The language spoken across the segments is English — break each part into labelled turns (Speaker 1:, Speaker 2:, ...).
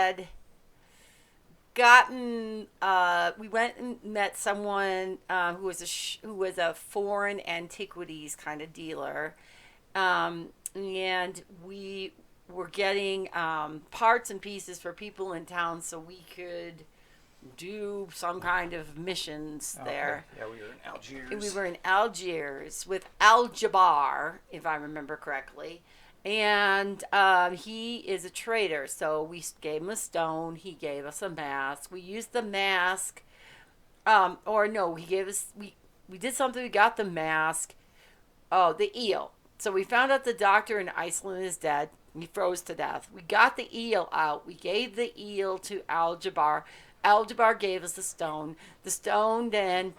Speaker 1: had we went and met someone who was a foreign antiquities kind of dealer, and we were getting parts and pieces for people in town so we could do some kind of missions there.
Speaker 2: Okay. Yeah, we were in Algiers.
Speaker 1: We were in Algiers with Al Jabbar, if I remember correctly. And he is a trader, so we gave him a stone. He gave us a mask. We used the mask, or no, he gave us. We did something. We got the mask. Oh, the eel. So we found out the doctor in Iceland is dead. He froze to death. We got the eel out. We gave the eel to Al Jabbar. Al Jabbar gave us the stone. The stone then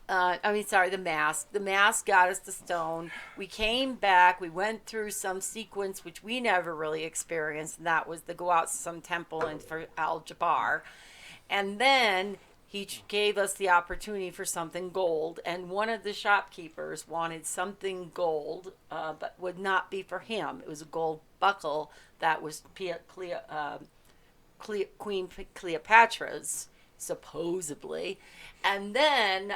Speaker 1: the mask. The mask got us the stone. We came back. We went through some sequence which we never really experienced, and that was to go out to some temple and for Al Jabbar. And then he gave us the opportunity for something gold, and one of the shopkeepers wanted something gold, but would not be for him. It was a gold buckle that was Queen Cleopatra's, supposedly, and then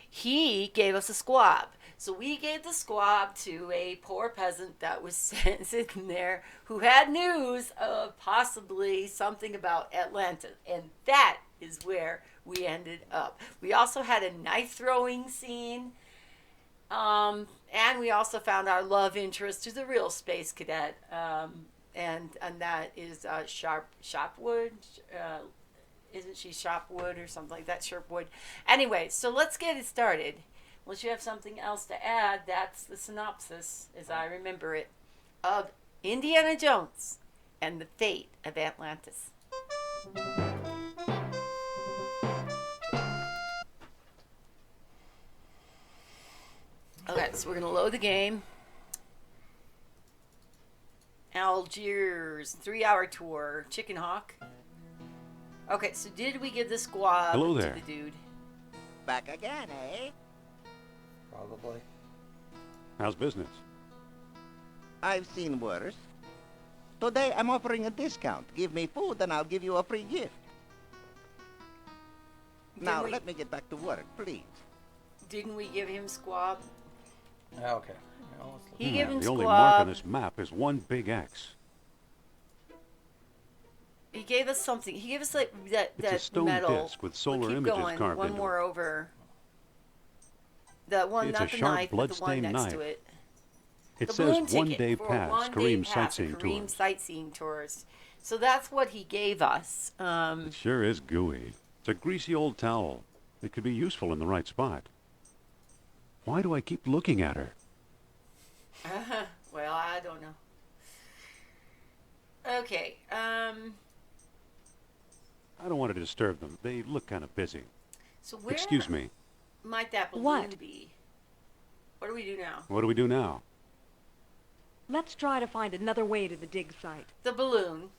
Speaker 1: he gave us a squab. So we gave the squab to a poor peasant that was sitting there who had news of possibly something about Atlantis, and that is where we ended up. We also had a knife throwing scene. And we also found our love interest, who's a real space cadet, and that is Shopwood. Isn't she Shopwood or something like that? Sherpwood. Anyway, so let's get it started. Unless you have something else to add, that's the synopsis, as I remember it, of Indiana Jones and the Fate of Atlantis. Okay, so we're going to load the game. Algiers, 3-hour tour, Chicken Hawk. Okay, so did we give the squab to the dude?
Speaker 3: Back again, eh?
Speaker 2: Probably.
Speaker 4: How's business?
Speaker 3: I've seen worse. Today I'm offering a discount. Give me food and I'll give you a free gift. Now let me get back to work, please.
Speaker 1: Didn't we give him squab?
Speaker 2: Okay.
Speaker 1: He gave him
Speaker 4: the
Speaker 1: squab.
Speaker 4: only mark on this map is one big X.
Speaker 1: He gave us something. He gave us like that
Speaker 4: It's a stone
Speaker 1: metal.
Speaker 4: disc with solar
Speaker 1: keep
Speaker 4: images
Speaker 1: going.
Speaker 4: carved
Speaker 1: One
Speaker 4: into
Speaker 1: more
Speaker 4: it.
Speaker 1: over. The one,
Speaker 4: It's
Speaker 1: not
Speaker 4: a
Speaker 1: the
Speaker 4: sharp
Speaker 1: knife, but the one
Speaker 4: blood-stained
Speaker 1: next
Speaker 4: knife.
Speaker 1: to it.
Speaker 4: It
Speaker 1: The
Speaker 4: says
Speaker 1: balloon
Speaker 4: one
Speaker 1: ticket
Speaker 4: day
Speaker 1: for
Speaker 4: pass,
Speaker 1: one day
Speaker 4: Kareem
Speaker 1: pass,
Speaker 4: sightseeing
Speaker 1: Kareem
Speaker 4: tours.
Speaker 1: sightseeing tours. So that's what he gave us.
Speaker 4: It sure is gooey. It's a greasy old towel. It could be useful in the right spot. Why do I keep looking at her?
Speaker 1: Well, I don't know. Okay.
Speaker 4: I don't want to disturb them. They look kind of busy.
Speaker 1: So where
Speaker 4: Excuse me.
Speaker 1: might that balloon
Speaker 5: What?
Speaker 1: be? What do we do now?
Speaker 4: What do we do now?
Speaker 5: Let's try to find another way to the dig site.
Speaker 1: The balloon.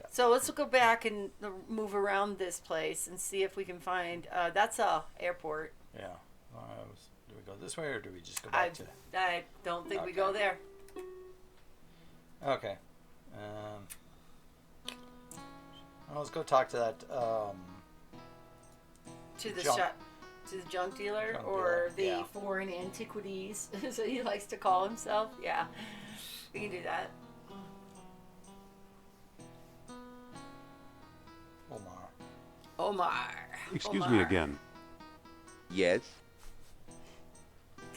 Speaker 1: So let's go back and move around this place and see if we can find. That's a airport.
Speaker 2: Yeah. Do we go this way or do we just go back to?
Speaker 1: I don't think we
Speaker 2: Okay.
Speaker 1: go there.
Speaker 2: Okay. Well, let's go talk to that.
Speaker 1: To the
Speaker 2: Junk.
Speaker 1: shop, to the junk dealer,
Speaker 2: Junk
Speaker 1: or
Speaker 2: dealer,
Speaker 1: the
Speaker 2: yeah.
Speaker 1: foreign antiquities, so he likes to call himself. Yeah, we can do that. Omar.
Speaker 4: Excuse me
Speaker 1: Omar.
Speaker 4: again.
Speaker 3: Yes?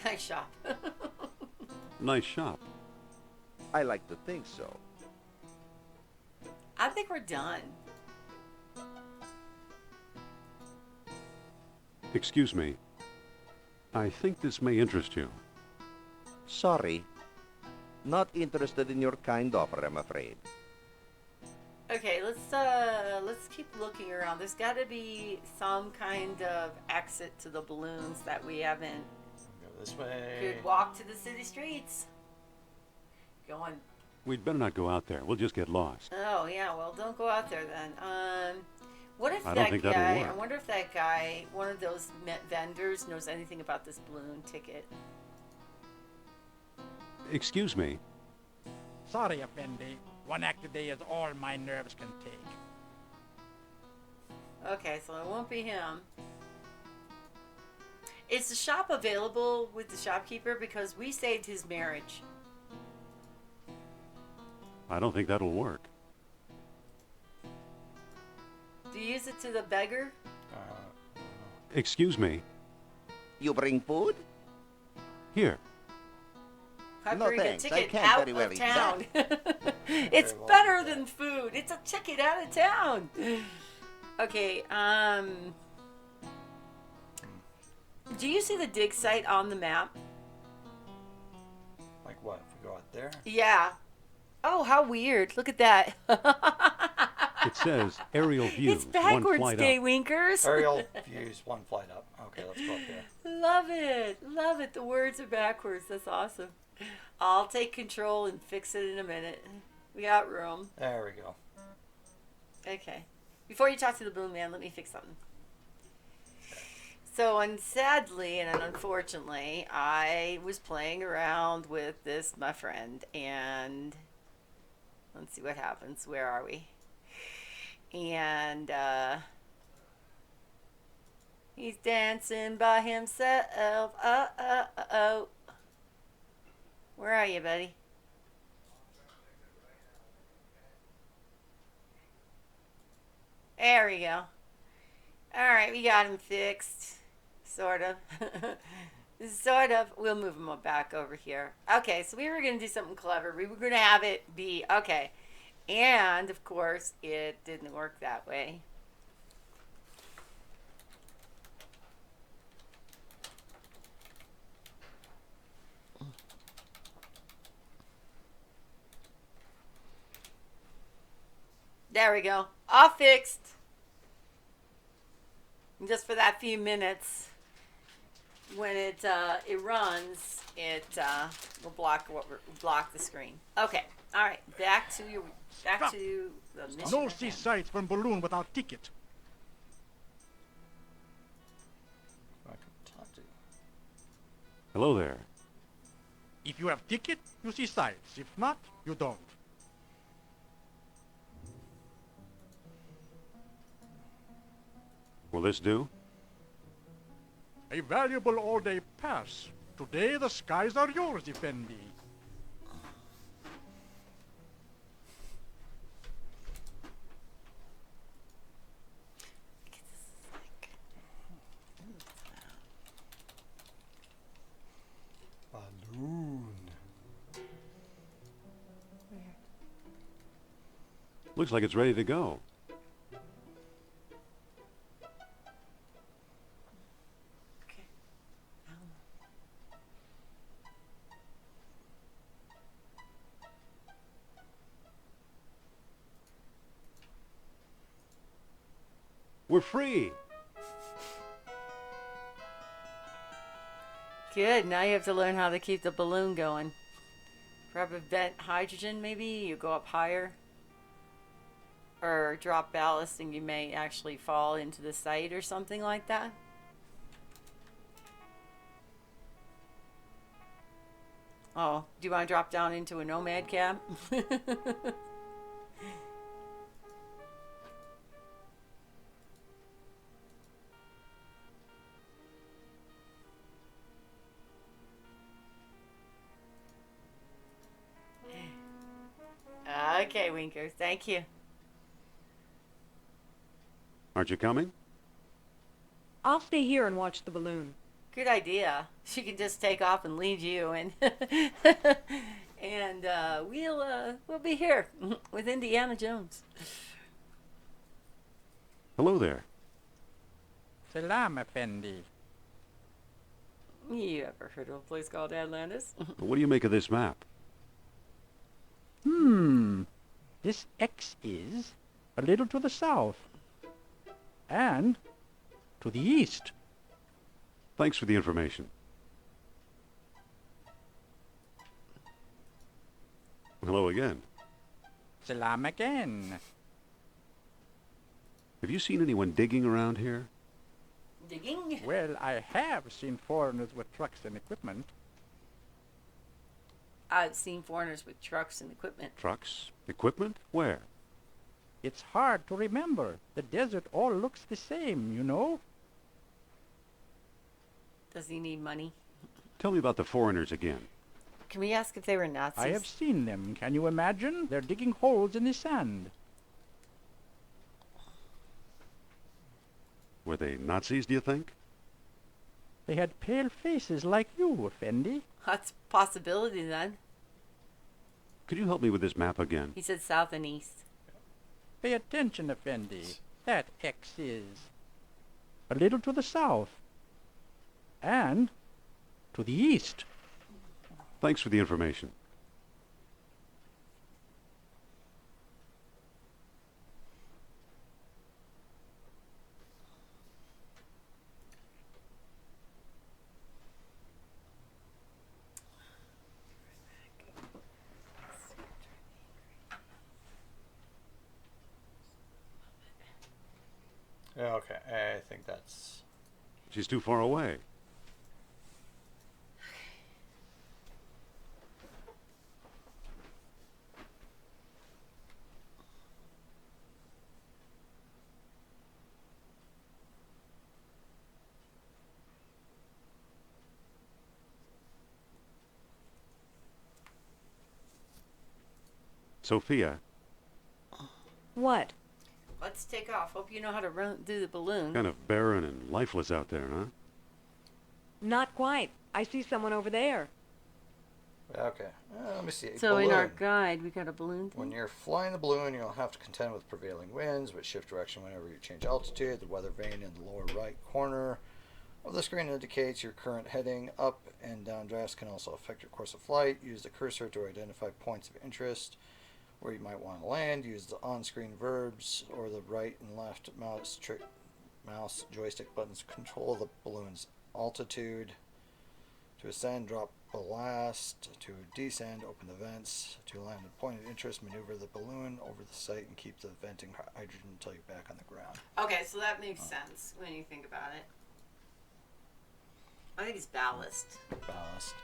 Speaker 1: Nice shop.
Speaker 4: Nice shop.
Speaker 3: I like to think so.
Speaker 1: I think we're done.
Speaker 4: Excuse me. I think this may interest you.
Speaker 3: Sorry. Not interested in your kind offer, I'm afraid.
Speaker 1: Okay, let's keep looking around. There's got to be some kind of exit to the balloons that we haven't.
Speaker 2: Go this way.
Speaker 1: Could walk to the city streets. Going.
Speaker 4: We'd better not go out there. We'll just get lost.
Speaker 1: Oh yeah, well don't go out there then. What if
Speaker 4: I don't
Speaker 1: that
Speaker 4: think that'll
Speaker 1: guy?
Speaker 4: work.
Speaker 1: I wonder if that guy, one of those vendors, knows anything about this balloon ticket.
Speaker 4: Excuse me.
Speaker 6: Sorry, Effendi. One active day is all my nerves can take.
Speaker 1: Okay, so it won't be him. Is the shop available with the shopkeeper? Because we saved his marriage.
Speaker 4: I don't think that'll work.
Speaker 1: Do you use it to the beggar?
Speaker 4: Excuse me.
Speaker 3: You bring food?
Speaker 4: Here.
Speaker 1: I
Speaker 3: No,
Speaker 1: bring a
Speaker 3: thanks. I
Speaker 1: ticket
Speaker 3: can't
Speaker 1: out
Speaker 3: very well
Speaker 1: of
Speaker 3: eat
Speaker 1: town. It's
Speaker 2: Very well
Speaker 1: better
Speaker 2: eat
Speaker 1: than food. It's a ticket out of town. Okay, do you see the dig site on the map?
Speaker 2: Like what? If we go out there?
Speaker 1: Yeah. Oh, how weird. Look at that.
Speaker 4: It says aerial view.
Speaker 1: It's
Speaker 4: one
Speaker 1: backwards,
Speaker 4: flight
Speaker 1: Day
Speaker 4: up.
Speaker 1: Winkers.
Speaker 2: Aerial views, one flight up. Okay, let's go up there.
Speaker 1: Love it. Love it. The words are backwards. That's awesome. I'll take control and fix it in a minute. We got room.
Speaker 2: There we go.
Speaker 1: Okay. Before you talk to the Balloon Man, let me fix something. So, and sadly and unfortunately, I was playing around with this, my friend, and let's see what happens. Where are we? And he's dancing by himself. Oh. Where are you, buddy? There we go. Alright, we got him fixed. Sort of. Sort of. We'll move him back over here. Okay, so we were going to do something clever. We were going to have it be... Okay. And, of course, it didn't work that way. There we go. All fixed. And just for that few minutes, when it runs, it will block the screen. Okay. All right. Back to the mission.
Speaker 6: No
Speaker 1: at
Speaker 6: see
Speaker 1: hand.
Speaker 6: sights from balloon without ticket.
Speaker 2: I can talk to you.
Speaker 4: Hello there.
Speaker 6: If you have ticket, you see sights. If not, you don't.
Speaker 4: Will this do?
Speaker 6: A valuable all-day pass. Today the skies are yours, Effendi.
Speaker 2: Balloon.
Speaker 4: Looks like it's ready to go.
Speaker 1: Okay.
Speaker 4: We're free.
Speaker 1: Good. Now you have to learn how to keep the balloon going. Prevent hydrogen, maybe? You go up higher. Or drop ballast and you may actually fall into the site or something like that. Oh, do you want to drop down into a nomad cab? Okay, Winkers. Thank you.
Speaker 4: Aren't you coming?
Speaker 5: I'll stay here and watch the balloon.
Speaker 1: Good idea. She can just take off and leave you, and and we'll be here with Indiana Jones.
Speaker 4: Hello there.
Speaker 6: Salam, Effendi.
Speaker 1: You ever heard of a place called Atlantis?
Speaker 4: What do you make of this map?
Speaker 6: This X is a little to the south. And to the east.
Speaker 4: Thanks for the information. Hello again.
Speaker 6: Salam again.
Speaker 4: Have you seen anyone digging around here?
Speaker 1: Digging?
Speaker 6: Well, I have seen foreigners with trucks and equipment.
Speaker 1: I've seen foreigners with trucks and equipment.
Speaker 4: Trucks? Equipment? Where?
Speaker 6: It's hard to remember. The desert all looks the same, you know.
Speaker 1: Does he need money?
Speaker 4: Tell me about the foreigners again.
Speaker 1: Can we ask if they were Nazis?
Speaker 6: I have seen them. Can you imagine? They're digging holes in the sand.
Speaker 4: Were they Nazis, do you think?
Speaker 6: They had pale faces like you, Effendi.
Speaker 1: That's a possibility then.
Speaker 4: Could you help me with this map again?
Speaker 1: He said south and east.
Speaker 6: Pay attention, Effendi. That X is a little to the south and to the east.
Speaker 4: Thanks for the information.
Speaker 2: Yeah, okay. I think that's.
Speaker 4: She's too far away. Sophia,
Speaker 5: What?
Speaker 1: Let's take off. Hope you know how to do the balloon.
Speaker 4: kind of barren and lifeless out there, huh?
Speaker 5: Not quite. I see someone over there.
Speaker 2: Okay. Let me see.
Speaker 1: So in our
Speaker 2: Balloon.
Speaker 1: guide, we got a balloon thing.
Speaker 2: When you're flying the balloon, you'll have to contend with prevailing winds, which shift direction whenever you change altitude. The weather vane in the lower right corner of the screen indicates your current heading. Up and down drafts can also affect your course of flight. Use the cursor to identify points of interest where you might want to land. Use the on-screen verbs or the right and left mouse joystick buttons to control the balloon's altitude. To ascend, drop blast. To descend, open the vents. To land a point of interest, maneuver the balloon over the site and keep the venting hydrogen until you're back on the ground.
Speaker 1: Okay, so that makes sense when you think about it. I think it's ballast.
Speaker 2: Ballast.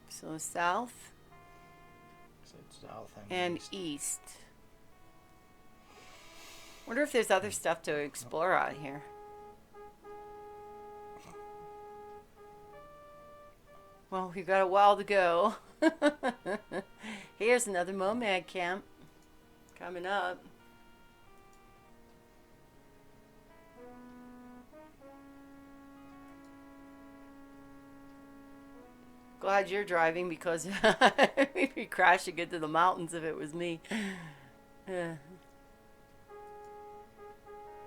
Speaker 1: So south
Speaker 2: So it's south
Speaker 1: and
Speaker 2: east.
Speaker 1: east. Wonder if there's other stuff to explore out here. Well, we've got a while to go. Here's another Nomad camp coming up. Glad you're driving because we'd be crashing into the mountains if it was me.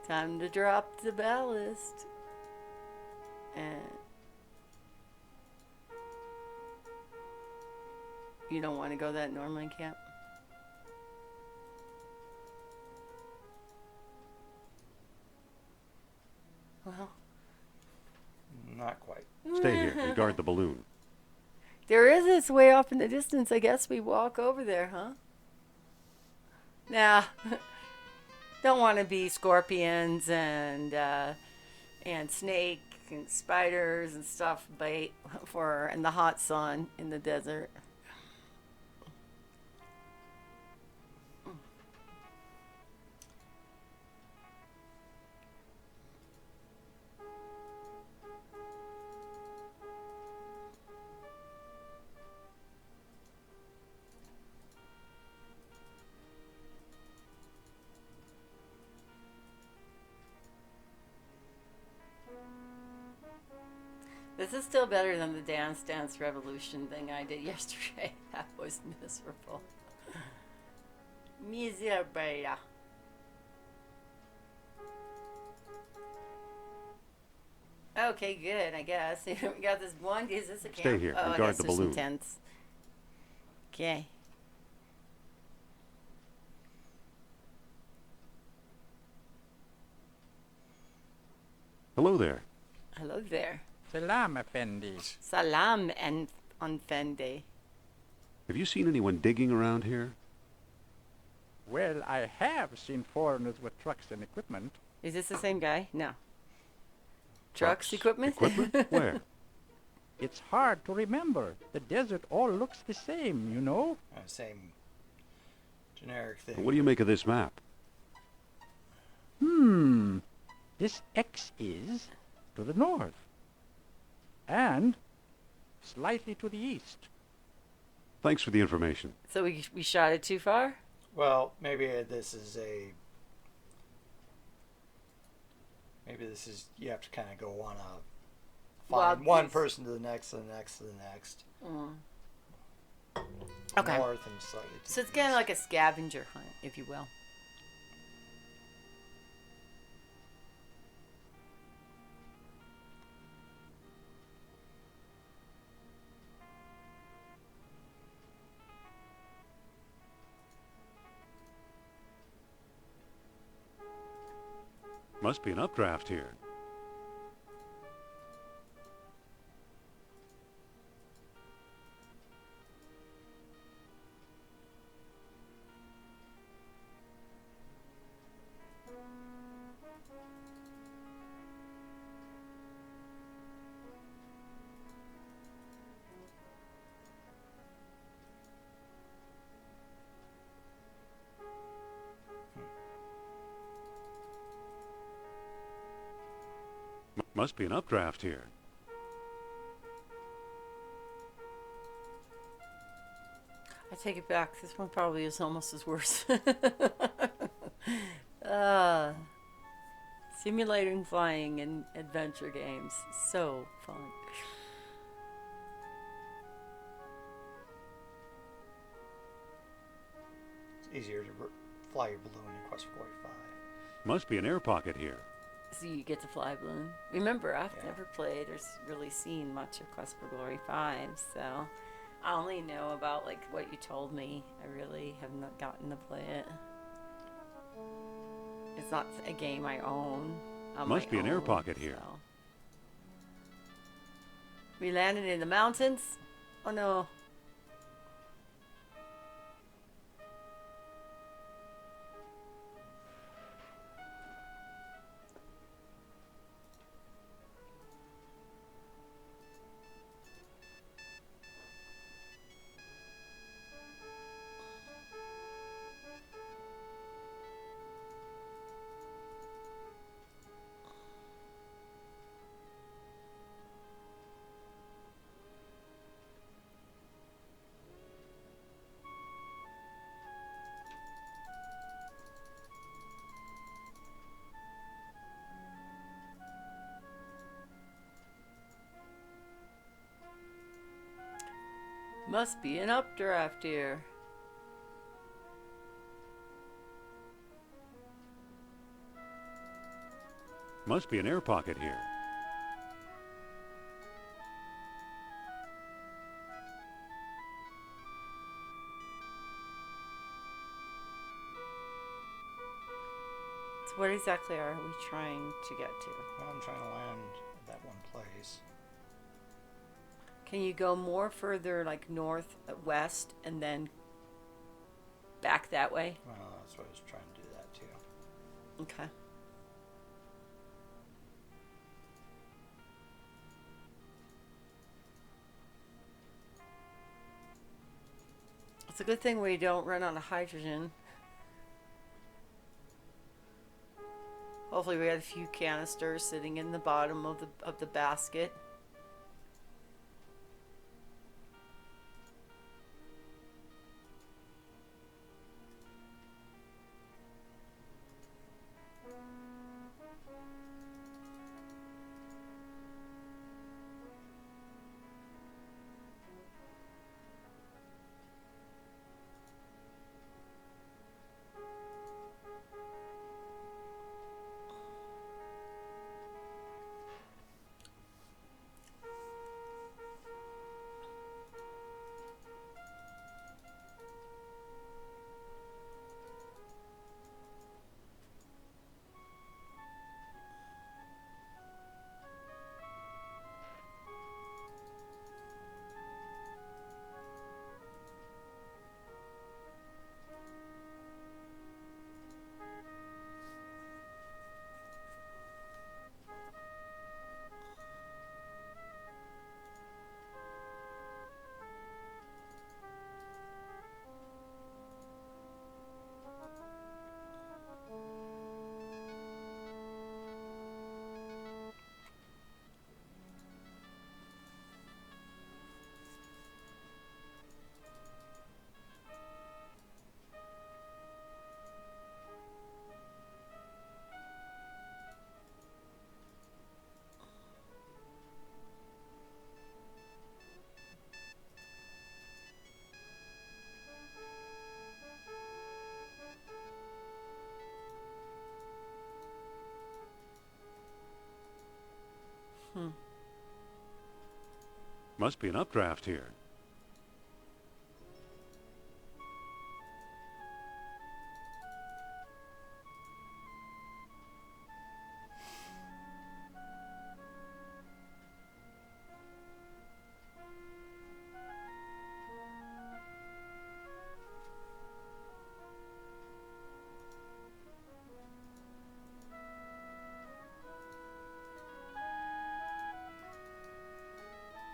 Speaker 1: Time to drop the ballast. And you don't want to go that Norman camp? Well,
Speaker 2: Not quite.
Speaker 4: Stay here and guard the balloon.
Speaker 1: there is this way off in the distance. I guess we walk over there, huh? Nah. Don't want to be scorpions and snake and spiders and stuff bait for in the hot sun in the desert. This is still better than the Dance Dance Revolution thing I did yesterday. That was miserable. Miserable. Okay, good, I guess. We got this one. Is this a camp?
Speaker 4: Stay here and
Speaker 1: I
Speaker 4: guard
Speaker 1: guess
Speaker 4: the
Speaker 1: there's some
Speaker 4: balloon.
Speaker 1: tents. Okay.
Speaker 4: Hello there.
Speaker 1: Hello there.
Speaker 6: Salam, Effendi.
Speaker 1: Salam and Fendi.
Speaker 4: Have you seen anyone digging around here?
Speaker 6: Well, I have seen foreigners with trucks and equipment.
Speaker 1: Is this the same guy? No. Trucks,
Speaker 4: Trucks?
Speaker 1: equipment?
Speaker 4: Equipment? Where?
Speaker 6: It's hard to remember. The desert all looks the same, you know?
Speaker 2: Same generic thing.
Speaker 4: What do you make of this map?
Speaker 6: This X is to the north. And slightly to the east.
Speaker 4: Thanks for the information.
Speaker 1: So we shot it too far?
Speaker 2: Well, maybe this is a. Maybe this is you have to kind of go on a find one person to the next, to the next, to the next.
Speaker 1: Okay.
Speaker 2: North and slightly. To
Speaker 1: So it's
Speaker 2: the
Speaker 1: kind of
Speaker 2: east.
Speaker 1: like a scavenger hunt, if you will.
Speaker 4: Must be an updraft here. Must be an updraft here.
Speaker 1: I take it back. This one probably is almost as worse. Simulating flying in adventure games. So fun.
Speaker 2: It's easier to fly your balloon in Quest for Glory 5.
Speaker 4: Must be an air pocket here.
Speaker 1: So you get to fly balloon. Remember, I've
Speaker 2: Yeah.
Speaker 1: never played or really seen much of Quest for Glory 5, so I only know about like what you told me. I really have not gotten to play it. It's not a game I own. On
Speaker 4: Must
Speaker 1: my
Speaker 4: be an air
Speaker 1: own,
Speaker 4: pocket here.
Speaker 1: so. We landed in the mountains? Oh no. Must be an updraft here.
Speaker 4: Must be an air pocket here.
Speaker 1: So what exactly are we trying to get to?
Speaker 2: Well, I'm trying to land at that one place.
Speaker 1: Can you go more further, like north, west, and then back that way?
Speaker 2: Well, that's what I was trying to do that too.
Speaker 1: Okay. It's a good thing we don't run out of hydrogen. Hopefully we had a few canisters sitting in the bottom of the basket.
Speaker 4: Must be an updraft here.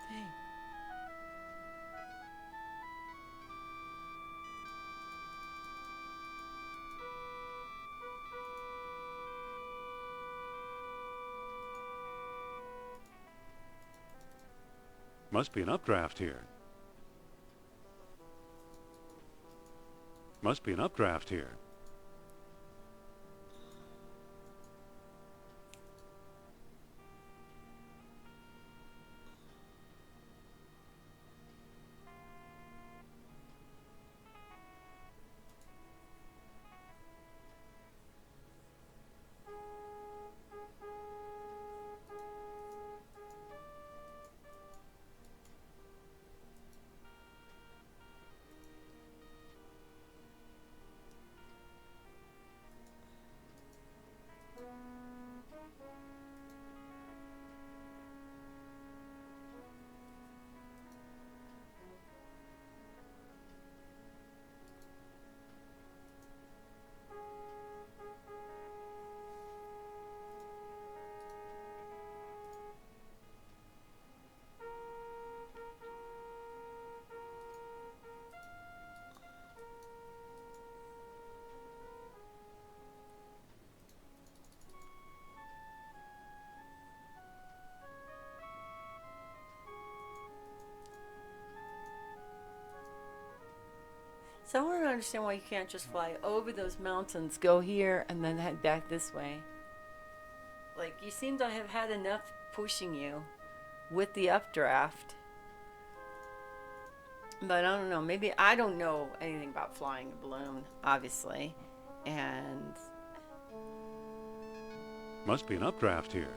Speaker 1: Dang.
Speaker 4: Must be an updraft here. Must be an updraft here.
Speaker 1: So I don't understand why you can't just fly over those mountains, go here, and then head back this way. Like, you seem to have had enough pushing you with the updraft. But I don't know. Maybe I don't know anything about flying a balloon, obviously. And
Speaker 4: Must be an updraft here.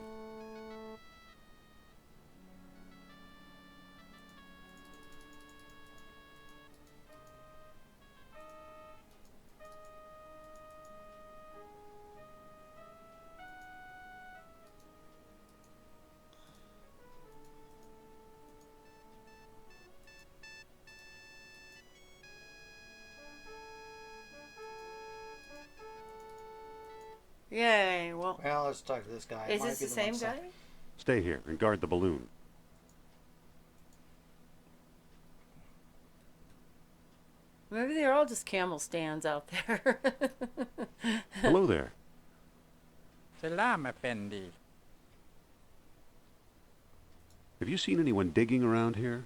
Speaker 1: yay, well,
Speaker 2: Well, let's talk to this guy. It
Speaker 1: is
Speaker 2: might
Speaker 1: this
Speaker 2: be
Speaker 1: the same
Speaker 2: one
Speaker 1: guy?
Speaker 4: Stay here and guard the balloon.
Speaker 1: Maybe they're all just camel stands out there.
Speaker 4: Hello there.
Speaker 6: Salam, Effendi.
Speaker 4: Have you seen anyone digging around here?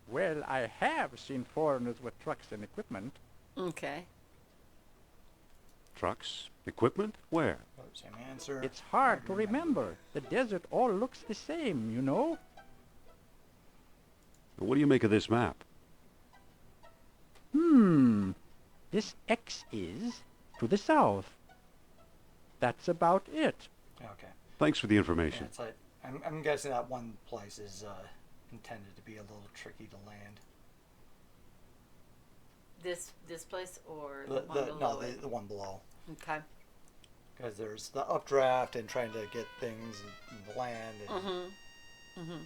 Speaker 6: Well, I have seen foreigners with trucks and equipment.
Speaker 1: Okay.
Speaker 4: Trucks? Equipment? Where?
Speaker 2: Oh, same answer.
Speaker 6: It's hard to remember. The desert all looks the same, you know?
Speaker 4: What do you make of this map?
Speaker 6: This X is to the south. That's about it.
Speaker 2: Okay.
Speaker 4: Thanks for the
Speaker 2: Yeah,
Speaker 4: information.
Speaker 2: it's like, I'm guessing that one place is intended to be a little tricky to land.
Speaker 1: This place or
Speaker 2: The,
Speaker 1: the one
Speaker 2: the,
Speaker 1: below
Speaker 2: no,
Speaker 1: it?
Speaker 2: the one below.
Speaker 1: Okay.
Speaker 2: Because there's the updraft and trying to get things in the land. And
Speaker 1: Mm-hmm.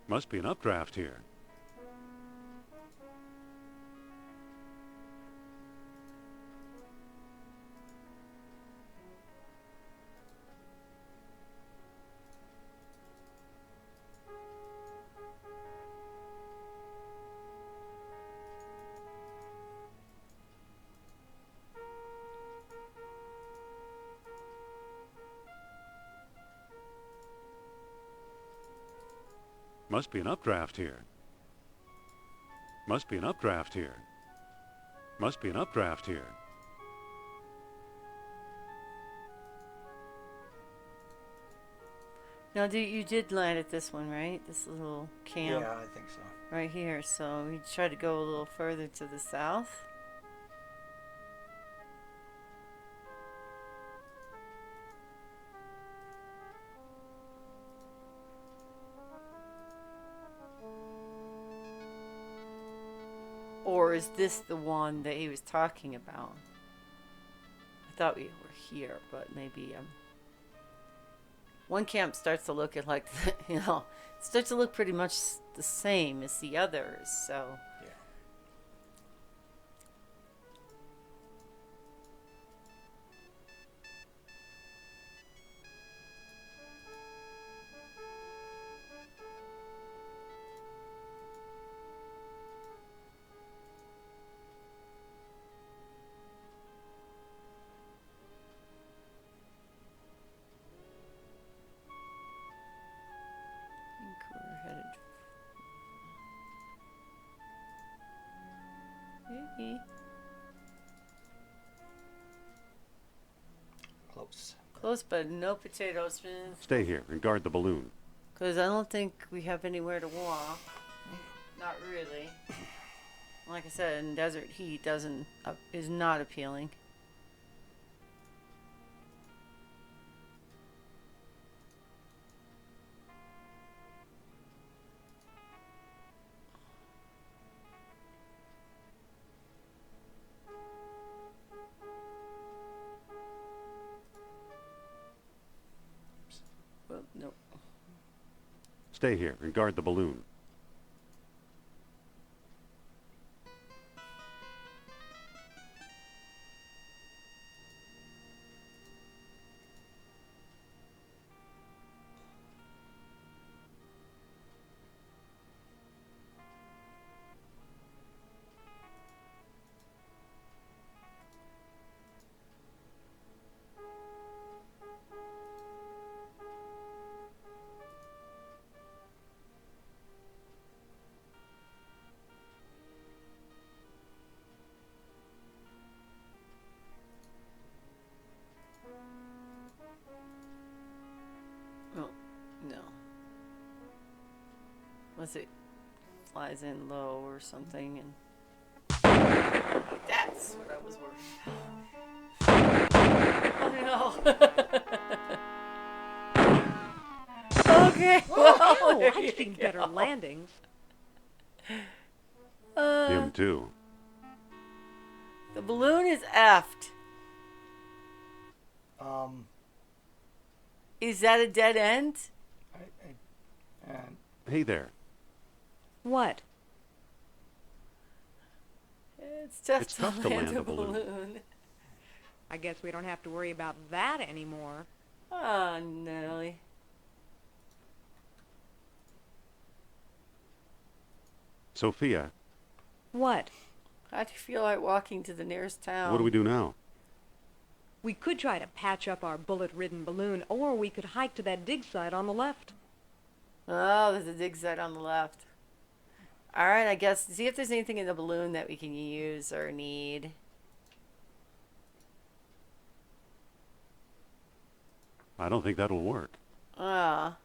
Speaker 4: Must be an updraft here. Must be an updraft here. Must be an updraft here. Must be an updraft here.
Speaker 1: Now, you did land at this one, right? This little camp
Speaker 2: Yeah, I think so.
Speaker 1: right here. So we try to go a little further to the south. Or is this the one that he was talking about? I thought we were here, but maybe one camp starts to look like it starts to look pretty much the same as the others. So
Speaker 2: Yeah.
Speaker 1: I think we're headed. Maybe.
Speaker 2: Close.
Speaker 1: Close, but no potatoes, man.
Speaker 4: Stay here and guard the balloon.
Speaker 1: Because I don't think we have anywhere to walk. Not really. Like I said, in desert heat is not appealing. Well, no.
Speaker 4: Stay here and guard the balloon.
Speaker 1: Oh, no. Unless it flies in low or something and that's what I was worried about. Oh no. Okay. Well,
Speaker 5: Oh,
Speaker 1: there
Speaker 5: I've
Speaker 1: you
Speaker 5: seen
Speaker 1: go.
Speaker 5: better landings.
Speaker 4: Him too.
Speaker 1: The balloon is effed. Is that a dead end?
Speaker 2: And
Speaker 4: Hey there.
Speaker 5: What?
Speaker 1: It's tough,
Speaker 4: It's tough to land
Speaker 1: a
Speaker 4: a balloon.
Speaker 1: balloon.
Speaker 5: I guess we don't have to worry about that anymore.
Speaker 1: Oh, Nelly.
Speaker 4: Sophia,
Speaker 5: What?
Speaker 1: How do you feel like walking to the nearest town?
Speaker 4: what do we do now?
Speaker 5: We could try to patch up our bullet-ridden balloon, or we could hike to that dig site on the left.
Speaker 1: Oh, there's a dig site on the left. All right, I guess. See if there's anything in the balloon that we can use or need.
Speaker 4: I don't think that'll work.
Speaker 1: Ah.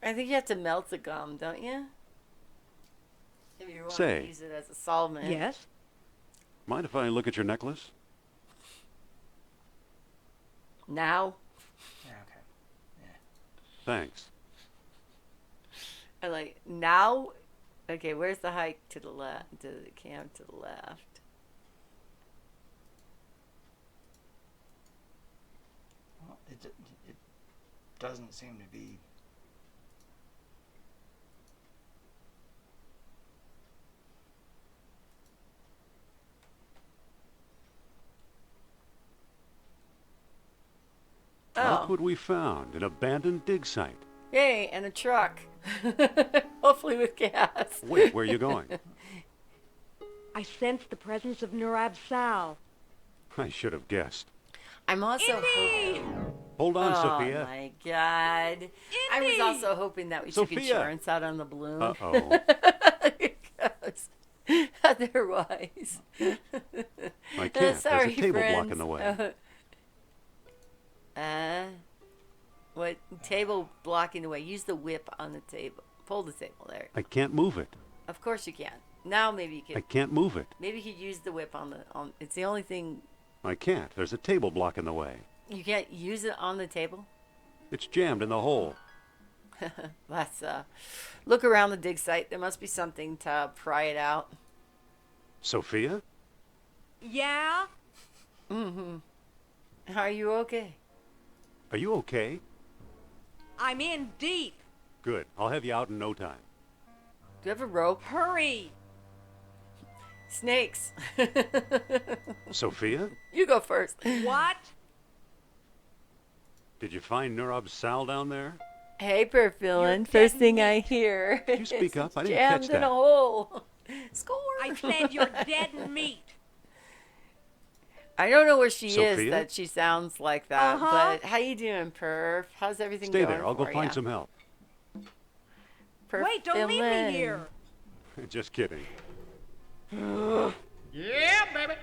Speaker 1: I think you have to melt the gum, don't you? If you want
Speaker 4: Say.
Speaker 1: to use it as a solvent.
Speaker 5: Yes?
Speaker 4: Mind if I look at your necklace?
Speaker 1: Now?
Speaker 2: yeah, okay.
Speaker 4: Thanks.
Speaker 1: I like now. Okay, where's the hike to the left? To the camp to the left.
Speaker 2: Well, it doesn't seem to be.
Speaker 1: Oh,
Speaker 4: Look what we found, an abandoned dig site.
Speaker 1: yay! And a truck. Hopefully with gas.
Speaker 4: Wait, where are you going?
Speaker 5: I sense the presence of Nurab Sal.
Speaker 4: I should have guessed.
Speaker 1: I'm also hoping.
Speaker 5: Indy!
Speaker 4: Hold on,
Speaker 1: Oh
Speaker 4: Sophia.
Speaker 1: my God! I was
Speaker 5: Indy!
Speaker 1: also hoping that we took
Speaker 4: Sophia!
Speaker 1: insurance out on the balloon.
Speaker 4: Uh-oh.
Speaker 1: Because otherwise,
Speaker 4: I can't.
Speaker 1: sorry,
Speaker 4: There's a table
Speaker 1: friends.
Speaker 4: blocking the way.
Speaker 1: What table blocking the way? Use the whip on the table. Pull the table there.
Speaker 4: I can't move it.
Speaker 1: Of course you can. Now maybe you
Speaker 4: I
Speaker 1: can.
Speaker 4: can't move it.
Speaker 1: Maybe you could use the whip on the. It's the only thing
Speaker 4: I can't. There's a table blocking the way.
Speaker 1: you can't use it on the table.
Speaker 4: It's jammed in the hole.
Speaker 1: Let's look around the dig site. There must be something to pry it out.
Speaker 4: Sophia?
Speaker 5: Yeah?
Speaker 1: Are you okay?
Speaker 4: Are you okay?
Speaker 5: I'm in deep.
Speaker 4: Good. I'll have you out in no time.
Speaker 1: Do you have a rope?
Speaker 5: Hurry!
Speaker 1: Snakes.
Speaker 4: Sophia?
Speaker 1: You go first.
Speaker 5: What?
Speaker 4: Did you find Nurab's Sal down there?
Speaker 1: Hey, Perfilin.
Speaker 5: You're
Speaker 1: First
Speaker 5: dead
Speaker 1: thing I hear.
Speaker 4: Could you speak
Speaker 1: is
Speaker 4: up? I didn't
Speaker 1: jammed
Speaker 4: catch
Speaker 1: in
Speaker 4: that.
Speaker 1: a hole. Score.
Speaker 5: I said you're dead meat.
Speaker 1: I don't know where she is
Speaker 4: Sophia?
Speaker 1: that she sounds like that.
Speaker 5: Uh-huh.
Speaker 1: But how you doing, Perf? How's everything
Speaker 4: Stay
Speaker 1: going
Speaker 4: there. I'll go
Speaker 1: for
Speaker 4: find
Speaker 1: ya?
Speaker 4: some help.
Speaker 5: Wait, don't leave me
Speaker 1: Perfilin.
Speaker 5: here.
Speaker 4: Just kidding.
Speaker 6: Yeah, baby.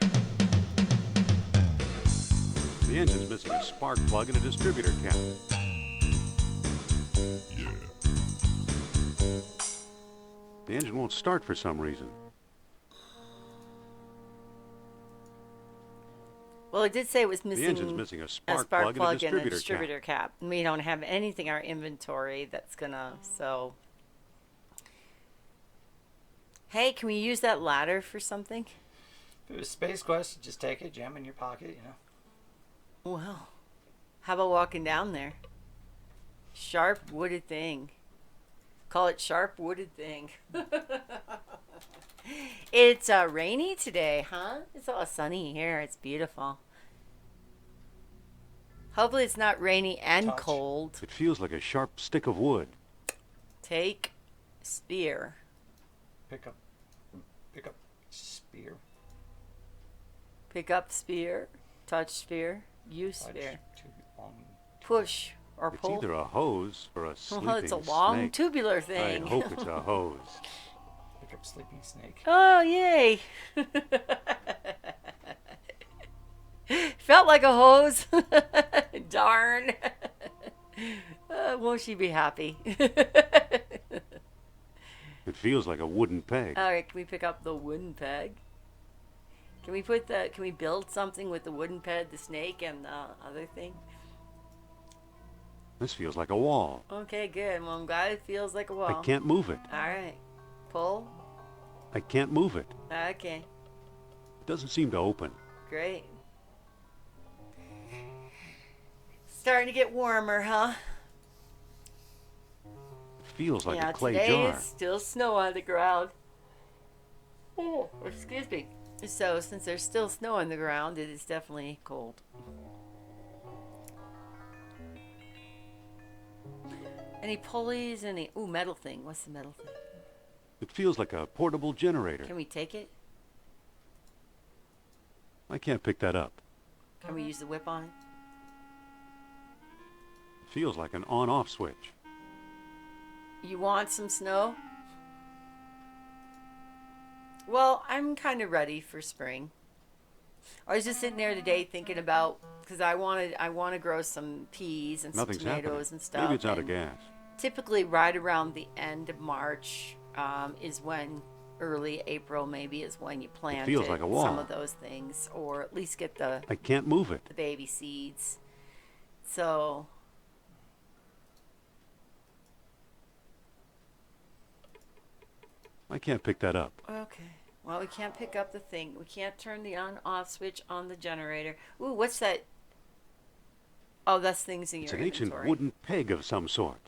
Speaker 4: The engine's missing a spark plug and a distributor cap. The engine won't start for some reason.
Speaker 1: Well, it did say it was
Speaker 4: The
Speaker 1: missing
Speaker 4: engine's missing a
Speaker 1: a
Speaker 4: spark
Speaker 1: spark
Speaker 4: plug
Speaker 1: plug
Speaker 4: and a
Speaker 1: and a
Speaker 4: distributor cap.
Speaker 1: distributor cap. And we don't have anything in our inventory that's gonna, so. Hey, can we use that ladder for something?
Speaker 2: If it was Space Quest, just take it, jam it in your pocket, you know.
Speaker 1: Well, how about walking down there? Sharp wooded thing. Call it sharp wooded thing. It's rainy today, huh? It's all sunny here. It's beautiful. Hopefully it's not rainy and
Speaker 2: Touch.
Speaker 1: cold.
Speaker 4: It feels like a sharp stick of wood.
Speaker 1: Take spear.
Speaker 2: Pick up spear.
Speaker 1: Pick up spear. Touch spear. Use
Speaker 2: Touch
Speaker 1: spear.
Speaker 2: too long.
Speaker 1: Push or
Speaker 4: It's
Speaker 1: pull.
Speaker 4: either a hose or a sleeping
Speaker 1: Well, it's a long
Speaker 4: snake.
Speaker 1: tubular
Speaker 4: I
Speaker 1: thing.
Speaker 4: hope it's a hose.
Speaker 2: Pick up sleeping snake.
Speaker 1: Oh, yay. Felt like a hose. Darn. Won't she be happy?
Speaker 4: It feels like a wooden peg.
Speaker 1: All right, can we pick up the wooden peg? Can we build something with the wooden peg, the snake, and the other thing?
Speaker 4: This feels like a wall.
Speaker 1: Okay, good. Well, I'm glad it feels like a wall.
Speaker 4: I can't move it.
Speaker 1: All right. Pull.
Speaker 4: I can't move it.
Speaker 1: Okay,
Speaker 4: It doesn't seem to open.
Speaker 1: great. Starting to get warmer, huh?
Speaker 4: It feels like
Speaker 1: Yeah,
Speaker 4: a clay
Speaker 1: today
Speaker 4: jar.
Speaker 1: is still snow on the ground. Oh, excuse me. So, since there's still snow on the ground, it is definitely cold. Any pulleys? Any... Ooh, metal thing. What's the metal thing?
Speaker 4: It feels like a portable generator.
Speaker 1: Can we take it?
Speaker 4: I can't pick that up.
Speaker 1: Can we use the whip on it?
Speaker 4: It feels like an on-off switch.
Speaker 1: You want some snow? Well, I'm kind of ready for spring. I was just sitting there today thinking about, because I want to grow some peas and
Speaker 4: Nothing's
Speaker 1: some tomatoes
Speaker 4: happening.
Speaker 1: and stuff.
Speaker 4: Maybe it's out of
Speaker 1: and
Speaker 4: gas.
Speaker 1: typically right around the end of March is when, early April maybe, is when you plant
Speaker 4: feels like a wall.
Speaker 1: some of those things, or at least get the
Speaker 4: I can't move it.
Speaker 1: baby seeds. So
Speaker 4: I can't pick that up.
Speaker 1: okay. Well, we can't pick up the thing. We can't turn the on-off switch on the generator. Ooh, what's that? Oh, that's things in
Speaker 4: It's
Speaker 1: your
Speaker 4: an ancient
Speaker 1: inventory.
Speaker 4: wooden peg of some sort.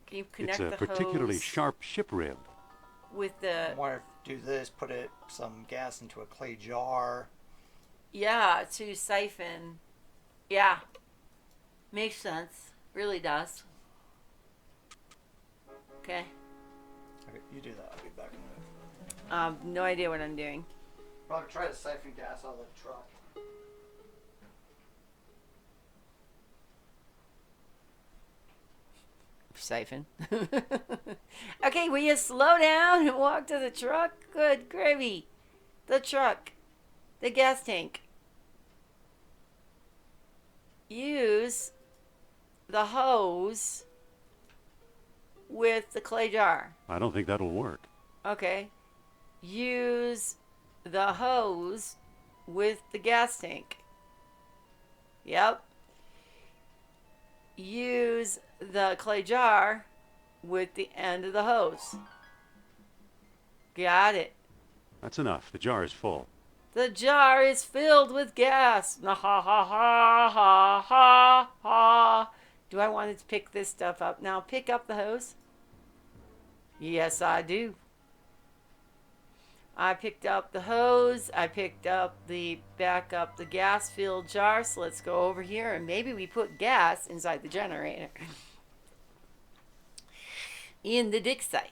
Speaker 1: Can you connect
Speaker 4: It's a
Speaker 1: the
Speaker 4: particularly
Speaker 1: hose
Speaker 4: sharp ship rib.
Speaker 1: with the?
Speaker 2: I wonder if do this, put some gas into a clay jar.
Speaker 1: Yeah, to siphon. Yeah, makes sense. Really does. Okay.
Speaker 2: Okay, you do that. I'll be back in a minute.
Speaker 1: No idea what I'm doing.
Speaker 2: Probably try to siphon gas out of the truck.
Speaker 1: siphon. Okay, will you slow down and walk to the truck? Good gravy. The truck. The gas tank. Use the hose with the clay jar.
Speaker 4: I don't think that'll work.
Speaker 1: Okay. Use the hose with the gas tank. Yep. Use the clay jar with the end of the hose. Got it.
Speaker 4: That's enough. The jar is full.
Speaker 1: The jar is filled with gas. Ha ha ha ha ha ha. Do I want to pick this stuff up now? Pick up the hose? Yes, I do. I picked up the hose. I picked up the gas filled jar. So let's go over here and maybe we put gas inside the generator. In the dig site.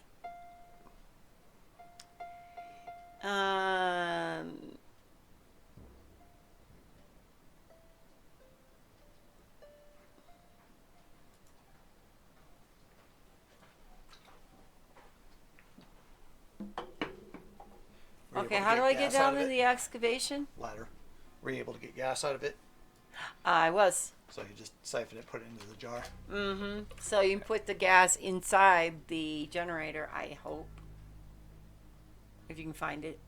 Speaker 1: Okay, how do I get down in the excavation?
Speaker 2: Ladder. Were you able to get gas out of it?
Speaker 1: I was.
Speaker 2: So you just siphon it, put it into the jar.
Speaker 1: Mm-hmm. So you can put the gas inside the generator, I hope. If you can find it.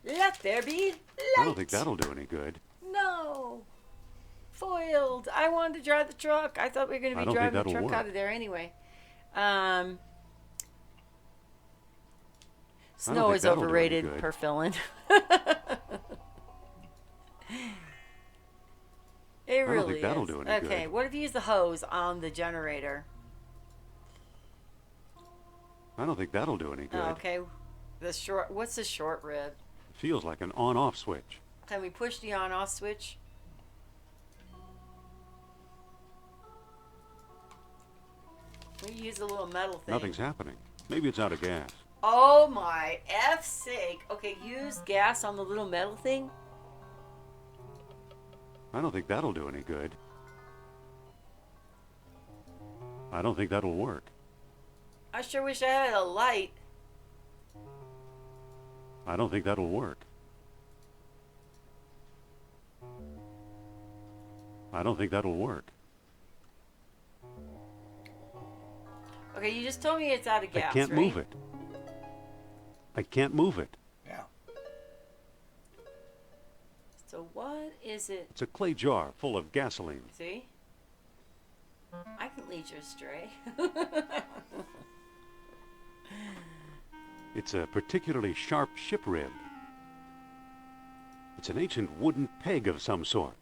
Speaker 1: Let there be light.
Speaker 4: I don't think that'll do any good.
Speaker 1: No. Foiled. I wanted to drive the truck. I thought we were going to
Speaker 4: I
Speaker 1: be
Speaker 4: don't think
Speaker 1: driving the
Speaker 4: that'll
Speaker 1: truck
Speaker 4: work.
Speaker 1: out of there anyway.
Speaker 4: I don't
Speaker 1: Snow
Speaker 4: think
Speaker 1: is
Speaker 4: that'll do any
Speaker 1: overrated
Speaker 4: good.
Speaker 1: per fill-in. It
Speaker 4: don't
Speaker 1: really
Speaker 4: think that'll
Speaker 1: is.
Speaker 4: do any
Speaker 1: Okay,
Speaker 4: good.
Speaker 1: what if you use the hose on the generator?
Speaker 4: I don't think that'll do any good.
Speaker 1: Oh, okay. What's the short rib?
Speaker 4: Feels like an on-off switch.
Speaker 1: Can we push the on-off switch? We use a little metal thing.
Speaker 4: Nothing's happening. Maybe it's out of gas.
Speaker 1: Oh my F sake. Okay, use gas on the little metal thing.
Speaker 4: I don't think that'll do any good. I don't think that'll work.
Speaker 1: I sure wish I had a light.
Speaker 4: I don't think that'll work. I don't think that'll work.
Speaker 1: Okay, you just told me it's out of gas,
Speaker 4: I can't
Speaker 1: right?
Speaker 4: move it. I can't move it.
Speaker 2: Yeah.
Speaker 1: So what is it?
Speaker 4: It's a clay jar full of gasoline.
Speaker 1: See? I can lead you astray.
Speaker 4: It's a particularly sharp ship rib. It's an ancient wooden peg of some sort.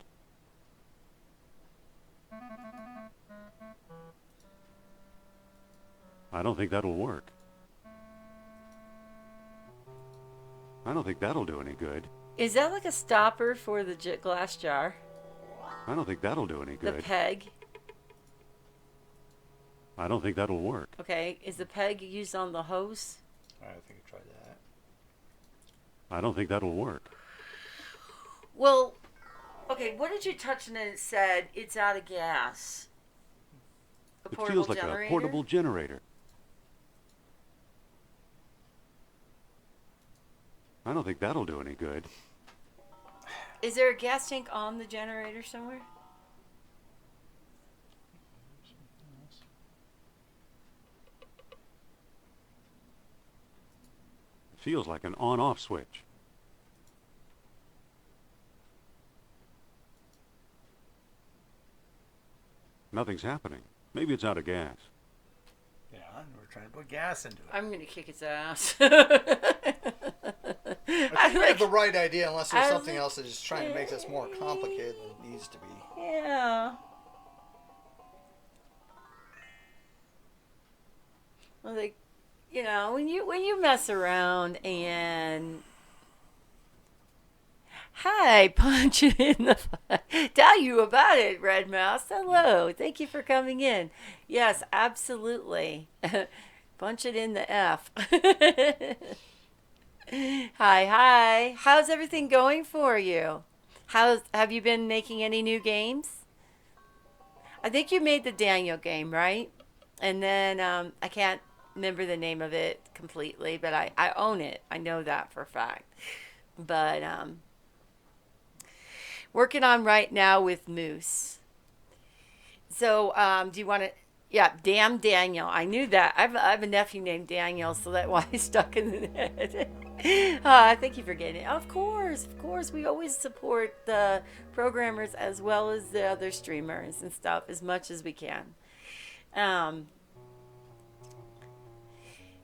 Speaker 4: I don't think that'll work. I don't think that'll do any good.
Speaker 1: Is that like a stopper for the glass jar?
Speaker 4: I don't think that'll do any
Speaker 1: The
Speaker 4: good.
Speaker 1: peg?
Speaker 4: I don't think that'll work.
Speaker 1: Okay, is the peg used on the hose?
Speaker 2: I think I tried that.
Speaker 4: I don't think that'll work.
Speaker 1: Well, okay, what did you touch and it said it's out of gas? A
Speaker 4: It
Speaker 1: portable
Speaker 4: feels like
Speaker 1: generator?
Speaker 4: a portable generator. I don't think that'll do any good.
Speaker 1: Is there a gas tank on the generator somewhere?
Speaker 4: It feels like an on-off switch. Nothing's happening. Maybe it's out of gas.
Speaker 2: Yeah, and we're trying to put gas into it.
Speaker 1: I'm gonna kick its ass.
Speaker 2: I think we have the right idea, unless there's something else that's just trying to make this more complicated than it needs to be.
Speaker 1: Yeah. Well, like, you know, when you mess around and hi, punch it in the tell you about it, Red Mouse. Hello, thank you for coming in. Yes, absolutely. Punch it in the F. Hi. How's everything going for you? Have you been making any new games? I think you made the Daniel game, right? And then I can't remember the name of it completely, but I own it. I know that for a fact. But working on right now with Moose. So do you want to? Yeah, damn Daniel. I knew that. I have a nephew named Daniel, so that's why it's stuck in the head. Thank you for getting it. Of course, of course. We always support the programmers as well as the other streamers and stuff as much as we can. Um,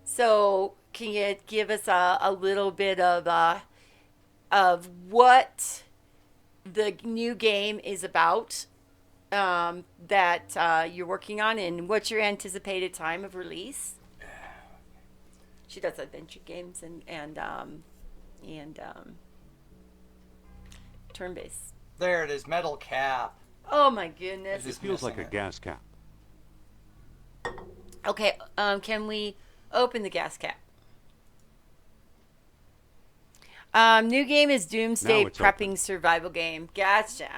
Speaker 1: so can you give us a little bit of what the new game is about that you're working on, and what's your anticipated time of release? She does adventure games and turn based.
Speaker 2: There it is, metal cap.
Speaker 1: Oh my goodness!
Speaker 4: It feels like a gas cap.
Speaker 1: Okay, can we open the gas cap? New game is Doomsday
Speaker 4: Now it's
Speaker 1: Prepping
Speaker 4: open.
Speaker 1: Survival Game. Gotcha.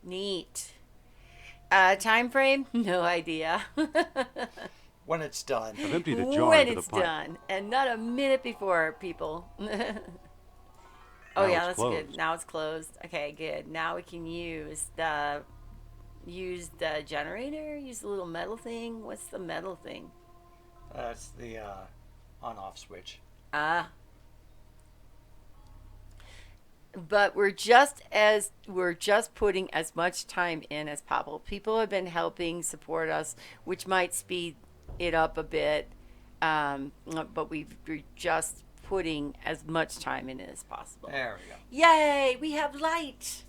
Speaker 1: Neat. Time frame? No idea.
Speaker 2: When it's done.
Speaker 4: I've emptied a jar
Speaker 1: When
Speaker 4: into
Speaker 1: it's
Speaker 4: the pipe.
Speaker 1: done, and not a minute before, people. Oh
Speaker 4: Now
Speaker 1: yeah,
Speaker 4: it's
Speaker 1: that's
Speaker 4: closed.
Speaker 1: good. Now it's closed. Okay, good. Now we can use the generator. Use the little metal thing. What's the metal thing?
Speaker 2: That's the on-off switch.
Speaker 1: Ah. But we're just putting as much time in as possible. People have been helping support us, which might speed it up a bit. But we're just putting as much time in it as possible.
Speaker 2: There we go.
Speaker 1: Yay! We have light,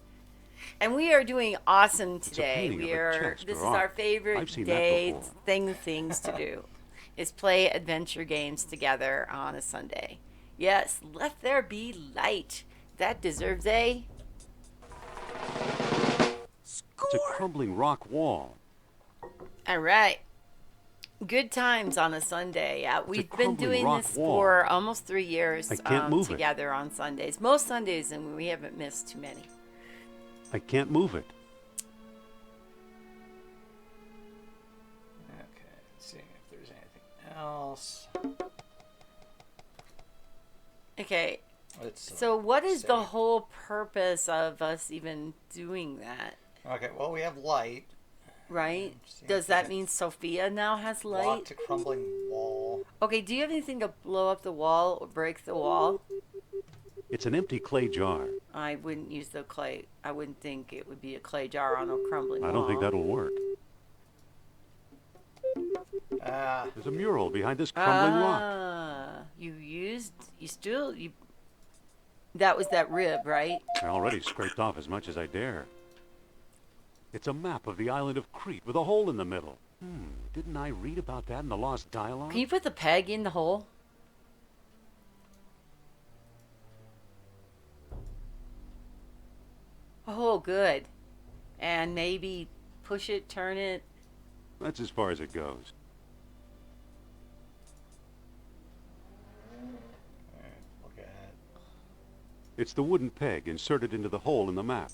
Speaker 1: and we are doing awesome today.
Speaker 4: painting of
Speaker 1: We
Speaker 4: a
Speaker 1: are.
Speaker 4: chest
Speaker 1: This
Speaker 4: or
Speaker 1: is our
Speaker 4: ark.
Speaker 1: favorite
Speaker 4: I've seen that
Speaker 1: day.
Speaker 4: before.
Speaker 1: Things to do is play adventure games together on a Sunday. Yes, let there be light. That deserves a
Speaker 4: It's a crumbling rock wall.
Speaker 1: all right. Good times on a Sunday. We've been
Speaker 4: crumbling
Speaker 1: doing
Speaker 4: rock
Speaker 1: this
Speaker 4: wall.
Speaker 1: for almost 3 years
Speaker 4: I can't move it.
Speaker 1: together on Sundays. Most Sundays, and we haven't missed too many.
Speaker 4: I can't move it.
Speaker 2: Okay, seeing if there's anything else.
Speaker 1: Okay,
Speaker 2: Let's,
Speaker 1: so what is the
Speaker 2: save.
Speaker 1: whole purpose of us even doing that,
Speaker 2: Okay, well, we have light.
Speaker 1: right?
Speaker 2: See if
Speaker 1: Does that
Speaker 2: there's
Speaker 1: mean Sophia now has
Speaker 2: Walk
Speaker 1: light?
Speaker 2: to crumbling wall.
Speaker 1: Okay, do you have anything to blow up the wall or break the wall?
Speaker 4: It's an empty clay jar.
Speaker 1: I wouldn't use the clay. I wouldn't think it would be a clay jar on a crumbling wall.
Speaker 4: I don't think that'll work. There's a mural behind this crumbling rock.
Speaker 1: That was that rib, right?
Speaker 4: I already scraped off as much as I dare. It's a map of the island of Crete with a hole in the middle. Didn't I read about that in the Lost Dialogue?
Speaker 1: Can you put the peg in the hole? Oh, good. And maybe push it, turn it.
Speaker 4: That's as far as it goes.
Speaker 2: Look at it.
Speaker 4: It's the wooden peg inserted into the hole in the map.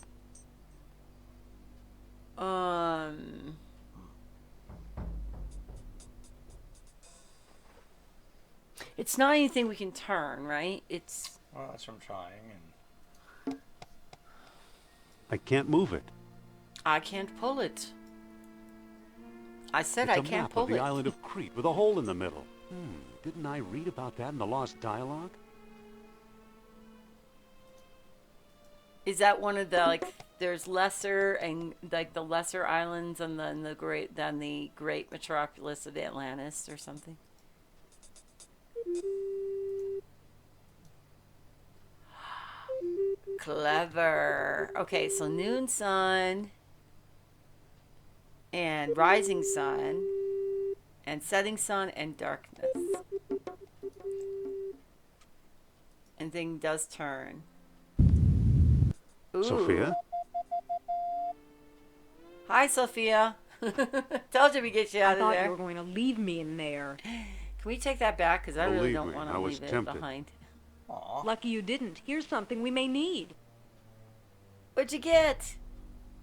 Speaker 1: It's not anything we can turn, right? It's
Speaker 2: Well, that's what I'm trying. And
Speaker 4: I can't move it.
Speaker 1: I can't pull it. I said
Speaker 4: It's
Speaker 1: I
Speaker 4: a
Speaker 1: can't
Speaker 4: map
Speaker 1: pull
Speaker 4: of the
Speaker 1: it.
Speaker 4: island of Crete with a hole in the middle. Didn't I read about that in the Lost Dialogue?
Speaker 1: Is that one of the there's lesser and the lesser islands and then the great metropolis of Atlantis or something? Clever. Okay, so noon sun and rising sun and setting sun and darkness. And thing does turn. Ooh.
Speaker 4: Sophia?
Speaker 1: Hi, Sophia. Told you we get you
Speaker 5: I
Speaker 1: out of
Speaker 5: thought
Speaker 1: there.
Speaker 5: you were going to leave me in there.
Speaker 1: Can we take that back? Because I really
Speaker 4: Believe
Speaker 1: don't
Speaker 4: me,
Speaker 1: want
Speaker 4: I
Speaker 1: to
Speaker 4: was
Speaker 1: leave
Speaker 4: tempted.
Speaker 1: it behind.
Speaker 2: aw.
Speaker 5: Lucky you didn't. Here's something we may need.
Speaker 1: What'd you get?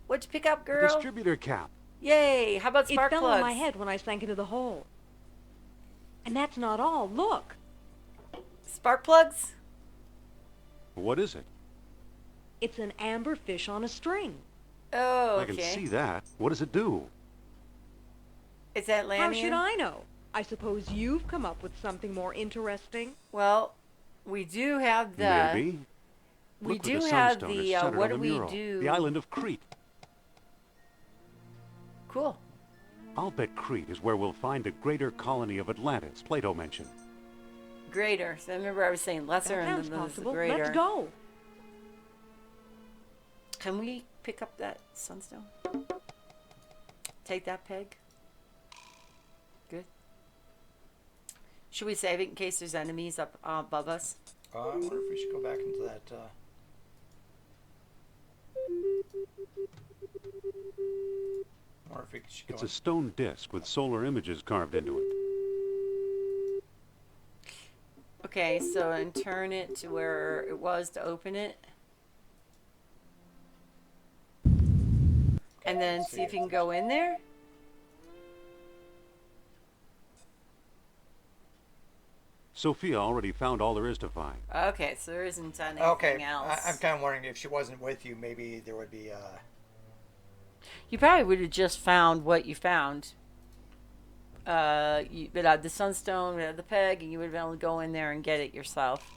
Speaker 1: What'd you pick up,
Speaker 4: The
Speaker 1: girl?
Speaker 4: distributor cap.
Speaker 1: Yay! How about
Speaker 5: It
Speaker 1: spark
Speaker 5: fell
Speaker 1: plugs?
Speaker 5: on my head when I sank into the hole. And that's not all. Look.
Speaker 1: Spark plugs?
Speaker 4: What is it?
Speaker 5: It's an amber fish on a string.
Speaker 1: Oh,
Speaker 4: I can
Speaker 1: okay.
Speaker 4: see that. What does it do?
Speaker 1: Is that
Speaker 5: How should
Speaker 1: Atlantean?
Speaker 5: I know? I suppose you've come up with something more interesting.
Speaker 1: Well, we do have the.
Speaker 4: Maybe.
Speaker 1: We
Speaker 4: Look where
Speaker 1: do
Speaker 4: the
Speaker 1: have
Speaker 4: sunstone
Speaker 1: the.
Speaker 4: is centered
Speaker 1: What
Speaker 4: on
Speaker 1: do
Speaker 4: the
Speaker 1: we
Speaker 4: mural.
Speaker 1: do?
Speaker 4: The island of Crete.
Speaker 1: Cool.
Speaker 4: I'll bet Crete is where we'll find the greater colony of Atlantis Plato mentioned.
Speaker 1: Greater. So remember, I was saying lesser,
Speaker 5: That
Speaker 1: and
Speaker 5: sounds
Speaker 1: then there's the
Speaker 5: possible.
Speaker 1: greater.
Speaker 5: Let's go.
Speaker 1: Can we pick up that sunstone? Take that peg. Good. Should we save it in case there's enemies up above us?
Speaker 2: I wonder if we should go back into that. I wonder if we should go.
Speaker 4: It's a stone disc with solar images carved into it.
Speaker 1: Okay, so and turn it to where it was to open it. And then see if you can go in there.
Speaker 4: Sophia already found all there is to find.
Speaker 1: Okay, so there isn't anything
Speaker 2: Okay,
Speaker 1: else.
Speaker 2: I'm kind of wondering if she wasn't with you, maybe there would be.
Speaker 1: You probably would have just found what you found. You would have the sunstone, would have the peg, and you would have been able to go in there and get it yourself.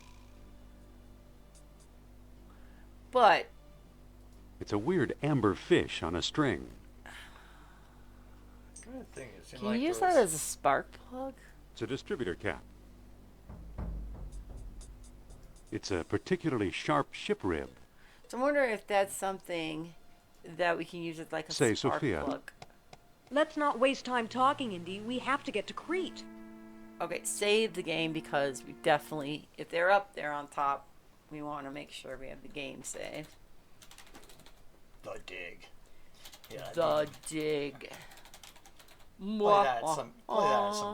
Speaker 1: But
Speaker 4: It's a weird amber fish on a string.
Speaker 2: Good thing it seemed
Speaker 1: can
Speaker 2: like
Speaker 1: you use
Speaker 2: there
Speaker 1: that
Speaker 2: was-
Speaker 1: as a spark plug?
Speaker 4: It's a distributor cap. It's a particularly sharp ship rib.
Speaker 1: So I'm wondering if that's something that we can use as like a
Speaker 4: Say,
Speaker 1: spark
Speaker 4: Sophia.
Speaker 1: plug.
Speaker 5: Let's not waste time talking, Indy. We have to get to Crete.
Speaker 1: Okay, save the game because we definitely, if they're up there on top, we want to make sure we have the game saved.
Speaker 2: The dig. Yeah.
Speaker 1: The dig.
Speaker 2: play that at some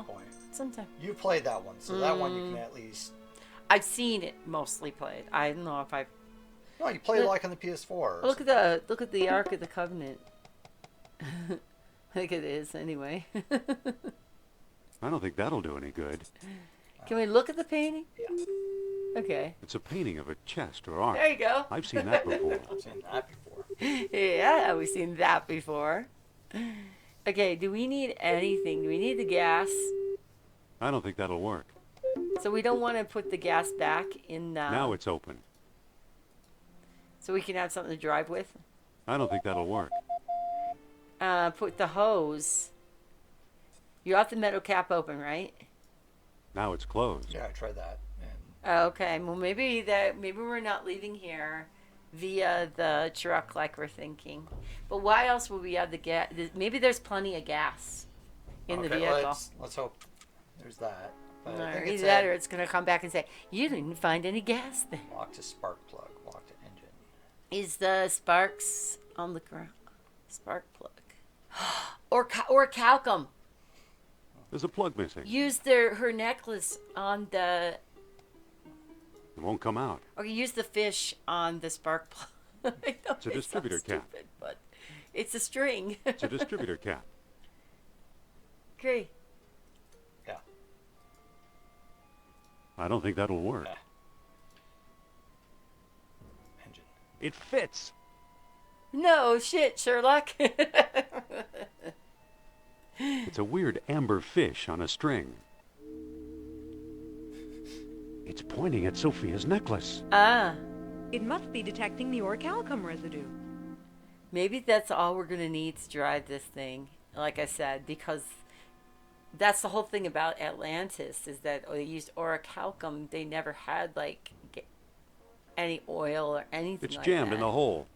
Speaker 2: point.
Speaker 1: Sometime.
Speaker 2: You played that one, so that one you can at least.
Speaker 1: I've seen it mostly played. I don't know if I've.
Speaker 2: No, you played it
Speaker 1: Look-
Speaker 2: like on the PS4. or
Speaker 1: Look at the Ark of the Covenant. I think it is anyway.
Speaker 4: I don't think that'll do any good.
Speaker 1: Can we look at the painting?
Speaker 2: Yeah.
Speaker 1: Okay.
Speaker 4: It's a painting of a chest or ark.
Speaker 1: There you go.
Speaker 4: I've seen that before.
Speaker 2: I've seen that before.
Speaker 1: Yeah, we've seen that before. Okay, do we need anything? Do we need the gas?
Speaker 4: I don't think that'll work.
Speaker 1: So we don't want to put the gas back in.
Speaker 4: Now it's open.
Speaker 1: So we can have something to drive with.
Speaker 4: I don't think that'll work.
Speaker 1: Put the hose. You got the metal cap open, right?
Speaker 4: Now it's closed.
Speaker 2: Yeah, I tried that. And
Speaker 1: Okay. Well, maybe we're not leaving here via the truck like we're thinking. But why else would we have the gas? Maybe there's plenty of gas in the
Speaker 2: okay,
Speaker 1: vehicle.
Speaker 2: Let's hope there's that. But I
Speaker 1: Or
Speaker 2: think
Speaker 1: either
Speaker 2: it's
Speaker 1: that,
Speaker 2: a
Speaker 1: or it's gonna come back and say you didn't find any gas there.
Speaker 2: lock to spark plug, lock to engine.
Speaker 1: Is the sparks on the ground? Spark plug, or Calcum.
Speaker 4: There's a plug missing.
Speaker 1: Use her necklace on the,
Speaker 4: It won't come out.
Speaker 1: or use the fish on the spark plug. I know
Speaker 4: It's a
Speaker 1: it sounds
Speaker 4: distributor cap.
Speaker 1: stupid, but it's a string.
Speaker 4: It's a distributor cap.
Speaker 1: Great.
Speaker 2: Yeah.
Speaker 4: I don't think that'll work.
Speaker 2: Yeah. Engine.
Speaker 4: It fits.
Speaker 1: No shit, Sherlock.
Speaker 4: It's a weird amber fish on a string. It's pointing at Sophia's necklace.
Speaker 5: It must be detecting the orichalcum residue.
Speaker 1: Maybe that's all we're gonna need to drive this thing. Like I said, because that's the whole thing about Atlantis is that they used orichalcum. They never had like any oil or anything.
Speaker 4: It's
Speaker 1: like
Speaker 4: jammed
Speaker 1: that.
Speaker 4: in the hole.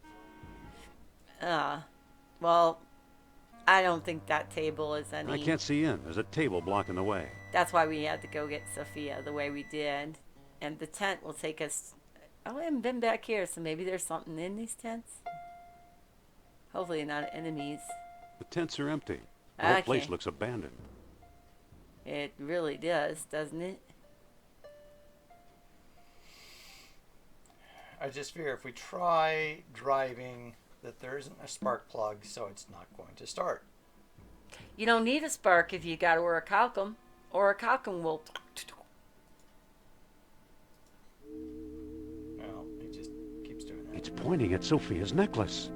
Speaker 1: Well, I don't think that table is any.
Speaker 4: I can't see in. There's a table blocking the way.
Speaker 1: That's why we had to go get Sophia the way we did, and the tent will take us. Oh, I haven't been back here, so maybe there's something in these tents. Hopefully not enemies.
Speaker 4: The tents are empty. The whole place
Speaker 1: Okay.
Speaker 4: looks abandoned.
Speaker 1: It really does, doesn't it?
Speaker 2: I just fear if we try driving that there isn't a spark plug, so it's not going to start.
Speaker 1: You don't need a spark if you got orichalcum. Orichalcum will.
Speaker 2: Well, he just keeps doing that.
Speaker 4: It's pointing at Sophia's necklace.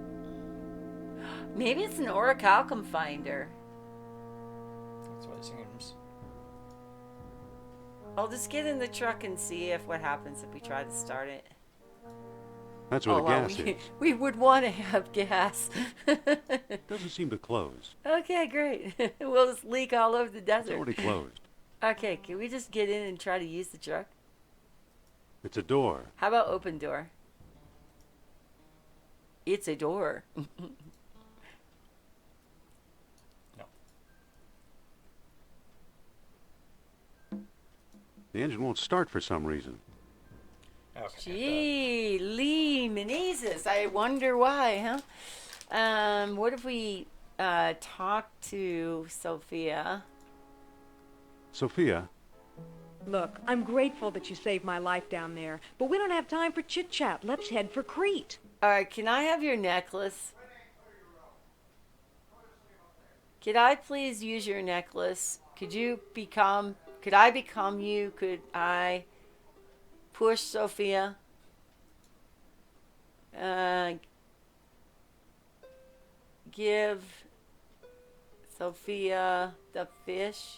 Speaker 1: Maybe it's an orichalcum finder.
Speaker 2: That's what it seems.
Speaker 1: I'll just get in the truck and see if what happens if we try to start it.
Speaker 4: That's where the
Speaker 1: well,
Speaker 4: gas is.
Speaker 1: we would want to have gas.
Speaker 4: Doesn't seem to close.
Speaker 1: Okay, great. We'll just leak all over the
Speaker 4: It's
Speaker 1: desert.
Speaker 4: already closed.
Speaker 1: Okay, can we just get in and try to use the truck?
Speaker 4: It's a door.
Speaker 1: How about open door? It's a door.
Speaker 2: No.
Speaker 4: The engine won't start for some reason.
Speaker 2: Okay.
Speaker 1: Gee, Lee Menezes. I wonder why, huh? What if we talk to Sophia?
Speaker 4: Sophia,
Speaker 5: Look, I'm grateful that you saved my life down there, but we don't have time for chit-chat. Let's head for Crete.
Speaker 1: All right, can I have your necklace? Could I please use your necklace? Could I become you? Could I push Sophia? Give Sophia the fish.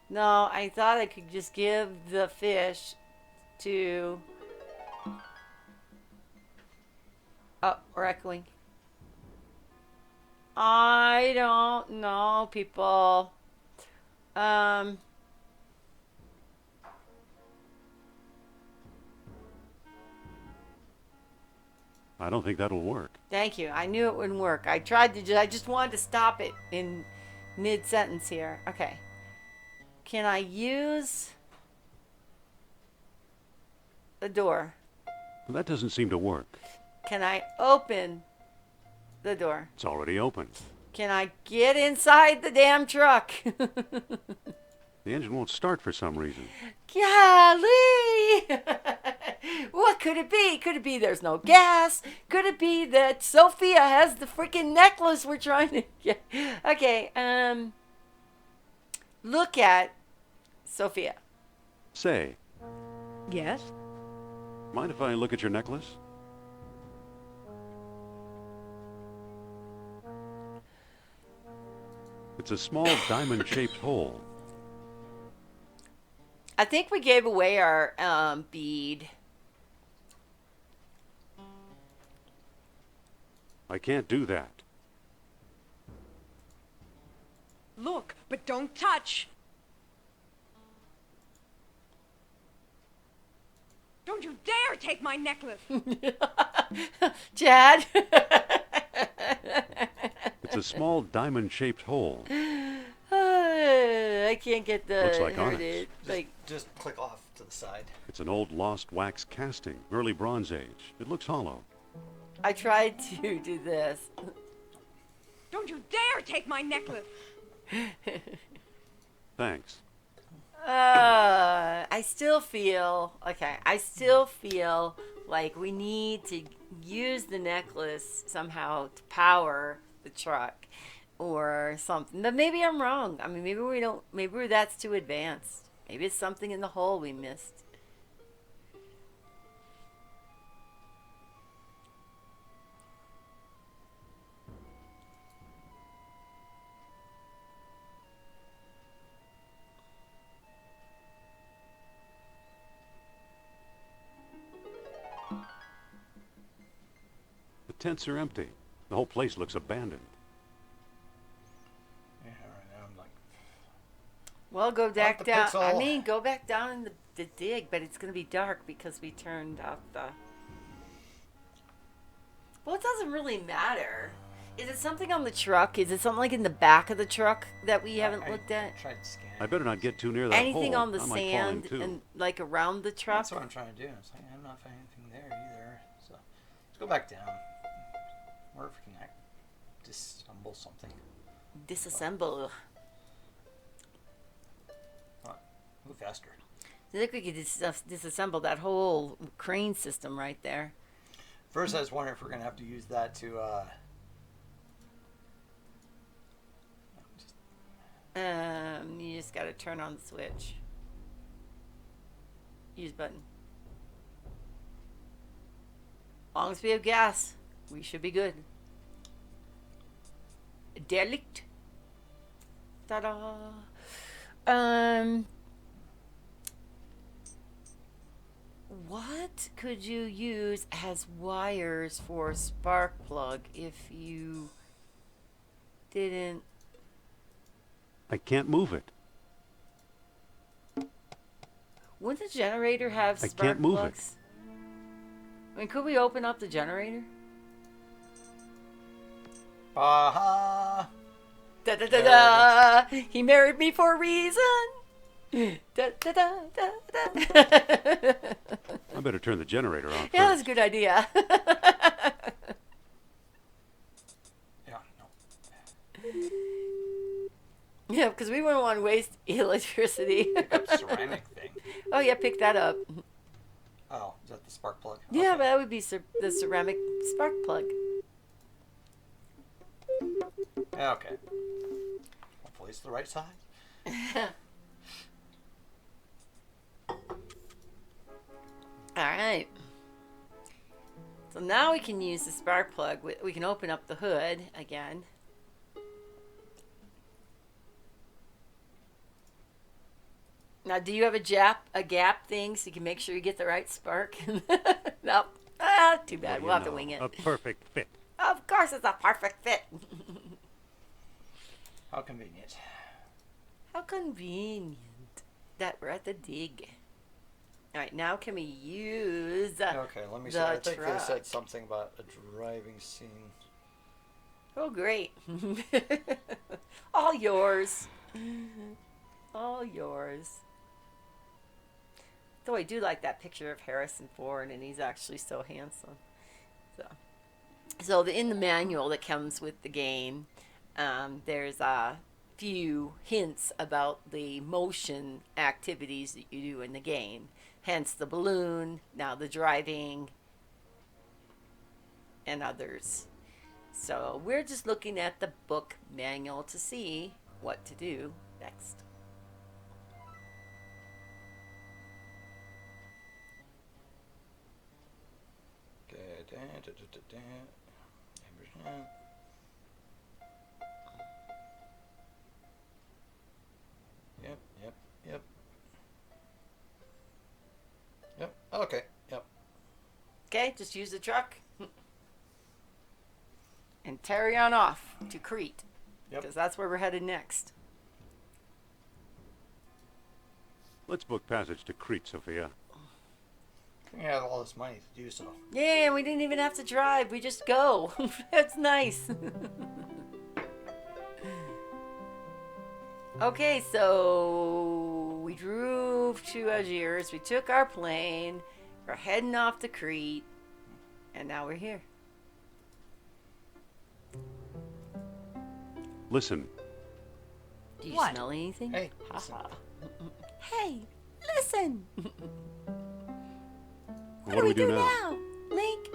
Speaker 1: No, I thought I could just give the fish to... Oh, we're echoing. I don't know, people.
Speaker 4: I don't think that'll work.
Speaker 1: Thank you. I knew it wouldn't work. I just wanted to stop it in mid-sentence here. Okay. Can I use the door?
Speaker 4: Well, that doesn't seem to work.
Speaker 1: Can I open the door?
Speaker 4: It's already open.
Speaker 1: Can I get inside the damn truck?
Speaker 4: The engine won't start for some reason.
Speaker 1: Golly! What could it be? Could it be there's no gas? Could it be that Sophia has the freaking necklace we're trying to get? Okay, look at Sophia.
Speaker 4: Say,
Speaker 5: Yes?
Speaker 4: mind if I look at your necklace? It's a small diamond-shaped hole.
Speaker 1: I think we gave away our bead.
Speaker 4: I can't do that.
Speaker 5: Look, but don't touch. Don't you dare take my necklace.
Speaker 1: Chad?
Speaker 4: It's a small diamond-shaped hole.
Speaker 1: I can't get the...
Speaker 4: Looks like
Speaker 1: here it
Speaker 4: onyx.
Speaker 1: is. Like,
Speaker 2: Just click off to the side.
Speaker 4: It's an old lost wax casting, early Bronze Age. It looks hollow.
Speaker 1: I tried to do this.
Speaker 5: Don't you dare take my necklace.
Speaker 4: Thanks.
Speaker 1: I still feel like we need to use the necklace somehow to power the truck or something. But maybe I'm wrong. I mean, maybe that's too advanced. Maybe it's something in the hole we missed.
Speaker 4: The tents are empty. The whole place looks abandoned.
Speaker 2: Yeah, right now I'm like,
Speaker 1: Well, go back
Speaker 2: the
Speaker 1: down.
Speaker 2: pixel.
Speaker 1: I mean, go back down in the dig, but it's going to be dark because we turned off the... Well, it doesn't really matter. Is it something on the truck? Is it something like in the back of the truck that we haven't
Speaker 2: I
Speaker 1: looked at?
Speaker 2: tried to scan.
Speaker 4: I better not get too near that
Speaker 1: Anything
Speaker 4: hole.
Speaker 1: on the
Speaker 4: I might fall in
Speaker 1: sand
Speaker 4: too.
Speaker 1: and like around the truck?
Speaker 2: That's what I'm trying to do. It's like, I'm not finding anything there either. So let's go back down. Or if we can disassemble something.
Speaker 1: Disassemble.
Speaker 2: Move faster.
Speaker 1: I think we could disassemble that whole crane system right there.
Speaker 2: First, I was wondering if we're going to have to use that to...
Speaker 1: You just got to turn on the switch. Use button. As long as we have gas, we should be good. Derelict. Ta-da. What could you use as wires for a spark plug if you didn't?
Speaker 4: I can't move it.
Speaker 1: Wouldn't the generator have
Speaker 4: I
Speaker 1: spark
Speaker 4: can't move it.
Speaker 1: plugs? I mean, could we open up the generator?
Speaker 2: Aha!
Speaker 1: Da da da da! He married me for a reason. Da da da da da.
Speaker 4: I better turn the generator on
Speaker 1: Yeah, that's
Speaker 4: first.
Speaker 1: a good idea.
Speaker 2: Yeah, no.
Speaker 1: Yeah, because we wouldn't want to waste electricity.
Speaker 2: Pick up ceramic thing.
Speaker 1: Oh yeah, pick that up.
Speaker 2: Oh, is that the spark plug?
Speaker 1: Yeah,
Speaker 2: Okay.
Speaker 1: but that would be the ceramic spark plug.
Speaker 2: Yeah, okay. Hopefully it's the right size.
Speaker 1: All right. So now we can use the spark plug. We can open up the hood again. Now, do you have a gap thing so you can make sure you get the right spark? Nope. Ah, too bad.
Speaker 4: Well,
Speaker 1: We'll have
Speaker 4: you
Speaker 1: to wing it.
Speaker 4: know, a perfect fit.
Speaker 1: Of course, it's a perfect fit.
Speaker 2: How convenient.
Speaker 1: How convenient that we're at the dig. All right, now can we use?
Speaker 2: Okay, let me see.
Speaker 1: the
Speaker 2: I think they
Speaker 1: truck.
Speaker 2: said something about a driving scene.
Speaker 1: Oh, great! All yours. All yours. Though I do like that picture of Harrison Ford, and he's actually so handsome. So in the manual that comes with the game, there's a few hints about the motion activities that you do in the game. Hence the balloon, now the driving, and others. So we're just looking at the book manual to see what to do next.
Speaker 2: Yep. Okay, yep.
Speaker 1: Okay, just use the truck and carry on off to Crete.
Speaker 2: Yep.
Speaker 1: Because that's where we're headed next.
Speaker 4: Let's book passage to Crete, Sophia.
Speaker 2: We have all this money to do so.
Speaker 1: Yeah, we didn't even have to drive. We just go. That's nice. Okay, so we drove to Algiers. We took our plane. We're heading off to Crete. And now we're here.
Speaker 4: Listen,
Speaker 1: Do you
Speaker 5: What?
Speaker 1: smell anything?
Speaker 2: Hey,
Speaker 1: Ha
Speaker 2: listen.
Speaker 1: ha. Hey, listen.
Speaker 4: what do we do now?
Speaker 1: Link?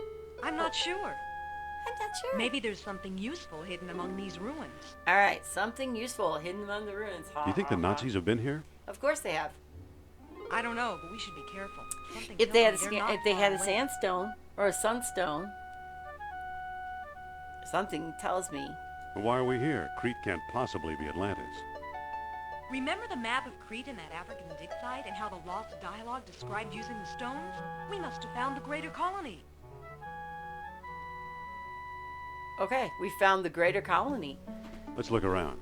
Speaker 5: I'm not sure.
Speaker 1: I'm not sure.
Speaker 5: Maybe there's something useful hidden among these ruins.
Speaker 1: All right, something useful hidden among the ruins. Ha,
Speaker 4: Do you think
Speaker 1: ha,
Speaker 4: the
Speaker 1: ha.
Speaker 4: Nazis have been here?
Speaker 1: Of course they have.
Speaker 5: I don't know, but we should be careful. Something
Speaker 1: If they had
Speaker 5: tells me they're
Speaker 1: if
Speaker 5: not
Speaker 1: they
Speaker 5: far
Speaker 1: had a
Speaker 5: away.
Speaker 1: sandstone or a sunstone, something tells me.
Speaker 4: But why are we here? Crete can't possibly be Atlantis.
Speaker 5: Remember the map of Crete in that African dig site and how the lost dialogue described using the stones? We must have found the greater colony.
Speaker 1: Okay, we found the greater colony.
Speaker 4: Let's look around.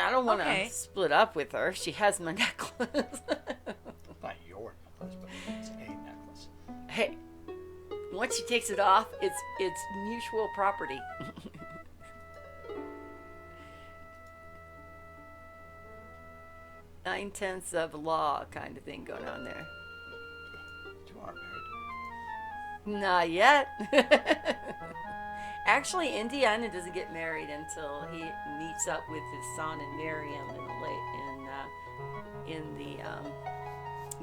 Speaker 1: I don't want to
Speaker 5: Okay.
Speaker 1: split up with her. She has my necklace.
Speaker 2: Not your necklace, but it's a necklace.
Speaker 1: Hey, once she takes it off, it's mutual property. 9/10 of law kind of thing going on there.
Speaker 2: You aren't married.
Speaker 1: Not yet. Actually, Indiana doesn't get married until he meets up with his son and Miriam in the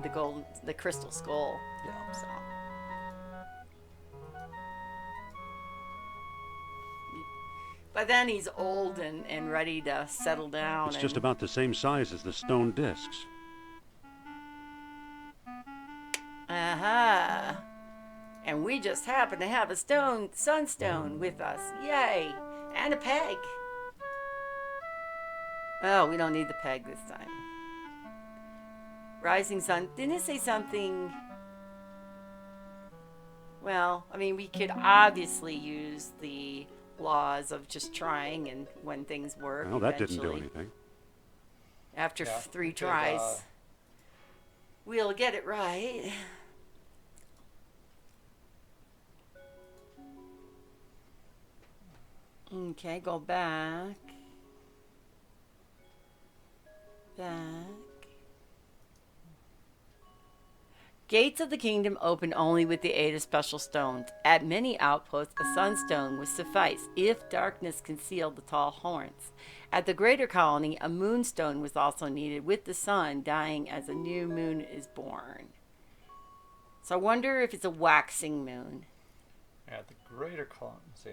Speaker 1: the crystal skull.
Speaker 2: Yeah.
Speaker 1: So. But then he's old and ready to settle down.
Speaker 4: It's just about the same size as the stone discs.
Speaker 1: Uh-huh. And we just happen to have a sunstone with us. Yay! And a peg. Oh, we don't need the peg this time. Rising sun. Didn't it say something? Well, I mean, we could obviously use the laws of just trying, and when things work.
Speaker 4: Well, that didn't do
Speaker 1: eventually,
Speaker 4: anything.
Speaker 1: After
Speaker 2: Yeah,
Speaker 1: 3
Speaker 2: we could,
Speaker 1: tries, we'll get it right. Okay, go back. Back. Gates of the kingdom open only with the aid of special stones. At many outposts, a sunstone would suffice if darkness concealed the tall horns. At the greater colony, a moonstone was also needed, with the sun dying as a new moon is born. So I wonder if it's a waxing moon.
Speaker 2: Yeah, the greater colony. Let's see.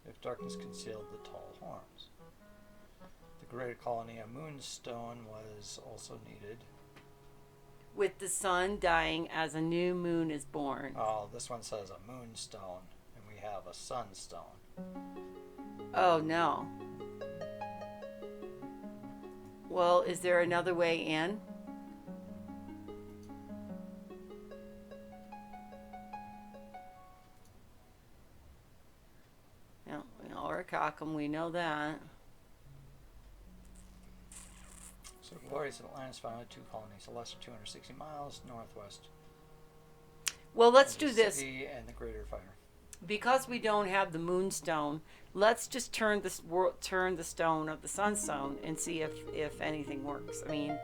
Speaker 2: If darkness concealed the tall horns. The greater colony, a moonstone was also needed.
Speaker 1: With the sun dying as a new moon is born.
Speaker 2: Oh, this one says a moonstone, and we have a sunstone.
Speaker 1: Oh no. Well, is there another way in? No, or Cockham, we know that.
Speaker 2: So glorious Atlantis founded 2 colonies, the lesser 260 miles northwest.
Speaker 1: Well, let's
Speaker 2: of
Speaker 1: do
Speaker 2: the
Speaker 1: this.
Speaker 2: city and the greater fire.
Speaker 1: Because we don't have the moonstone, let's just turn the stone of the sunstone and see if anything works. I mean,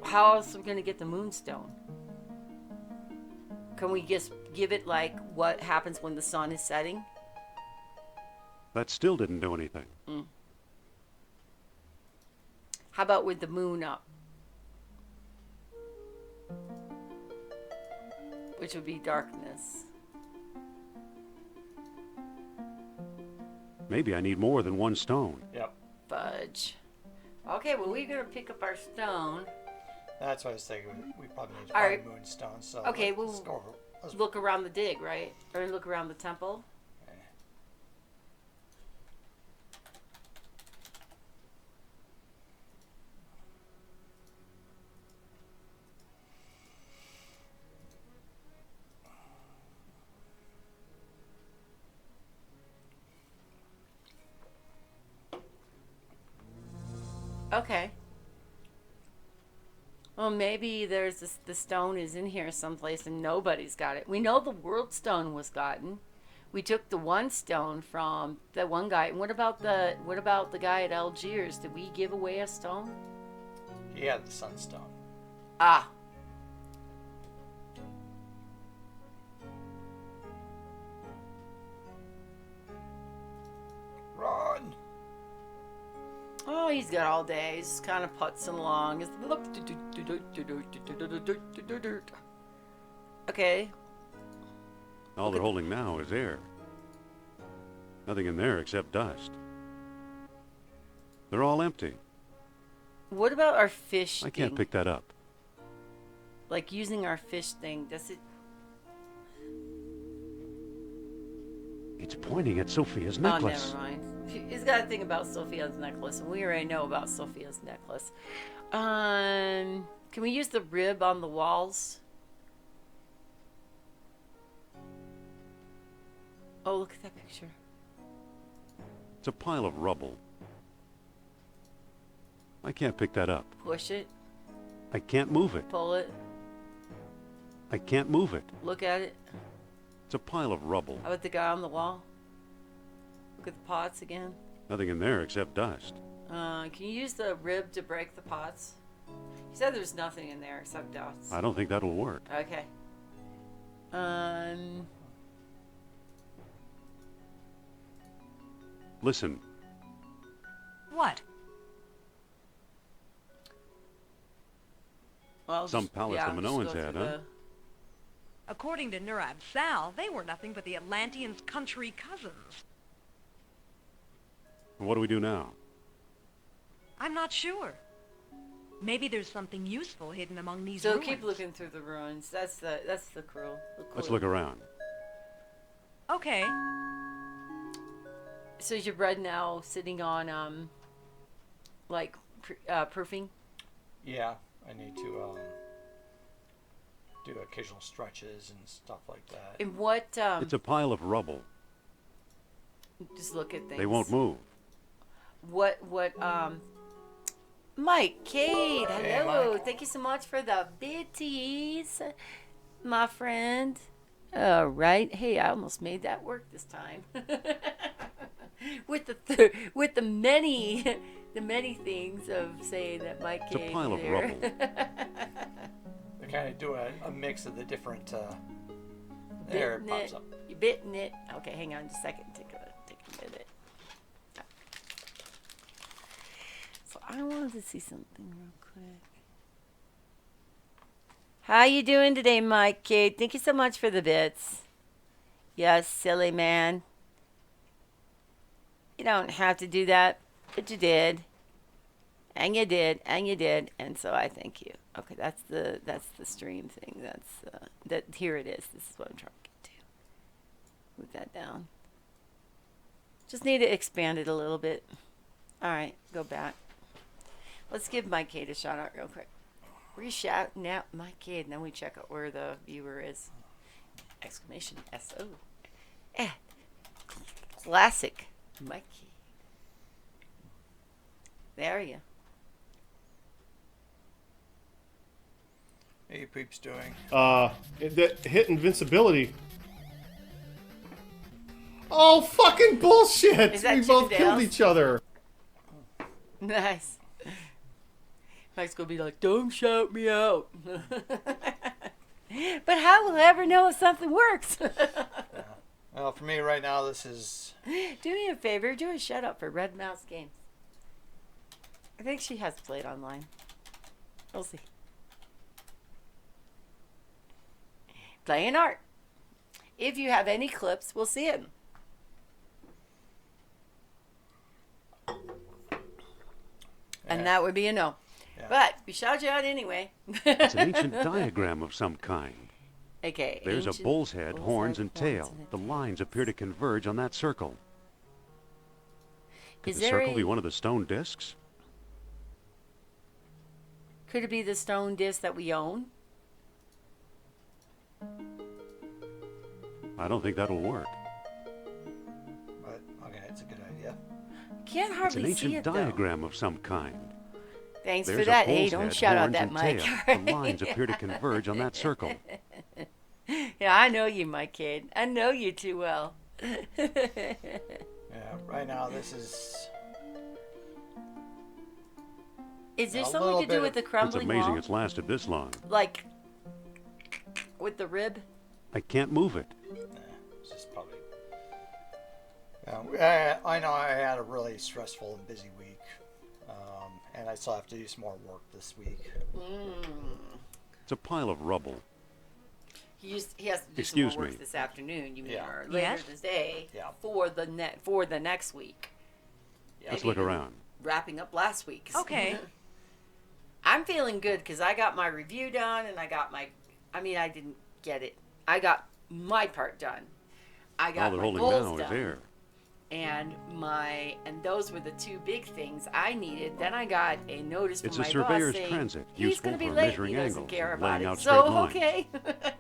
Speaker 1: how else are we going to get the moonstone? Can we just give it like what happens when the sun is setting?
Speaker 4: That still didn't do anything.
Speaker 1: How about with the moon up? Which would be darkness.
Speaker 4: Maybe I need more than 1 stone.
Speaker 2: Yep.
Speaker 1: Fudge. Okay, well, we're going to pick up our stone.
Speaker 2: That's what I was thinking. We probably need to
Speaker 1: All
Speaker 2: find
Speaker 1: right.
Speaker 2: moonstones. So
Speaker 1: Okay,
Speaker 2: let's
Speaker 1: well,
Speaker 2: go over. Let's
Speaker 1: Look around the dig, right? Or look around the temple. Okay. Well, maybe there's this, the stone is in here someplace and nobody's got it. We know the world stone was gotten. We took the one stone from the one guy. And what about the guy at Algiers? Did we give away a stone?
Speaker 2: He had the sunstone.
Speaker 1: Ah.
Speaker 2: Run!
Speaker 1: Oh, he's got all day. He's just kind of putzing along. Okay.
Speaker 4: All they're holding now is air. Nothing in there except dust. They're all empty.
Speaker 1: What about our fish
Speaker 4: I can't
Speaker 1: thing?
Speaker 4: pick that up.
Speaker 1: Like using our fish thing, does it?
Speaker 4: It's pointing at Sophia's
Speaker 1: Oh,
Speaker 4: necklace.
Speaker 1: never mind. He's got a thing about Sophia's necklace, and we already know about Sophia's necklace. Can we use the rib on the walls? Oh, look at that picture.
Speaker 4: It's a pile of rubble. I can't pick that up.
Speaker 1: Push it,
Speaker 4: I can't move it.
Speaker 1: pull it,
Speaker 4: I can't move it.
Speaker 1: look at it.
Speaker 4: It's a pile of rubble.
Speaker 1: How about the guy on the wall? Look at the pots again.
Speaker 4: Nothing in there except dust.
Speaker 1: Can you use the rib to break the pots? You said there's nothing in there except dust.
Speaker 4: I don't think that'll work.
Speaker 1: Okay.
Speaker 4: Listen,
Speaker 5: What?
Speaker 4: Some palace the
Speaker 1: just
Speaker 4: Minoans
Speaker 1: go
Speaker 4: had,
Speaker 1: through
Speaker 4: huh?
Speaker 1: the-
Speaker 5: According to Nurab Sal, they were nothing but the Atlanteans' country cousins.
Speaker 4: What do we do now?
Speaker 5: I'm not sure. Maybe there's something useful hidden among these
Speaker 1: So
Speaker 5: ruins.
Speaker 1: keep looking through the ruins. That's the clue.
Speaker 4: Let's look around.
Speaker 5: Okay.
Speaker 1: So is your bread now sitting on like proofing?
Speaker 2: Yeah, I need to do occasional stretches and stuff like that.
Speaker 1: And what?
Speaker 4: It's a pile of rubble.
Speaker 1: Just look at things.
Speaker 4: They won't move.
Speaker 1: What? Mike, Kate,
Speaker 2: Hey,
Speaker 1: hello.
Speaker 2: Mike.
Speaker 1: Thank you so much for the bitties, my friend. All right. Hey, I almost made that work this time. with the many things of saying that Mike
Speaker 4: It's a
Speaker 1: came
Speaker 4: pile of
Speaker 1: there.
Speaker 4: rubble.
Speaker 2: They kind of do a mix of the different. There it
Speaker 1: Bitten
Speaker 2: pops
Speaker 1: it.
Speaker 2: up.
Speaker 1: You bitten it. Okay, hang on just a second. Take a minute. So I wanted to see something real quick. How you doing today, Mike? Kate, thank you so much for the bits. Yes, silly man. You don't have to do that, but you did. And you did, and so I thank you. Okay, that's the stream thing. That here it is. This is what I'm trying to get to. Move that down. Just need to expand it a little bit. All right, go back. Let's give Mike Kate a shout out real quick. We're shouting out Mike Kate, and then we check out where the viewer is. Exclamation SO. Classic Mike Kate. There you.
Speaker 2: How you peeps doing?
Speaker 7: That hit invincibility. Oh, fucking bullshit!
Speaker 1: Is that
Speaker 7: We both
Speaker 1: Chippendales?
Speaker 7: killed each other.
Speaker 1: Nice. Mike's gonna be like, don't shout me out. But how will I ever know if something works?
Speaker 2: Well, for me right now, this is.
Speaker 1: Do me a favor, do a shout out for Red Mouse Games. I think she has played online. We'll see. Playing art. If you have any clips, we'll see them. And that would be a no.
Speaker 2: Yeah.
Speaker 1: But we shout you out anyway.
Speaker 4: It's an ancient diagram of some kind.
Speaker 1: Okay.
Speaker 4: There's a
Speaker 1: ancient
Speaker 4: bull's head, horns, and tail.
Speaker 1: horns and
Speaker 4: The
Speaker 1: a tail.
Speaker 4: lines appear to converge on that circle. Could
Speaker 1: Is
Speaker 4: the
Speaker 1: there
Speaker 4: circle
Speaker 1: a-
Speaker 4: be one of the stone discs?
Speaker 1: Could it be the stone disc that we own?
Speaker 4: I don't think that'll work.
Speaker 2: But okay, it's a good idea.
Speaker 1: Can't
Speaker 4: It's
Speaker 1: hardly
Speaker 4: an ancient
Speaker 1: see it though.
Speaker 4: diagram of some kind.
Speaker 1: Thanks
Speaker 4: There's
Speaker 1: for
Speaker 4: a
Speaker 1: that. Hey,
Speaker 4: bull's
Speaker 1: don't
Speaker 4: head,
Speaker 1: shout out
Speaker 4: horns,
Speaker 1: that
Speaker 4: and
Speaker 1: Mike.
Speaker 4: tail. The lines appear to converge on that circle.
Speaker 1: Yeah, I know you, my kid. I know you too well.
Speaker 2: Yeah, right now this is.
Speaker 1: Is there
Speaker 2: A
Speaker 1: something
Speaker 2: little
Speaker 1: to do
Speaker 2: bit
Speaker 1: with
Speaker 2: of-
Speaker 1: the
Speaker 4: It's
Speaker 1: crumbling
Speaker 4: amazing
Speaker 1: wall?
Speaker 4: it's lasted this long.
Speaker 1: Like with the rib?
Speaker 4: I can't move it.
Speaker 2: It's just probably. I know I had a really stressful and busy week, and I still have to do some more work this week.
Speaker 4: It's a pile of rubble.
Speaker 1: He has to do
Speaker 4: Excuse
Speaker 1: some more work
Speaker 4: me.
Speaker 1: this afternoon. You mean,
Speaker 2: Yeah.
Speaker 1: or later
Speaker 5: Yes?
Speaker 1: today?
Speaker 2: Yeah.
Speaker 1: For the next week.
Speaker 4: Let's
Speaker 1: Maybe
Speaker 4: look
Speaker 1: even
Speaker 4: around.
Speaker 1: Wrapping up last week.
Speaker 5: Okay.
Speaker 1: I'm feeling good because I got my review done and I got my. I mean, I didn't get it. I got my part done. I
Speaker 4: All
Speaker 1: got
Speaker 4: they're
Speaker 1: my
Speaker 4: holding
Speaker 1: goals
Speaker 4: now
Speaker 1: done.
Speaker 4: is air.
Speaker 1: And those were the two big things I needed. Then I got a notice from
Speaker 4: It's a
Speaker 1: my
Speaker 4: surveyor's
Speaker 1: boss saying
Speaker 4: transit,
Speaker 1: he's
Speaker 4: useful
Speaker 1: going to be
Speaker 4: for
Speaker 1: late.
Speaker 4: measuring
Speaker 1: He doesn't
Speaker 4: angles
Speaker 1: care
Speaker 4: and
Speaker 1: about
Speaker 4: laying
Speaker 1: it.
Speaker 4: out
Speaker 1: So
Speaker 4: straight lines.
Speaker 1: okay,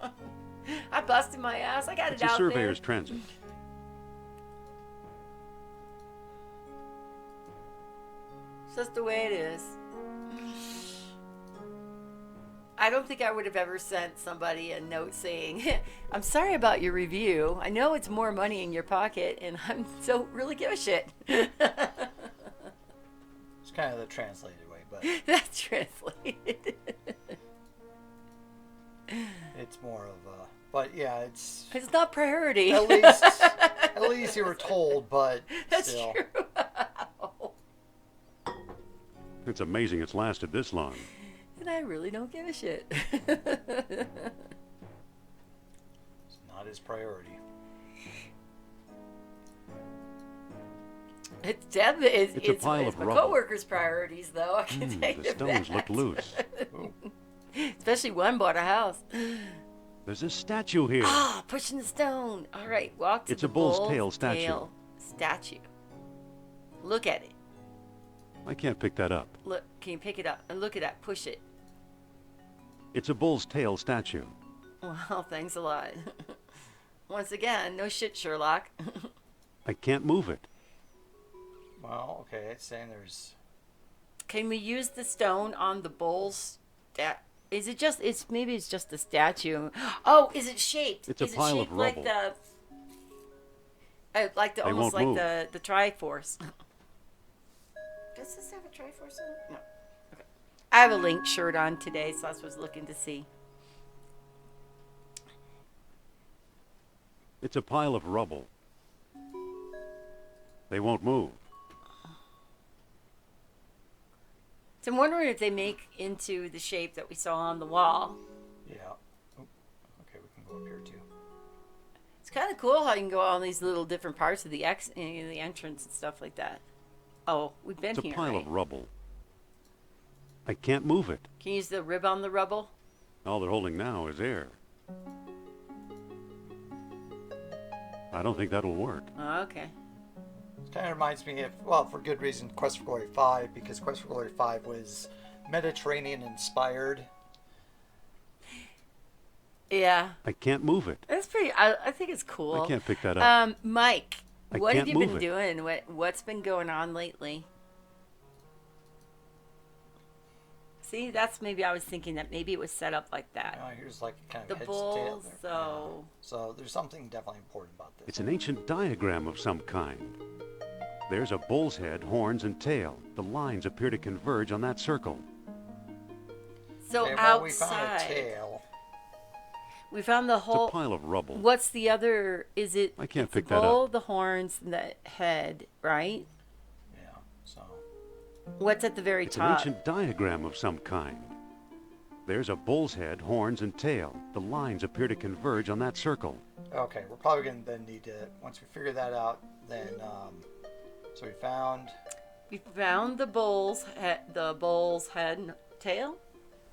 Speaker 1: I busted my ass. I got
Speaker 4: It's
Speaker 1: it
Speaker 4: a
Speaker 1: out
Speaker 4: surveyor's
Speaker 1: there.
Speaker 4: transit.
Speaker 1: It's just the way it is. I don't think I would have ever sent somebody a note saying, I'm sorry about your review. I know it's more money in your pocket, and I don't really give a shit.
Speaker 2: It's kind of the translated way, but
Speaker 1: That's translated.
Speaker 2: it's more of a. But yeah, it's
Speaker 1: It's not priority.
Speaker 2: at least you were told, but
Speaker 1: That's
Speaker 2: still.
Speaker 1: true.
Speaker 4: It's amazing it's lasted this long.
Speaker 1: and I really don't give a shit.
Speaker 2: It's not his priority.
Speaker 1: It's definitely
Speaker 4: It's a pile of
Speaker 1: my
Speaker 4: rubble.
Speaker 1: coworkers' priorities, though. I can tell you
Speaker 4: The stones look
Speaker 1: that.
Speaker 4: loose.
Speaker 1: Especially one bought a house.
Speaker 4: There's a statue here.
Speaker 1: Ah, pushing the stone. All right, walk to
Speaker 4: It's
Speaker 1: the
Speaker 4: a bull's tail statue.
Speaker 1: tail statue. Look at it.
Speaker 4: I can't pick that up.
Speaker 1: Look, can you pick it up and look at that? Push it.
Speaker 4: It's a bull's tail statue.
Speaker 1: Well, thanks a lot. Once again, no shit, Sherlock.
Speaker 4: I can't move it.
Speaker 2: Well, okay, it's saying there's...
Speaker 1: Can we use the stone on the bull's is it just maybe it's just the statue. Oh, is it shaped?
Speaker 4: It's a
Speaker 1: is it
Speaker 4: pile of
Speaker 1: shaped like
Speaker 4: rubble.
Speaker 1: the
Speaker 4: They
Speaker 1: almost
Speaker 4: won't
Speaker 1: like
Speaker 4: move.
Speaker 1: the Triforce. Does this have a Triforce on it? No. Okay. I have a Link shirt on today, so that's what I was looking to see.
Speaker 4: It's a pile of rubble. They won't move.
Speaker 1: So I'm wondering if they make into the shape that we saw on the wall.
Speaker 2: Yeah. Oh, okay, we can go up here too.
Speaker 1: It's kind of cool how you can go on these little different parts of the the entrance and stuff like that. Oh, we've been
Speaker 4: It's a
Speaker 1: here,
Speaker 4: pile
Speaker 1: right?
Speaker 4: of rubble. I can't move it.
Speaker 1: Can you use the rib on the rubble?
Speaker 4: All they're holding now is air. I don't think that'll work.
Speaker 1: Oh, okay.
Speaker 2: It kind of reminds me of, well, for good reason, Quest for Glory 5, because Quest for Glory 5 was Mediterranean inspired.
Speaker 1: Yeah.
Speaker 4: I can't move it.
Speaker 1: That's pretty. I think it's cool.
Speaker 4: I can't pick that up.
Speaker 1: Mike,
Speaker 4: I
Speaker 1: what have
Speaker 4: can't
Speaker 1: you been
Speaker 4: move it.
Speaker 1: doing? What's been going on lately? See, that's maybe I was thinking that maybe it was set up like that.
Speaker 2: Here's like kind of
Speaker 1: The
Speaker 2: heads to tail
Speaker 1: bulls,
Speaker 2: there.
Speaker 1: so
Speaker 2: Yeah. So there's something definitely important about this.
Speaker 4: It's an ancient diagram of some kind. There's a bull's head, horns, and tail. The lines appear to converge on that circle.
Speaker 1: so
Speaker 2: Okay, well, we found a
Speaker 1: outside,
Speaker 2: tail.
Speaker 1: we found the
Speaker 4: It's
Speaker 1: whole.
Speaker 4: a pile of rubble.
Speaker 1: What's the other? Is it?
Speaker 4: I can't
Speaker 1: it's
Speaker 4: pick
Speaker 1: the
Speaker 4: that
Speaker 1: bull,
Speaker 4: up.
Speaker 1: the horns, and the head, right?
Speaker 2: Yeah, so...
Speaker 1: What's at the very
Speaker 4: It's an
Speaker 1: top?
Speaker 4: ancient diagram of some kind. There's a bull's head, horns, and tail. The lines appear to converge on that circle.
Speaker 2: Okay, we're probably going to then need to, once we figure that out, then, so we found...
Speaker 1: We found the bull's head, and tail.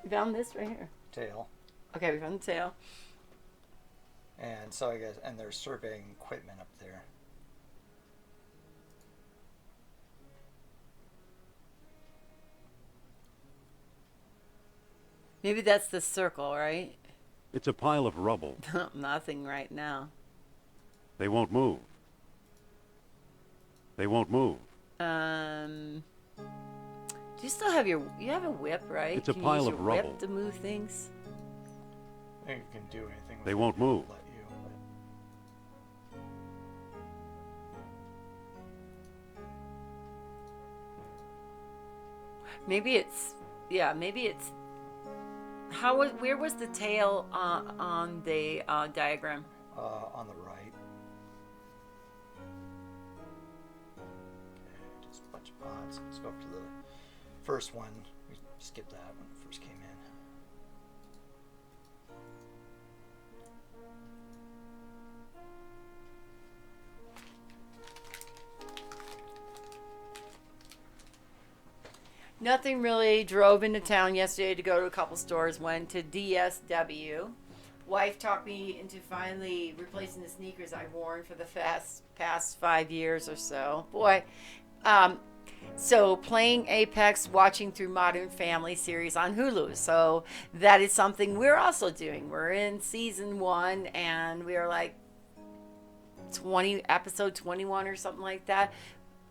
Speaker 1: We found this right here.
Speaker 2: tail.
Speaker 1: Okay, we found the tail.
Speaker 2: And so I guess, and there's surveying equipment up there.
Speaker 1: Maybe that's the circle, right?
Speaker 4: It's a pile of rubble.
Speaker 1: Nothing right now.
Speaker 4: They won't move. They won't move.
Speaker 1: Do you still have you have a whip, right?
Speaker 4: It's a
Speaker 1: Can
Speaker 4: pile
Speaker 1: you use
Speaker 4: of
Speaker 1: your
Speaker 4: rubble.
Speaker 1: whip to move things?
Speaker 2: I think you can do anything with
Speaker 4: They
Speaker 2: it,
Speaker 4: won't move.
Speaker 2: let you, but-
Speaker 1: Maybe it's maybe it's where was the tail on the diagram?
Speaker 2: on the right. Okay, just a bunch of pods. Let's go up to the first one. We skipped that when it first came in.
Speaker 1: Nothing really. Drove into town yesterday to go to a couple stores. Went to DSW. Wife talked me into finally replacing the sneakers I've worn for the past 5 years or so. Boy, so playing Apex, watching through Modern Family series on Hulu. So that is something we're also doing. We're in season 1 and we are like episode 21 or something like that.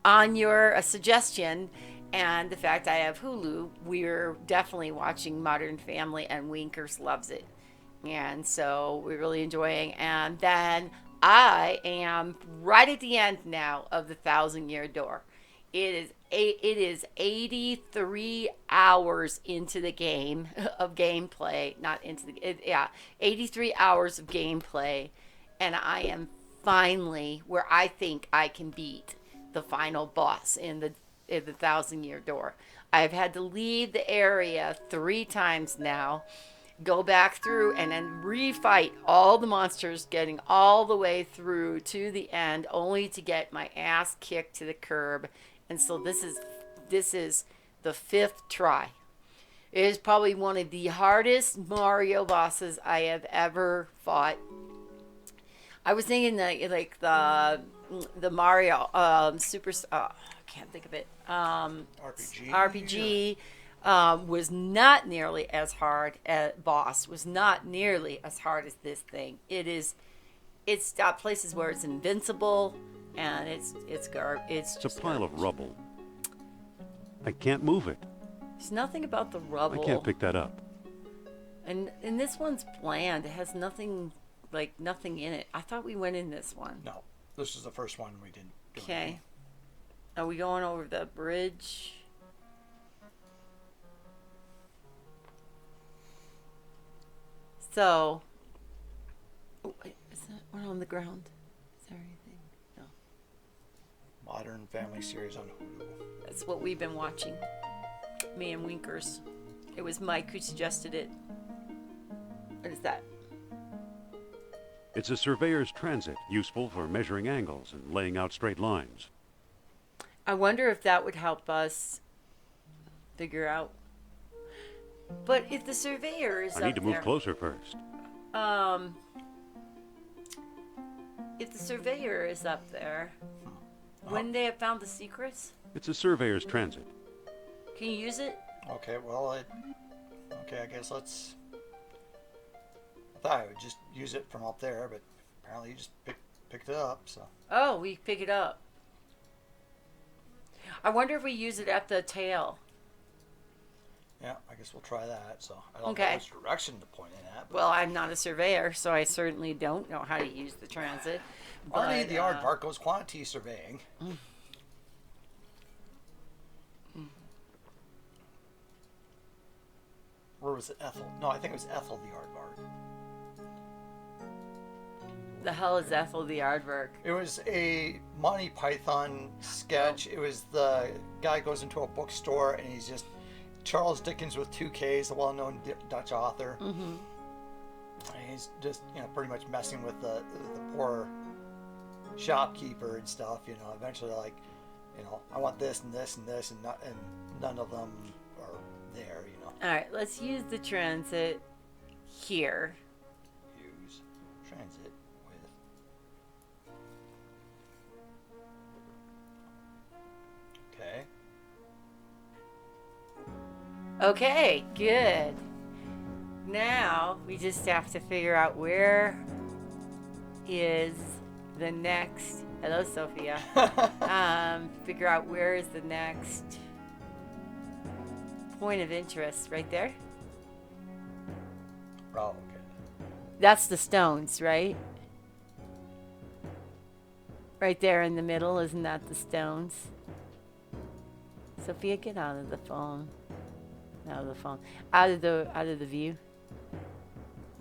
Speaker 1: On your suggestion and the fact I have Hulu, we're definitely watching Modern Family, and Winkers loves it. And so we're really enjoying. And then I am right at the end now of the 1,000-Year Door. It is 83 hours into the game of gameplay, 83 hours of gameplay, and I am finally where I think I can beat the final boss in the 1,000-year door. I've had to leave the area 3 times now, go back through and then refight all the monsters, getting all the way through to the end, only to get my ass kicked to the curb. And so this is the 5th try. It is probably one of the hardest Mario bosses I have ever fought. I was thinking that like the Mario Super. I can't think of it. RPG was not nearly as hard. Boss was not nearly as hard as this thing. It's got places where it's invincible, and it's
Speaker 4: It's a pile of rubble. I can't move it.
Speaker 1: There's nothing about the rubble.
Speaker 4: I can't pick that up.
Speaker 1: And this one's bland. It has nothing in it. I thought we went in this one.
Speaker 2: No, this is the first one we did.
Speaker 1: Okay. Are we going over the bridge? So, oh, wait, is that one on the ground? Is there anything? No.
Speaker 2: Modern Family series on Hulu.
Speaker 1: That's what we've been watching. Me and Winkers. It was Mike who suggested it. What is that?
Speaker 4: It's a surveyor's transit, useful for measuring angles and laying out straight lines.
Speaker 1: I wonder if that would help us figure out. But if the surveyor is
Speaker 4: I need to move
Speaker 1: there,
Speaker 4: closer first.
Speaker 1: if the surveyor is up there, wouldn't they have found the secrets?
Speaker 4: It's a surveyor's transit.
Speaker 1: Can you use it?
Speaker 2: Okay, well, I guess let's. I thought I would just use it from up there, but apparently you just picked it up. So.
Speaker 1: Oh, we pick it up. I wonder if we use it at the tail.
Speaker 2: Yeah, I guess we'll try that. So I don't
Speaker 1: Okay.
Speaker 2: know which direction to point it at. But
Speaker 1: Well, I'm not a surveyor, so I certainly don't know how to use the transit.
Speaker 2: Arnie,
Speaker 1: but,
Speaker 2: the aardvark, goes quantity surveying. Or was it Ethel? No, I think it was Ethel the aardvark.
Speaker 1: The hell is Ethel the aardvark?
Speaker 2: It was a Monty Python sketch. It was the guy goes into a bookstore and he's just Charles Dickens with 2 Ks, a well-known Dutch author.
Speaker 1: Mm-hmm.
Speaker 2: And he's just pretty much messing with the poor shopkeeper and stuff. Eventually like, I want this and this and this and none of them are there.
Speaker 1: All right, let's use the transit here.
Speaker 2: Use transit with. Okay.
Speaker 1: Okay, good. Now we just have to figure out where is the next. Hello, Sophia. Figure out where is the next point of interest. Right there.
Speaker 2: Oh, okay.
Speaker 1: That's the stones, right? Right there in the middle, isn't that the stones? Sophia, get out of the phone. Out of the phone. Out of the view.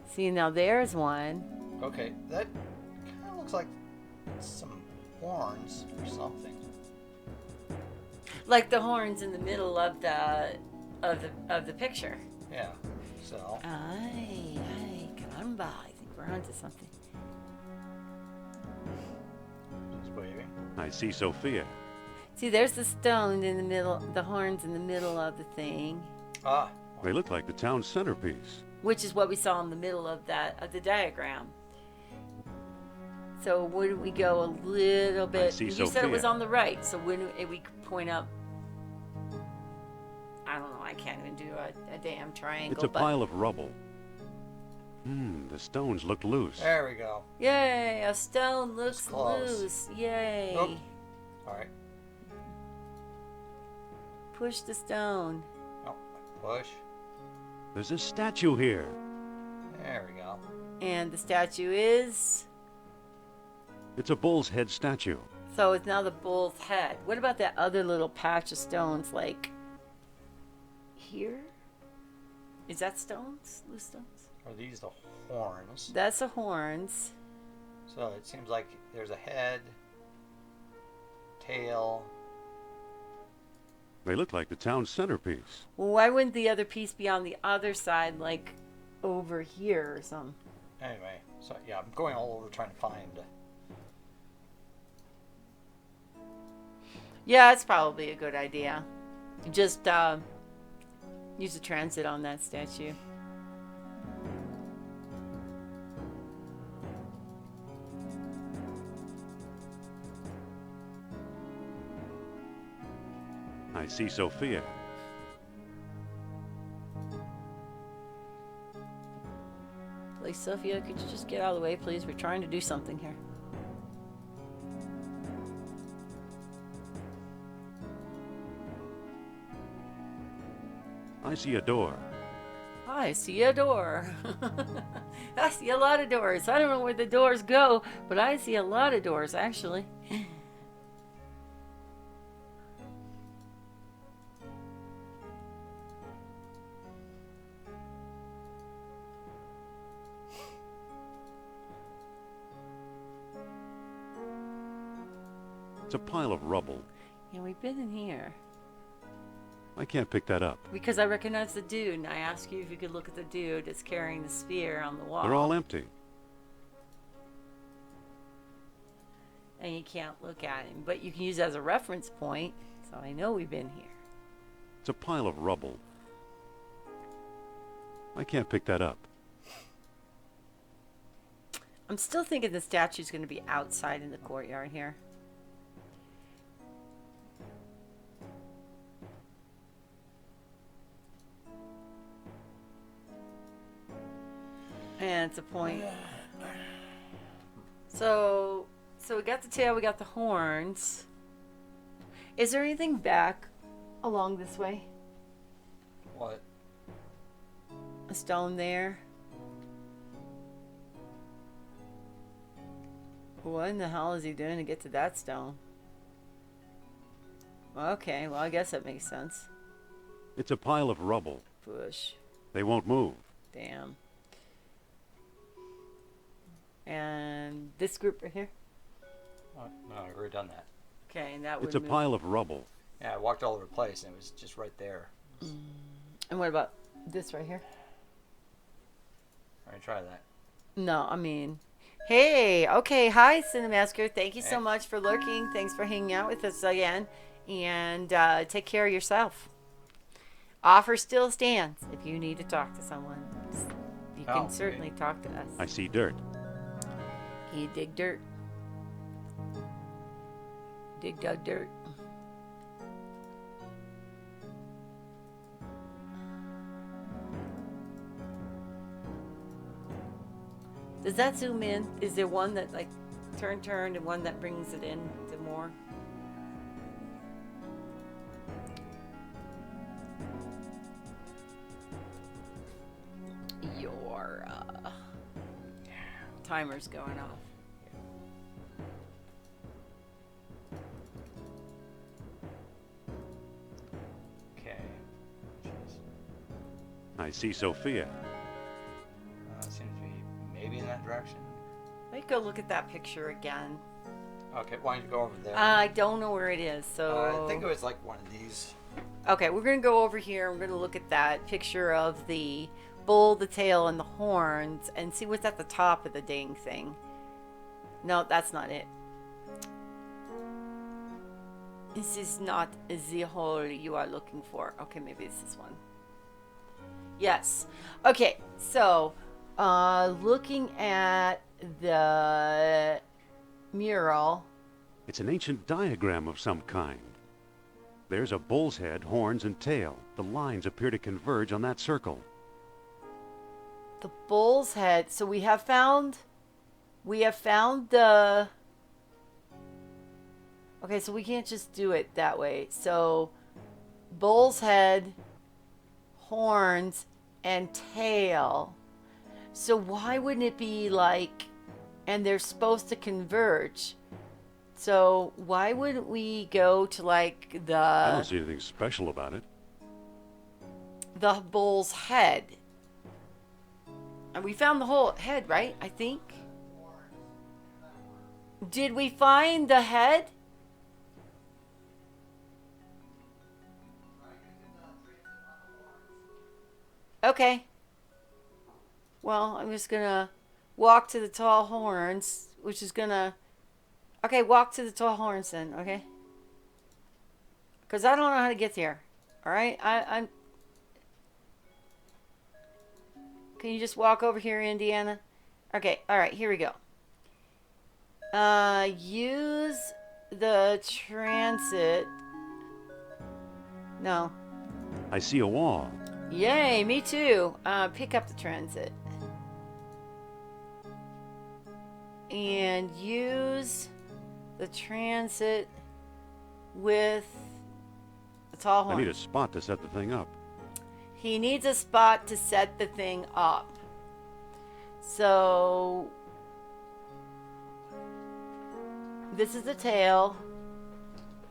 Speaker 1: See, now there's one.
Speaker 2: Okay, that kind of looks like some horns or something.
Speaker 1: Like the horns in the middle of the picture.
Speaker 2: Yeah. So.
Speaker 1: Ay, caramba. I think we're onto something.
Speaker 2: Just waving.
Speaker 4: I see Sophia.
Speaker 1: See, there's the stone in the middle, the horns in the middle of the thing,
Speaker 2: Ah.
Speaker 4: They look like the town's centerpiece.
Speaker 1: which is what we saw in the middle of the diagram. So wouldn't we go a little bit?
Speaker 4: see
Speaker 1: You said it was
Speaker 4: Sophia.
Speaker 1: on the right, so wouldn't we point up? I don't know. I can't even do a damn triangle.
Speaker 4: It's a
Speaker 1: but
Speaker 4: pile of rubble. The stones look loose.
Speaker 2: There we go.
Speaker 1: yay! A stone looks
Speaker 2: close.
Speaker 1: loose. Yay!
Speaker 2: Nope. All right.
Speaker 1: Push the stone.
Speaker 2: Oh, push.
Speaker 4: There's a statue here.
Speaker 2: There we go.
Speaker 1: And the statue is.
Speaker 4: It's a bull's head statue.
Speaker 1: So it's now the bull's head. What about that other little patch of stones, like here? Is that stones? Loose stones?
Speaker 2: Are these the horns?
Speaker 1: That's the horns.
Speaker 2: So it seems like there's a head, tail,
Speaker 4: They look like the town's centerpiece.
Speaker 1: Well, why wouldn't the other piece be on the other side, like over here or something?
Speaker 2: Anyway, so yeah, I'm going all over trying to find.
Speaker 1: Yeah, it's probably a good idea. Just use the transit on that statue.
Speaker 4: I see Sophia.
Speaker 1: Please, Sophia, could you just get out of the way, please? We're trying to do something here.
Speaker 4: I see a door.
Speaker 1: I see a door. I see a lot of doors. I don't know where the doors go, but I see a lot of doors, actually.
Speaker 4: It's a pile of rubble.
Speaker 1: Yeah, we've been in here.
Speaker 4: I can't pick that up.
Speaker 1: Because I recognize the dude, and I asked you if you could look at the dude that's carrying the spear on the wall.
Speaker 4: They're all empty.
Speaker 1: And you can't look at him, but you can use it as a reference point, so I know we've been here.
Speaker 4: It's a pile of rubble. I can't pick that up.
Speaker 1: I'm still thinking the statue's going to be outside in the courtyard here. And it's a point. So we got the tail, we got the horns. Is there anything back along this way?
Speaker 2: What?
Speaker 1: A stone there? What in the hell is he doing to get to that stone? Okay, well, I guess that makes sense.
Speaker 4: It's a pile of rubble.
Speaker 1: Push.
Speaker 4: They won't move.
Speaker 1: Damn. And this group right here?
Speaker 2: Oh, no, I've already done that.
Speaker 1: Okay, and that would
Speaker 4: It's a
Speaker 1: move.
Speaker 4: pile of rubble.
Speaker 2: Yeah, I walked all over the place and it was just right there.
Speaker 1: And what about this right here?
Speaker 2: All right, try that.
Speaker 1: No, I mean... Hey, okay, hi, Cinemasker. Thank you so
Speaker 2: Hey.
Speaker 1: much for lurking. Thanks for hanging out with us again. And take care of yourself. Offer still stands if you need to talk to someone. You
Speaker 2: Oh,
Speaker 1: can
Speaker 2: okay.
Speaker 1: certainly talk to us.
Speaker 4: I see dirt.
Speaker 1: He dig dirt. Dig dug dirt. Does that zoom in? Is there one that like turn and one that brings it in to more? Your timer's going off.
Speaker 2: Okay. Jeez.
Speaker 4: I see Sophia.
Speaker 2: Seems to be maybe in that direction.
Speaker 1: Let me go look at that picture again.
Speaker 2: Okay, why don't you go over there?
Speaker 1: I don't know where it is, so...
Speaker 2: I think it was like one of these.
Speaker 1: Okay, we're going to go over here. We're going to look at that picture of the bull, the tail, and the horns and see what's at the top of the dang thing. No, that's not it. This is not the hole you are looking for. Okay, maybe this is one. Yes. Okay, so looking at the mural.
Speaker 4: It's an ancient diagram of some kind. There's a bull's head, horns, and tail. The lines appear to converge on that circle.
Speaker 1: The bull's head. So we have found the... Okay, so we can't just do it that way. So bull's head, horns, and tail. So why wouldn't it be like, and they're supposed to converge? So why wouldn't we go to like
Speaker 4: I don't see anything special about it.
Speaker 1: the bull's head? And we found the whole head, right? I think. Did we find the head? Okay. Well, I'm just gonna walk to the tall horns, which is gonna. Okay, walk to the tall horns then. Okay. Because I don't know how to get there. All right. I'm. Can you just walk over here, Indiana? Okay. All right. Here we go. Use the transit. No.
Speaker 4: I see a wall.
Speaker 1: Yay, me too. Pick up the transit. And use the transit with the tall horn.
Speaker 4: I need a spot to set the thing up.
Speaker 1: He needs a spot to set the thing up. So this is the tail,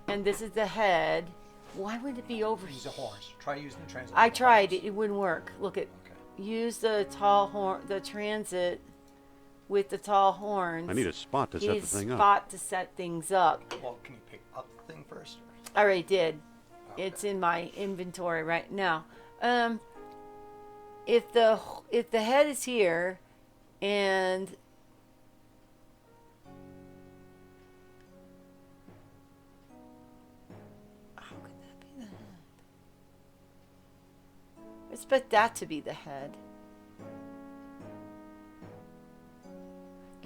Speaker 1: and this is the head. Why would it be over
Speaker 2: Use
Speaker 1: here?
Speaker 2: the horns. Try using the transit.
Speaker 1: I
Speaker 2: with the
Speaker 1: tried.
Speaker 2: horns.
Speaker 1: It wouldn't work. Look at.
Speaker 2: Okay.
Speaker 1: Use the tall horn, the transit with the tall horns.
Speaker 4: I need a spot to set the
Speaker 1: His
Speaker 4: thing up.
Speaker 1: spot to set things up.
Speaker 2: Well, can you pick up the thing first?
Speaker 1: I already did.
Speaker 2: Okay.
Speaker 1: It's in my inventory right now. If the head is here, and how could that be the head? I expect that to be the head.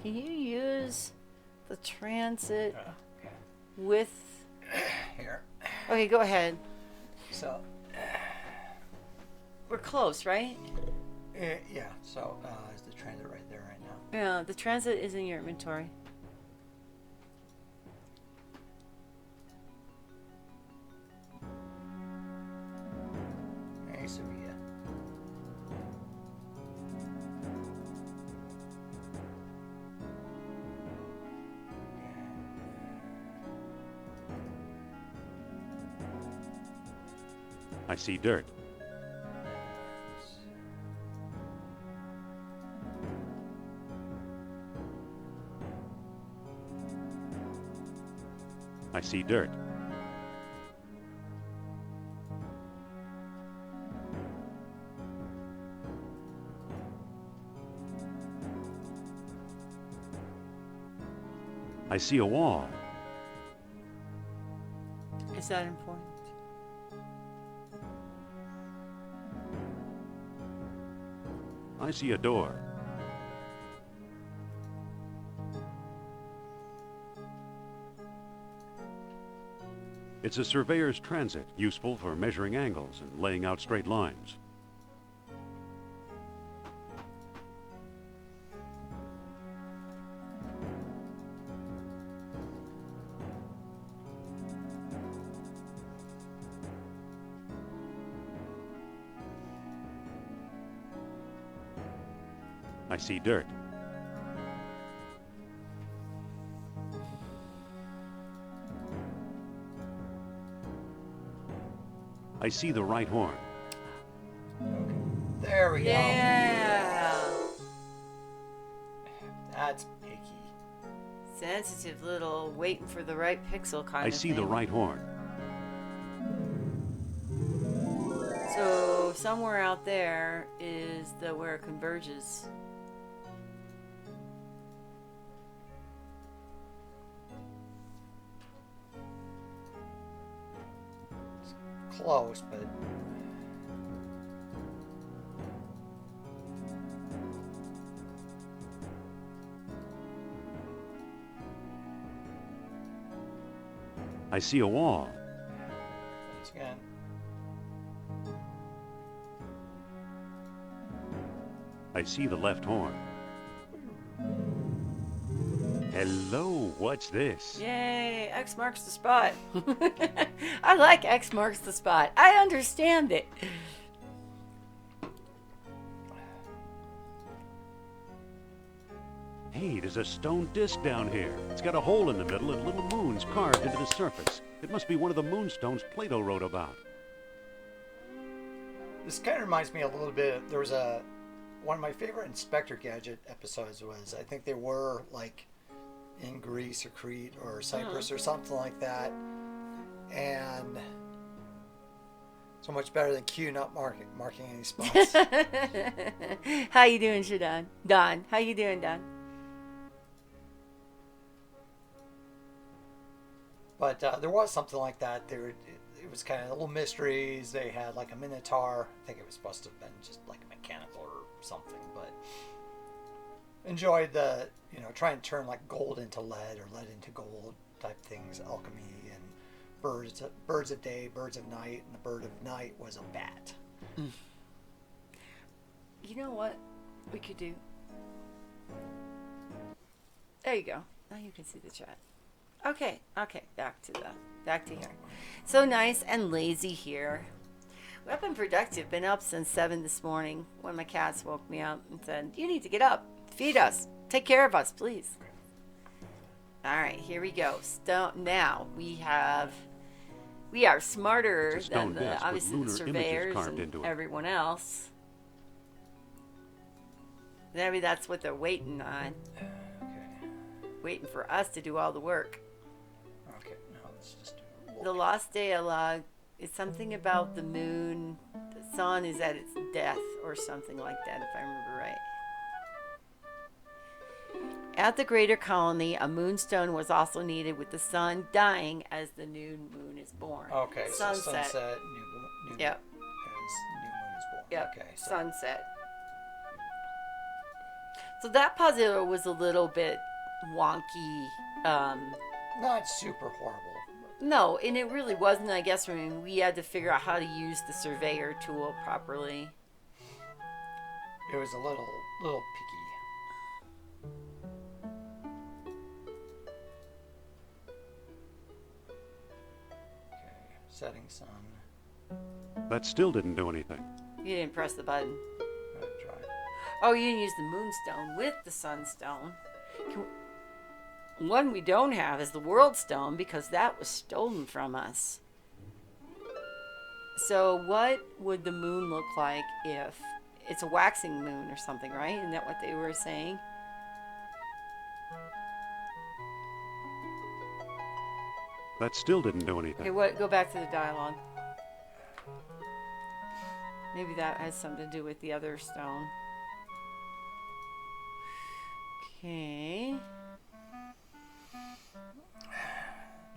Speaker 1: Can you use the transit with?
Speaker 2: Here.
Speaker 1: Okay, go ahead.
Speaker 2: So,
Speaker 1: We're close, right?
Speaker 2: yeah. So, is the transit right there right now?
Speaker 1: Yeah, the transit is in your inventory.
Speaker 2: Hey, Sevilla.
Speaker 4: I see dirt. I see dirt. I see a wall.
Speaker 1: Is that important?
Speaker 4: I see a door. It's a surveyor's transit, useful for measuring angles and laying out straight lines. I see dirt. I see the right horn.
Speaker 2: There we
Speaker 1: Yeah.
Speaker 2: go. That's picky.
Speaker 1: Sensitive little waiting for the right pixel kind
Speaker 4: I
Speaker 1: of
Speaker 4: see
Speaker 1: thing.
Speaker 4: the right horn.
Speaker 1: So somewhere out there is the where it converges.
Speaker 2: Close, but
Speaker 4: I see a wall.
Speaker 2: once again,
Speaker 4: I see the left horn. Hello, what's this?
Speaker 1: Yay, X marks the spot. I like X marks the spot. I understand it.
Speaker 4: Hey, there's a stone disc down here. It's got a hole in the middle and little moons carved into the surface. It must be one of the moonstones Plato wrote about.
Speaker 2: this kind of reminds me a little bit. There was one of my favorite Inspector Gadget episodes was, I think they were like in Greece or Crete or Cyprus or something like that, and So much better than Q not marking any spots.
Speaker 1: How you doing, Shadon? Don, how you doing, Don?
Speaker 2: But there was something like that. It was kind of little mysteries. They had like a minotaur. I think it was supposed to have been just like a mechanical or something. But enjoyed the, try and turn like gold into lead or lead into gold type things, alchemy and birds of day, birds of night, and the bird of night was a bat.
Speaker 1: You know what we could do? There you go. Now you can see the chat. Okay, back to here. So nice and lazy here. I've been productive. Been up since 7 this morning when my cats woke me up and said, "You need to get up, feed us, take care of us, please." All right, here we go. Now we are smarter than obviously the surveyors and everyone else. Maybe that's what they're waiting on.
Speaker 2: Okay.
Speaker 1: Waiting for us to do all the work.
Speaker 2: Okay, now let's just do
Speaker 1: The lost dialogue is something about the moon. The sun is at its death or something like that, if I remember right. At the greater colony, a moonstone was also needed with the sun dying as the new moon is born.
Speaker 2: Okay,
Speaker 1: Sunset.
Speaker 2: so sunset, new
Speaker 1: Yep.
Speaker 2: as new moon is born.
Speaker 1: Yep.
Speaker 2: Okay, so
Speaker 1: Sunset. So that puzzle was a little bit wonky.
Speaker 2: not super horrible.
Speaker 1: No, and it really wasn't, I guess. I mean, we had to figure out how to use the surveyor tool properly.
Speaker 2: It was a little picky. Okay, setting sun.
Speaker 4: That still didn't do anything.
Speaker 1: You didn't press the button.
Speaker 2: Gonna try.
Speaker 1: Oh, you didn't use the moonstone with the sunstone. One we don't have is the world stone because that was stolen from us. So what would the moon look like if it's a waxing moon or something, right? Isn't that what they were saying?
Speaker 4: That still didn't do anything.
Speaker 1: Okay, go back to the dialogue. Maybe that has something to do with the other stone. Okay.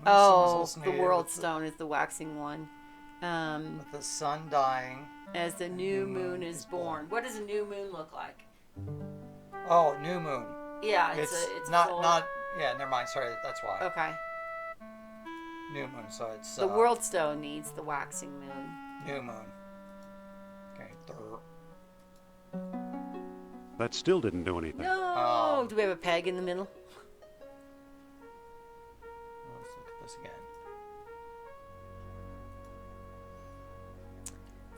Speaker 1: Oh, the world stone is the waxing one.
Speaker 2: With the sun dying.
Speaker 1: As the new moon is born. What does a new moon look like?
Speaker 2: Oh, new moon.
Speaker 1: Yeah, it's
Speaker 2: not
Speaker 1: full.
Speaker 2: yeah, never mind, sorry, that's why.
Speaker 1: Okay.
Speaker 2: New moon, so it's
Speaker 1: The world stone needs the waxing moon.
Speaker 2: new moon. Okay,
Speaker 4: That still didn't do anything.
Speaker 1: No! Do we have a peg in the middle?
Speaker 2: let's look at this again.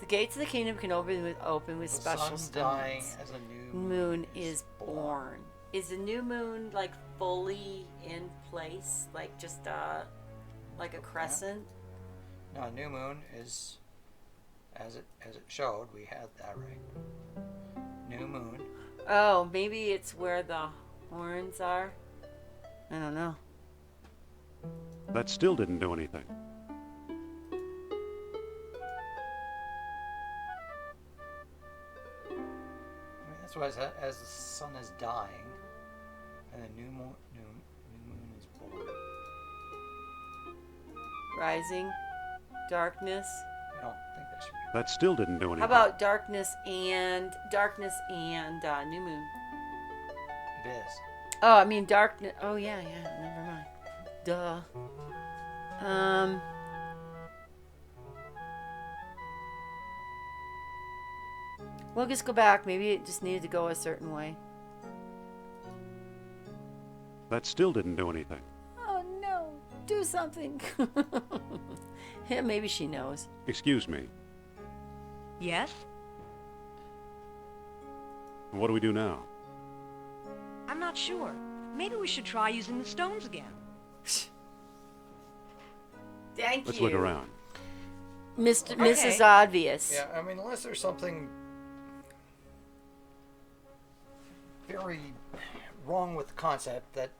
Speaker 1: The gates of the kingdom can open with
Speaker 2: The
Speaker 1: special
Speaker 2: sun dying
Speaker 1: stones.
Speaker 2: as a new
Speaker 1: Moon is born. Is the new moon like fully in place, like just like a crescent?
Speaker 2: No, new moon is as it showed. We had that right. New moon.
Speaker 1: Oh, maybe it's where the horns are. I don't know.
Speaker 4: That still didn't do anything.
Speaker 2: I mean, that's why as the sun is dying, and the new moon is born.
Speaker 1: Rising, darkness.
Speaker 2: I don't think that should be.
Speaker 4: That still didn't do anything.
Speaker 1: How about darkness and new moon?
Speaker 2: It is.
Speaker 1: Oh, I mean darkness. Oh yeah. Never mind. Duh. We'll just go back. Maybe it just needed to go a certain way.
Speaker 4: That still didn't do anything.
Speaker 1: Oh no! Do something. Yeah, maybe she knows.
Speaker 4: Excuse me.
Speaker 5: Yes?
Speaker 4: What do we do now?
Speaker 5: I'm not sure. Maybe we should try using the stones again.
Speaker 1: Thank
Speaker 4: Let's
Speaker 1: you.
Speaker 4: look around.
Speaker 1: Mrs. Obvious.
Speaker 2: Yeah, I mean, unless there's something very wrong with the concept that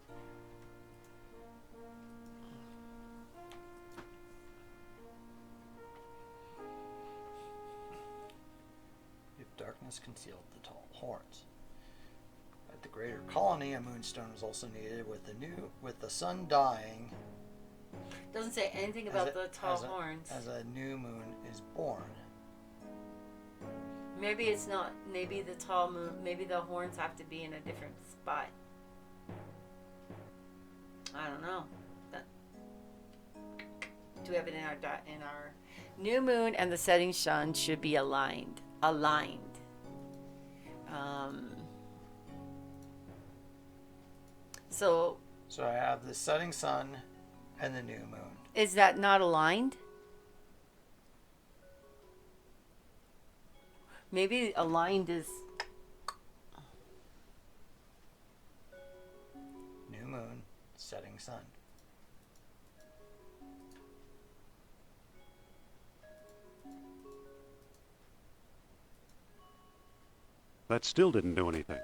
Speaker 2: darkness concealed the tall horns. At the greater colony, a moonstone was also needed with the sun dying.
Speaker 1: Doesn't say anything about the tall horns.
Speaker 2: As a new moon is born.
Speaker 1: Maybe it's not. Maybe the tall moon. Maybe the horns have to be in a different spot. I don't know. Do we have it in our new moon and the setting sun should be aligned. So
Speaker 2: I have the setting sun and the new moon.
Speaker 1: is that not aligned? Maybe aligned is
Speaker 2: New moon, setting sun.
Speaker 4: That still didn't do anything.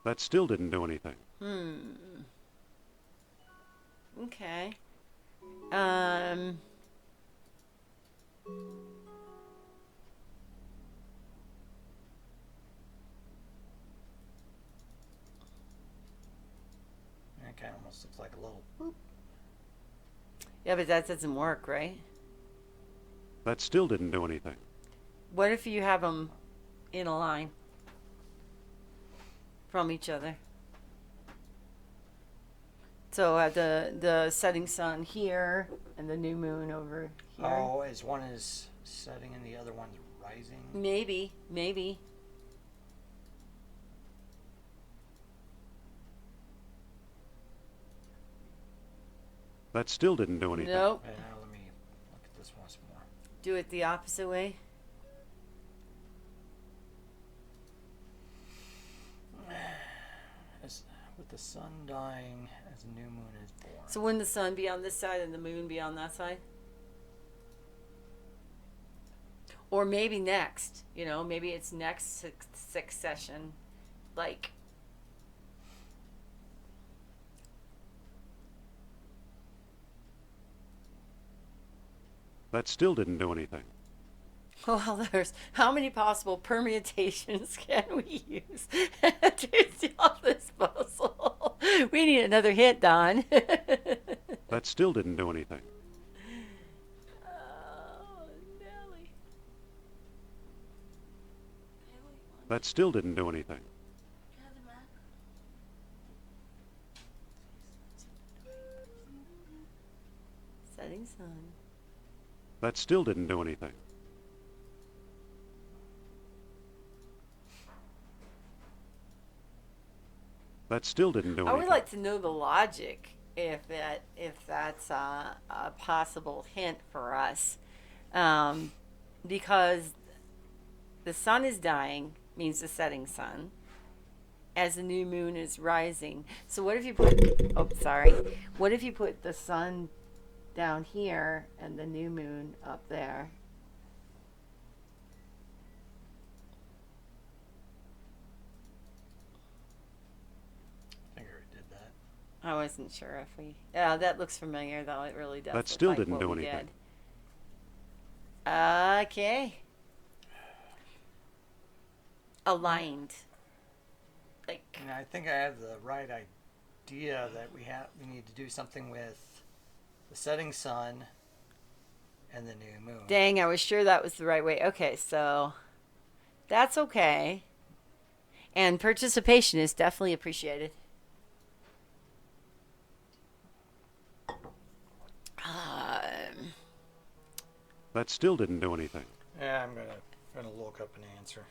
Speaker 4: That still didn't do anything.
Speaker 1: okay.
Speaker 2: It kind of almost looks like a little boop.
Speaker 1: Yeah, but that doesn't work, right?
Speaker 4: That still didn't do anything.
Speaker 1: What if you have them in a line from each other? So the setting sun here and the new moon over here.
Speaker 2: Oh, is one is setting and the other one's rising?
Speaker 1: Maybe.
Speaker 4: That still didn't do anything.
Speaker 1: Nope.
Speaker 2: Wait, now let me look at this once more.
Speaker 1: Do it the opposite way.
Speaker 2: With the sun dying as the new moon is born.
Speaker 1: So wouldn't the sun be on this side and the moon be on that side? Or maybe next, maybe it's next succession, like.
Speaker 4: That still didn't do anything.
Speaker 1: Well, there's how many possible permutations can we use to solve this puzzle? We need another hit, Don.
Speaker 4: That still didn't do anything.
Speaker 1: Oh, Nelly.
Speaker 4: That still didn't do anything.
Speaker 1: Setting sun.
Speaker 4: That still didn't do anything. That still didn't do
Speaker 1: I
Speaker 4: anything.
Speaker 1: would like to know the logic if that's a possible hint for us, because the sun is dying means the setting sun, as the new moon is rising. So what if you put? Oh, sorry. What if you put the sun down here and the new moon up there?
Speaker 2: I think I already did that.
Speaker 1: I wasn't sure if we. Yeah, that looks familiar though. It really does.
Speaker 4: That
Speaker 1: look
Speaker 4: still
Speaker 1: like
Speaker 4: didn't
Speaker 1: what
Speaker 4: do
Speaker 1: we
Speaker 4: anything.
Speaker 1: did. Okay. Aligned. Like.
Speaker 2: And I think I have the right idea that we need to do something with the setting sun and the new moon.
Speaker 1: Dang, I was sure that was the right way. Okay, so that's okay. And participation is definitely appreciated.
Speaker 4: That still didn't do anything.
Speaker 2: Yeah, I'm gonna look up an answer.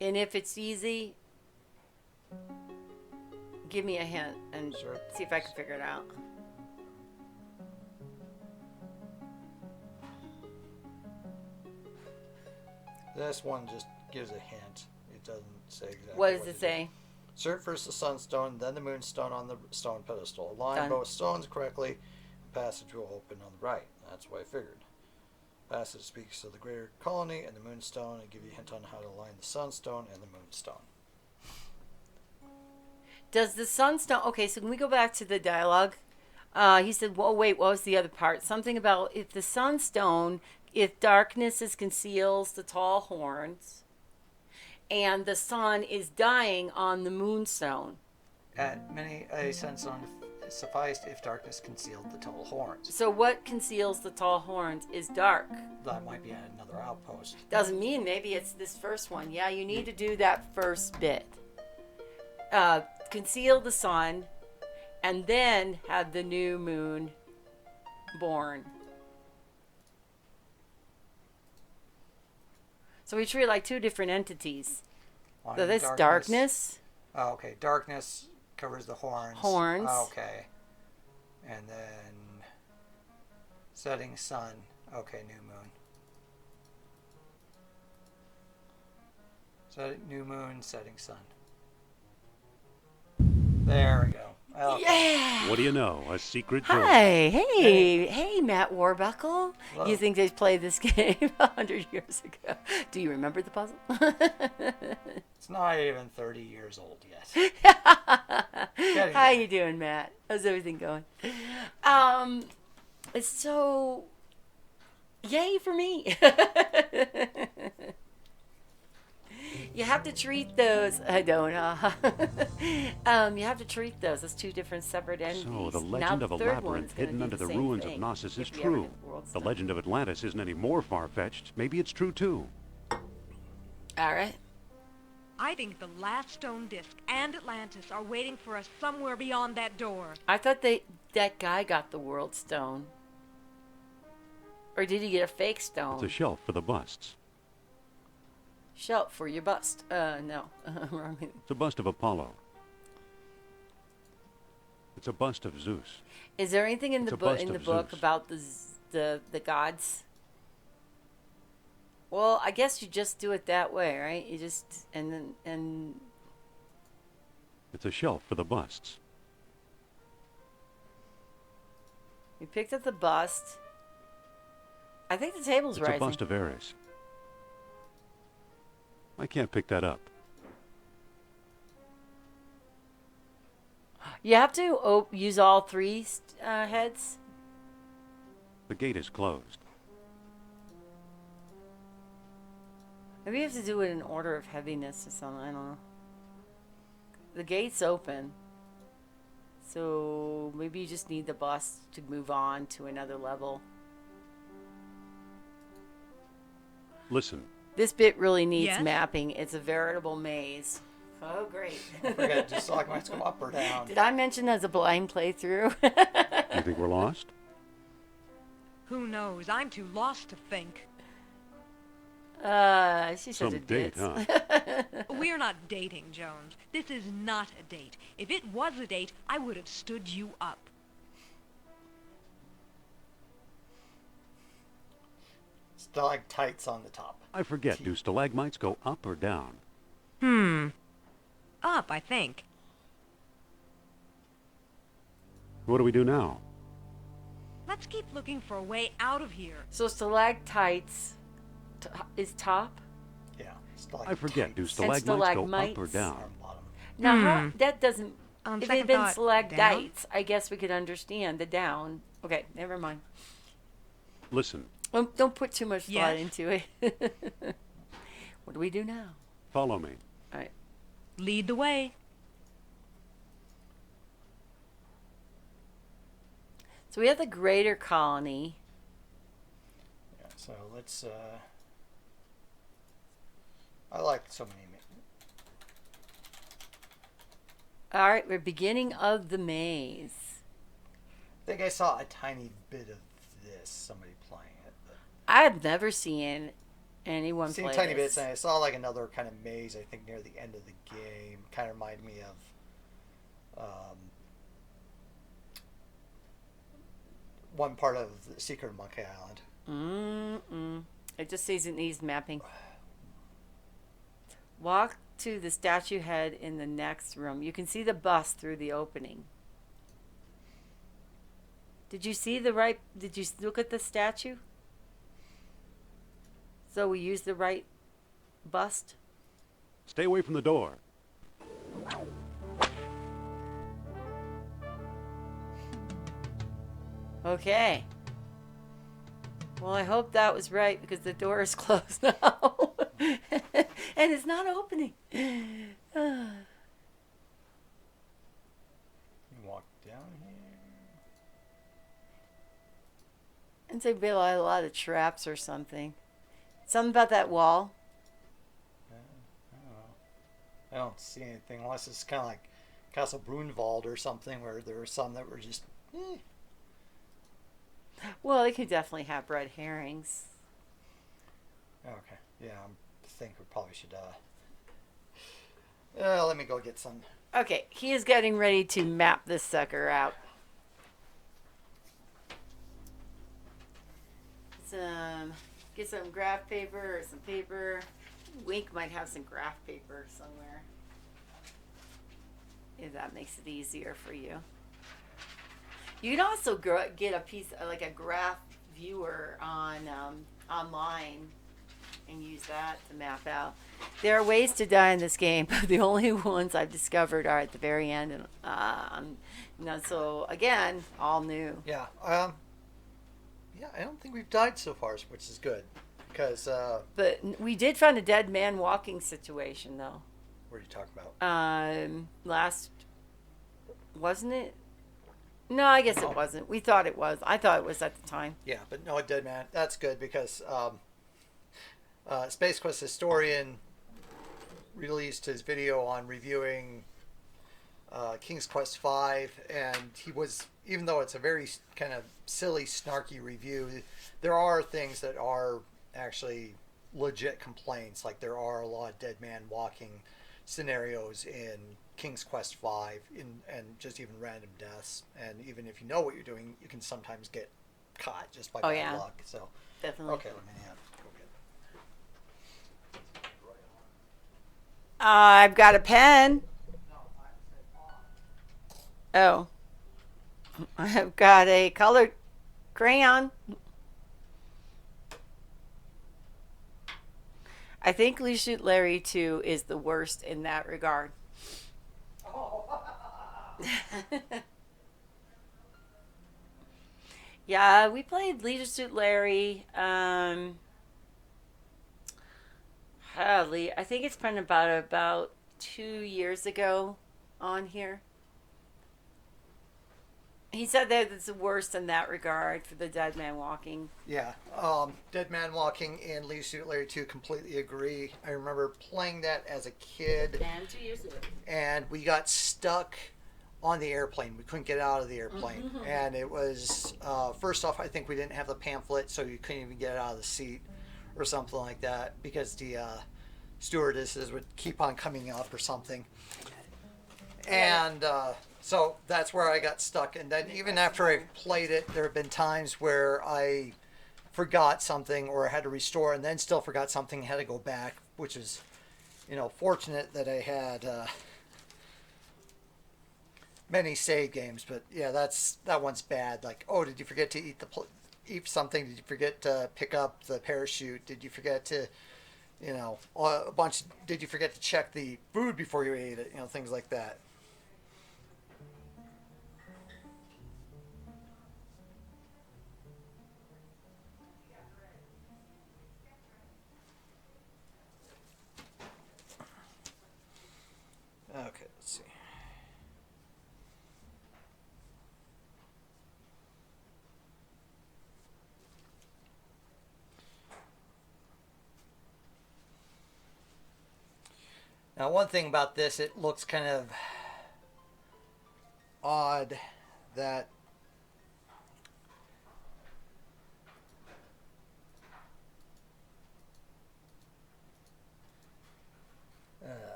Speaker 1: And if it's easy, give me a hint and
Speaker 2: Sure.
Speaker 1: see if I can figure it out.
Speaker 2: This one just gives a hint. It doesn't say exactly.
Speaker 1: What does
Speaker 2: to
Speaker 1: it
Speaker 2: do.
Speaker 1: say?
Speaker 2: Insert first the sunstone, then the moonstone on the stone pedestal. Align
Speaker 1: Done.
Speaker 2: both stones correctly. Passage will open on the right. That's what I figured. Passage speaks of the greater colony and the moonstone and give you a hint on how to align the sunstone and the moonstone.
Speaker 1: Does the sunstone... Okay, so when we go back to the dialogue, he said, well, wait, what was the other part? Something about if the sunstone, if darkness is conceals the tall horns, and the sun is dying on the moonstone.
Speaker 2: At many a sunstone sufficed if darkness concealed the tall horns.
Speaker 1: So what conceals the tall horns is dark.
Speaker 2: That might be another outpost.
Speaker 1: Doesn't mean maybe it's this first one. Yeah, you need to do that first bit. Conceal the sun, and then have the new moon born. So we treat it like two different entities. So this darkness.
Speaker 2: Oh, okay. Darkness covers the horns.
Speaker 1: Horns.
Speaker 2: Oh, okay. And then setting sun. Okay, new moon. New moon, setting sun. There we go. Okay.
Speaker 1: Yeah.
Speaker 4: What do you know? A secret door.
Speaker 1: Hi, hey, Matt Warbuckle.
Speaker 2: Hello.
Speaker 1: You think they played this game 100 years ago? Do you remember the puzzle?
Speaker 2: It's not even 30 years old yet.
Speaker 1: How you doing, Matt? How's everything going? It's so yay for me. You have to treat those. I don't. You have to treat those as two different separate entities.
Speaker 4: So the
Speaker 1: Now
Speaker 4: legend
Speaker 1: the
Speaker 4: of a
Speaker 1: third
Speaker 4: labyrinth
Speaker 1: one's gonna
Speaker 4: hidden
Speaker 1: do
Speaker 4: under the
Speaker 1: same
Speaker 4: ruins
Speaker 1: thing,
Speaker 4: of Knossos is
Speaker 1: if we ever
Speaker 4: true.
Speaker 1: get the world's
Speaker 4: The
Speaker 1: done.
Speaker 4: legend of Atlantis isn't any more far-fetched. Maybe it's true too.
Speaker 1: All right.
Speaker 5: I think the last stone disc and Atlantis are waiting for us somewhere beyond that door.
Speaker 1: I thought that guy got the world stone. Or did he get a fake stone?
Speaker 4: It's a shelf for the busts.
Speaker 1: Shelf for your bust. No. Wrong.
Speaker 4: It's a bust of Apollo. It's a bust of Zeus.
Speaker 1: Is there anything in
Speaker 4: It's
Speaker 1: the
Speaker 4: a
Speaker 1: book
Speaker 4: bust of
Speaker 1: about
Speaker 4: Zeus.
Speaker 1: the gods? Well, I guess you just do it that way, right? You just and
Speaker 4: It's a shelf for the busts.
Speaker 1: you picked up the bust. I think the table's
Speaker 4: It's
Speaker 1: rising.
Speaker 4: a bust of Ares. I can't pick that up.
Speaker 1: You have to use all three heads.
Speaker 4: The gate is closed.
Speaker 1: Maybe you have to do it in order of heaviness or something. I don't know. The gate's open. So maybe you just need the bust to move on to another level.
Speaker 4: Listen,
Speaker 1: This bit really needs
Speaker 5: Yes?
Speaker 1: mapping. It's a veritable maze. Oh, great.
Speaker 2: Forget, just like might go up or down.
Speaker 1: Did I mention as a blind playthrough?
Speaker 4: you think we're lost?
Speaker 5: Who knows? I'm too lost to think.
Speaker 1: She's
Speaker 4: Some
Speaker 1: such a
Speaker 4: date,
Speaker 1: ditz.
Speaker 4: huh?
Speaker 5: We're not dating, Jones. This is not a date. If it was a date, I would have stood you up.
Speaker 2: Stalactites on the top.
Speaker 4: I forget, do stalagmites go up or down?
Speaker 5: Up, I think.
Speaker 4: What do we do now?
Speaker 5: Let's keep looking for a way out of here.
Speaker 1: So stalactites is top.
Speaker 2: Yeah.
Speaker 4: I forget, do
Speaker 2: Stalactites.
Speaker 4: stalagmites go up or
Speaker 1: stalagmites.
Speaker 4: down?
Speaker 2: Are bottom.
Speaker 1: Now that doesn't.
Speaker 5: On
Speaker 1: If it
Speaker 5: second
Speaker 1: had been
Speaker 5: thought,
Speaker 1: stalactites, I guess we could understand the down. Okay, never mind.
Speaker 4: Listen,
Speaker 1: Don't put too much thought
Speaker 5: Yes?
Speaker 1: into it. What do we do now?
Speaker 4: follow me.
Speaker 1: All right.
Speaker 5: Lead the way.
Speaker 1: So we have the greater colony.
Speaker 2: Yeah, so let's, I like so many.
Speaker 1: All right, we're beginning of the maze.
Speaker 2: I think I saw a tiny bit of this, somebody playing it. But
Speaker 1: I've never seen anyone
Speaker 2: I've seen
Speaker 1: play
Speaker 2: tiny
Speaker 1: this.
Speaker 2: bits, and I saw like another kind of maze, I think, near the end of the game. Kind of reminded me of one part of the Secret of Monkey Island.
Speaker 1: It just says it needs mapping. Walk to the statue head in the next room. You can see the bus through the opening. Did you see the right? Did you look at the statue? So we use the right bust?
Speaker 4: Stay away from the door.
Speaker 1: Okay. Well, I hope that was right because the door is closed now. And it's not opening.
Speaker 2: You walk down here.
Speaker 1: And say Bill had a lot of traps or something. Something about that wall.
Speaker 2: I don't know. I don't see anything unless it's kind of like Castle Brunwald or something where there were some that were just.
Speaker 1: Well, they could definitely have red herrings.
Speaker 2: Okay. Yeah, I think we probably should. Let me go get some.
Speaker 1: Okay, he is getting ready to map this sucker out. Get some graph paper or some paper. Wink might have some graph paper somewhere. If that makes it easier for you. You can also get a piece, like a graph viewer on online, and use that to map out. There are ways to die in this game, but the only ones I've discovered are at the very end, and so again, all new.
Speaker 2: Yeah. Yeah, I don't think we've died so far, which is good, because.
Speaker 1: But we did find a dead man walking situation, though.
Speaker 2: What are you talking about?
Speaker 1: Last, wasn't it? No, I guess it wasn't. We thought it was. I thought it was at the time.
Speaker 2: Yeah, but no, a dead man. That's good because Space Quest historian released his video on reviewing King's Quest V, and he was, even though it's a very kind of silly, snarky review, there are things that are actually legit complaints. Like there are a lot of dead man walking scenarios in King's Quest V, and just even random deaths. And even if you know what you're doing, you can sometimes get caught just by bad luck. So
Speaker 1: definitely.
Speaker 2: Okay, let me go get.
Speaker 1: I've got a pen. Oh. I've got a colored crayon. I think Leisure Suit Larry 2 is the worst in that regard. Yeah, we played Leisure Suit Larry. I think it's been about 2 years ago on here. He said that it's the worst in that regard for the dead man walking.
Speaker 2: Yeah, Dead Man Walking and Leisure Suit Larry 2, completely agree. I remember playing that as a kid.
Speaker 1: And 2 years ago.
Speaker 2: And we got stuck on the airplane. We couldn't get out of the airplane. Mm-hmm. And it was, first off, I think we didn't have the pamphlet, so you couldn't even get out of the seat or something like that because the stewardesses would keep on coming up or something. And so that's where I got stuck. And then even after I played it, there have been times where I forgot something or I had to restore and then still forgot something, had to go back, which is, fortunate that I had many save games. But yeah, that one's bad. Like, oh, did you forget to eat something? Did you forget to pick up the parachute? Did you forget to, did you forget to check the food before you ate it? Things like that. Okay, let's see. Now, one thing about this, it looks kind of odd that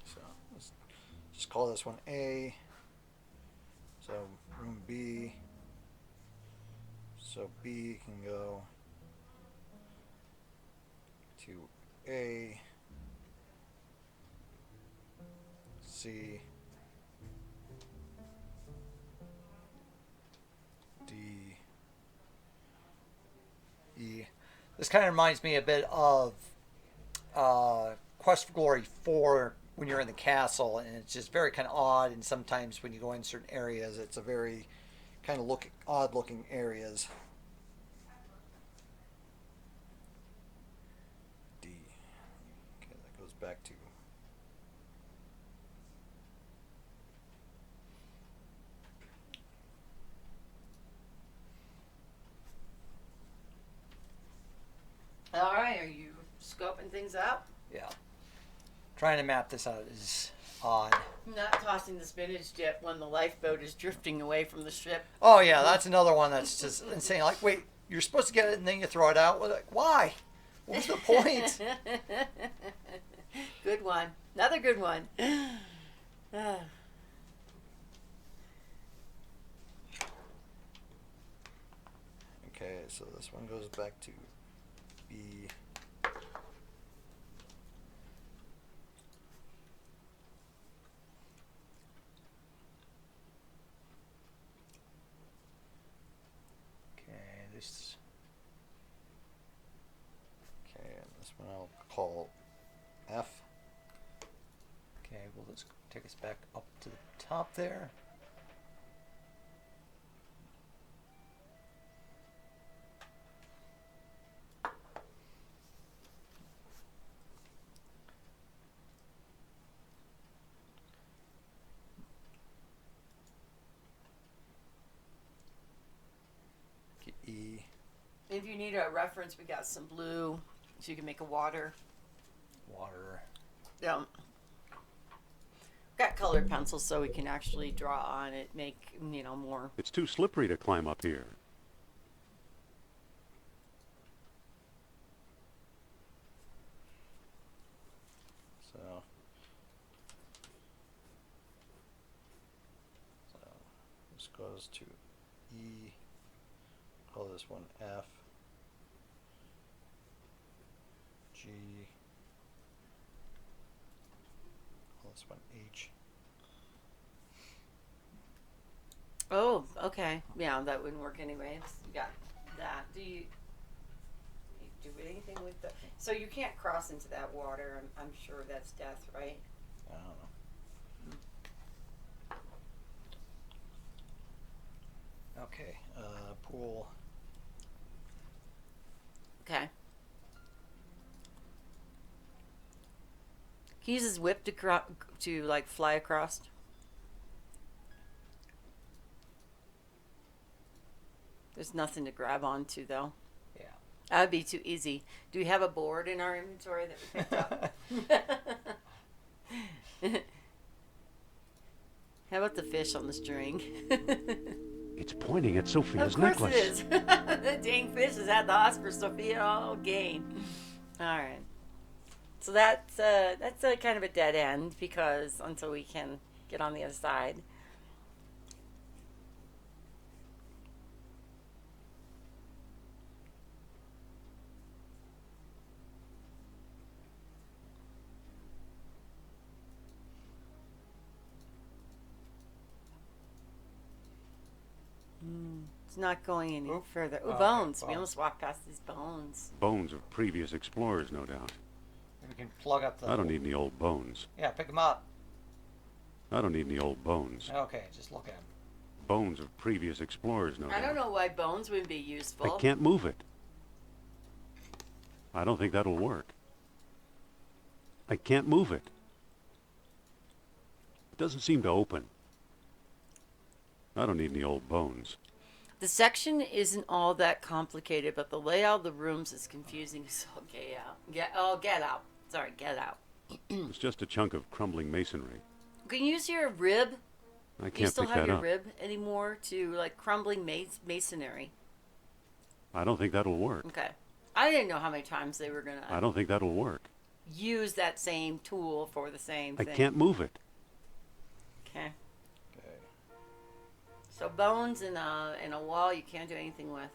Speaker 2: so let's just call this one A. So room B. So B can go to A. C, D, E. This kind of reminds me a bit of Quest for Glory 4 when you're in the castle, and it's just very kind of odd. And sometimes when you go in certain areas, it's a very kind of odd looking areas. D. Okay, that goes back to.
Speaker 1: All right, are you scoping things out?
Speaker 2: Yeah. Trying to map this out is odd.
Speaker 1: Not tossing the spinach dip when the lifeboat is drifting away from the ship.
Speaker 2: Oh yeah, that's another one that's just insane. Like, wait, you're supposed to get it and then you throw it out. Like, why? What's the point?
Speaker 1: Good one. Another good one.
Speaker 2: Okay, so this one goes back to B. Okay, and this one I'll call F. Okay, well, let's take us back up to the top there. Get E.
Speaker 1: If you need a reference, we got some blue, so you can make a water.
Speaker 2: Water.
Speaker 1: Yeah. Got colored pencils, so we can actually draw on it, make more.
Speaker 4: It's too slippery to climb up here.
Speaker 2: So this goes to E. Call this one F. G. Call this one H.
Speaker 1: Oh, okay. Yeah, that wouldn't work anyways. You got that. Do you do anything with the? So you can't cross into that water. I'm sure that's death, right?
Speaker 2: I don't know. Okay. Pool.
Speaker 1: Okay. He uses whip to like fly across. There's nothing to grab onto though.
Speaker 2: Yeah.
Speaker 1: That'd be too easy. Do we have a board in our inventory that we picked up? How about the fish on the string?
Speaker 4: It's pointing at Sophia's
Speaker 1: Of course
Speaker 4: necklace.
Speaker 1: it is. The dang fish has had the Oscar Sophia all game. All right. So that's a kind of a dead end because until we can get on the other side. It's not going any further. Ooh,
Speaker 2: Oh, okay,
Speaker 1: bones. We
Speaker 2: bones.
Speaker 1: almost walked past these bones.
Speaker 4: Bones of previous explorers, no doubt.
Speaker 2: We can plug up the.
Speaker 4: I don't need any old bones.
Speaker 2: Yeah, pick them up.
Speaker 4: I don't need any old bones.
Speaker 2: Okay, just look at them.
Speaker 4: Bones of previous explorers, no doubt.
Speaker 1: I don't know why bones wouldn't be useful.
Speaker 4: I can't move it. I don't think that'll work. I can't move it. It doesn't seem to open. I don't need any old bones.
Speaker 1: The section isn't all that complicated, but the layout of the rooms is confusing. So get out. Get out. Sorry, get out.
Speaker 4: It's just a chunk of crumbling masonry.
Speaker 1: Can you use your rib?
Speaker 4: I
Speaker 1: Do you
Speaker 4: can't
Speaker 1: still
Speaker 4: pick
Speaker 1: have
Speaker 4: that
Speaker 1: your
Speaker 4: up.
Speaker 1: rib anymore to like crumbling masonry?
Speaker 4: I don't think that'll work.
Speaker 1: Okay. I didn't know how many times they were
Speaker 4: I
Speaker 1: gonna
Speaker 4: don't think that'll work.
Speaker 1: use that same tool for the same
Speaker 4: I
Speaker 1: thing.
Speaker 4: can't move it.
Speaker 1: Okay.
Speaker 2: Okay.
Speaker 1: So bones in a wall you can't do anything with.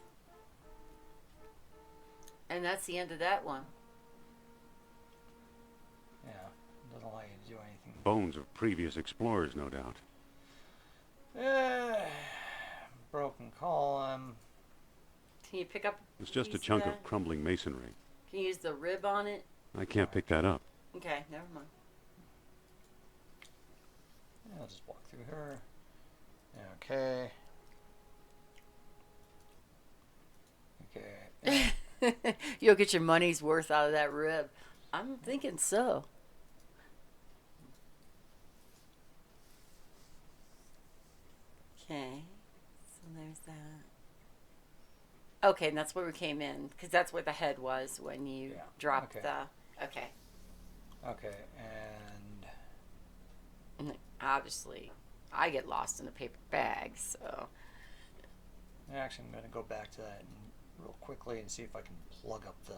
Speaker 1: And that's the end of that one.
Speaker 2: Yeah, doesn't allow you to do anything.
Speaker 4: Bones of previous explorers, no doubt.
Speaker 2: Broken column.
Speaker 1: Can you pick up?
Speaker 4: It's just a
Speaker 1: piece
Speaker 4: chunk
Speaker 1: that?
Speaker 4: of crumbling masonry.
Speaker 1: Can you use the rib on it?
Speaker 4: I can't pick that up.
Speaker 1: Okay, never mind.
Speaker 2: Yeah, I'll just walk through her. Okay. Okay. Yeah.
Speaker 1: You'll get your money's worth out of that rib. I'm thinking so. Okay, so there's that. Okay, and that's where we came in, because that's where the head was when you
Speaker 2: Yeah,
Speaker 1: dropped
Speaker 2: okay.
Speaker 1: the. Okay.
Speaker 2: Okay, and
Speaker 1: And obviously, I get lost in a paper bag, so.
Speaker 2: actually I'm going to go back to that real quickly and see if I can plug up the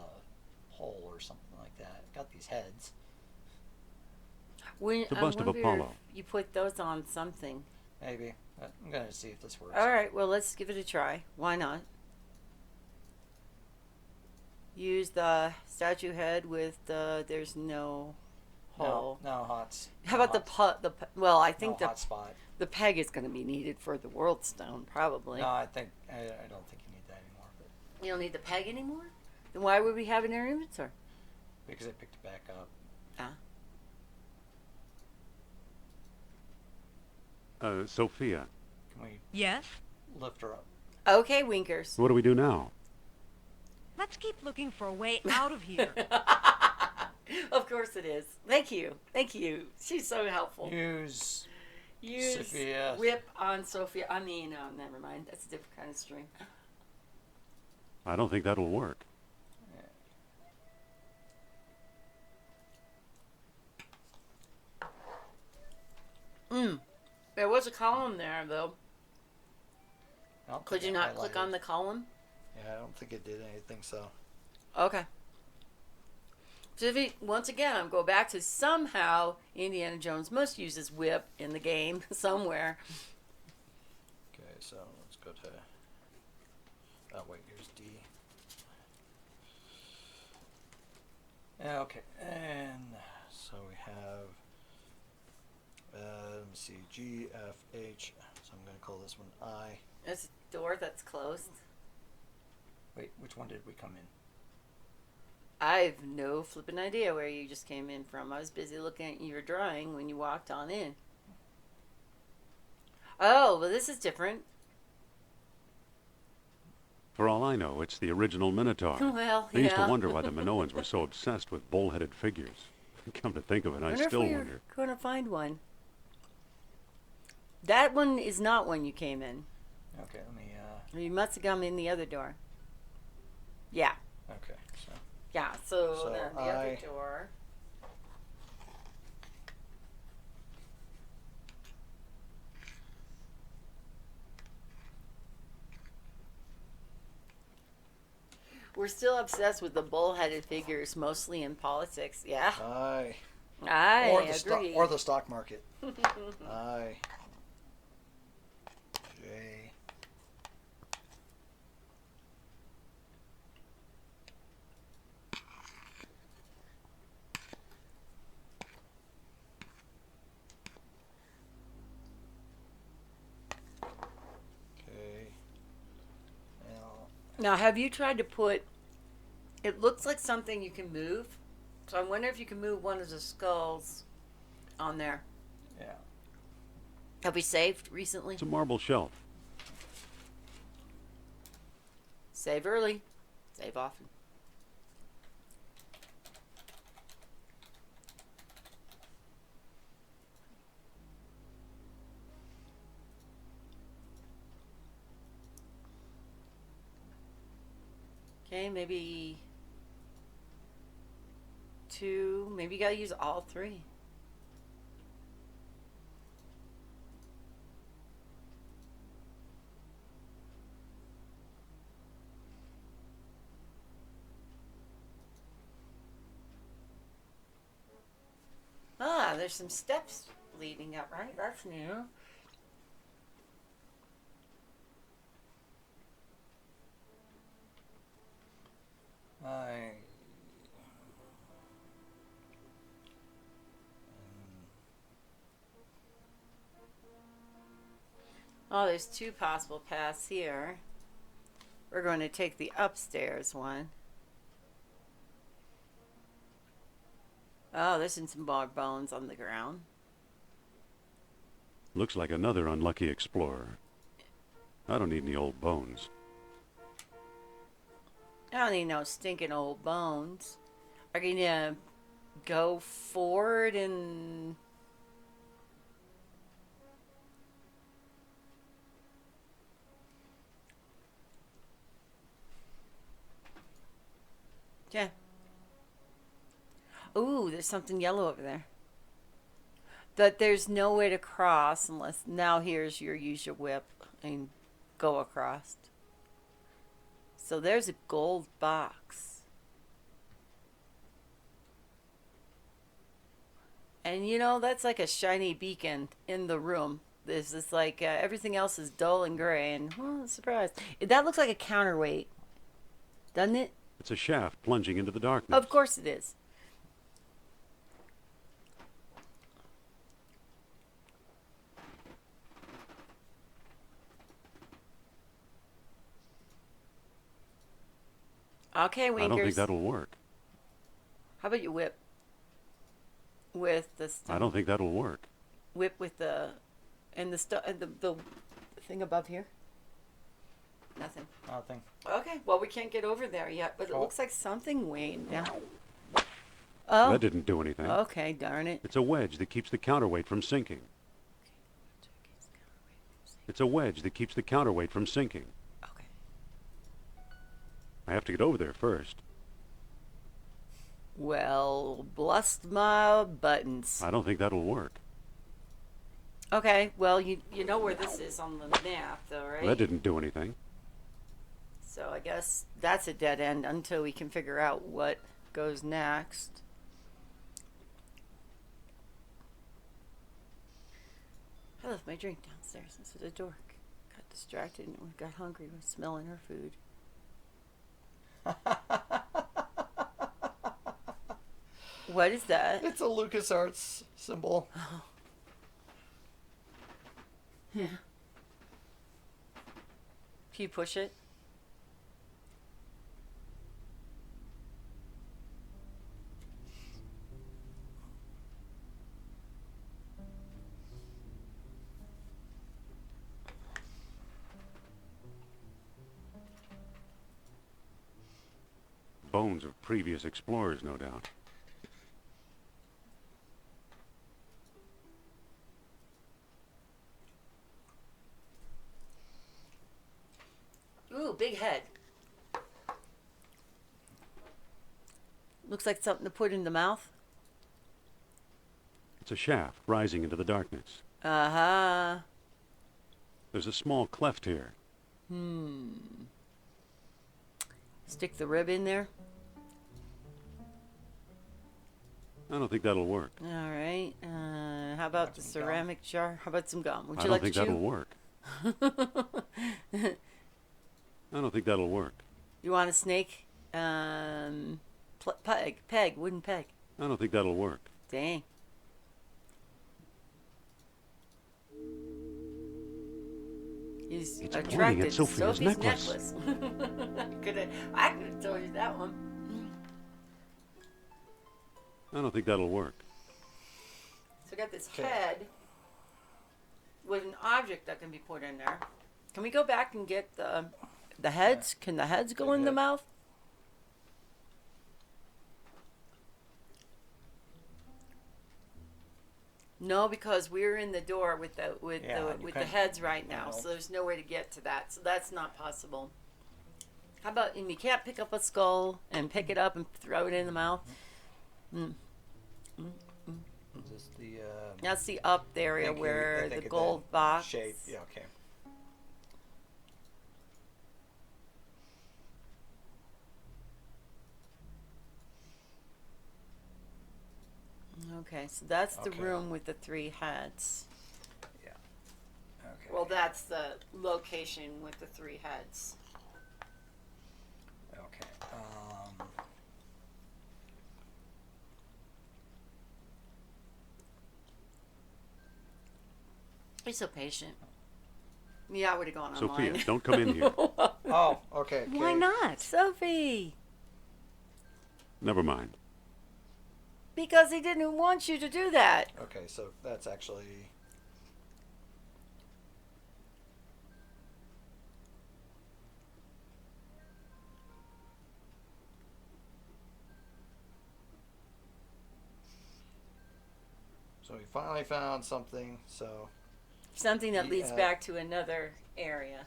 Speaker 2: hole or something like that. Got these heads.
Speaker 1: When,
Speaker 4: The
Speaker 1: I
Speaker 4: bust of
Speaker 1: wonder
Speaker 4: Apollo.
Speaker 1: if you put those on something.
Speaker 2: Maybe. I'm going to see if this works.
Speaker 1: All right, well, let's give it a try. Why not? Use the statue head with the. There's no hole.
Speaker 2: No hots.
Speaker 1: How about well, I
Speaker 2: No
Speaker 1: think
Speaker 2: hot spot.
Speaker 1: the peg is going to be needed for the world stone, probably.
Speaker 2: No, I don't think you need that anymore. But
Speaker 1: You don't need the peg anymore? Then why would we have it in our inventory?
Speaker 2: because I picked it back up.
Speaker 4: Sophia,
Speaker 2: Can we
Speaker 5: Yes?
Speaker 2: lift her up?
Speaker 1: Okay, Winkers.
Speaker 4: what do we do now?
Speaker 5: Let's keep looking for a way out of here.
Speaker 1: Of course it is. Thank you. Thank you. She's so helpful.
Speaker 2: Use
Speaker 1: Use
Speaker 2: Sophia.
Speaker 1: whip on Sophia. I mean, never mind. That's a different kind of string.
Speaker 4: I don't think that'll work.
Speaker 1: There was a column there, though.
Speaker 2: I don't
Speaker 1: Could
Speaker 2: think
Speaker 1: you
Speaker 2: I
Speaker 1: not click
Speaker 2: highlighted.
Speaker 1: on the column?
Speaker 2: Yeah, I don't think it did anything. So
Speaker 1: Okay. So if he, once again, I'm go back to somehow Indiana Jones must use his whip in the game somewhere.
Speaker 2: okay, so let's go to. Oh wait, here's D. Yeah, okay, and so we have. Let me see, G, F, H. So I'm going to call this one I.
Speaker 1: There's a door that's closed.
Speaker 2: Wait, which one did we come in?
Speaker 1: I have no flippin' idea where you just came in from. I was busy looking at your drawing when you walked on in. Oh, well, this is different.
Speaker 4: For all I know, it's the original Minotaur.
Speaker 1: Well,
Speaker 4: I used to
Speaker 1: yeah.
Speaker 4: wonder why the Minoans were so obsessed with bull-headed figures. Come to think of it, I
Speaker 1: wonder
Speaker 4: still
Speaker 1: if we're
Speaker 4: wonder.
Speaker 1: going to find one. That one is not when you came in.
Speaker 2: Okay, let me.
Speaker 1: You must have come in the other door. Yeah.
Speaker 2: Okay, so.
Speaker 1: Yeah, so,
Speaker 2: So
Speaker 1: then the other
Speaker 2: I-
Speaker 1: door. We're still obsessed with the bull-headed figures, mostly in politics. Yeah,
Speaker 2: I.
Speaker 1: I
Speaker 2: Or the stock,
Speaker 1: agree.
Speaker 2: or the stock market. I. J. Okay. L.
Speaker 1: Now, have you tried to put? It looks like something you can move, so I wonder if you can move one of the skulls on there.
Speaker 2: Yeah.
Speaker 1: Have we saved recently?
Speaker 4: It's a marble shelf.
Speaker 1: Save early, save often. Okay, maybe two. Maybe you gotta use all three. Ah, there's some steps leading up, right? That's new.
Speaker 2: I.
Speaker 1: Oh, there's two possible paths here. We're going to take the upstairs one. Oh, there's some more bones on the ground.
Speaker 4: Looks like another unlucky explorer. I don't need any old bones.
Speaker 1: I don't need no stinking old bones. Are you gonna go forward and... Yeah. Ooh, there's something yellow over there. That there's no way to cross unless... Now here's your use your whip and go across. So there's a gold box. And you know, that's like a shiny beacon in the room. This is like everything else is dull and gray. And, well, surprise. That looks like a counterweight. Doesn't it?
Speaker 4: It's a shaft plunging into the darkness.
Speaker 1: Of course it is. Okay, Winkers.
Speaker 4: I don't think that'll work.
Speaker 1: How about you whip with the
Speaker 4: I don't think that'll work.
Speaker 1: whip with the and the thing above here? Nothing.
Speaker 2: Nothing.
Speaker 1: Okay, well we can't get over there yet, but it
Speaker 2: Oh.
Speaker 1: looks like something weighing down. Oh.
Speaker 4: That didn't do anything.
Speaker 1: Okay, darn it.
Speaker 4: It's a wedge that keeps the counterweight from sinking. It's a wedge that keeps the counterweight from sinking.
Speaker 1: Okay.
Speaker 4: I have to get over there first.
Speaker 1: Well, bless my buttons.
Speaker 4: I don't think that'll work.
Speaker 1: Okay, well you know where this is on the map, though, right?
Speaker 4: That didn't do anything.
Speaker 1: So I guess that's a dead end until we can figure out what goes next. I left my drink downstairs. This was a dork. Got distracted and got hungry with smelling her food. What is that?
Speaker 2: It's a LucasArts symbol.
Speaker 1: Yeah. Can you push it?
Speaker 4: Bones of previous explorers, no doubt.
Speaker 1: Ooh, big head. Looks like something to put in the mouth.
Speaker 4: It's a shaft rising into the darkness.
Speaker 1: Uh-huh.
Speaker 4: There's a small cleft here.
Speaker 1: Stick the rib in there.
Speaker 4: I don't think that'll work.
Speaker 1: All right. How about the
Speaker 2: some gum?
Speaker 1: ceramic jar? How about some gum? Would
Speaker 4: I
Speaker 1: you
Speaker 4: don't
Speaker 1: like
Speaker 4: think
Speaker 1: to
Speaker 4: that'll
Speaker 1: chew?
Speaker 4: work. I don't think that'll work.
Speaker 1: You want a snake? Peg, wooden peg.
Speaker 4: I don't think that'll work.
Speaker 1: Dang. He's
Speaker 4: It's pointing
Speaker 1: attracted
Speaker 4: at
Speaker 1: to
Speaker 4: Sophia's
Speaker 1: Sophie's
Speaker 4: necklace.
Speaker 1: I could have told you that one.
Speaker 4: I don't think that'll work.
Speaker 1: So I got this
Speaker 2: Okay.
Speaker 1: head with an object that can be put in there. Can we go back and get the heads? Can the heads go in the
Speaker 2: head.
Speaker 1: mouth? No, because we're in the door with the
Speaker 2: Yeah, you
Speaker 1: the
Speaker 2: can't-
Speaker 1: heads right now,
Speaker 2: no.
Speaker 1: so there's no way to get to that. So that's not possible. How about, and you can't pick up a skull and pick it up and throw it in the mouth?
Speaker 2: Is this the
Speaker 1: That's the up area
Speaker 2: think you- I
Speaker 1: where
Speaker 2: think
Speaker 1: the
Speaker 2: of the
Speaker 1: gold box.
Speaker 2: shape? Yeah, okay.
Speaker 1: Okay, so that's the
Speaker 2: Okay.
Speaker 1: room with the three heads.
Speaker 2: Yeah. Okay.
Speaker 1: Well, that's the location with the three heads.
Speaker 2: Okay.
Speaker 1: You're so patient. Yeah, I would have gone
Speaker 4: Sophia,
Speaker 1: online.
Speaker 4: don't come in here.
Speaker 2: Oh, okay.
Speaker 5: Why
Speaker 2: Kay.
Speaker 5: not?
Speaker 1: Sophie.
Speaker 4: Never mind.
Speaker 1: Because he didn't want you to do that.
Speaker 2: Okay, so that's actually. So we finally found something.
Speaker 1: Something that leads
Speaker 2: Yeah.
Speaker 1: back to another area.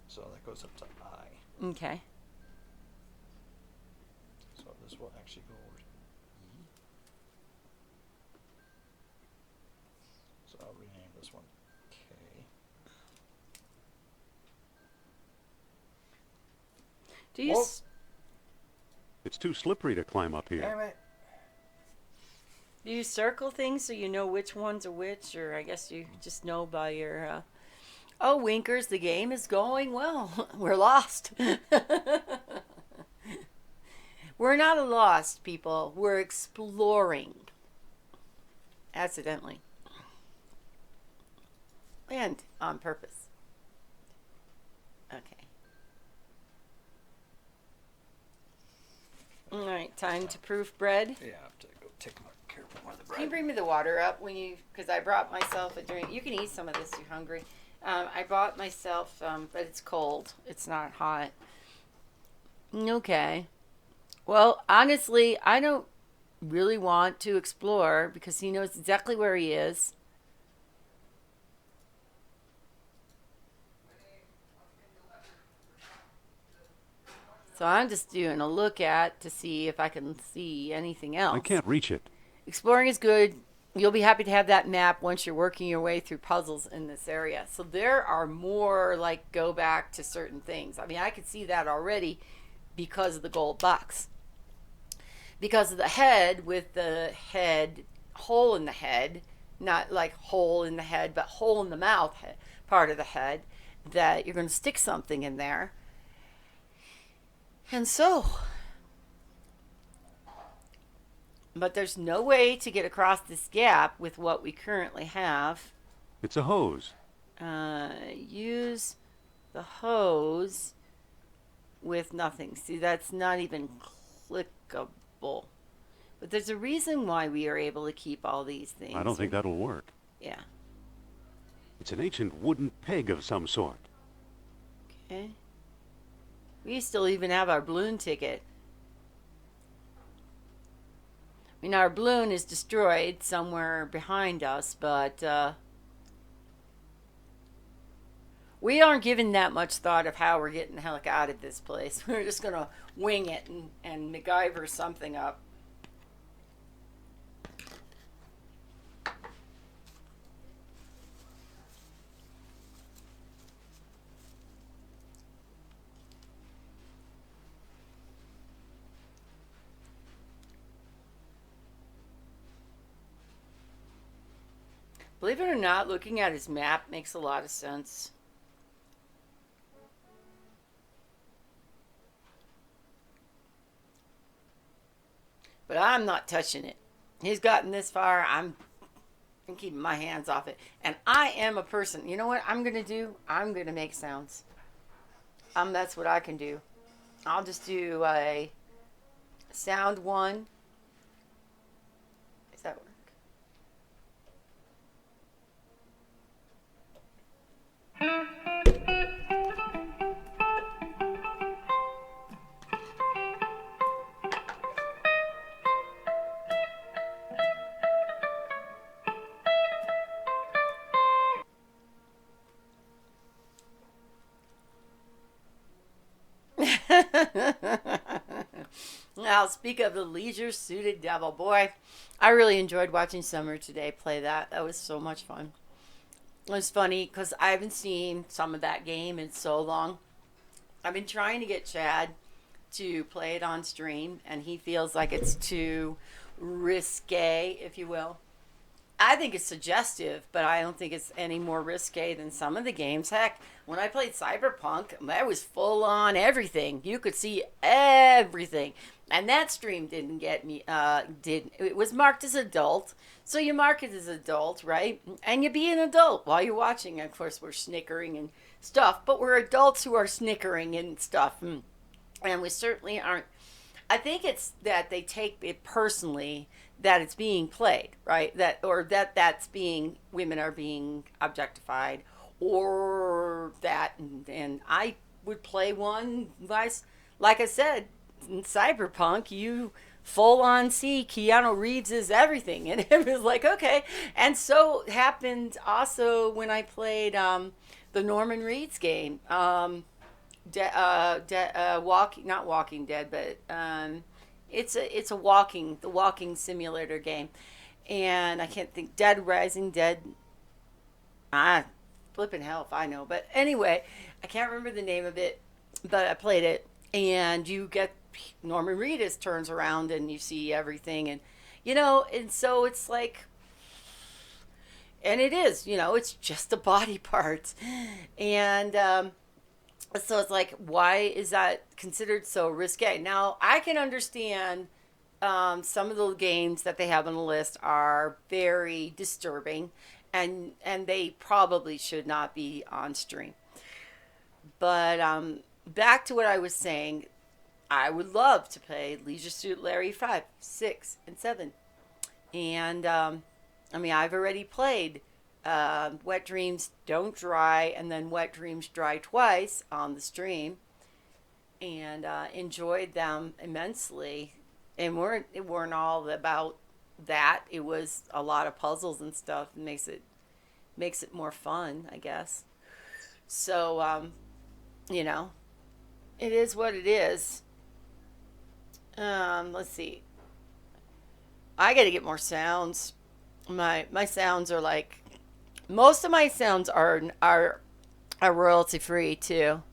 Speaker 2: So that goes up to I.
Speaker 1: Okay.
Speaker 2: So this will actually go over to E. So I'll rename this one K.
Speaker 1: Do you
Speaker 2: Whoa.
Speaker 4: It's too slippery to climb up here.
Speaker 2: Damn it.
Speaker 1: do you circle things so you know which ones are which, or I guess you just know by your oh, Winkers, the game is going well. We're lost. We're not lost, people. We're exploring. Accidentally. And on purpose. Okay. All right, time to proof bread.
Speaker 2: Yeah, I have to go take my care of more of the
Speaker 1: Can you
Speaker 2: bread.
Speaker 1: bring me the water up when you? Because I brought myself a drink. You can eat some of this. You're hungry. I bought myself, but it's cold. It's not hot. Okay. Well, honestly, I don't really want to explore because he knows exactly where he is. So I'm just doing a look at to see if I can see anything else.
Speaker 4: I can't reach it.
Speaker 1: Exploring is good. You'll be happy to have that map once you're working your way through puzzles in this area. So there are more like go back to certain things. I mean, I could see that already because of the gold box. Because of the head with the head, hole in the head, not like hole in the head, but hole in the mouth part of the head, that you're going to stick something in there. And so, but there's no way to get across this gap with what we currently have.
Speaker 4: It's a hose.
Speaker 1: Use the hose with nothing. See, that's not even clickable. But there's a reason why we are able to keep all these things.
Speaker 4: I don't think that'll work.
Speaker 1: Yeah.
Speaker 4: It's an ancient wooden peg of some sort.
Speaker 1: Okay. We still even have our balloon ticket. I mean, our balloon is destroyed somewhere behind us, but we aren't giving that much thought of how we're getting the heck out of this place. We're just going to wing it and MacGyver something up. Believe it or not, looking at his map makes a lot of sense. But I'm not touching it. He's gotten this far. I'm keeping my hands off it. And I am a person. You know what I'm going to do? I'm going to make sounds. That's what I can do. I'll just do a sound one. Does that work? Now, speak of the leisure-suited devil. Boy, I really enjoyed watching Summer today play that. That was so much fun. It was funny because I haven't seen some of that game in so long. I've been trying to get Chad to play it on stream, and he feels like it's too risque, if you will. I think it's suggestive, but I don't think it's any more risque than some of the games. Heck, when I played Cyberpunk, that was full on everything. You could see everything. And that stream didn't get me, it was marked as adult. So you mark it as adult, right? And you be an adult while you're watching. Of course, we're snickering and stuff, but we're adults who are snickering and stuff. And we certainly aren't. I think it's that they take it personally that it's being played, right? That or that's being women are being objectified, or that, and I would play one. Like I said, in Cyberpunk, you full on see Keanu Reeves is everything, and it was like okay. And so happened also when I played the Norman Reedus game. Not Walking Dead, but it's a walking simulator game, and I can't think Dead Rising Dead. Flipping hell if I know, but anyway, I can't remember the name of it, but I played it, and you get Norman Reedus turns around and you see everything, and and so it's like, and it is, it's just a body part, and so it's like, why is that considered so risque? Now, I can understand some of the games that they have on the list are very disturbing, and they probably should not be on stream. But back to what I was saying, I would love to play Leisure Suit Larry 5, 6, and 7. And, I've already played Wet Dreams Don't Dry and then Wet Dreams Dry twice on the stream, and enjoyed them immensely. And it weren't all about that. It was a lot of puzzles and stuff. It makes it more fun, I guess. So it is what it is. Let's see. I got to get more sounds. My sounds are like, most of my sounds are royalty free too.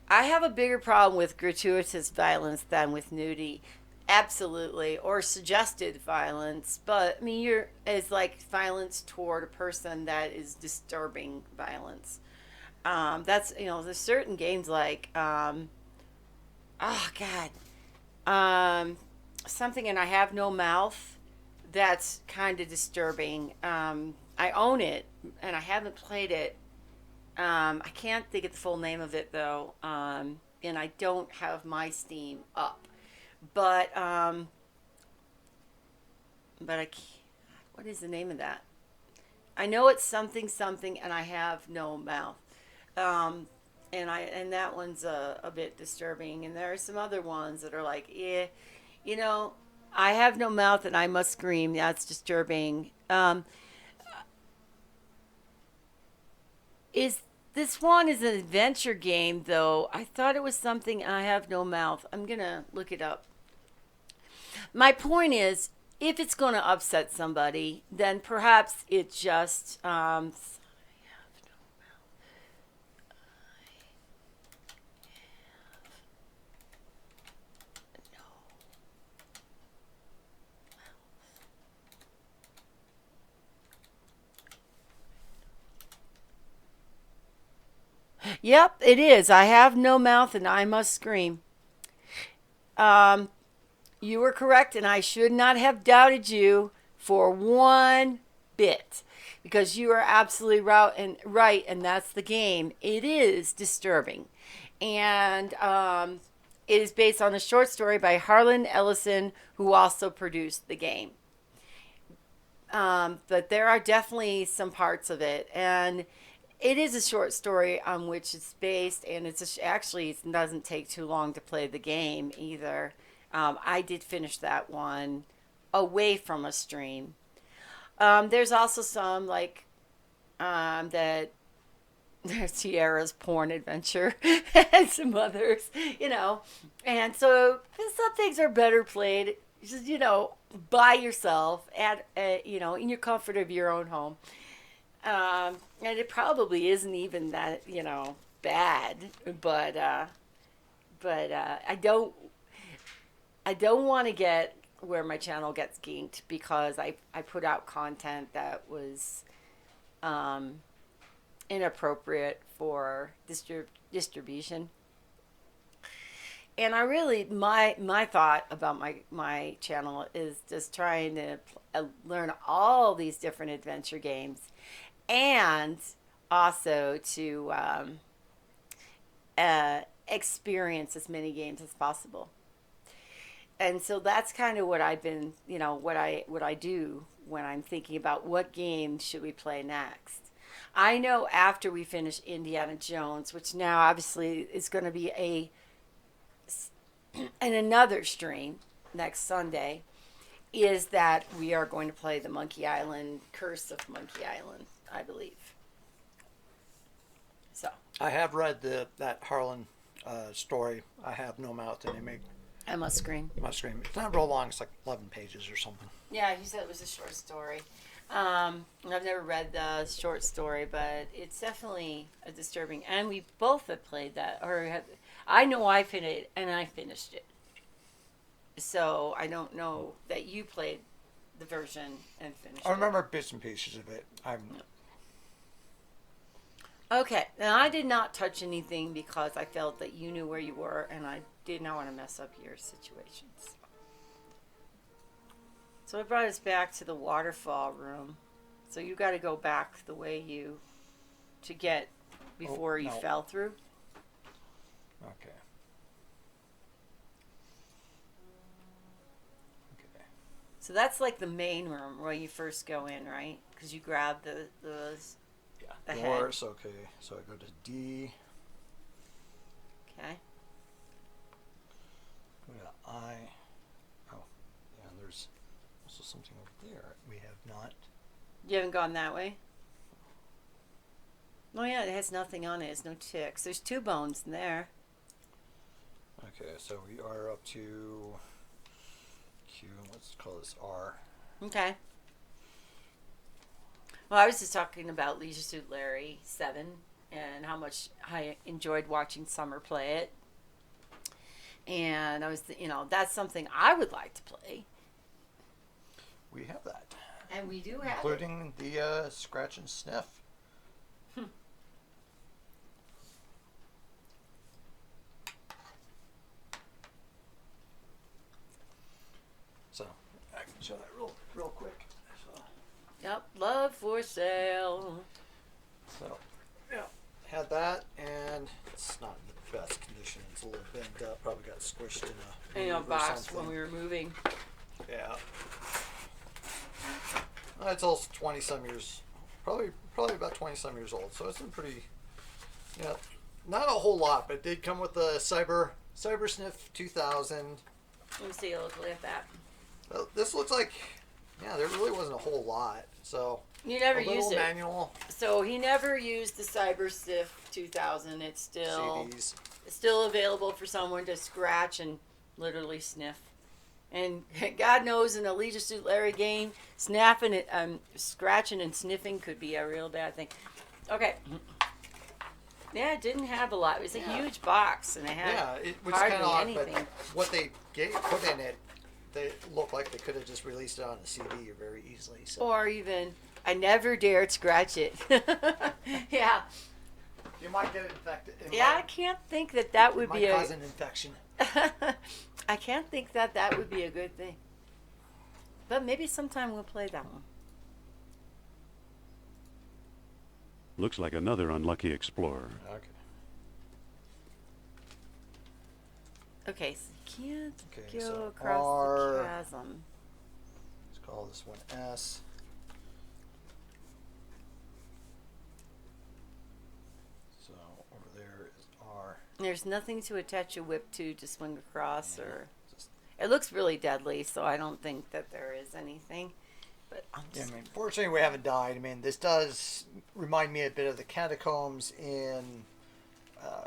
Speaker 1: I have a bigger problem with gratuitous violence than with nudity, absolutely, or suggested violence. But it's like violence toward a person that is disturbing violence. That's there's certain games like oh god, something, and I have no mouth. That's kind of disturbing. I own it, and I haven't played it. I can't think of the full name of it though, and I don't have my Steam up. But I can't, what is the name of that? I know it's something something, and I have no mouth. And that one's a bit disturbing. And there are some other ones that are like, yeah, I have no mouth and I must scream. That's disturbing. This one is an adventure game though? I thought it was something. I have no mouth. I'm gonna look it up. My point is, if it's going to upset somebody, then perhaps it just Yep, it is. I have no mouth and I must scream. You were correct, and I should not have doubted you for one bit, because you are absolutely right, and that's the game. It is disturbing, and it is based on a short story by Harlan Ellison, who also produced the game. But there are definitely some parts of it, and it is a short story on which it's based, and actually it doesn't take too long to play the game either. I did finish that one away from a stream. There's also some like that there's Sierra's Porn Adventure and some others, and so some things are better played just by yourself at in your comfort of your own home. And it probably isn't even that bad, but I don't want to get where my channel gets ganked because I put out content that was inappropriate for distribution. And I really, my thought about my channel is just trying to learn all these different adventure games and also to experience as many games as possible. And so that's kind of what I've been, what I do when I'm thinking about what game should we play next. I know after we finish Indiana Jones, which now obviously is going to be in another stream next Sunday, is that we are going to play the Monkey Island, Curse of Monkey Island, I believe. So
Speaker 8: I have read that Harlan story. I have no mouth, and they make
Speaker 1: I must scream.
Speaker 8: my scream. It's not real long. It's like 11 pages or something.
Speaker 1: Yeah, he said it was a short story. I've never read the short story, but it's definitely a disturbing. And we both have played that, I know I finished it, and I finished it. So I don't know that you played the version and finished it.
Speaker 8: I remember bits and pieces of it.
Speaker 1: Okay, now I did not touch anything because I felt that you knew where you were, and I did not want to mess up your situations. So it brought us back to the waterfall room. So you got to go back the way to get before you
Speaker 8: no.
Speaker 1: fell through.
Speaker 8: Okay. Okay.
Speaker 1: So that's like the main room where you first go in, right? Because you grab the
Speaker 8: Yeah.
Speaker 1: The
Speaker 2: Doors. Okay. So I go to D.
Speaker 1: Okay.
Speaker 2: Go to I. Oh, yeah. And there's also something over there we have not.
Speaker 1: You haven't gone that way? Oh yeah, it has nothing on it. It's no ticks. There's 2 bones in there.
Speaker 2: Okay, so we are up to Q. Let's call this R.
Speaker 1: Okay. Well, I was just talking about Leisure Suit Larry 7 and how much I enjoyed watching Summer play it. And I was, that's something I would like to play.
Speaker 2: We have that,
Speaker 1: And we do have it.
Speaker 2: including the scratch and sniff. So I can show that real quick.
Speaker 1: Yep, love for sale.
Speaker 2: So yeah, had that, and it's not in the best condition. It's a little bent up. Probably got squished in a
Speaker 1: In a
Speaker 2: move or
Speaker 1: box
Speaker 2: something.
Speaker 1: when we were moving.
Speaker 2: Yeah. It's also 20 some years, probably about 20 some years old. So it's been pretty, not a whole lot, but it did come with the Cyber Sniff 2000.
Speaker 1: Let me see a look at that.
Speaker 2: Well, this looks like, there really wasn't a whole lot. So
Speaker 1: You never
Speaker 2: a little
Speaker 1: used it.
Speaker 2: manual,
Speaker 1: So he never used the Cyber Stiff 2000. It's
Speaker 2: CDs.
Speaker 1: still available for someone to scratch and literally sniff. And God knows in a Leisure Suit Larry game, scratching and sniffing could be a real bad thing. Okay. Yeah, it didn't have a lot. It was a huge box, and it had
Speaker 2: It was
Speaker 1: hardly
Speaker 2: kind of odd,
Speaker 1: anything.
Speaker 2: but what they put in it, they looked like they could have just released it on a CD very easily. So.
Speaker 1: Or even, I never dared scratch it. Yeah.
Speaker 2: You might get it infected.
Speaker 1: Yeah, I can't think that would be
Speaker 2: cause an infection.
Speaker 1: I can't think that would be a good thing. But maybe sometime we'll play that one.
Speaker 4: Looks like another unlucky explorer.
Speaker 2: Okay.
Speaker 1: Okay, so you can't
Speaker 2: Okay,
Speaker 1: go
Speaker 2: so
Speaker 1: across
Speaker 2: R.
Speaker 1: the chasm.
Speaker 2: Let's call this one S. So over there is R.
Speaker 1: There's nothing to attach a whip to swing across, or
Speaker 2: Just,
Speaker 1: it looks really deadly. So I don't think that there is anything. But I'm
Speaker 2: yeah,
Speaker 1: just,
Speaker 2: fortunately we haven't died. I mean, this does remind me a bit of the catacombs in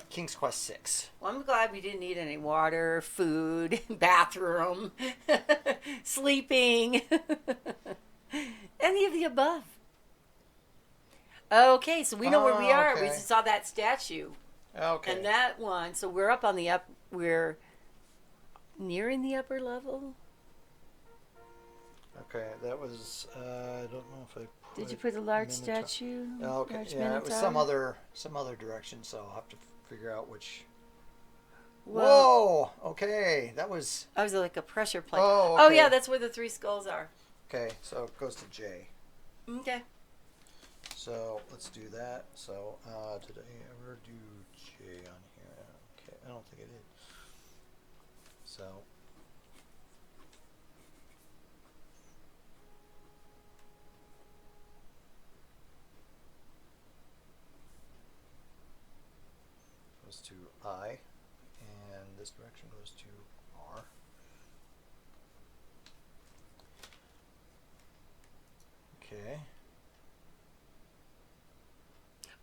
Speaker 2: King's Quest VI.
Speaker 1: well, I'm glad we didn't need any water, food, bathroom, sleeping, any of the above. Okay, so we know where we are. We
Speaker 2: okay.
Speaker 1: saw that statue.
Speaker 2: Okay.
Speaker 1: And that one, so we're up on we're nearing the upper level.
Speaker 2: Okay, that was, I don't know if I put
Speaker 1: Did you put a large
Speaker 2: Minotaur-
Speaker 1: statue?
Speaker 2: Okay,
Speaker 1: Large
Speaker 2: yeah, it was
Speaker 1: Minotaur?
Speaker 2: some other direction, so I'll have to figure out which.
Speaker 1: Well,
Speaker 2: Whoa! Okay, that was
Speaker 1: I was like a pressure plate.
Speaker 2: Oh,
Speaker 1: Oh
Speaker 2: okay.
Speaker 1: yeah, that's where the 3 skulls are.
Speaker 2: okay. So it goes to J.
Speaker 1: Okay.
Speaker 2: So let's do that. So did I ever do J on here? Okay, I don't think I did. So goes to I, and this direction goes to R. Okay.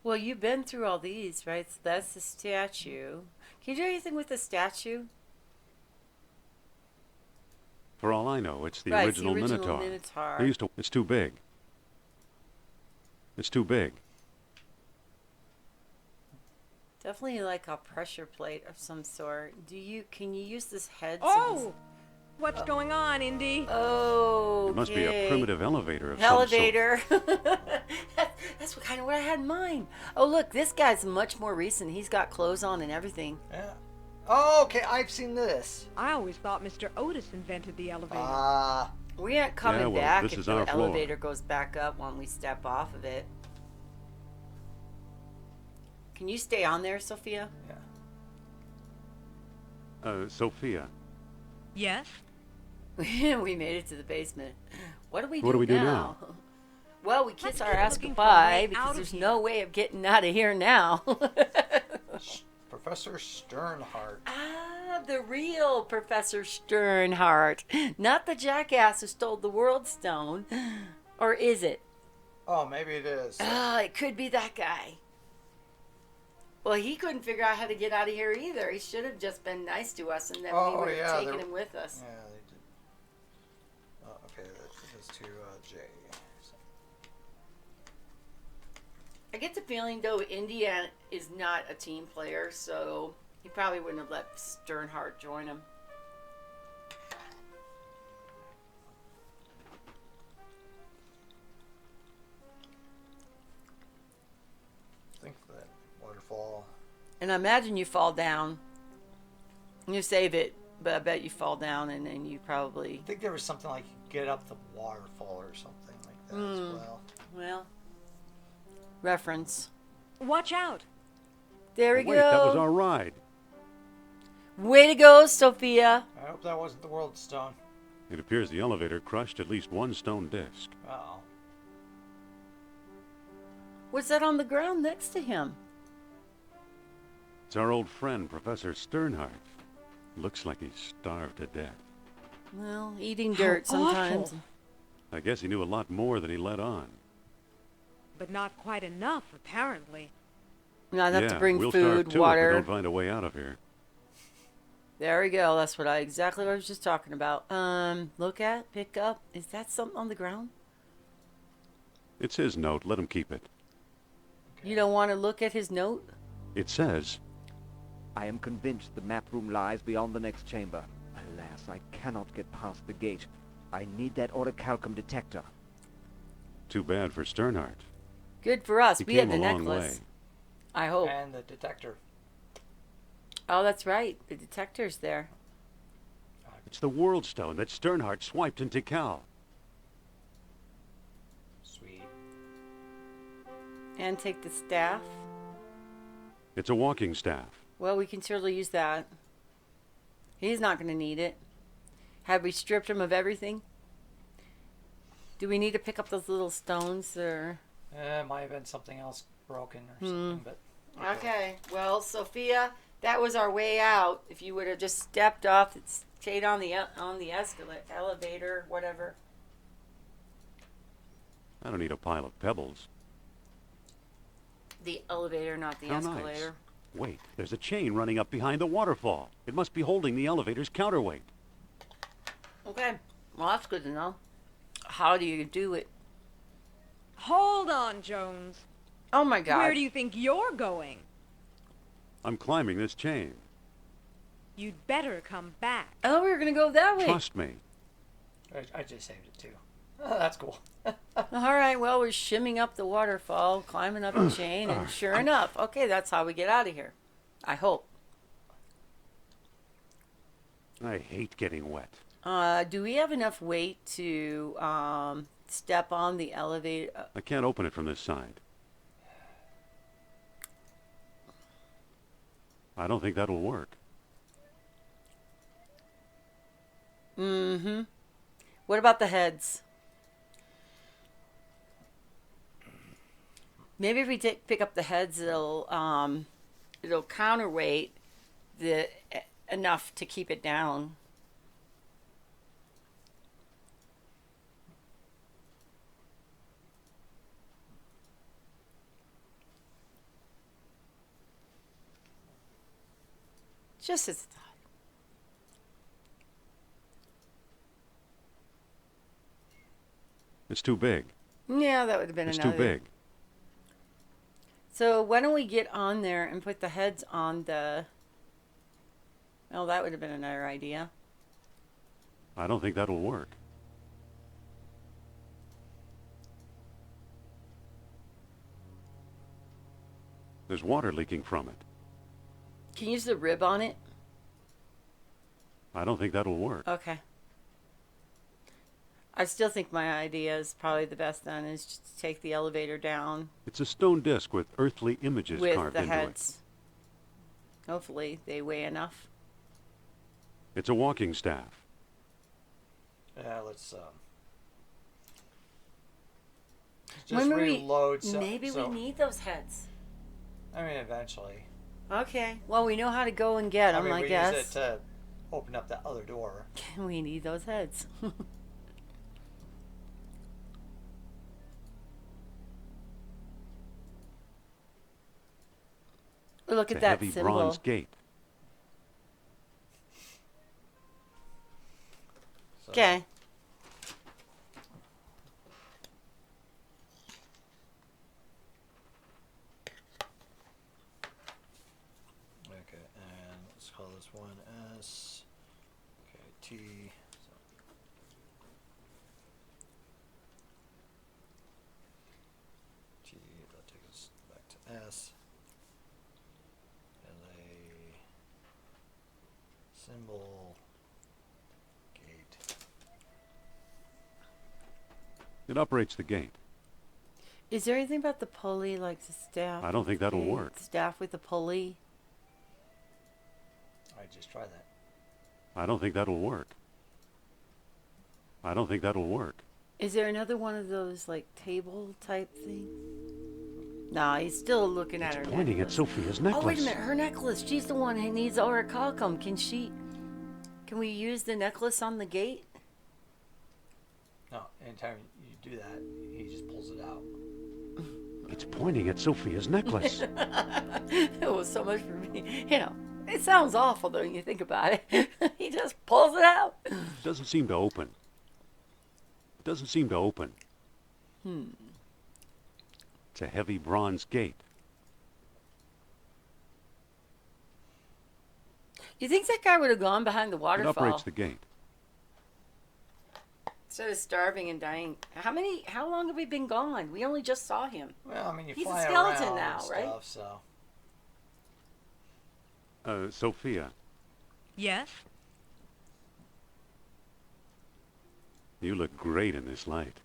Speaker 1: Well, you've been through all these, right? So that's the statue. Can you do anything with the statue?
Speaker 4: For all I know, it's the
Speaker 1: Right, it's the
Speaker 4: original
Speaker 1: original
Speaker 4: Minotaur.
Speaker 1: Minotaur.
Speaker 4: They used to. It's too big. It's too big.
Speaker 1: Definitely like a pressure plate of some sort. Can you use this head?
Speaker 5: Oh! What's going on, Indy?
Speaker 1: Oh.
Speaker 4: It must be a primitive elevator of
Speaker 1: elevator. That's what I had in mind. Oh, look, this guy's much more recent. He's got clothes on and everything.
Speaker 2: Yeah. Oh, okay. I've seen this.
Speaker 5: I always thought Mr. Otis invented the elevator.
Speaker 2: Ah.
Speaker 1: We aren't coming
Speaker 4: Yeah, well,
Speaker 1: back
Speaker 4: this
Speaker 1: if
Speaker 4: is
Speaker 1: the
Speaker 4: our floor.
Speaker 1: elevator goes back up when we step off of it. Can you stay on there, Sophia?
Speaker 2: Yeah.
Speaker 4: Sophia.
Speaker 5: Yes?
Speaker 1: We made it to the basement. What do we
Speaker 4: What do we do
Speaker 1: now?
Speaker 4: now?
Speaker 1: Well, we kiss
Speaker 5: Let's
Speaker 1: our
Speaker 5: keep
Speaker 1: ass
Speaker 5: looking for a
Speaker 1: goodbye
Speaker 5: way out
Speaker 1: because
Speaker 5: of
Speaker 1: there's
Speaker 5: here.
Speaker 1: no way of getting out of here now.
Speaker 2: Professor Sternhardt.
Speaker 1: Ah, the real Professor Sternhardt. Not the jackass who stole the World Stone. Or is it?
Speaker 2: Oh, maybe it is.
Speaker 1: Ah, it could be that guy. Well, he couldn't figure out how to get out of here either. He should have just been nice to us, and then we would have taken him with us.
Speaker 2: Yeah, they did. Oh, okay, that goes to J. So.
Speaker 1: I get the feeling, though, India is not a team player, so he probably wouldn't have let Sternhardt join him.
Speaker 2: I think that waterfall.
Speaker 1: And I imagine you fall down. You save it, but I bet you fall down, and then you probably...
Speaker 2: I think there was something like you get up the waterfall or something like that as well.
Speaker 1: Well, reference.
Speaker 5: Watch out!
Speaker 1: There we
Speaker 4: Wait,
Speaker 1: go.
Speaker 4: that was our ride.
Speaker 1: Way to go, Sophia.
Speaker 8: I hope that wasn't the World Stone.
Speaker 4: It appears the elevator crushed at least one stone disc.
Speaker 8: Uh-oh.
Speaker 1: What's that on the ground next to him?
Speaker 4: It's our old friend, Professor Sternhardt. Looks like he's starved to death.
Speaker 1: Well, eating dirt
Speaker 5: How
Speaker 1: sometimes.
Speaker 5: awful.
Speaker 4: I guess he knew a lot more than he let on.
Speaker 5: But not quite enough, apparently.
Speaker 1: Not enough
Speaker 4: yeah,
Speaker 1: to bring
Speaker 4: we'll starve
Speaker 1: food,
Speaker 4: too if we
Speaker 1: water.
Speaker 4: don't find a way out of here.
Speaker 1: There we go. That's exactly what I was just talking about. Look at, pick up. Is that something on the ground?
Speaker 4: It's his note. Let him keep it.
Speaker 1: You don't want to look at his note?
Speaker 4: It says,
Speaker 9: I am convinced the map room lies beyond the next chamber. Alas, I cannot get past the gate. I need that orichalcum detector.
Speaker 4: too bad for Sternhardt.
Speaker 1: Good for us.
Speaker 4: He
Speaker 1: We had
Speaker 4: came
Speaker 1: the
Speaker 4: a long
Speaker 1: necklace.
Speaker 4: way.
Speaker 1: I hope.
Speaker 8: And the detector.
Speaker 1: Oh, that's right. The detector's there.
Speaker 4: It's the World Stone that Sternhardt swiped in Tikal.
Speaker 8: Sweet.
Speaker 1: And take the staff.
Speaker 4: It's a walking staff.
Speaker 1: Well, we can surely use that. He's not going to need it. Have we stripped him of everything? Do we need to pick up those little stones or...
Speaker 8: It might have been something else broken or something, but...
Speaker 1: Okay. Well, Sophia, that was our way out. If you would have just stepped off, stayed on the escalator, elevator, whatever.
Speaker 4: I don't need a pile of pebbles.
Speaker 1: The elevator, not the
Speaker 4: How
Speaker 1: escalator.
Speaker 4: nice. Wait, there's a chain running up behind the waterfall. It must be holding the elevator's counterweight.
Speaker 1: Okay. Well, that's good to know. How do you do it?
Speaker 5: Hold on, Jones.
Speaker 1: Oh my God.
Speaker 5: Where do you think you're going?
Speaker 4: I'm climbing this chain.
Speaker 5: You'd better come back.
Speaker 1: Oh, we were gonna go that way.
Speaker 4: Trust me.
Speaker 8: I just saved it too. Oh, that's cool.
Speaker 1: All right. Well, we're shimming up the waterfall, climbing up the chain, and sure enough, okay, that's how we get out of here. I hope.
Speaker 4: I hate getting wet.
Speaker 1: Do we have enough weight to step on the elevator?
Speaker 4: I can't open it from this side. I don't think that'll work.
Speaker 1: Mm-hmm. What about the heads? Maybe if we pick up the heads, it'll counterweight the enough to keep it down. Just as a thought.
Speaker 4: It's too big.
Speaker 1: Yeah, that would have been
Speaker 4: It's
Speaker 1: another.
Speaker 4: too big.
Speaker 1: So why don't we get on there and put the heads on the... Oh, that would have been another idea.
Speaker 4: I don't think that'll work. There's water leaking from it.
Speaker 1: Can you use the rib on it?
Speaker 4: I don't think that'll work.
Speaker 1: Okay. I still think my idea is probably the best then, is just to take the elevator down
Speaker 4: It's a stone disc with earthly images
Speaker 1: with
Speaker 4: carved
Speaker 1: the
Speaker 4: into
Speaker 1: heads. Hopefully they weigh enough.
Speaker 4: it. It's a walking staff.
Speaker 2: Yeah, let's just
Speaker 1: When will
Speaker 2: reload.
Speaker 1: maybe we need those heads.
Speaker 2: I mean, eventually.
Speaker 1: Okay. Well, we know how to go and get them, I
Speaker 2: we
Speaker 1: guess.
Speaker 2: use it to open up that other door.
Speaker 1: We need those heads. Look
Speaker 4: It's
Speaker 1: at
Speaker 4: a
Speaker 1: that
Speaker 4: heavy
Speaker 1: symbol.
Speaker 4: bronze gate.
Speaker 2: So,
Speaker 1: Okay.
Speaker 2: Okay, and let's call this one S. Okay, T. So. T. That takes us back to S. And a symbol. Gate.
Speaker 4: It operates the gate.
Speaker 1: Is there anything about the pulley, like the staff?
Speaker 4: I don't think that'll
Speaker 1: Okay,
Speaker 4: work.
Speaker 1: Staff with the pulley?
Speaker 2: I just try that.
Speaker 4: I don't think that'll work. I don't think that'll work.
Speaker 1: Is there another one of those, like, table type things? Nah, he's still looking at her
Speaker 4: Pointing at
Speaker 1: necklace.
Speaker 4: Sophia's necklace.
Speaker 1: Oh, wait a minute. Her necklace. She's the one who needs orichalcum. Can we use the necklace on the gate?
Speaker 2: No, anytime you do that, he just pulls it out.
Speaker 4: It's pointing at Sophia's necklace.
Speaker 1: It was so much for me. You know, it sounds awful, though, when you think about it. He just pulls it out.
Speaker 4: It doesn't seem to open. It doesn't seem to open. It's a heavy bronze gate.
Speaker 1: You think that guy would have gone behind the
Speaker 4: It
Speaker 1: waterfall
Speaker 4: operates the gate.
Speaker 1: instead of starving and dying? How long have we been gone? We only just saw him.
Speaker 2: Well, I mean, you
Speaker 1: He's a
Speaker 2: fly
Speaker 1: skeleton
Speaker 2: around
Speaker 1: now,
Speaker 2: and
Speaker 1: right?
Speaker 2: stuff, so.
Speaker 4: Sophia,
Speaker 5: Yes?
Speaker 4: you look great in this light.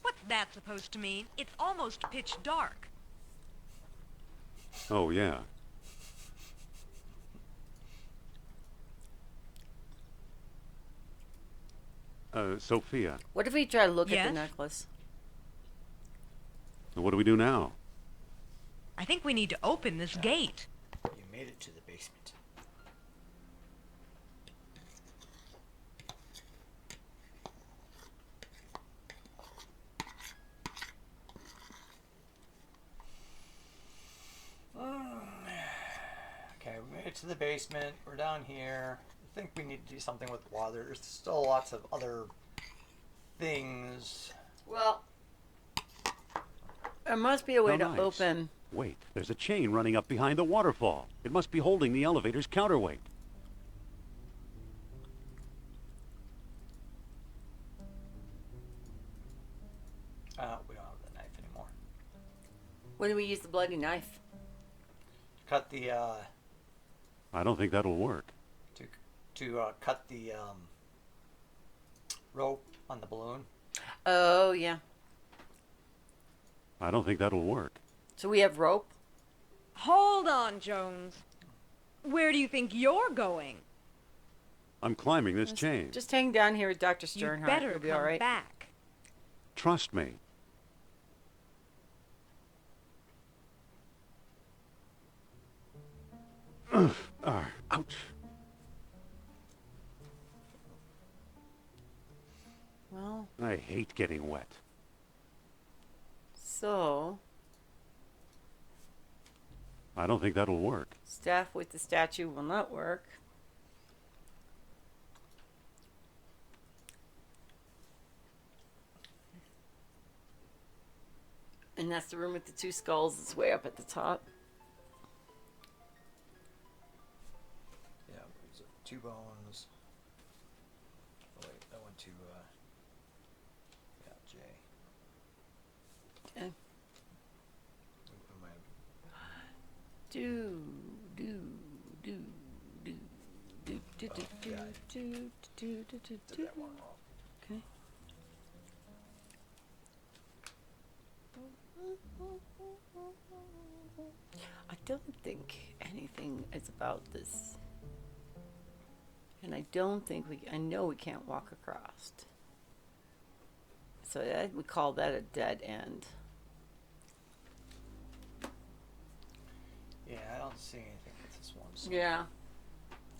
Speaker 5: What's that supposed to mean? It's almost pitch dark.
Speaker 4: Oh, yeah. Sophia,
Speaker 1: What if we try to look at
Speaker 5: Yes?
Speaker 1: the necklace?
Speaker 4: what do we do now?
Speaker 5: I think we need to open this gate.
Speaker 2: You made it to the basement. Okay, we made it to the basement. We're down here. I think we need to do something with water. There's still lots of other things.
Speaker 1: Well, there must be a way
Speaker 4: How
Speaker 1: to
Speaker 4: nice.
Speaker 1: open.
Speaker 4: Wait, there's a chain running up behind the waterfall. It must be holding the elevator's counterweight.
Speaker 2: We don't have the knife anymore.
Speaker 1: When do we use the bloody knife?
Speaker 2: Cut the
Speaker 4: I don't think that'll work.
Speaker 2: to cut the rope on the balloon.
Speaker 1: Oh, yeah.
Speaker 4: I don't think that'll work.
Speaker 1: So we have rope?
Speaker 5: Hold on, Jones. Where do you think you're going?
Speaker 4: I'm climbing this chain.
Speaker 1: Just hang down here with Dr.
Speaker 5: You
Speaker 1: Sternhardt.
Speaker 5: better
Speaker 1: You'll be
Speaker 5: come
Speaker 1: all right.
Speaker 5: back.
Speaker 4: Trust me. Ouch.
Speaker 1: Well,
Speaker 4: I hate getting wet.
Speaker 1: so
Speaker 4: I don't think that'll work.
Speaker 1: staff with the statue will not work. And that's the room with the two skulls. It's way up at the top.
Speaker 2: Yeah, there's 2 bones. Oh, wait, that went to, yeah, J.
Speaker 1: Okay.
Speaker 2: Am I-
Speaker 1: Do, do, do, do, do, do, do, do,
Speaker 2: yeah.
Speaker 1: do, do, do, do,
Speaker 2: Did
Speaker 1: do.
Speaker 2: that one wrong.
Speaker 1: Okay. I don't think anything is about this. And I don't think I know we can't walk across. So we call that a dead end.
Speaker 2: Yeah, I don't see anything with this one. So.
Speaker 1: Yeah.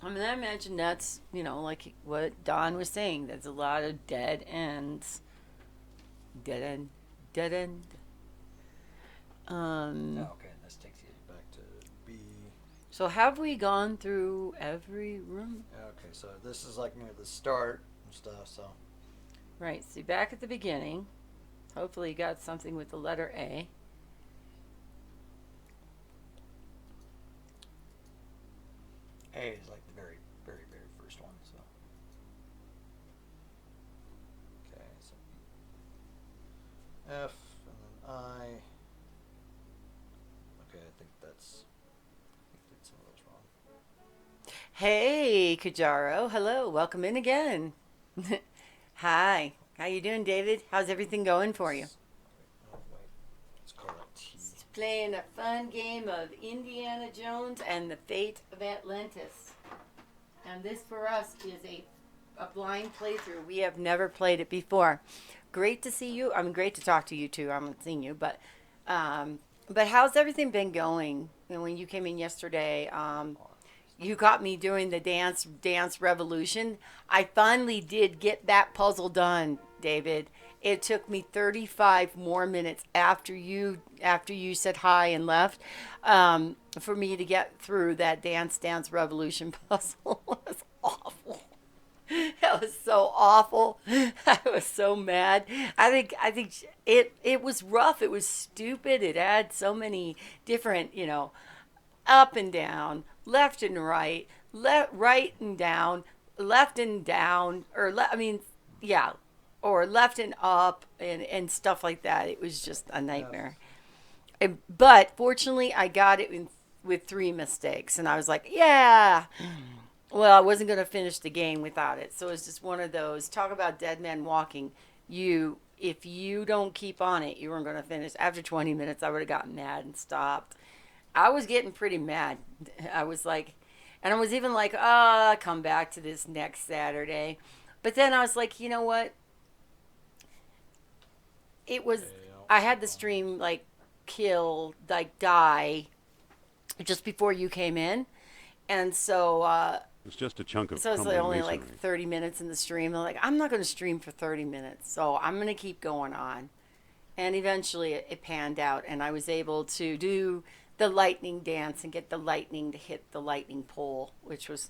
Speaker 1: I mean, I imagine that's, like what Don was saying. There's a lot of dead ends. Dead end. Dead end.
Speaker 2: Oh, okay, this takes you back to B.
Speaker 1: So have we gone through every room?
Speaker 2: Okay, so this is like near the start and stuff, so.
Speaker 1: Right, so back at the beginning. Hopefully you got something with the letter A.
Speaker 2: A is like the very, very, very first one, so. Okay, so F and then I. Okay, I think did some of those wrong.
Speaker 1: Hey, Kajaro. Hello. Welcome in again. Hi. How you doing, David? How's everything going for you?
Speaker 2: Oh, wait. Let's call that T.
Speaker 1: Playing a fun game of Indiana Jones and the Fate of Atlantis. And this for us is a blind playthrough. We have never played it before. Great to see you. I mean, great to talk to you too. I haven't seen you, but how's everything been going? When you came in yesterday, you got me doing the dance revolution. I finally did get that puzzle done, David. It took me 35 more minutes after you said hi and left for me to get through that dance revolution puzzle. It was awful. That was so awful. I was so mad. I think it was rough. It was stupid. It had so many different, up and down, left and right, right and down, left and down, or or left and up and stuff like that. It was just a nightmare. But fortunately, I got it with 3 mistakes, and I was like, yeah. Well, I wasn't going to finish the game without it. So it's just one of those. Talk about dead man walking. If you don't keep on it, you weren't going to finish. After 20 minutes, I would have gotten mad and stopped. I was getting pretty mad. I was like, and I was even like, I'll come back to this next Saturday. But then I was like, you know what? I had the stream die just before you came in. And so,
Speaker 4: It's just a chunk of
Speaker 1: so it's
Speaker 4: crumbling
Speaker 1: only
Speaker 4: masonry.
Speaker 1: like 30 minutes in the stream. I'm like, I'm not going to stream for 30 minutes. So I'm going to keep going on. And eventually it panned out, and I was able to do the lightning dance and get the lightning to hit the lightning pole, which was,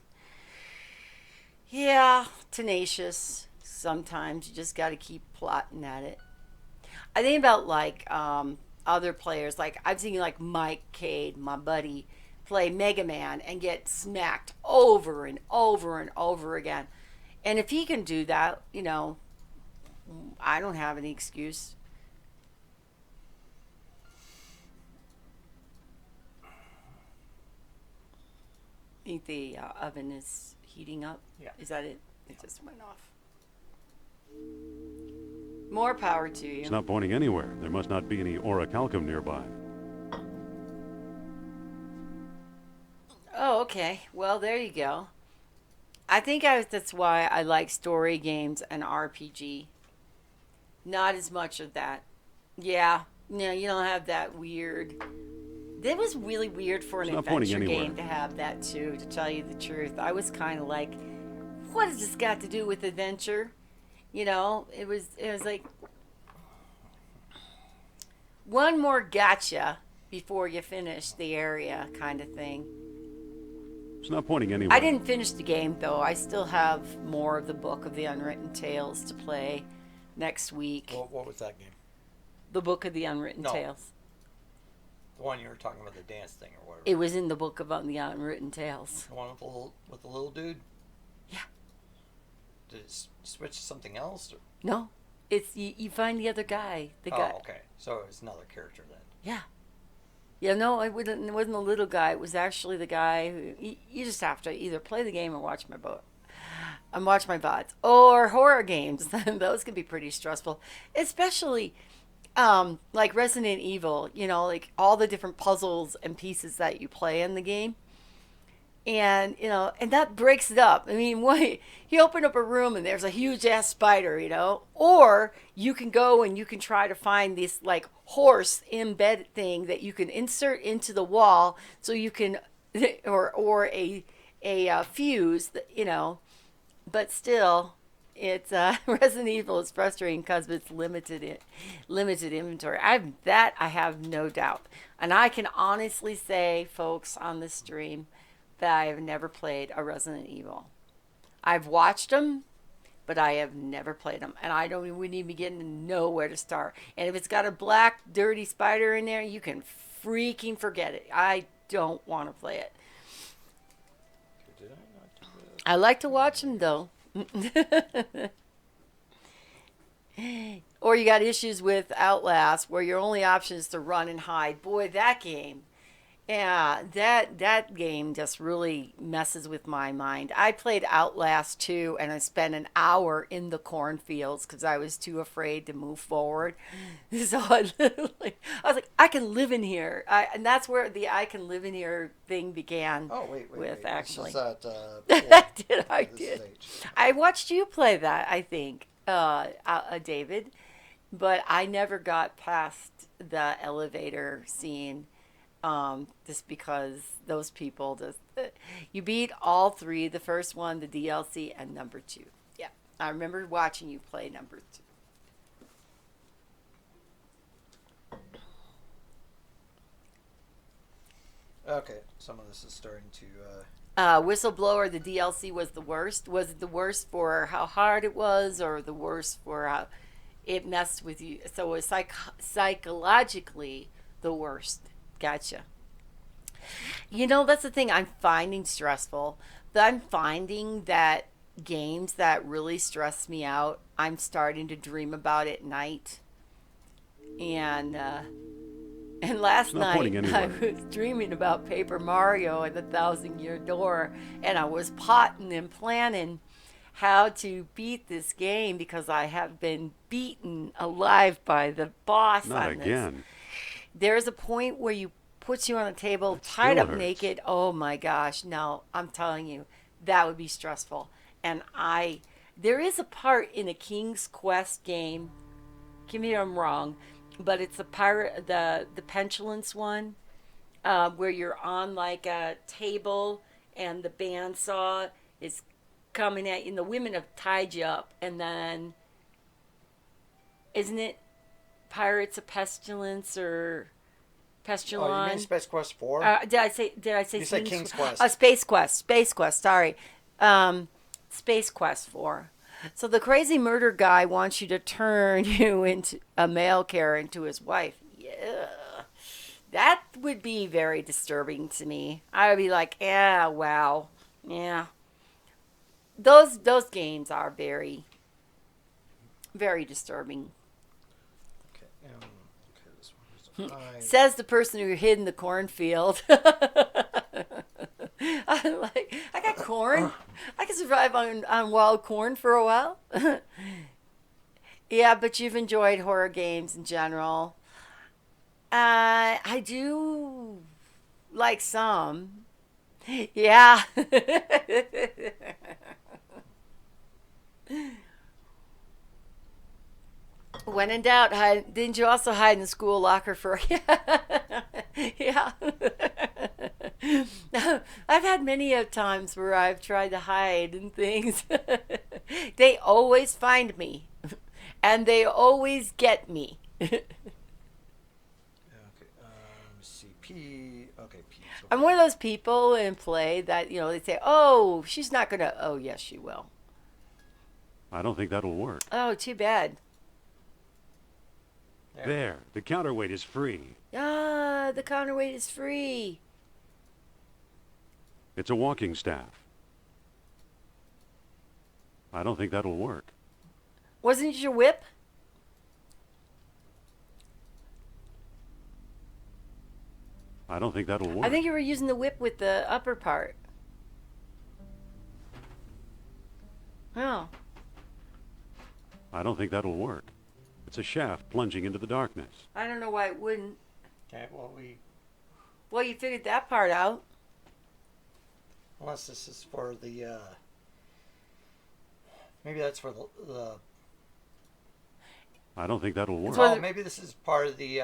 Speaker 1: tenacious. Sometimes you just got to keep plotting at it. I think about other players, like I've seen Mike Cade, my buddy, play Mega Man and get smacked over and over and over again. And if he can do that, I don't have any excuse. I think the oven is heating up.
Speaker 2: Yeah.
Speaker 1: Is that it? It just went off. More power to you.
Speaker 4: It's not pointing anywhere. There must not be any orichalcum nearby.
Speaker 1: Oh, okay. Well, there you go. I think that's why I like story games and RPG. Not as much of that. Yeah. No, you don't have that weird. It was really weird for an
Speaker 4: It's not pointing
Speaker 1: adventure
Speaker 4: anywhere.
Speaker 1: game to have that too, to tell you the truth. I was kind of like, what has this got to do with adventure? It was like one more gotcha before you finish the area kind of thing.
Speaker 4: It's not pointing anywhere.
Speaker 1: I didn't finish the game though. I still have more of the Book of the Unwritten Tales to play next week.
Speaker 8: What was that game?
Speaker 1: The Book of the Unwritten
Speaker 8: No.
Speaker 1: Tales.
Speaker 8: The one you were talking about, the dance thing or whatever.
Speaker 1: It was in the Book of the Unwritten Tales.
Speaker 8: The one with the little dude.
Speaker 1: Yeah.
Speaker 8: Did it switch to something else? Or?
Speaker 1: No, it's you find the other guy. The guy.
Speaker 8: Oh, okay. So it's another character then.
Speaker 1: Yeah. Yeah, no, it wasn't a little guy. It was actually the guy who. You just have to either play the game or watch my book. And watch my VODs. Or horror games. Those can be pretty stressful. Especially like Resident Evil, like all the different puzzles and pieces that you play in the game. And, and that breaks it up. I mean, you open up a room and there's a huge ass spider, or you can go and you can try to find this like horse embedded thing that you can insert into the wall so you can, or a fuse, but still it's Resident Evil is frustrating because of its limited inventory. I have no doubt. And I can honestly say, folks, on this stream, that I have never played a Resident Evil. I've watched them, but I have never played them. And I don't even even begin to know where to start. And if it's got a black, dirty spider in there, you can freaking forget it. I don't want to play it.
Speaker 8: Did I not do that?
Speaker 1: I like to watch them, though. Or you got issues with Outlast, where your only option is to run and hide. Boy, that game. Yeah, that game just really messes with my mind. I played Outlast 2 and I spent an hour in the cornfields because I was too afraid to move forward. So I was like, I can live in here. And that's where the I can live in here thing began.
Speaker 2: Oh, wait.
Speaker 1: Actually.
Speaker 2: This is
Speaker 1: I did. I watched you play that, I think, David. But I never got past the elevator scene. Just because those people you beat all three, the first one, the DLC, and number 2. Yeah, I remember watching you play number 2.
Speaker 2: Okay, some of this is starting to.
Speaker 1: Whistleblower, the DLC was the worst. Was it the worst for how hard it was, or the worst for how it messed with you? So it was psychologically the worst. Gotcha. That's the thing I'm finding stressful. I'm finding that games that really stress me out, I'm starting to dream about at night. And last night I was dreaming about Paper Mario and the 1,000-Year Door, and I was plotting and planning how to beat this game because I have been beaten alive by the boss.
Speaker 4: Not
Speaker 1: on
Speaker 4: again.
Speaker 1: This. There's a point where you puts you on a table, tied up naked. Oh my gosh, no, I'm telling you, that would be stressful. And there is a part in a King's Quest game, give me if I'm wrong, but it's the Petulance one, where you're on like a table and the bandsaw is coming at you, and the women have tied you up, and then, isn't it Pirates of Pestilence or Pestilon?
Speaker 2: Oh, you mean Space Quest 4?
Speaker 1: Did I say?
Speaker 2: You said King's Quest.
Speaker 1: Space Quest. Sorry, Space Quest 4. So the crazy murder guy wants you to turn you into a male character into his wife. Yeah, that would be very disturbing to me. I would be like, yeah, wow, yeah. Those games are very, very disturbing. Says the person who hid in the cornfield. I'm like, I got corn. I can survive on wild corn for a while. Yeah, but you've enjoyed horror games in general. I do like some. Yeah. When in doubt, hide. Didn't you also hide in the school locker for? Yeah. I've had many of times where I've tried to hide and things. They always find me, and they always get me.
Speaker 2: Okay. C P. Okay, P.
Speaker 1: I'm one of those people in play that they say, "Oh, she's not gonna." Oh, yes, she will.
Speaker 4: I don't think that'll work.
Speaker 1: Oh, too bad.
Speaker 4: There, the counterweight is free.
Speaker 1: Ah, the counterweight is free.
Speaker 4: It's a walking staff. I don't think that'll work.
Speaker 1: Wasn't it your whip?
Speaker 4: I don't think that'll work.
Speaker 1: I think you were using the whip with the upper part. Oh.
Speaker 4: I don't think that'll work. It's a shaft plunging into the darkness.
Speaker 1: I don't know why it wouldn't.
Speaker 8: Okay,
Speaker 1: Well, you figured that part out.
Speaker 8: unless this is for the, maybe that's for the
Speaker 4: I don't think that'll work.
Speaker 1: Well,
Speaker 8: maybe this is part of the,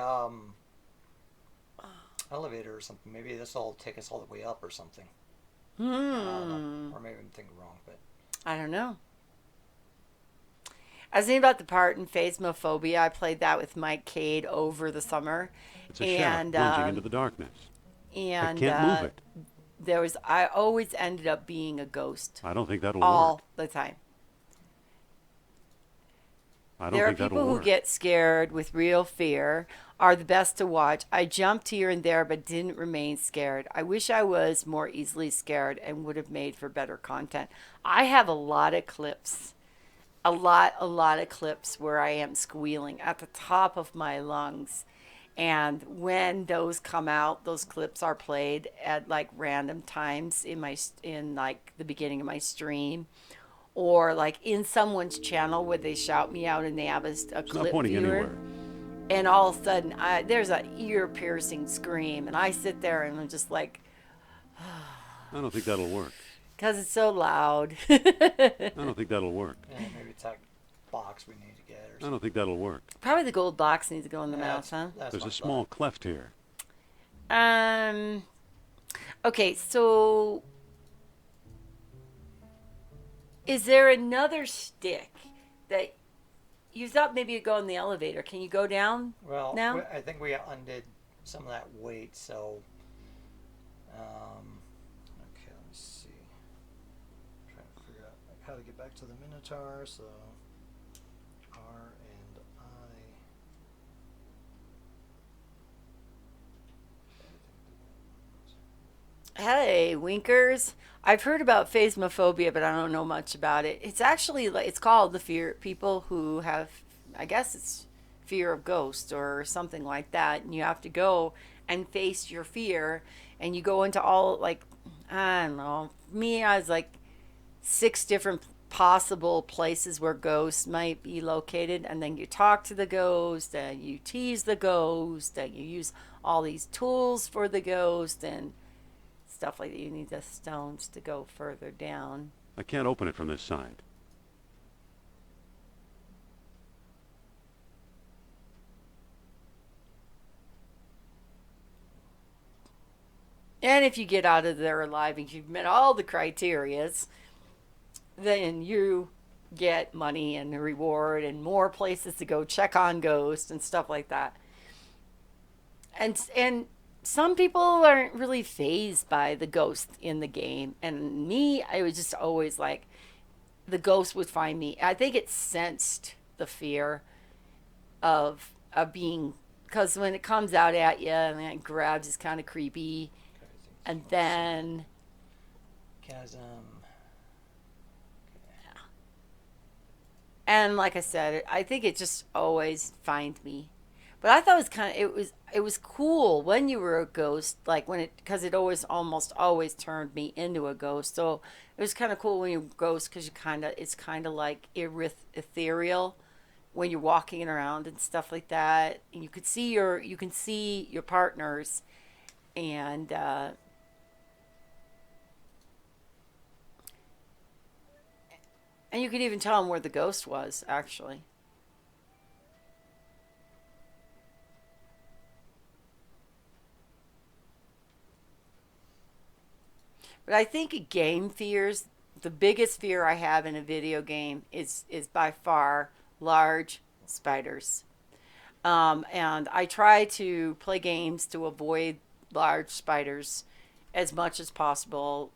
Speaker 8: elevator or something. Maybe this will take us all the way up or something. I don't know. Or maybe I'm thinking wrong, but.
Speaker 1: I don't know. I was thinking about the part in Phasmophobia. I played that with Mike Cade over the summer.
Speaker 4: It's a shaft plunging into the darkness.
Speaker 1: And
Speaker 4: I can't move it.
Speaker 1: I always ended up being a ghost.
Speaker 4: I don't think that'll
Speaker 1: all
Speaker 4: work.
Speaker 1: the time.
Speaker 4: I don't
Speaker 1: There are
Speaker 4: think that'll
Speaker 1: people who
Speaker 4: work.
Speaker 1: get scared with real fear, are the best to watch. I jumped here and there but didn't remain scared. I wish I was more easily scared and would have made for better content. I have a lot of clips. A lot of clips where I am squealing at the top of my lungs. And when those come out, those clips are played at like random times in like the beginning of my stream, or like in someone's channel where they shout me out and they have a
Speaker 4: It's
Speaker 1: clip
Speaker 4: not pointing
Speaker 1: viewer.
Speaker 4: anywhere.
Speaker 1: And all of a sudden, there's an ear-piercing scream, and I sit there and I'm just like,
Speaker 4: I don't think that'll work.
Speaker 1: because it's so loud.
Speaker 4: I don't think that'll work.
Speaker 8: Yeah, maybe it's that box we need to get or
Speaker 4: I
Speaker 8: something.
Speaker 4: don't think that'll work.
Speaker 1: Probably the gold box needs to go in the mouth, huh?
Speaker 4: There's a small cleft here.
Speaker 1: Okay, so is there another stick that you thought maybe you'd go in the elevator? Can you go down
Speaker 8: Well,
Speaker 1: now?
Speaker 8: I think we undid some of that weight, so. Okay, let me see. I'm trying to figure out how to get back to the Minotaur, so. R and I.
Speaker 1: Hey, Winkers. I've heard about phasmophobia, but I don't know much about it. It's actually it's called the fear people who have, I guess it's fear of ghosts or something like that, and you have to go and face your fear, and you go into all like I don't know. Me, I was like 6 different possible places where ghosts might be located, and then you talk to the ghost, and you tease the ghost, and you use all these tools for the ghost and stuff like that. You need the stones to go further down.
Speaker 4: I can't open it from this side.
Speaker 1: And if you get out of there alive and you've met all the criterias, then you get money and a reward and more places to go check on ghosts and stuff like that. And some people aren't really fazed by the ghost in the game. And me, I was just always like, the ghost would find me. I think it sensed the fear of being, because when it comes out at you and it grabs, it's kind of creepy. And then
Speaker 8: Chasm.
Speaker 1: and like I said, I think it just always find me. But I thought it was cool when you were a ghost, like when because it always almost always turned me into a ghost. So it was kind of cool when you're a ghost because it's kind of like ethereal when you're walking around and stuff like that. And you can see your partners, and And you could even tell him where the ghost was, actually. But I think game fears, the biggest fear I have in a video game is by far large spiders. And I try to play games to avoid large spiders as much as possible.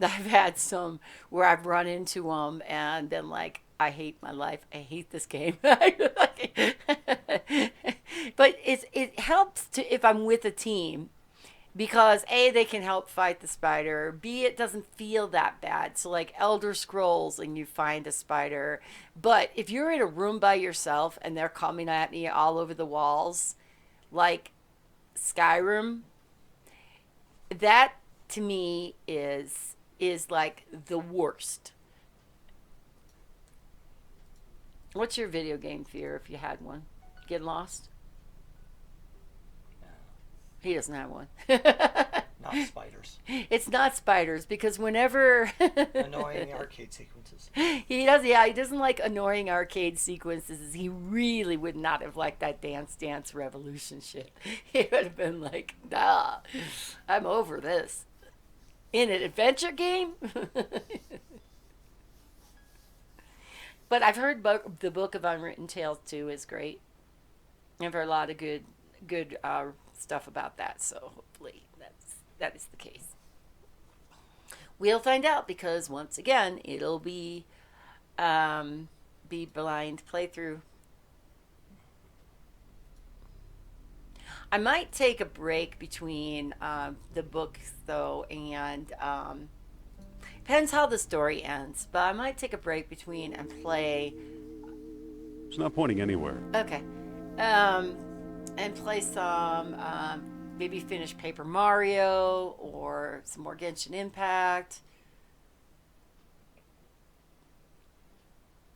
Speaker 1: I've had some where I've run into them and been like, I hate my life. I hate this game. But it helps to if I'm with a team because A, they can help fight the spider. B, it doesn't feel that bad. So like Elder Scrolls and you find a spider. But if you're in a room by yourself and they're coming at me all over the walls, like Skyrim, that to me is like the worst. What's your video game fear if you had one? Get lost? He doesn't have one.
Speaker 8: Not spiders.
Speaker 1: It's not spiders because whenever
Speaker 8: Annoying arcade sequences.
Speaker 1: he doesn't like annoying arcade sequences. He really would not have liked that Dance Dance Revolution shit. He would have been like, nah, I'm over this. In an adventure game? But I've heard the Book of Unwritten Tales too is great. I've heard a lot of good stuff about that, so hopefully that is the case. We'll find out because once again it'll be blind playthrough. I might take a break between the books though, and depends how the story ends. But I might take a break between and play.
Speaker 4: It's not pointing anywhere.
Speaker 1: Okay. And play some, maybe finish Paper Mario or some more Genshin Impact.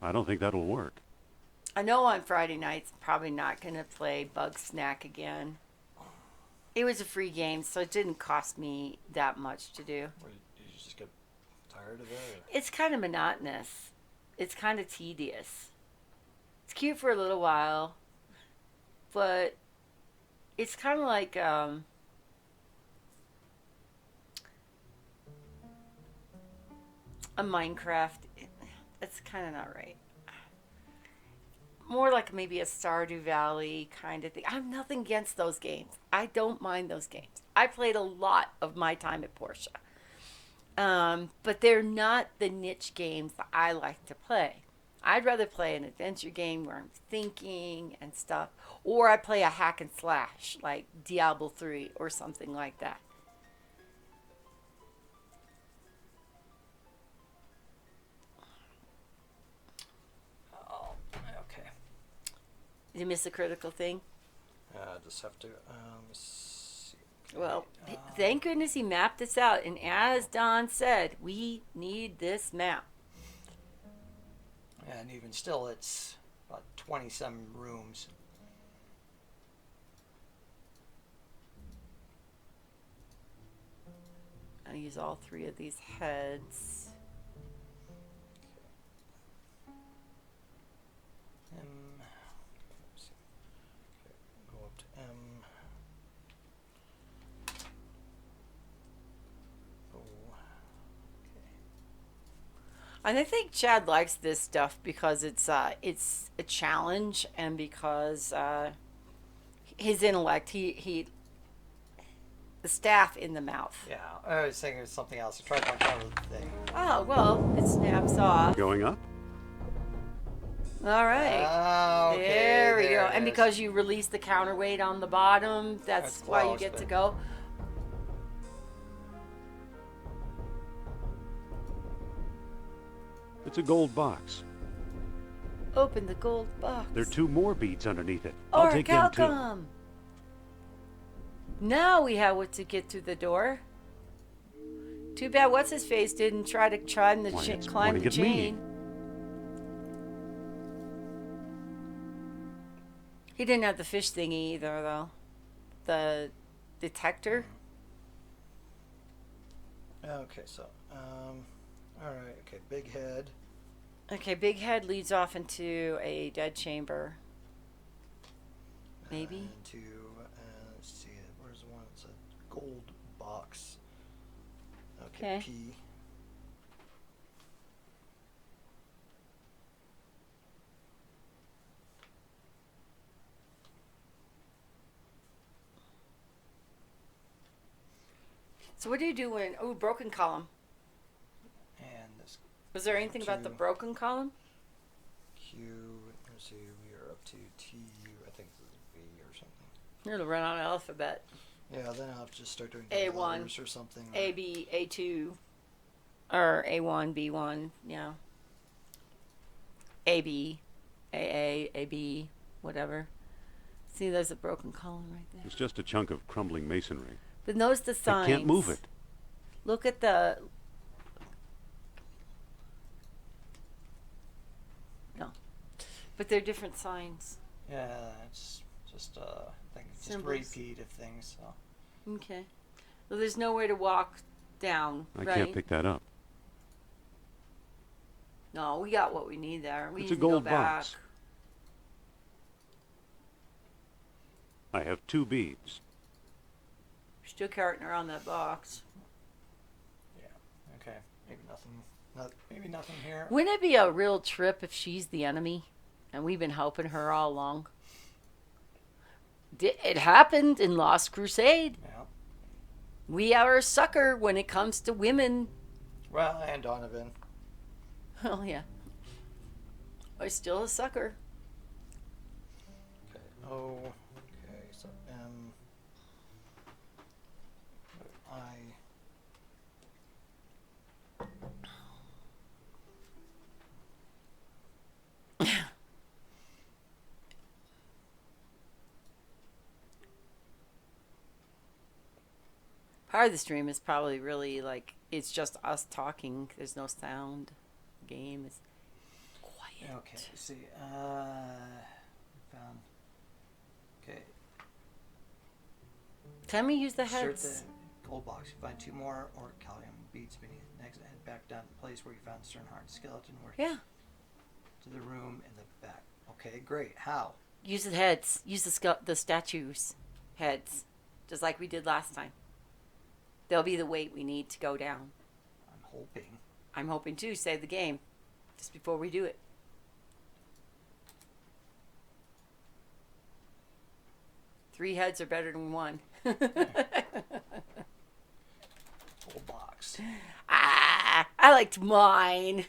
Speaker 4: I don't think that'll work.
Speaker 1: I know on Friday nights I'm probably not going to play Bug Snack again. It was a free game, so it didn't cost me that much to do.
Speaker 8: Or did you just get tired of it? Or?
Speaker 1: It's kind of monotonous. It's kind of tedious. It's cute for a little while, but it's kind of like a Minecraft. It's kind of not right. More like maybe a Stardew Valley kind of thing. I have nothing against those games. I don't mind those games. I played a lot of my time at Porsche. But they're not the niche games that I like to play. I'd rather play an adventure game where I'm thinking and stuff. Or I play a hack and slash like Diablo 3 or something like that.
Speaker 8: Oh, okay.
Speaker 1: Did you miss a critical thing?
Speaker 8: I just have to see.
Speaker 1: Well, thank goodness he mapped this out. And as Don said, we need this map.
Speaker 8: And even still, it's about 20-some rooms.
Speaker 1: I'll use all three of these heads.
Speaker 8: M. Let's see. Okay, go up to M. Oh. Okay.
Speaker 1: And I think Chad likes this stuff because it's a challenge and because his intellect, the staff in the mouth.
Speaker 8: Yeah, I was thinking of something else. I tried my cover thing.
Speaker 1: Oh, well, it snaps off.
Speaker 4: Going up?
Speaker 1: All right.
Speaker 8: Ah, okay,
Speaker 1: there we go.
Speaker 8: it
Speaker 1: And
Speaker 8: is.
Speaker 1: because you release the counterweight on the bottom, that's
Speaker 8: That's
Speaker 1: why you
Speaker 8: close,
Speaker 1: get to
Speaker 8: but-
Speaker 1: go.
Speaker 4: It's a gold box.
Speaker 1: Open the gold box.
Speaker 4: There are 2 more beads underneath it. I'll
Speaker 1: Or
Speaker 4: take them too.
Speaker 1: Calcum. Now we have what to get through the door. Too bad what's his face didn't try to climb the
Speaker 4: Why, it's
Speaker 1: climb the
Speaker 4: pointing at me.
Speaker 1: chain. He didn't have the fish thingy either, though. The detector.
Speaker 8: Okay, so, all right, okay, big head.
Speaker 1: Okay, big head leads off into a dead chamber. Maybe.
Speaker 8: Into, let's see, where's the one that's a gold box? Okay,
Speaker 1: Okay.
Speaker 8: P.
Speaker 1: So what do you do when... Oh, broken column.
Speaker 8: And this
Speaker 1: Was there anything about the
Speaker 8: Two.
Speaker 1: broken column?
Speaker 8: Q. Let's see, we are up to T. I think this is B or something.
Speaker 1: It'll run on alphabet.
Speaker 8: Yeah, then I'll have to just start doing
Speaker 1: A1,
Speaker 8: letters or something.
Speaker 1: A, B, A2. Or A1, B1, yeah. AB, AA, AB, whatever. See, there's a broken column right there.
Speaker 4: It's just a chunk of crumbling masonry.
Speaker 1: But notice the
Speaker 4: I
Speaker 1: signs.
Speaker 4: can't move it.
Speaker 1: Look at the... No. But they're different signs.
Speaker 8: Yeah, it's just I think it's just
Speaker 1: Symbols.
Speaker 8: repeat of things. So.
Speaker 1: Okay. Well, there's nowhere to walk down,
Speaker 4: I
Speaker 1: right?
Speaker 4: can't pick that up.
Speaker 1: No, we got what we need there. We
Speaker 4: It's
Speaker 1: need
Speaker 4: a
Speaker 1: to go
Speaker 4: gold
Speaker 1: back.
Speaker 4: box. I have 2 beads.
Speaker 1: Still carting around that box.
Speaker 8: Yeah. Okay. Maybe nothing. Maybe nothing here.
Speaker 1: Wouldn't it be a real trip if she's the enemy and we've been helping her all along? It happened in Lost Crusade.
Speaker 8: Yeah.
Speaker 1: We are a sucker when it comes to women.
Speaker 8: Well, and Donovan.
Speaker 1: Oh, yeah. I'm still a sucker.
Speaker 8: Okay. O. Okay. So M. I.
Speaker 1: Part of the stream is probably really like it's just us talking. There's no sound. The game is quiet.
Speaker 8: Okay. Let's see. Found. Okay.
Speaker 1: Can we use the
Speaker 8: Insert
Speaker 1: heads?
Speaker 8: the gold box. You find 2 more orichalcum beads beneath. Next, head back down to the place where you found the Sternheart skeleton. Where
Speaker 1: Yeah.
Speaker 8: to the room in the back. Okay, great. How?
Speaker 1: Use the heads. Use the statues' heads, just like we did last time. They'll be the weight we need to go down.
Speaker 8: I'm hoping.
Speaker 1: I'm hoping to save the game, just before we do it. Three heads are better than one.
Speaker 8: Gold box.
Speaker 1: Ah, I liked mine.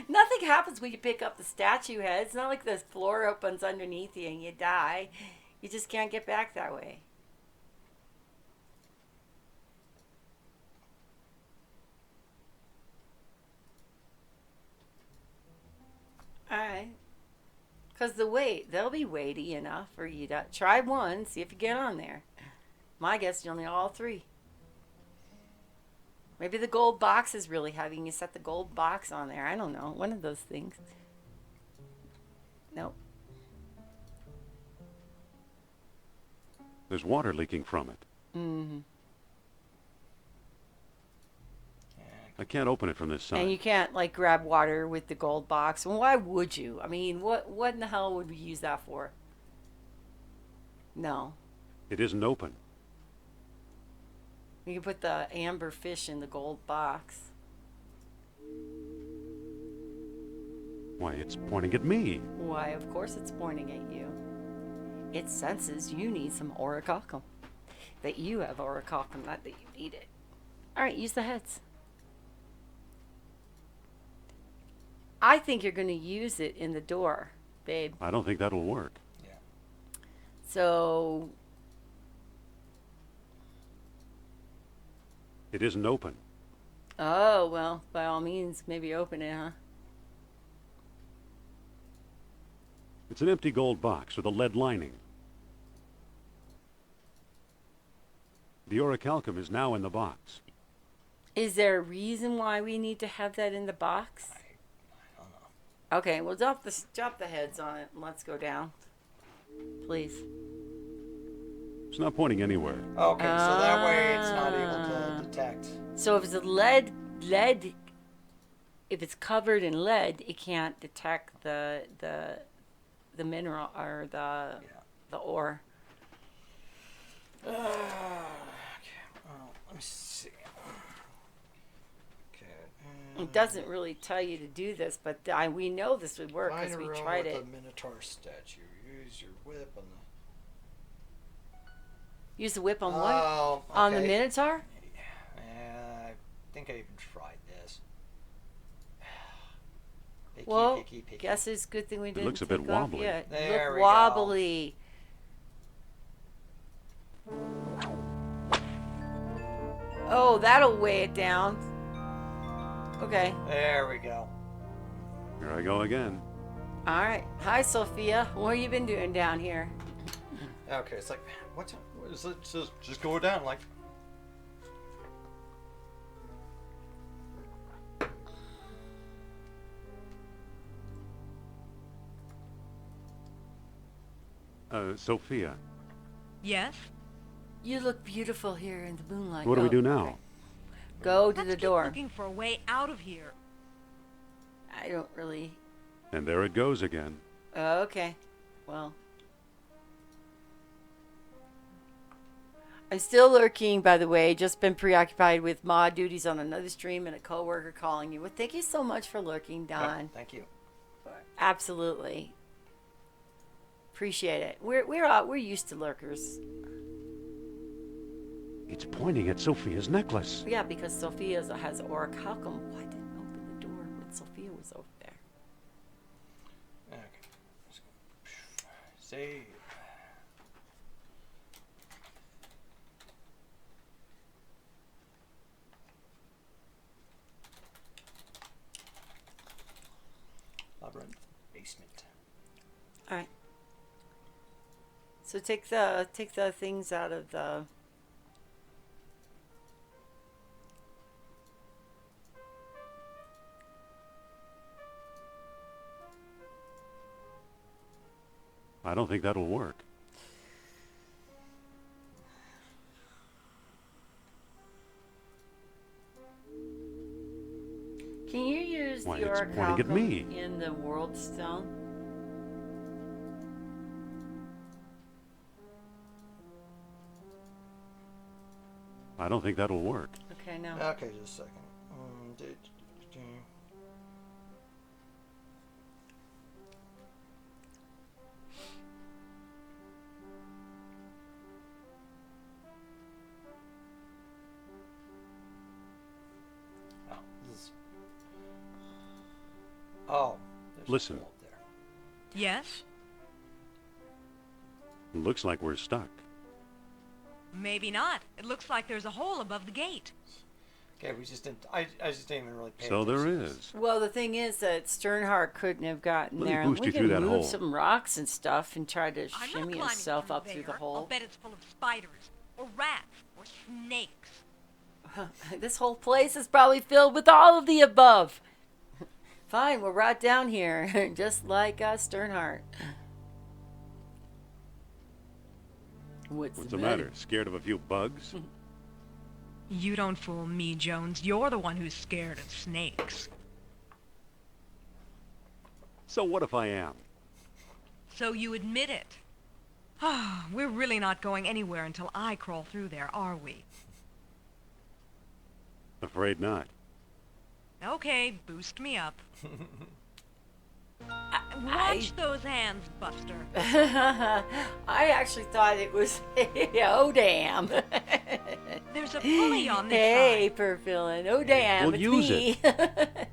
Speaker 1: Nothing happens when you pick up the statue head. It's not like the floor opens underneath you and you die. You just can't get back that way. Alright. Because the weight, they'll be weighty enough for you to try one, see if you get on there. My guess, you'll need all 3. Maybe the gold box is really heavy and you set the gold box on there. I don't know. One of those things. Nope.
Speaker 4: There's water leaking from it.
Speaker 1: Mm-hmm.
Speaker 4: I can't open it from this side.
Speaker 1: And you can't, like, grab water with the gold box. Well, why would you? I mean, what in the hell would we use that for? No.
Speaker 4: It isn't open.
Speaker 1: You can put the amber fish in the gold box.
Speaker 4: Why, it's pointing at me.
Speaker 1: Why, of course it's pointing at you. It senses you need some orichalcum. That you have orichalcum, not that you need it. Alright, use the heads. I think you're going to use it in the door, babe.
Speaker 4: I don't think that'll work.
Speaker 8: Yeah.
Speaker 1: So,
Speaker 4: It isn't open.
Speaker 1: oh, well, by all means, maybe open it, huh?
Speaker 4: It's an empty gold box with a lead lining. The orichalcum is now in the box.
Speaker 1: Is there a reason why we need to have that in the box?
Speaker 8: I don't know.
Speaker 1: Okay, well, drop the heads on it and let's go down. Please.
Speaker 4: It's not pointing anywhere.
Speaker 8: Okay, so that way it's not able to detect.
Speaker 1: So if it's a lead if it's covered in lead, it can't detect the mineral or the ore.
Speaker 2: Okay, well, let me see. Okay.
Speaker 1: It doesn't really tell you to do this, but we know this would work
Speaker 2: Find
Speaker 1: because
Speaker 2: a
Speaker 1: we
Speaker 2: room
Speaker 1: tried
Speaker 2: with
Speaker 1: it.
Speaker 2: a Minotaur statue. Use your whip on the.
Speaker 1: Use the whip on what?
Speaker 2: Oh, okay.
Speaker 1: On the Minotaur?
Speaker 2: I think I even tried this. Picky,
Speaker 1: Well,
Speaker 2: picky, picky.
Speaker 1: guess it's a good thing we didn't
Speaker 4: looks a bit
Speaker 1: take off
Speaker 4: wobbly.
Speaker 1: yet.
Speaker 2: There
Speaker 1: Look
Speaker 2: we
Speaker 1: wobbly. Oh, that'll weigh it down. Okay.
Speaker 2: There we go.
Speaker 4: Here I go again.
Speaker 1: All right. Hi, Sophia. What have you been doing down here?
Speaker 2: Okay, it's like, what is it? Just go down, like.
Speaker 4: Sophia,
Speaker 5: Yes?
Speaker 1: You look beautiful here in the moonlight.
Speaker 4: what do we
Speaker 1: Oh,
Speaker 4: do now?
Speaker 1: okay. Go to
Speaker 5: Let's
Speaker 1: the
Speaker 5: keep
Speaker 1: door.
Speaker 5: looking for a way out of here.
Speaker 1: I don't really.
Speaker 4: And there it goes again.
Speaker 1: Okay. Well. I'm still lurking, by the way. Just been preoccupied with mod duties on another stream and a coworker calling you. Well, thank you so much for lurking, Don.
Speaker 2: Oh, thank you.
Speaker 1: Absolutely. Appreciate it. We're used to lurkers.
Speaker 4: It's pointing at Sophia's necklace.
Speaker 1: Yeah, because Sophia has auric. How come I didn't open the door when Sophia was over there?
Speaker 2: Okay. Let's go. Save. Labyrinth basement.
Speaker 1: All right. So take the things out of the.
Speaker 4: I don't think that'll work.
Speaker 1: Can you use
Speaker 4: Why,
Speaker 1: the
Speaker 4: it's
Speaker 1: orichalcum
Speaker 4: pointing at me.
Speaker 1: in the world stone?
Speaker 4: I don't think that'll work.
Speaker 1: Okay, no.
Speaker 2: Okay, just a second. Oh, this is... Oh, there's
Speaker 4: Listen.
Speaker 2: a hole there.
Speaker 5: Yes?
Speaker 4: Looks like we're stuck.
Speaker 5: Maybe not. It looks like there's a hole above the gate.
Speaker 2: Okay, we just didn't. I just didn't even really pay
Speaker 4: So there
Speaker 2: attention.
Speaker 4: is.
Speaker 1: Well, the thing is that Sternhardt couldn't have gotten
Speaker 4: Let me
Speaker 1: there.
Speaker 4: boost
Speaker 1: We
Speaker 4: you
Speaker 1: can
Speaker 4: through that
Speaker 1: move
Speaker 4: hole.
Speaker 1: some rocks and stuff and try to
Speaker 5: I'm not
Speaker 1: shimmy
Speaker 5: climbing
Speaker 1: himself up through the
Speaker 5: I'll
Speaker 1: hole.
Speaker 5: bet it's full of spiders, or rats, or snakes.
Speaker 1: This whole place is probably filled with all of the above. Fine, we're right down here, just like Sternhardt.
Speaker 4: What's the matter? Scared of a few bugs?
Speaker 5: You don't fool me, Jones. You're the one who's scared of snakes.
Speaker 4: So what if I am?
Speaker 5: So you admit it. We're really not going anywhere until I crawl through there, are we?
Speaker 4: Afraid not.
Speaker 5: Okay, boost me up. Watch those hands, Buster.
Speaker 1: I actually thought it was, oh damn.
Speaker 5: There's a pulley on this
Speaker 1: Hey,
Speaker 5: side.
Speaker 1: Perfilin. Oh damn,
Speaker 4: We'll
Speaker 1: it's
Speaker 4: use
Speaker 1: me.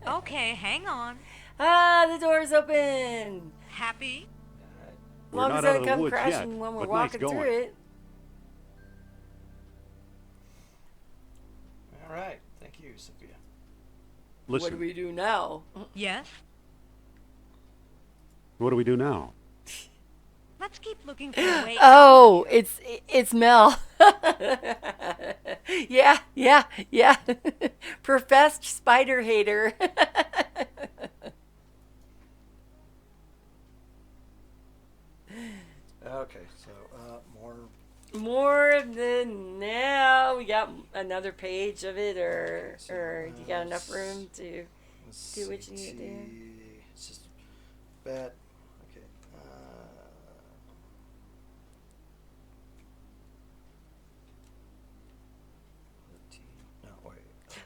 Speaker 5: Okay, hang on.
Speaker 1: The door's open.
Speaker 5: Happy?
Speaker 1: As
Speaker 4: We're
Speaker 1: long
Speaker 4: not
Speaker 1: as
Speaker 4: out
Speaker 1: I
Speaker 4: of the
Speaker 1: come
Speaker 4: woods
Speaker 1: crashing
Speaker 4: yet,
Speaker 1: when we're
Speaker 4: but
Speaker 1: walking
Speaker 4: nice
Speaker 1: through
Speaker 4: going.
Speaker 1: it.
Speaker 2: All right, thank you, Sophia.
Speaker 1: What
Speaker 4: Listen,
Speaker 1: do we do now?
Speaker 5: Yes?
Speaker 4: what do we do now?
Speaker 5: Let's keep looking for a way.
Speaker 1: Oh, it's Mel. yeah. Professed spider hater.
Speaker 2: Okay, so more.
Speaker 1: More than now. We got another page of it, or
Speaker 2: So,
Speaker 1: you got enough room to. Do what you need to do.
Speaker 2: It's just bet. Okay. No, wait.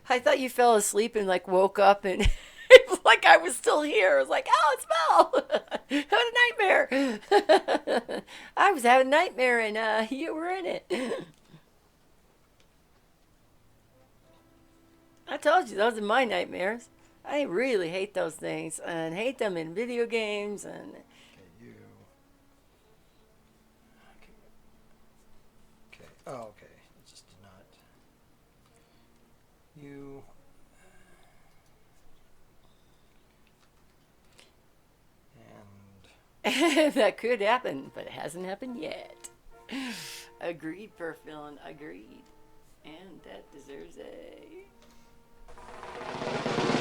Speaker 1: I thought you fell asleep and like woke up and it was like I was still here. I was like, oh, it's Mel. I had a nightmare. I was having a nightmare and you were in it. I told you those are my nightmares. I really hate those things and hate them in video games and.
Speaker 2: Okay, you. Okay. Okay. Oh, okay. It just did not. You. And.
Speaker 1: That could happen, but it hasn't happened yet. Agreed, Perfilin. Agreed. And that deserves a.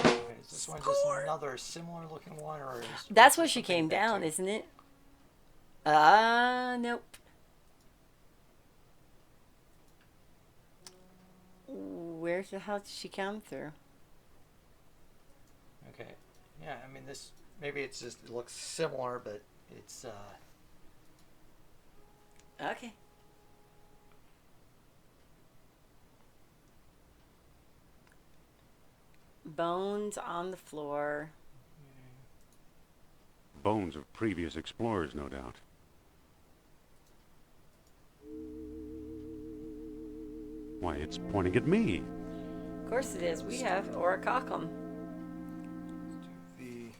Speaker 2: Okay, is this one just another similar looking one, or is
Speaker 1: That's what she
Speaker 2: something
Speaker 1: came
Speaker 2: big
Speaker 1: down,
Speaker 2: too?
Speaker 1: isn't it? Nope. Where's the hell did she come through?
Speaker 2: Okay. Yeah, I mean this. Maybe it's just it looks similar, but it's
Speaker 1: Okay. Bones on the floor.
Speaker 4: Bones of previous explorers, no doubt. Why, it's pointing at me.
Speaker 1: Of course it is. We have Orichalcum.
Speaker 2: let's do V.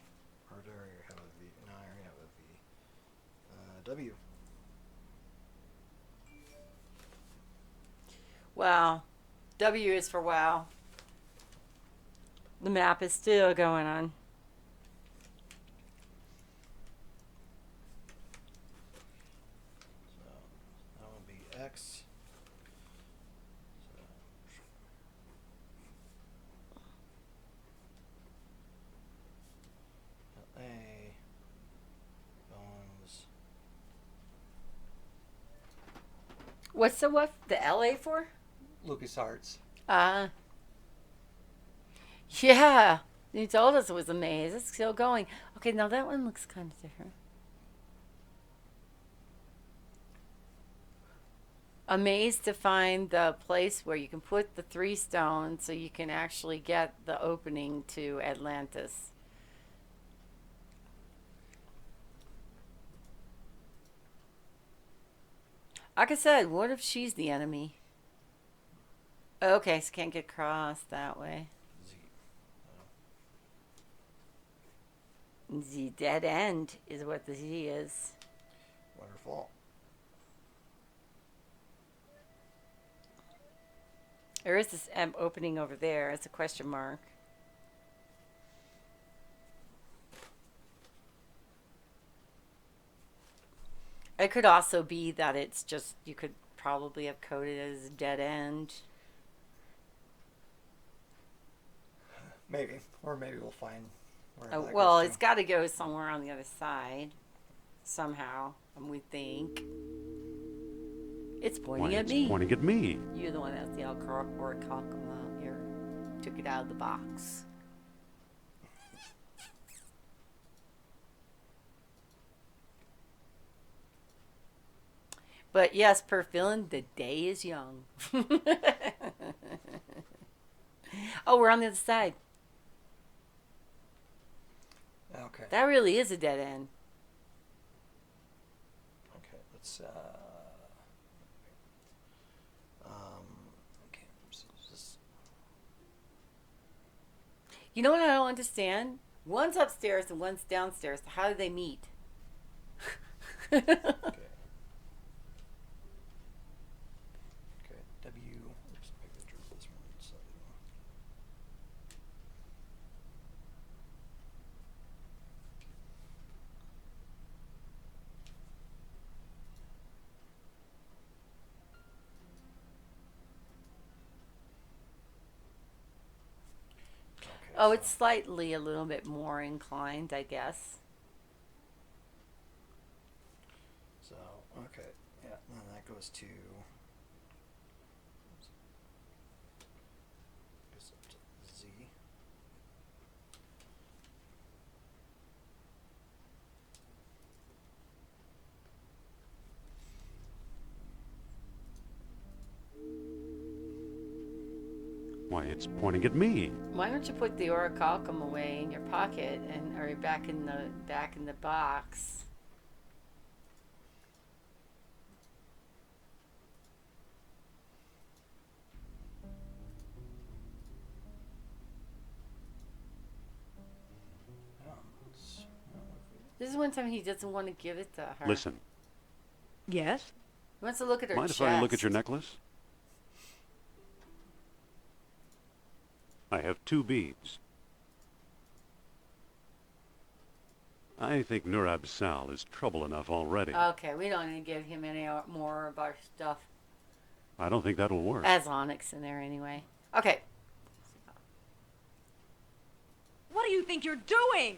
Speaker 2: Or do I already have a V? No, I already have a V. W.
Speaker 1: Wow. W is for wow. The map is still going on.
Speaker 2: So that will be X. So A. Bones.
Speaker 1: What's the what? The LA for?
Speaker 2: LucasArts.
Speaker 1: Yeah. You told us it was a maze. It's still going. Okay, now that one looks kind of different. A maze to find the place where you can put the 3 stones so you can actually get the opening to Atlantis. Like I said, what if she's the enemy? Okay, so can't get across that way.
Speaker 2: Z.
Speaker 1: The dead end is what the Z is.
Speaker 2: Waterfall.
Speaker 1: There is this opening over there. It's a question mark. It could also be that it's just, you could probably have coded it as a dead end.
Speaker 2: Maybe. Or maybe we'll find where
Speaker 1: Oh,
Speaker 2: that
Speaker 1: well,
Speaker 2: goes
Speaker 1: it's
Speaker 2: to.
Speaker 1: got to go somewhere on the other side. Somehow, we think. It's pointing
Speaker 4: Why,
Speaker 1: at
Speaker 4: it's
Speaker 1: me.
Speaker 4: pointing at me.
Speaker 1: You're the one that's the Orichalcum out here. Took it out of the box. But yes, per villain, the day is young. Oh, we're on the other side.
Speaker 2: Okay.
Speaker 1: That really is a dead end.
Speaker 2: Okay, let's okay, so this
Speaker 1: You know what I don't understand? One's upstairs and one's downstairs. How do they meet?
Speaker 2: okay. Okay, W oops, maybe I drew this one slightly wrong. Okay,
Speaker 1: Oh,
Speaker 2: so-
Speaker 1: it's slightly a little bit more inclined, I guess.
Speaker 2: So, okay, yeah, and then that goes to Z.
Speaker 4: Why, it's pointing at me.
Speaker 1: Why don't you put the orichalcum away in your pocket or back in the box? This is one time he doesn't want to give it to her.
Speaker 4: Listen,
Speaker 5: Yes?
Speaker 1: He wants to look at her
Speaker 4: mind
Speaker 1: chest.
Speaker 4: if I look at your necklace? I have 2 beads. I think Nurab Sal is trouble enough already.
Speaker 1: Okay, we don't need to give him any more of our stuff.
Speaker 4: I don't think that'll work.
Speaker 1: As onyx in there anyway. Okay.
Speaker 5: What do you think you're doing?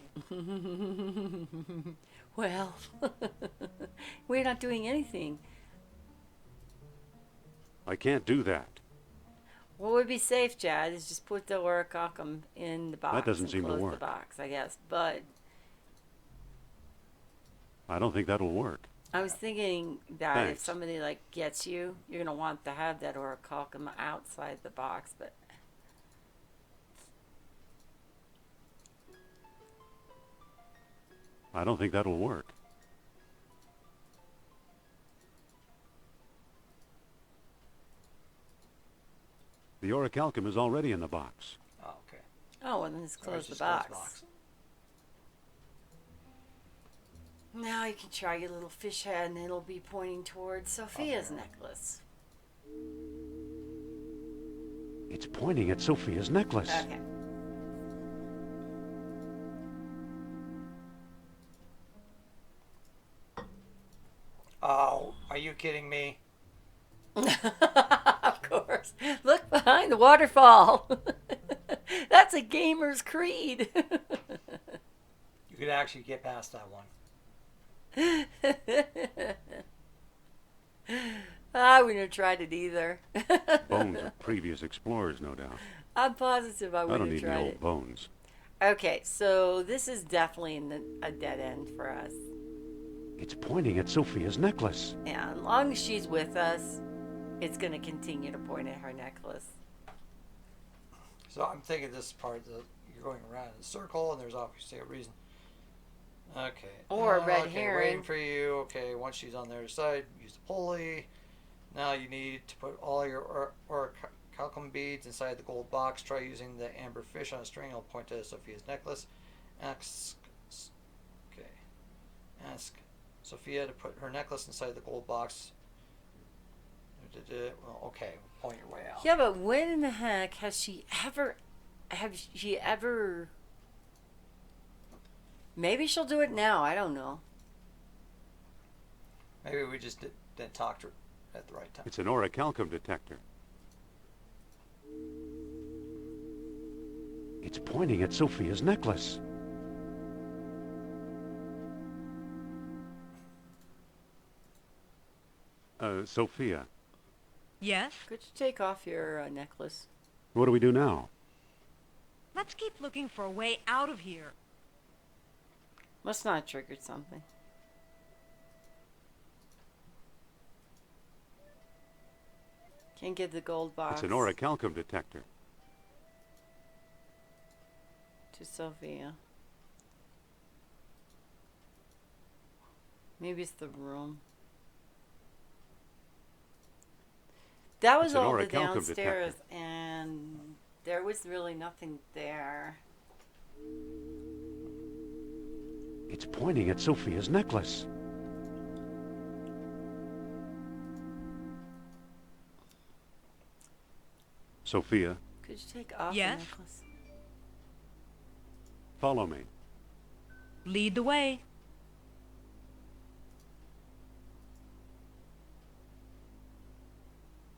Speaker 1: Well, we're not doing anything.
Speaker 4: I can't do that.
Speaker 1: What would be safe, Chad, is just put the orichalcum in the box.
Speaker 4: That doesn't
Speaker 1: and
Speaker 4: seem to
Speaker 1: close
Speaker 4: work.
Speaker 1: the box, I guess. But
Speaker 4: I don't think that'll work.
Speaker 1: I was thinking that if
Speaker 4: Thanks.
Speaker 1: somebody like gets you, you're gonna want to have that orichalcum outside the box. But
Speaker 4: I don't think that'll work. The orichalcum is already in the box.
Speaker 2: Oh, okay.
Speaker 1: oh, well, then just
Speaker 2: Alright,
Speaker 1: close the
Speaker 2: just close
Speaker 1: box. Now you can try your little fish head, and it'll be pointing towards Sophia's necklace.
Speaker 4: It's pointing at Sophia's necklace.
Speaker 1: Okay.
Speaker 2: Oh, are you kidding me?
Speaker 1: Of course. Look behind the waterfall. That's a gamer's creed.
Speaker 2: You could actually get past that one.
Speaker 1: I wouldn't have tried it either.
Speaker 4: Bones of previous explorers, no doubt.
Speaker 1: I'm positive I
Speaker 4: I
Speaker 1: wouldn't
Speaker 4: don't
Speaker 1: have
Speaker 4: need any
Speaker 1: tried
Speaker 4: old
Speaker 1: it.
Speaker 4: bones.
Speaker 1: Okay, so this is definitely a dead end for us.
Speaker 4: It's pointing at Sophia's necklace.
Speaker 1: And as long as she's with us, it's going to continue to point at her necklace.
Speaker 2: So I'm thinking this part that you're going around in a circle, and there's obviously a reason. Okay.
Speaker 1: Or a red
Speaker 2: okay,
Speaker 1: herring.
Speaker 2: Waiting for you. Okay, once she's on the other side, use the pulley. Now you need to put all your orichalcum beads inside the gold box. Try using the amber fish on a string. It'll point to Sophia's necklace. Ask Sophia to put her necklace inside the gold box. Well, okay, point your way out.
Speaker 1: Yeah, but when in the heck has she ever... Maybe she'll do it now. I don't know.
Speaker 2: Maybe we just didn't talk to her at the right time.
Speaker 4: It's an orichalcum detector. It's pointing at Sophia's necklace. Sophia,
Speaker 5: Yes?
Speaker 1: Could you take off your necklace?
Speaker 4: what do we do now?
Speaker 5: Let's keep looking for a way out of here.
Speaker 1: Must not have triggered something. Can't get the gold box
Speaker 4: It's an orichalcum detector.
Speaker 1: to Sophia. Maybe it's the room. That was
Speaker 4: It's an
Speaker 1: all the
Speaker 4: orichalcum
Speaker 1: downstairs,
Speaker 4: detector.
Speaker 1: and there was really nothing there.
Speaker 4: It's pointing at Sophia's necklace. Sophia,
Speaker 1: Could you take off
Speaker 5: Yes?
Speaker 1: the necklace?
Speaker 4: follow me.
Speaker 5: Lead the way.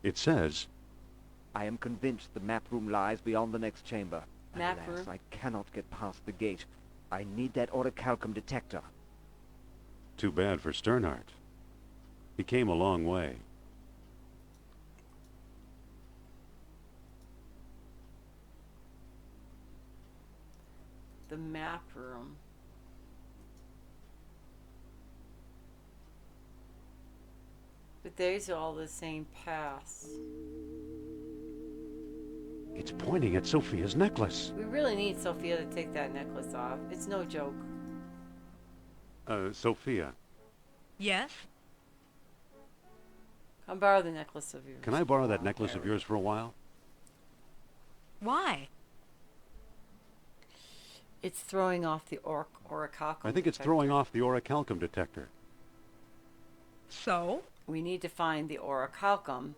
Speaker 4: It says,
Speaker 9: I am convinced the map room lies beyond the next chamber.
Speaker 1: Map
Speaker 9: Alas,
Speaker 1: room?
Speaker 9: I cannot get past the gate. I need that orichalcum detector.
Speaker 4: too bad for Sternhardt. He came a long way.
Speaker 1: The map room. But these are all the same paths.
Speaker 4: It's pointing at Sophia's necklace.
Speaker 1: We really need Sophia to take that necklace off. It's no joke.
Speaker 4: Sophia,
Speaker 5: Yes?
Speaker 1: Come borrow the necklace of yours.
Speaker 4: can I borrow that necklace of yours for a while?
Speaker 5: Why?
Speaker 1: It's throwing off the orichalcum.
Speaker 4: I think it's
Speaker 1: detector.
Speaker 4: throwing off the orichalcum detector.
Speaker 5: So?
Speaker 1: We need to find the orichalcum.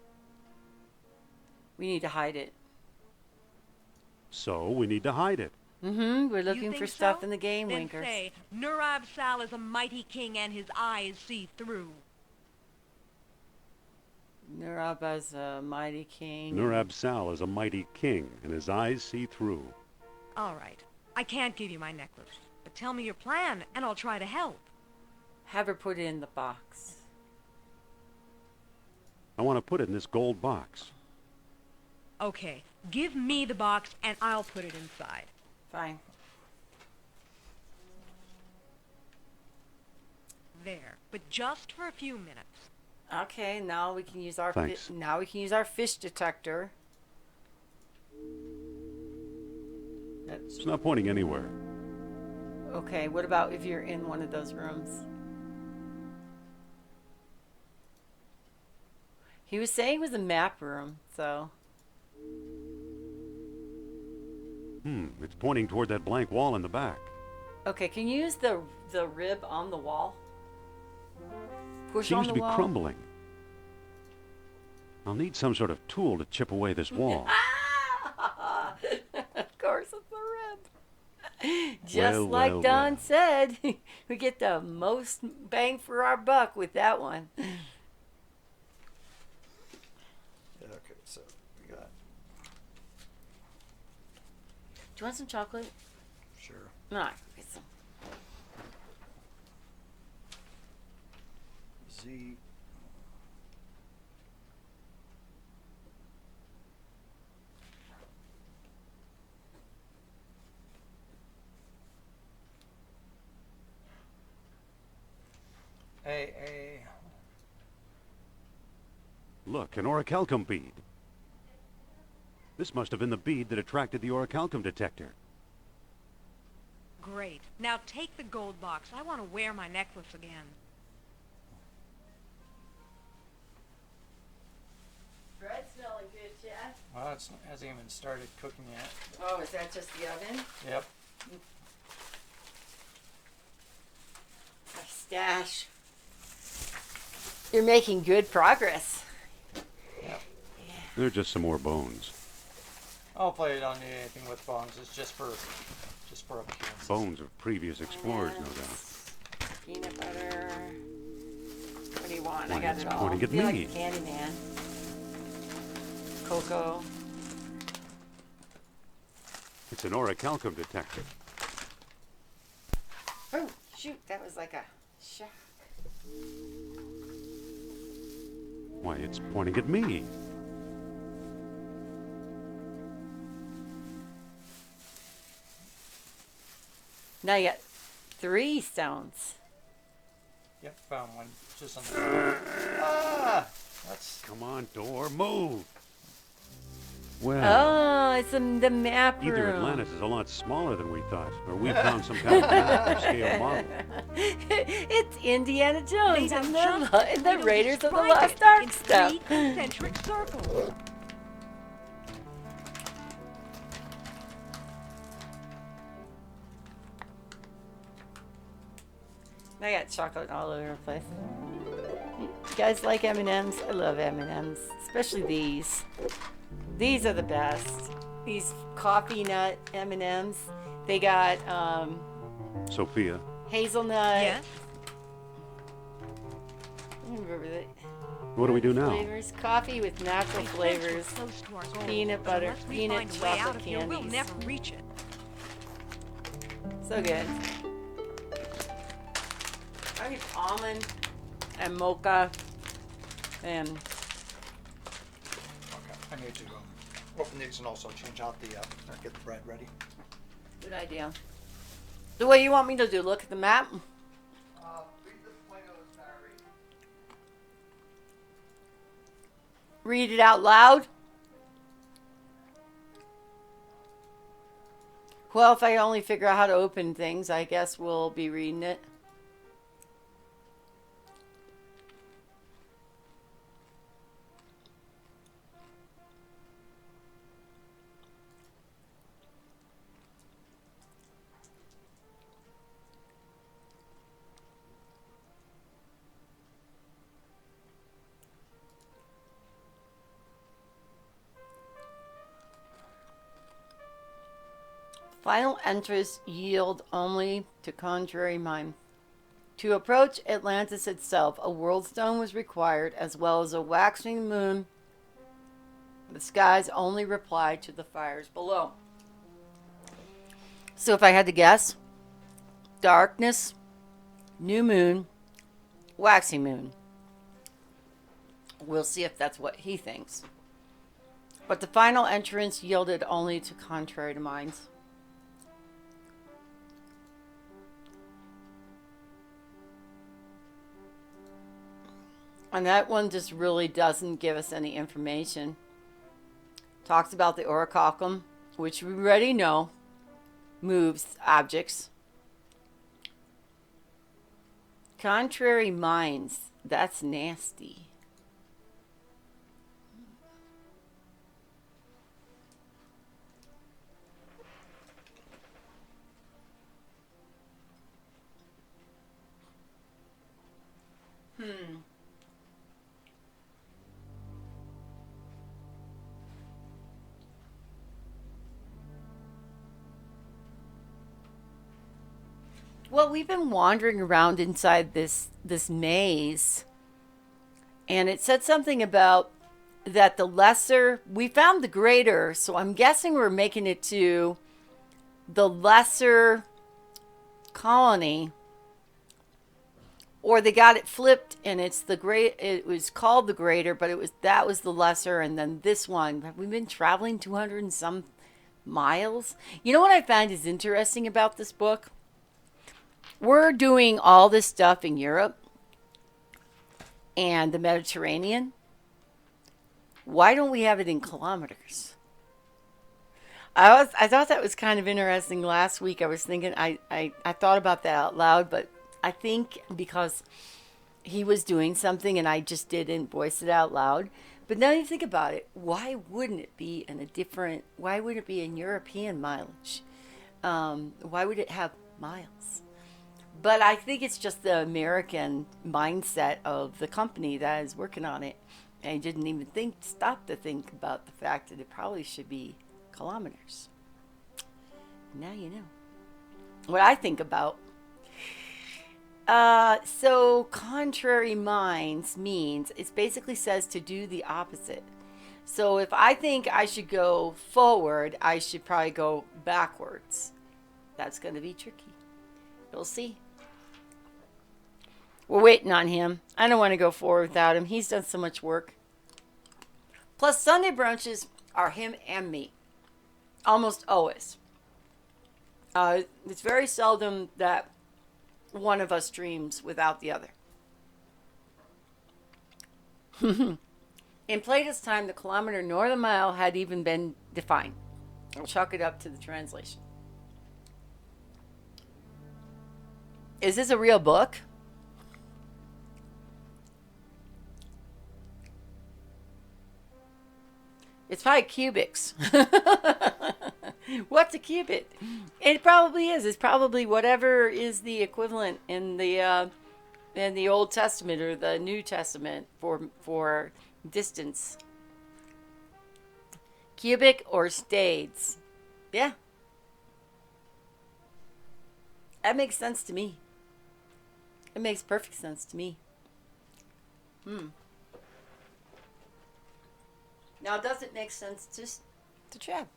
Speaker 1: We need to hide it.
Speaker 4: So we need to hide it.
Speaker 1: We're
Speaker 5: You
Speaker 1: looking
Speaker 5: think
Speaker 1: for stuff
Speaker 5: so?
Speaker 1: in the game,
Speaker 5: Then
Speaker 1: Winkers.
Speaker 5: say, Nurab Sal is a mighty king and his eyes see through.
Speaker 1: Nurab is a mighty king.
Speaker 4: Nurab Sal is a mighty king, and his eyes see through.
Speaker 5: All right. I can't give you my necklace, but tell me your plan, and I'll try to help.
Speaker 1: Have her put it in the box.
Speaker 4: I want to put it in this gold box.
Speaker 5: Okay, give me the box, and I'll put it inside.
Speaker 1: Fine.
Speaker 5: There, but just for a few minutes.
Speaker 1: Okay, now we can use our
Speaker 4: Thanks.
Speaker 1: now we can use our fish detector. That's
Speaker 4: It's not pointing anywhere.
Speaker 1: okay. What about if you're in one of those rooms? He was saying it was a map room, so
Speaker 4: It's pointing toward that blank wall in the back.
Speaker 1: okay. Can you use the rib on the wall? Push on
Speaker 4: Seems
Speaker 1: the
Speaker 4: to be
Speaker 1: wall.
Speaker 4: crumbling. I'll need some sort of tool to chip away this wall.
Speaker 1: Of course, it's the rib. Just like
Speaker 4: well,
Speaker 1: Don
Speaker 4: well.
Speaker 1: said, we get the most bang for our buck with that one.
Speaker 2: Yeah, okay, so we got.
Speaker 1: Do you want some chocolate?
Speaker 2: Sure.
Speaker 1: No, I can get some.
Speaker 2: Z. A.
Speaker 4: Look, an orichalcum bead. This must have been the bead that attracted the orichalcum detector.
Speaker 5: Great. Now take the gold box. I want to wear my necklace again.
Speaker 1: Bread smelling good, Chad.
Speaker 8: Well, it hasn't even started cooking yet.
Speaker 1: Oh, is that just the oven?
Speaker 8: Yep.
Speaker 1: My stash. You're making good progress.
Speaker 4: They're just some more bones.
Speaker 8: I'll play it on anything with bones. It's just for appearance.
Speaker 4: Bones of previous explorers, no doubt.
Speaker 1: Peanut butter. What do you want?
Speaker 4: Why,
Speaker 1: I got
Speaker 4: it's
Speaker 1: it all.
Speaker 4: pointing at
Speaker 1: Feel
Speaker 4: me.
Speaker 1: like a candy man. Cocoa.
Speaker 4: It's an orichalcum detector.
Speaker 1: Oh, shoot. That was like a shock.
Speaker 4: Why, it's pointing at me.
Speaker 1: Now you got 3 stones.
Speaker 8: Yep, found one. Just on the. Ah! That's.
Speaker 4: Come on, door, move. Well,
Speaker 1: Oh, it's the map room.
Speaker 4: either Atlantis is a lot smaller than we thought, or we found some kind of macro scale model.
Speaker 1: It's Indiana Jones
Speaker 5: They
Speaker 1: and
Speaker 5: have just
Speaker 1: the
Speaker 5: little
Speaker 1: Raiders of the
Speaker 5: described
Speaker 1: Lost
Speaker 5: it
Speaker 1: Ark
Speaker 5: in
Speaker 1: stuff.
Speaker 5: 3 concentric circles.
Speaker 1: I got chocolate all over the place. You guys like M&Ms? I love M&Ms, especially these. These are the best. These coffee nut M&Ms. They got
Speaker 4: Sophia,
Speaker 1: hazelnut.
Speaker 5: Yes?
Speaker 1: I remember the
Speaker 4: what do we do now?
Speaker 1: flavors. Coffee with natural
Speaker 5: These
Speaker 1: flavors.
Speaker 5: flavors close to our goal.
Speaker 1: Peanut
Speaker 5: But
Speaker 1: butter,
Speaker 5: unless we
Speaker 1: peanut
Speaker 5: find a way out
Speaker 1: chocolate
Speaker 5: of here, we'll
Speaker 1: candies.
Speaker 5: never reach it.
Speaker 1: So good. I get almond and mocha and
Speaker 2: Okay, I need to open these and also change out the, or get the bread ready.
Speaker 1: good idea. The way you want me to do, look at the map.
Speaker 2: Read the Plato's diary.
Speaker 1: Read it out loud. Well, if I only figure out how to open things, I guess we'll be reading it. Final entries yield only to contrary mind. To approach Atlantis itself, a world stone was required, as well as a waxing moon. The skies only replied to the fires below. So if I had to guess, darkness, new moon, waxing moon. We'll see if that's what he thinks. But the final entrance yielded only to contrary to minds. And that one just really doesn't give us any information. Talks about the orichalcum, which we already know moves objects. Contrary minds, that's nasty. Well, we've been wandering around inside this maze, and it said something about that the lesser, we found the greater, so I'm guessing we're making it to the lesser colony, or they got it flipped and it's the great, it was called the greater, but that was the lesser, and then this one. Have we been traveling 200 and some miles? You know what I find is interesting about this book? We're doing all this stuff in Europe and the Mediterranean. Why don't we have it in kilometers? I thought that was kind of interesting last week. I was thinking, I thought about that out loud, but I think because he was doing something and I just didn't voice it out loud. But now you think about it, why wouldn't it be why would it be in European mileage? Why would it have miles? But I think it's just the American mindset of the company that is working on it. And I didn't even stop to think about the fact that it probably should be kilometers. Now you know. What I think about. So contrary minds means it basically says to do the opposite. So if I think I should go forward, I should probably go backwards. That's going to be tricky. You'll see. We're waiting on him. I don't want to go forward without him. He's done so much work. Plus, Sunday brunches are him and me. Almost always. It's very seldom that one of us dreams without the other. In Plato's time, the kilometer nor the mile had even been defined. I'll chalk it up to the translation. Is this a real book? It's probably cubics. What's a cubit? It probably is. It's probably whatever is the equivalent in the Old Testament or the New Testament for distance. Cubic or stades. Yeah. That makes sense to me. It makes perfect sense to me. Now, does it make sense to Chad?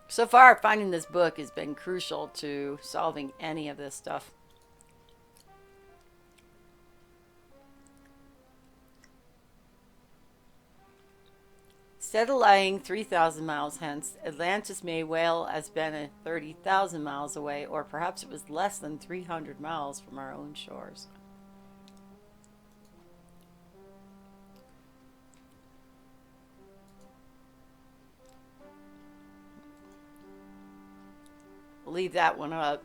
Speaker 1: So far, finding this book has been crucial to solving any of this stuff. Instead of lying 3,000 miles hence, Atlantis may well have been 30,000 miles away, or perhaps it was less than 300 miles from our own shores. leave that one up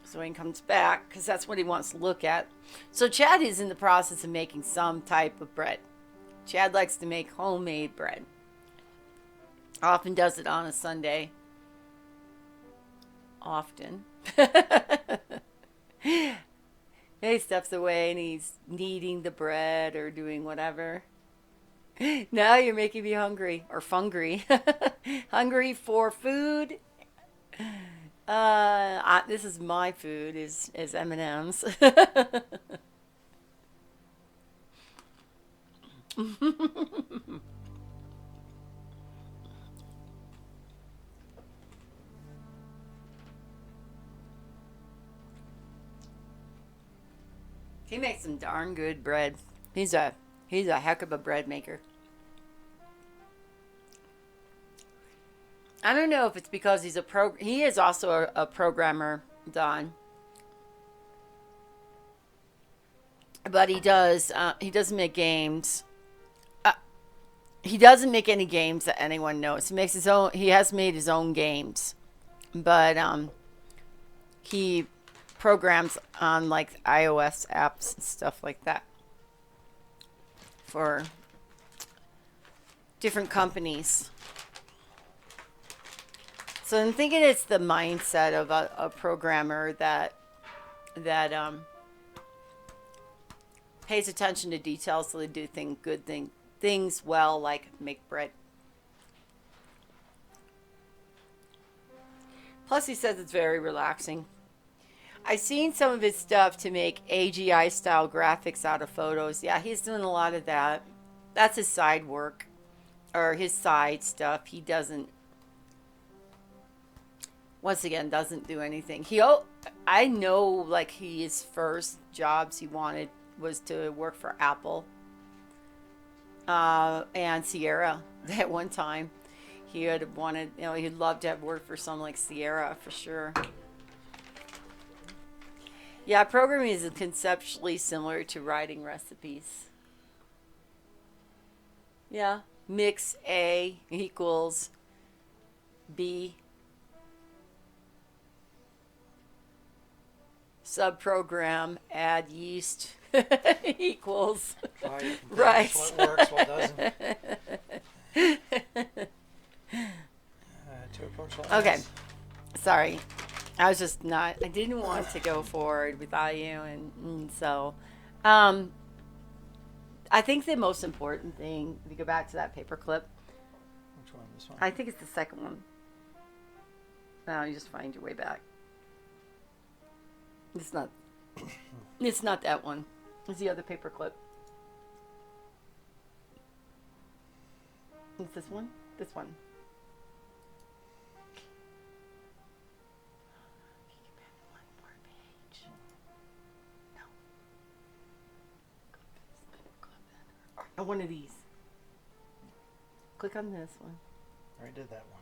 Speaker 1: so when he comes back, because that's what he wants to look at. So Chad is in the process of making some type of bread. Chad likes to make homemade bread. Often does it on a Sunday. Often. He steps away and he's kneading the bread or doing whatever. Now you're making me hungry or fungry. Hungry for food. This is my food is M&Ms. He makes some darn good bread. He's a heck of a bread maker. I don't know if it's because he is also a programmer, Don. But he doesn't make games. He doesn't make any games that anyone knows. He has made his own games. But he programs on like iOS apps and stuff like that for different companies. So I'm thinking it's the mindset of a programmer that pays attention to details, so they do things well, like make bread. Plus, he says it's very relaxing. I've seen some of his stuff to make AGI style graphics out of photos. Yeah, he's doing a lot of that. That's his side work, or his side stuff. He doesn't. Once again, doesn't do anything. I know, like, his first jobs he wanted was to work for Apple and Sierra. At one time, he had wanted, he'd love to have worked for someone like Sierra for sure. Yeah, programming is conceptually similar to writing recipes. Yeah, mix A equals B. Subprogram, add yeast equals right.
Speaker 8: What works, what doesn't. To approach lines.
Speaker 1: Okay, sorry. I didn't want to go forward without you, and so, I think the most important thing, if you go back to that paperclip.
Speaker 8: Which one? This one?
Speaker 1: I think it's the second one. No, you just find your way back. It's not that one. It's the other paperclip. It's this one? This one. One more page. No. Or one of these. Click on this one.
Speaker 8: I already did that one.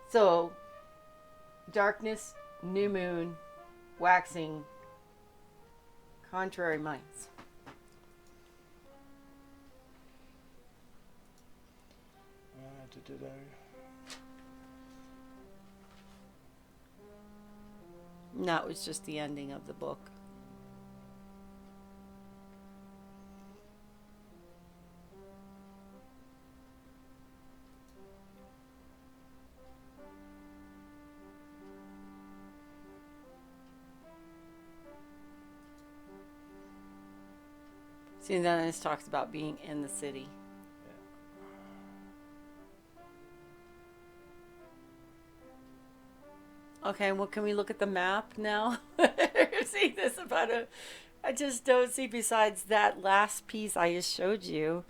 Speaker 1: So, darkness, new moon, waxing, contrary minds. And that was just the ending of the book. See, then it talks about being in the city. Okay, well, can we look at the map now? See this I just don't see besides that last piece I just showed you.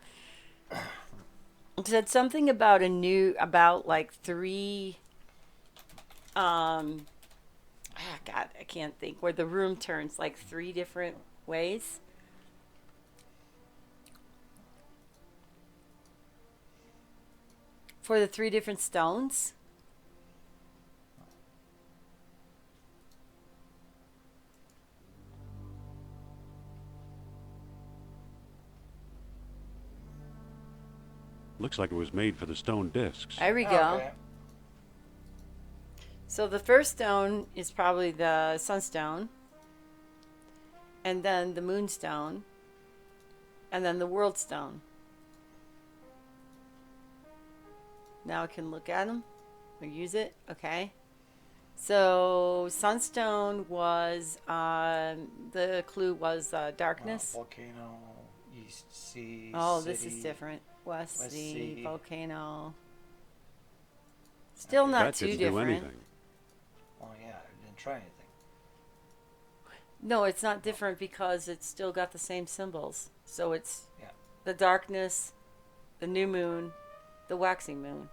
Speaker 1: It said something about like three, God, I can't think, where the room turns like three different ways. For the three different stones.
Speaker 4: Looks like it was made for the stone discs.
Speaker 1: There we go.
Speaker 2: Okay.
Speaker 1: So the first stone is probably the sunstone, and then the moonstone, and then the world stone. Now I can look at them or use it. Okay. So sunstone was the clue was darkness.
Speaker 2: Volcano, East Sea.
Speaker 1: Oh,
Speaker 2: city.
Speaker 1: this is different. West
Speaker 2: West
Speaker 1: Sea,
Speaker 2: Sea.
Speaker 1: volcano. Still not
Speaker 4: That
Speaker 1: too
Speaker 4: didn't do
Speaker 1: different.
Speaker 4: anything.
Speaker 2: Well, yeah, I didn't try anything.
Speaker 1: No, it's not different because it's still got the same symbols. So it's
Speaker 2: Yeah.
Speaker 1: the darkness, the new moon, the waxing moon.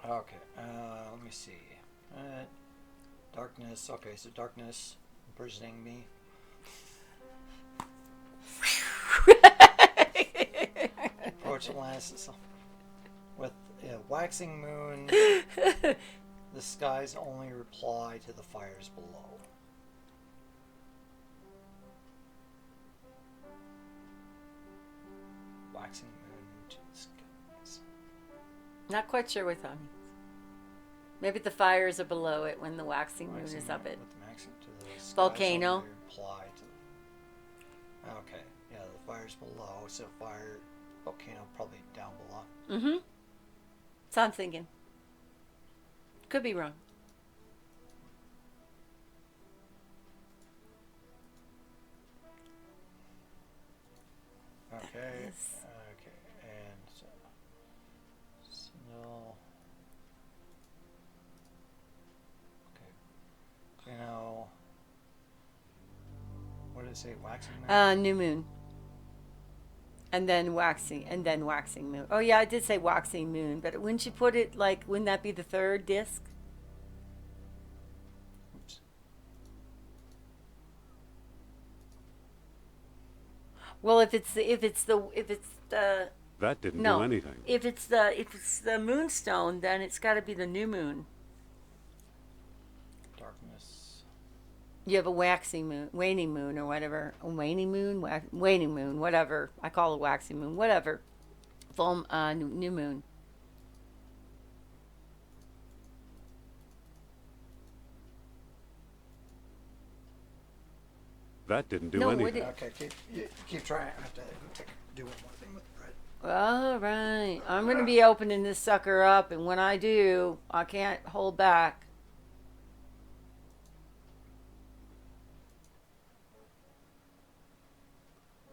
Speaker 2: Okay, let me see. Darkness. Okay, so darkness imprisoning me. Approach Atlantis with a waxing moon. The skies only reply to the fires below. Waxing moon to the skies.
Speaker 1: Not quite sure what that means. Maybe the fires are below it when the waxing moon
Speaker 2: Waxing
Speaker 1: is up
Speaker 2: moon
Speaker 1: it.
Speaker 2: with the maxim to the skies
Speaker 1: Volcano.
Speaker 2: only reply to. Okay, yeah, the fire's below, so fire, volcano probably down below.
Speaker 1: Mm-hmm. So I'm thinking. Could be wrong.
Speaker 2: Okay.
Speaker 1: Yes.
Speaker 2: Okay. And snow. Okay. You know. What did it say? Waxing moon?
Speaker 1: New moon. And then waxing moon. Oh yeah, I did say waxing moon, but wouldn't you put it like? Wouldn't that be the third disc?
Speaker 2: Oops.
Speaker 1: Well, if it's the
Speaker 4: That didn't
Speaker 1: no,
Speaker 4: do anything.
Speaker 1: if it's the moonstone, then it's got to be the new moon.
Speaker 2: Darkness.
Speaker 1: You have a waxing moon, waning moon, or whatever. A waning moon, waning moon, whatever. I call it waxing moon, whatever. Full new moon.
Speaker 4: That didn't do
Speaker 1: No, what
Speaker 4: anything.
Speaker 1: did-
Speaker 2: Okay, keep trying. I have to do one more thing with the bread.
Speaker 1: All right, I'm gonna be opening this sucker up, and when I do, I can't hold back.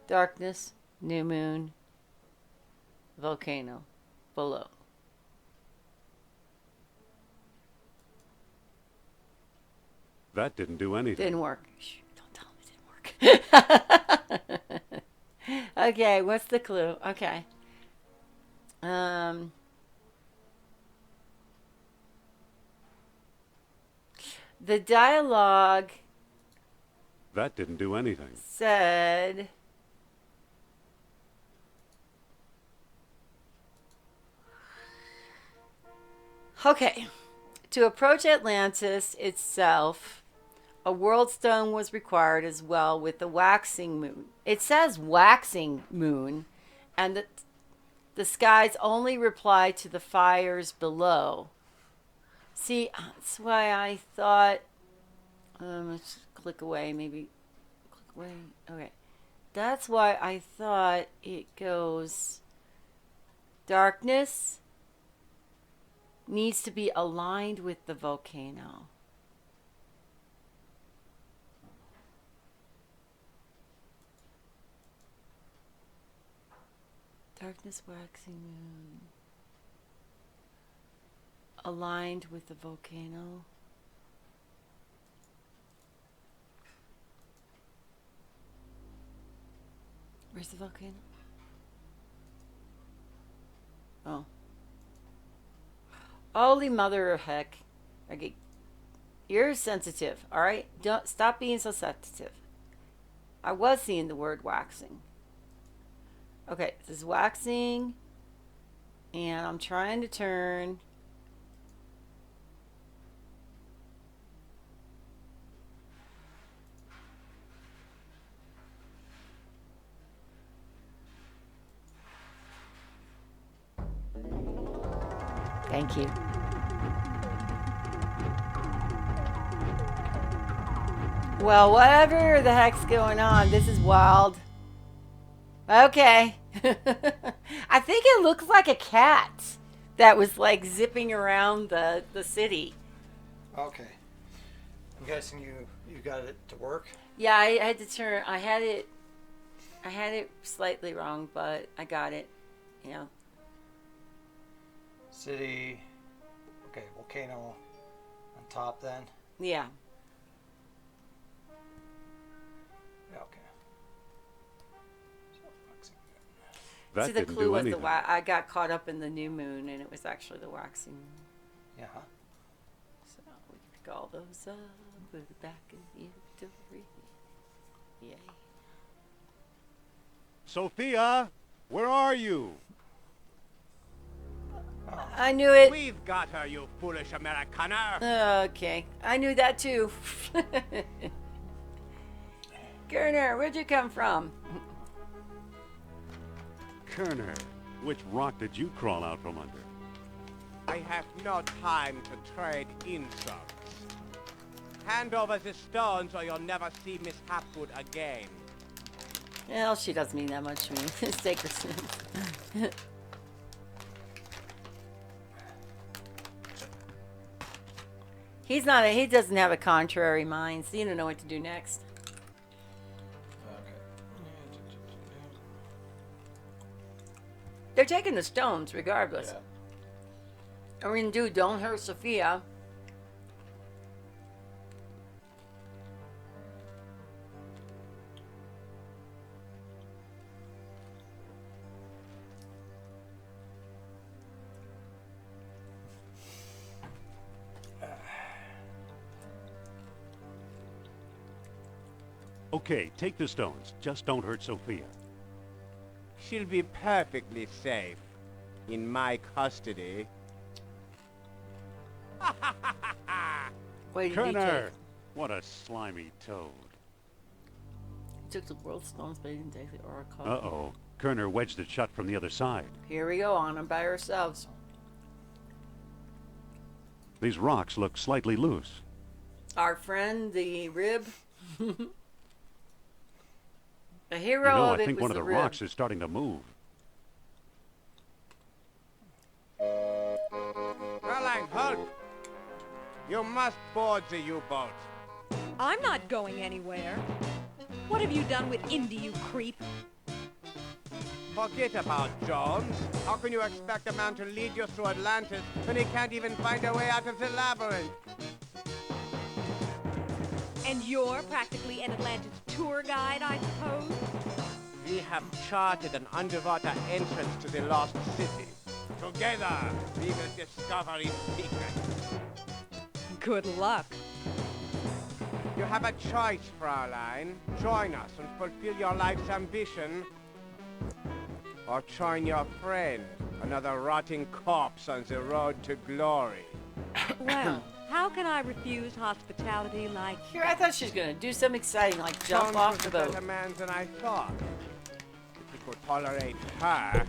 Speaker 1: Darkness, new moon, volcano, below.
Speaker 4: That didn't do anything.
Speaker 1: Didn't work. Shh, don't tell him it didn't work. Okay, what's the clue? Okay. The dialogue
Speaker 4: That didn't do anything.
Speaker 1: said okay, to approach Atlantis itself, a world stone was required as well with the waxing moon. It says waxing moon, and the skies only reply to the fires below. See, that's why I thought. Let's click away, maybe. Click away. Okay. That's why I thought it goes. Darkness needs to be aligned with the volcano. Darkness, waxing moon. Aligned with the volcano. Where's the volcano? Oh. Holy mother of heck. Okay. You're sensitive, alright? Don't stop being so sensitive. I was seeing the word waxing. Okay, this is waxing. And I'm trying to turn. Thank you. Well, whatever the heck's going on, this is wild. Okay. I think it looks like a cat that was like zipping around the city.
Speaker 2: Okay. I'm guessing you got it to work.
Speaker 1: Yeah, I had to turn. I had it slightly wrong, but I got it. Yeah.
Speaker 2: City. Okay, volcano on top then.
Speaker 1: Yeah.
Speaker 2: Yeah, okay.
Speaker 4: That
Speaker 1: See, the
Speaker 4: didn't
Speaker 1: clue
Speaker 4: do
Speaker 1: was
Speaker 4: anything.
Speaker 1: the I got caught up in the new moon, and it was actually the waxing moon.
Speaker 2: Yeah.
Speaker 1: So we can pick all those up, put it back in the inventory. Yay.
Speaker 4: Sophia, where are you?
Speaker 1: I knew it.
Speaker 9: We've got her, you foolish Americaner.
Speaker 1: Okay, I knew that too. Kerner, where'd you come from?
Speaker 4: Kerner, which rock did you crawl out from under?
Speaker 9: I have no time to trade insults. Hand over the stones or you'll never see Miss Hapgood again.
Speaker 1: Well, she doesn't mean that much to me. Sacred sins. He doesn't have a contrary mind, so you don't know what to do next. They're taking the stones regardless.
Speaker 2: Yeah.
Speaker 1: I mean, dude, don't hurt Sophia.
Speaker 4: Okay, take the stones. Just don't hurt Sophia.
Speaker 9: She'll be perfectly safe in my custody.
Speaker 1: Wait, did he
Speaker 4: Kerner! What a slimy toad.
Speaker 1: took the world stones, but he didn't take the oracle.
Speaker 4: Uh-oh. Kerner wedged it shut from the other side.
Speaker 1: Here we go, on them by ourselves.
Speaker 4: These rocks look slightly loose.
Speaker 1: Our friend, the rib. The hero
Speaker 4: You know,
Speaker 1: of
Speaker 4: I
Speaker 1: it
Speaker 4: think
Speaker 1: was
Speaker 4: one of
Speaker 1: the
Speaker 4: the
Speaker 1: rib.
Speaker 4: rocks is starting to move.
Speaker 9: Fräulein, halt! You must board the U-boat.
Speaker 5: I'm not going anywhere. What have you done with Indy, you creep?
Speaker 9: Forget about Jones. How can you expect a man to lead you through Atlantis when he can't even find a way out of the labyrinth?
Speaker 5: And you're practically an Atlantis tour guide, I suppose?
Speaker 9: We have charted an underwater entrance to the lost city. Together, we will discover its secret.
Speaker 5: Good luck.
Speaker 9: You have a choice, Fräulein. Join us and fulfill your life's ambition. Or join your friend, another rotting corpse on the road to glory.
Speaker 5: Well, how can I refuse hospitality like
Speaker 1: Here, I thought she was gonna do something exciting, like jump
Speaker 9: Jones
Speaker 1: off
Speaker 9: was
Speaker 1: the
Speaker 9: a
Speaker 1: boat.
Speaker 9: better man than I thought. If he could tolerate her.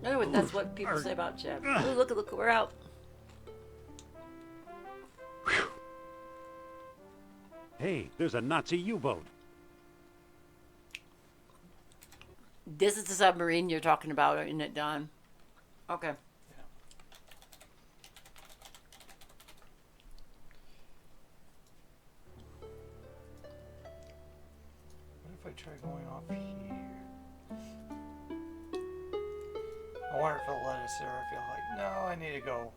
Speaker 1: No, that's what people say about Jeff. Ooh, look, we're out.
Speaker 4: Hey, there's a Nazi U-boat.
Speaker 1: This is the submarine you're talking about, isn't it, Don? Okay.
Speaker 2: What if I try going off here? I wonder if it'll let us there. I feel like, no, I need to go.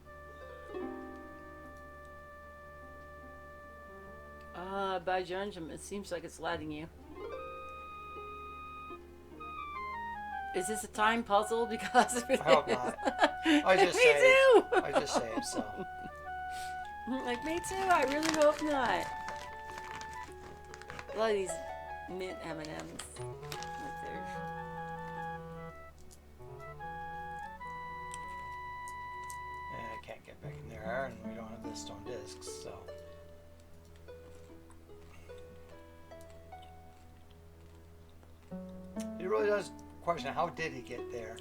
Speaker 1: By Judgment, it seems like it's letting you. Is this a time puzzle? Because if it
Speaker 2: I hope
Speaker 1: is-
Speaker 2: not. I just
Speaker 1: Me
Speaker 2: saved.
Speaker 1: too.
Speaker 2: I just saved, so.
Speaker 1: Like, me too. I really hope not. A lot of these mint M&Ms right there.
Speaker 2: And I can't get back in there, and we don't have the stone discs, so. It really does
Speaker 8: question, how did he get there?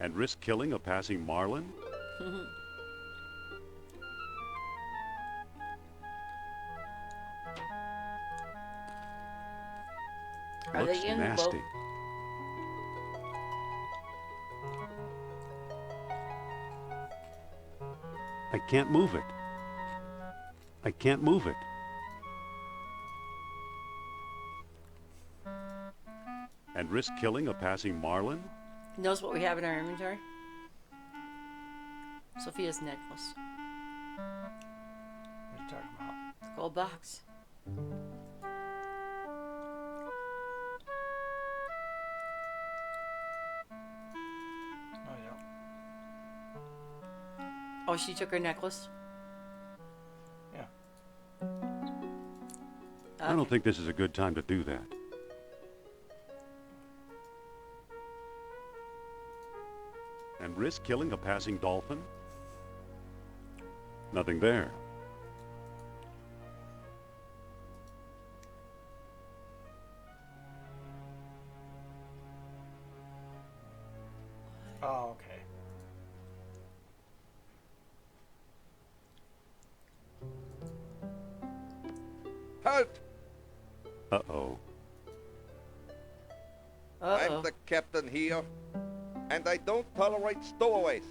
Speaker 4: And risk killing a passing marlin?
Speaker 1: Are
Speaker 4: Looks
Speaker 1: they in the boat?
Speaker 4: nasty. I can't move it. I can't move it. And risk killing a passing marlin?
Speaker 1: Knows what we have in our inventory? Sophia's necklace.
Speaker 8: What are you talking about?
Speaker 1: Gold box.
Speaker 8: No, you don't.
Speaker 1: Oh, she took her necklace?
Speaker 8: Yeah.
Speaker 4: I don't think this is a good time to do that. And risk killing a passing dolphin? Nothing there.
Speaker 8: Oh, okay.
Speaker 10: Halt!
Speaker 4: Uh-oh.
Speaker 1: Uh-oh.
Speaker 10: I'm the captain here, and I don't tolerate stowaways.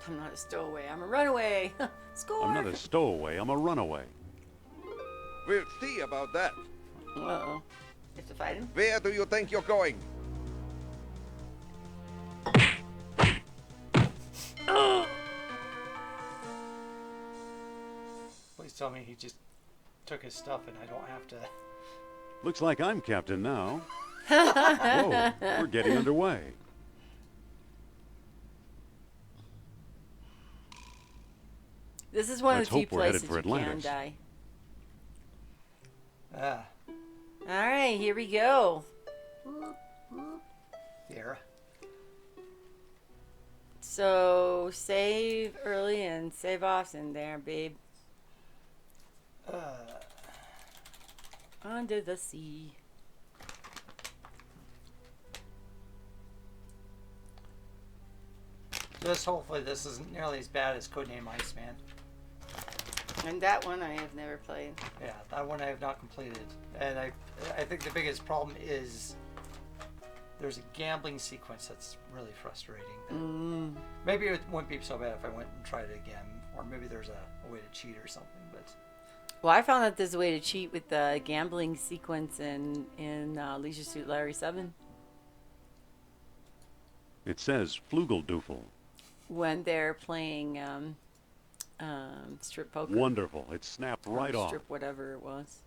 Speaker 1: I'm not a stowaway. I'm a runaway. Score!
Speaker 4: I'm not a stowaway, I'm a runaway.
Speaker 10: We'll see about that.
Speaker 1: Uh-oh. You have to fight him?
Speaker 10: Where do you think you're going?
Speaker 8: Please tell me he just took his stuff and I don't have to.
Speaker 4: Looks like I'm captain now. Whoa, we're getting underway.
Speaker 1: This is one
Speaker 4: Let's
Speaker 1: of the few
Speaker 4: hope we're headed
Speaker 1: places
Speaker 4: for
Speaker 1: you can
Speaker 4: Atlantis.
Speaker 1: die.
Speaker 8: Ah,
Speaker 1: Alright, here we go.
Speaker 8: here.
Speaker 1: So, save early and save often there, babe. Under the sea.
Speaker 8: Just hopefully this isn't nearly as bad as Codename Iceman.
Speaker 1: And that one I have never played.
Speaker 8: Yeah, that one I have not completed. And I think the biggest problem is there's a gambling sequence that's really frustrating. Maybe it wouldn't be so bad if I went and tried it again. Or maybe there's a way to cheat or something. But
Speaker 1: Well, I found that there's a way to cheat with the gambling sequence in Leisure Suit Larry 7.
Speaker 4: It says Flugeldoofel.
Speaker 1: When they're playing strip poker.
Speaker 4: Wonderful. It snapped right
Speaker 1: or
Speaker 4: off.
Speaker 1: strip whatever it was.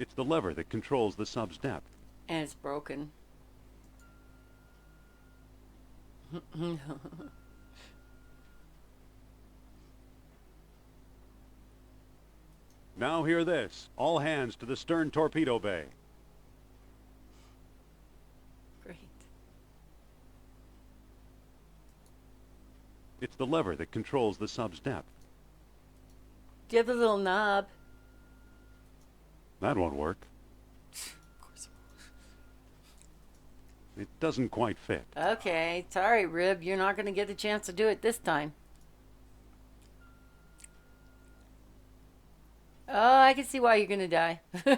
Speaker 4: It's the lever that controls the sub's depth.
Speaker 1: And it's broken.
Speaker 4: Now hear this. All hands to the stern torpedo bay.
Speaker 1: Great.
Speaker 4: It's the lever that controls the sub's depth.
Speaker 1: Do you have the little knob?
Speaker 4: That won't work.
Speaker 1: Of course.
Speaker 4: It doesn't quite fit.
Speaker 1: Okay, sorry, Rib. You're not going to get the chance to do it this time. Oh, I can see why you're going to die. I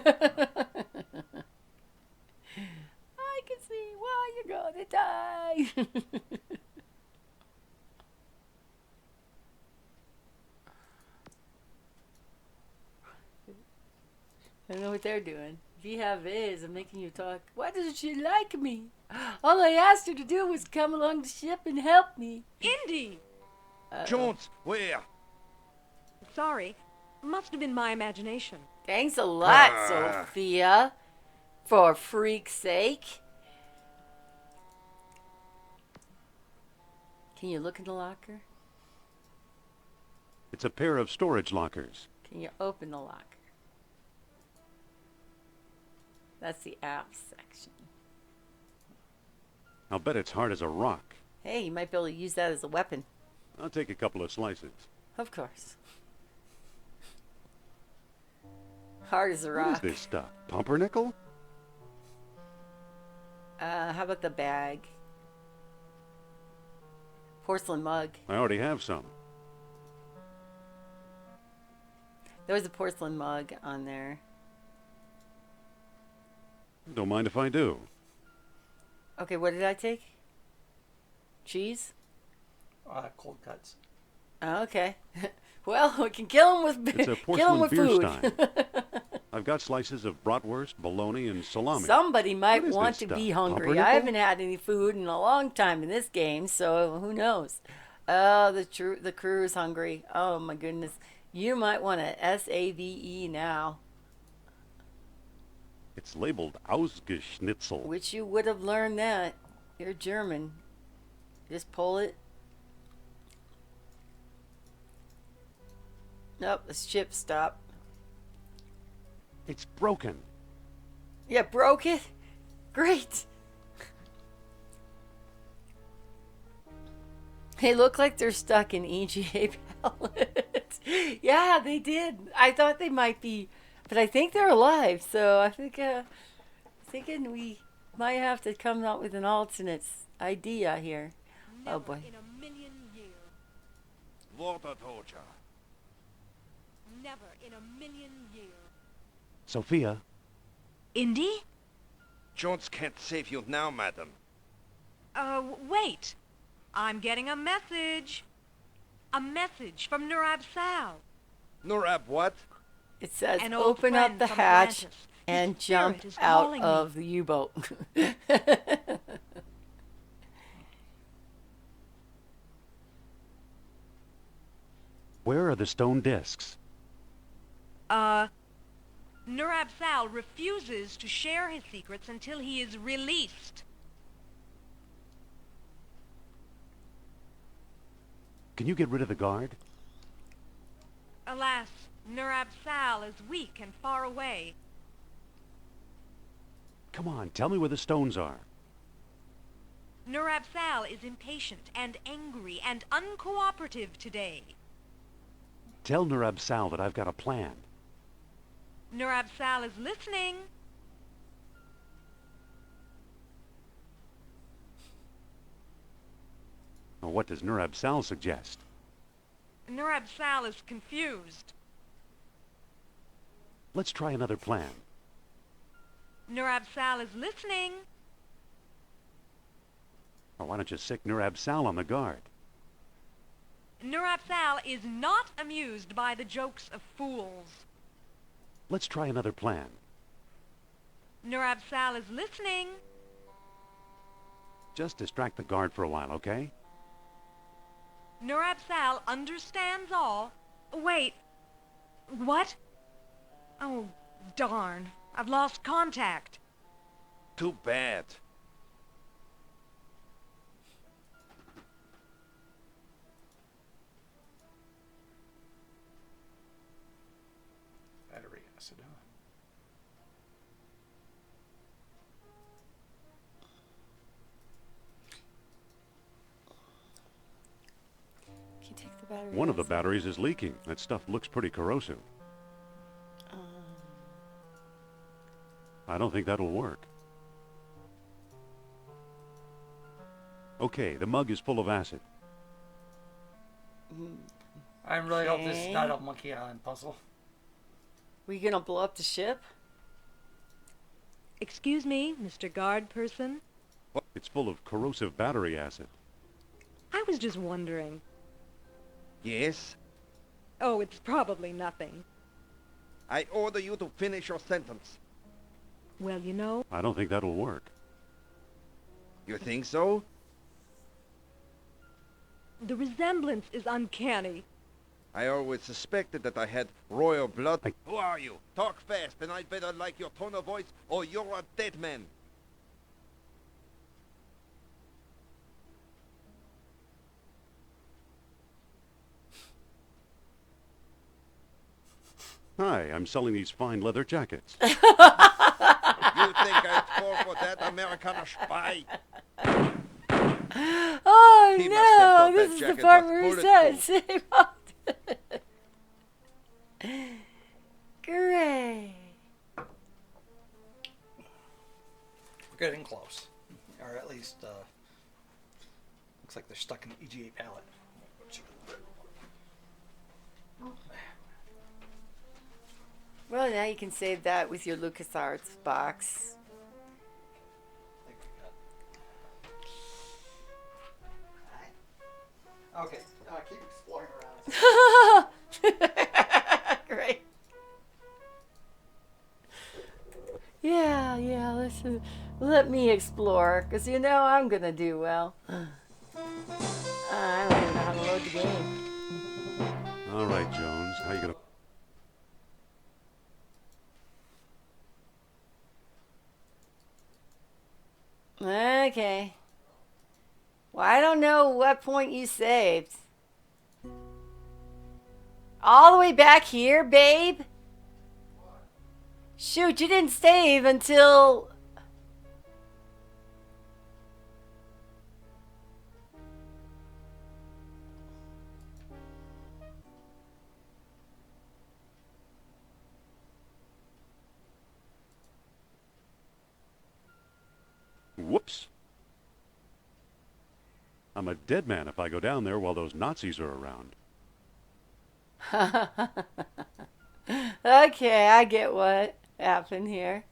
Speaker 1: can see why you're going to die. I don't know what they're doing. If you have is, I'm making you talk. Why doesn't she like me? All I asked her to do was come along the ship and help me.
Speaker 5: Indy!
Speaker 10: Jones, where?
Speaker 5: Sorry. Must have been my imagination.
Speaker 1: Thanks a lot, Sophia. For freak's sake. Can you look in the locker?
Speaker 4: It's a pair of storage lockers.
Speaker 1: Can you open the locker? That's the apps section.
Speaker 4: I'll bet it's hard as a rock.
Speaker 1: Hey, you might be able to use that as a weapon.
Speaker 4: I'll take a couple of slices.
Speaker 1: Of course. Hard as a rock.
Speaker 4: What is this stuff? Pumpernickel?
Speaker 1: How about the bag? Porcelain mug.
Speaker 4: I already have some.
Speaker 1: There was a porcelain mug on there.
Speaker 4: Don't mind if I do.
Speaker 1: Okay, what did I take? Cheese?
Speaker 8: Cold cuts.
Speaker 1: Oh, okay. Well, we can kill him with
Speaker 4: It's a
Speaker 1: kill him
Speaker 4: porcelain
Speaker 1: with
Speaker 4: beer
Speaker 1: food.
Speaker 4: stein. I've got slices of bratwurst, bologna, and salami.
Speaker 1: Somebody might
Speaker 4: What is
Speaker 1: want
Speaker 4: this
Speaker 1: to
Speaker 4: stuff?
Speaker 1: be hungry.
Speaker 4: Pumpernickel?
Speaker 1: I haven't had any food in a long time in this game, so who knows? Oh, the crew is hungry. Oh my goodness. You might want to SAVE now,
Speaker 4: It's labeled Ausgeschnitzel.
Speaker 1: which you would have learned that. You're German. Just pull it. Nope, the ship stopped.
Speaker 4: It's broken.
Speaker 1: Yeah, broke it? Great. They look like they're stuck in EGA pallets. Yeah, they did. I thought they might be, but I think they're alive. So I think, thinking we might have to come up with an alternate idea here. Oh boy.
Speaker 5: In a million years.
Speaker 10: Water torture.
Speaker 5: Never in a million years.
Speaker 4: Sophia,
Speaker 5: Indy?
Speaker 10: Jones can't save you now, madam.
Speaker 5: Wait. I'm getting a message. A message from Nurab Sal.
Speaker 10: Norab what?
Speaker 1: It says
Speaker 5: An old
Speaker 1: open up
Speaker 5: friend
Speaker 1: the
Speaker 5: from
Speaker 1: hatch
Speaker 5: Atlantis.
Speaker 1: and
Speaker 5: His
Speaker 1: jump
Speaker 5: spirit is
Speaker 1: out
Speaker 5: calling me.
Speaker 1: of the U-boat.
Speaker 4: where are the stone discs?
Speaker 5: Nurab Sal refuses to share his secrets until he is released.
Speaker 4: Can you get rid of the guard?
Speaker 5: Alas, Nurab Sal is weak and far away.
Speaker 4: Come on, tell me where the stones are.
Speaker 5: Nurab Sal is impatient and angry and uncooperative today.
Speaker 4: Tell Nurab Sal that I've got a plan.
Speaker 5: Nurab Sal is listening.
Speaker 4: Well, what does Nurab Sal suggest?
Speaker 5: Nurab Sal is confused.
Speaker 4: Let's try another plan.
Speaker 5: Nurab Sal is listening.
Speaker 4: Or why don't you sick Nurab Sal on the guard?
Speaker 5: Nurab Sal is not amused by the jokes of fools.
Speaker 4: Let's try another plan.
Speaker 5: Nurab Sal is listening.
Speaker 4: Just distract the guard for a while, okay?
Speaker 5: Nurab Sal understands all. Wait. What? Oh, darn. I've lost contact.
Speaker 10: Too bad.
Speaker 8: Battery acid on.
Speaker 1: Can you take the battery?
Speaker 4: One of the
Speaker 1: acid?
Speaker 4: batteries is leaking. That stuff looks pretty corrosive. I don't think that'll work. Okay, the mug is full of acid.
Speaker 8: I really hope this is not
Speaker 1: Okay.
Speaker 8: a Monkey Island puzzle.
Speaker 1: We gonna blow up the ship?
Speaker 5: Excuse me, Mr. Guard Person.
Speaker 4: It's full of corrosive battery acid.
Speaker 5: I was just wondering.
Speaker 10: Yes?
Speaker 5: Oh, it's probably nothing.
Speaker 10: I order you to finish your sentence.
Speaker 5: Well, you know,
Speaker 4: I don't think that'll work.
Speaker 10: You think so?
Speaker 5: the resemblance is uncanny.
Speaker 10: I always suspected that I had royal blood.
Speaker 4: I-
Speaker 10: Who are you? Talk fast, and I'd better like your tone of voice, or you're a dead man.
Speaker 4: Hi, I'm selling these fine leather jackets.
Speaker 10: You think I'd fall for that American spy?
Speaker 1: Oh
Speaker 10: He must have
Speaker 1: no!
Speaker 10: thought
Speaker 1: This
Speaker 10: that
Speaker 1: is the
Speaker 10: jacket
Speaker 1: part
Speaker 10: was
Speaker 1: where he says, "Save up." Great.
Speaker 2: We're getting close. Or at least, looks like they're stuck in the EGA palette.
Speaker 1: Well, now you can save that with your LucasArts box.
Speaker 2: Okay, keep exploring around.
Speaker 1: Great. Yeah, let me explore, because you know I'm going to do well. I don't even know how to load the game.
Speaker 4: All right, Jones, how you gonna...
Speaker 1: Okay. Well, I don't know what point you saved. All the way back here, babe? Shoot, you didn't save until...
Speaker 4: Whoops. I'm a dead man if I go down there while those Nazis are around.
Speaker 1: Okay, I get what happened here.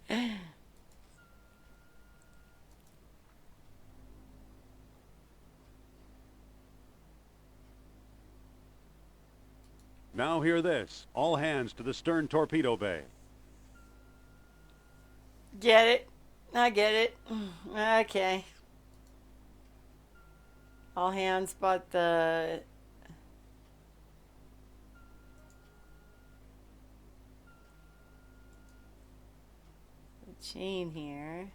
Speaker 4: Now hear this. All hands to the stern torpedo bay.
Speaker 1: Get it? I get it. Okay. All hands but the chain here.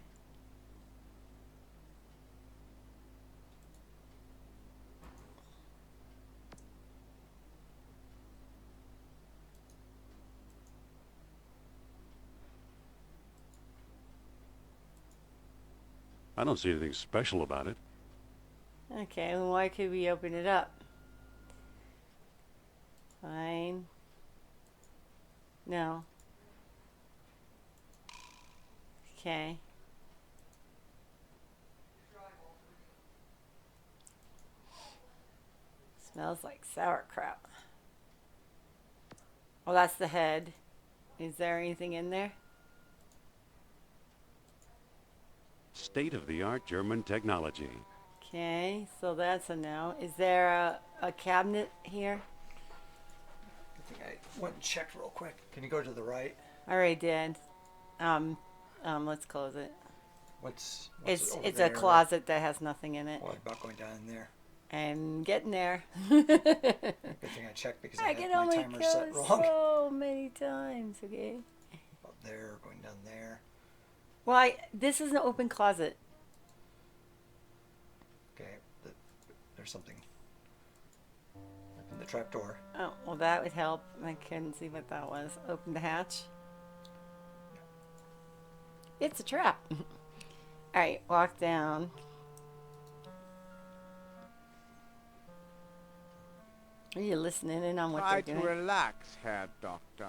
Speaker 4: I don't see anything special about it.
Speaker 1: Okay, then why could we open it up? Fine. No. Okay. Smells like sauerkraut. Oh, that's the head. Is there anything in there?
Speaker 4: State-of-the-art German technology.
Speaker 1: Okay, so that's a no. Is there a cabinet here?
Speaker 2: I think I went and checked real quick. Can you go to the right?
Speaker 1: I already did. Let's close it.
Speaker 2: What's
Speaker 1: It's
Speaker 2: over
Speaker 1: a
Speaker 2: there?
Speaker 1: closet that has nothing in it.
Speaker 2: What about going down in there?
Speaker 1: I'm getting there.
Speaker 2: Good thing I checked because I
Speaker 1: I
Speaker 2: had
Speaker 1: can
Speaker 2: my
Speaker 1: only
Speaker 2: timer
Speaker 1: go
Speaker 2: set wrong.
Speaker 1: so many times, okay?
Speaker 2: Up there, going down there.
Speaker 1: Why, this is an open closet.
Speaker 2: Okay, there's something. Open the trap door.
Speaker 1: Oh, well that would help. I couldn't see what that was. Open the hatch. It's a trap. Alright, walk down. Are you listening in on what
Speaker 9: Try
Speaker 1: they're
Speaker 9: to
Speaker 1: doing?
Speaker 9: relax, Herr Doctor.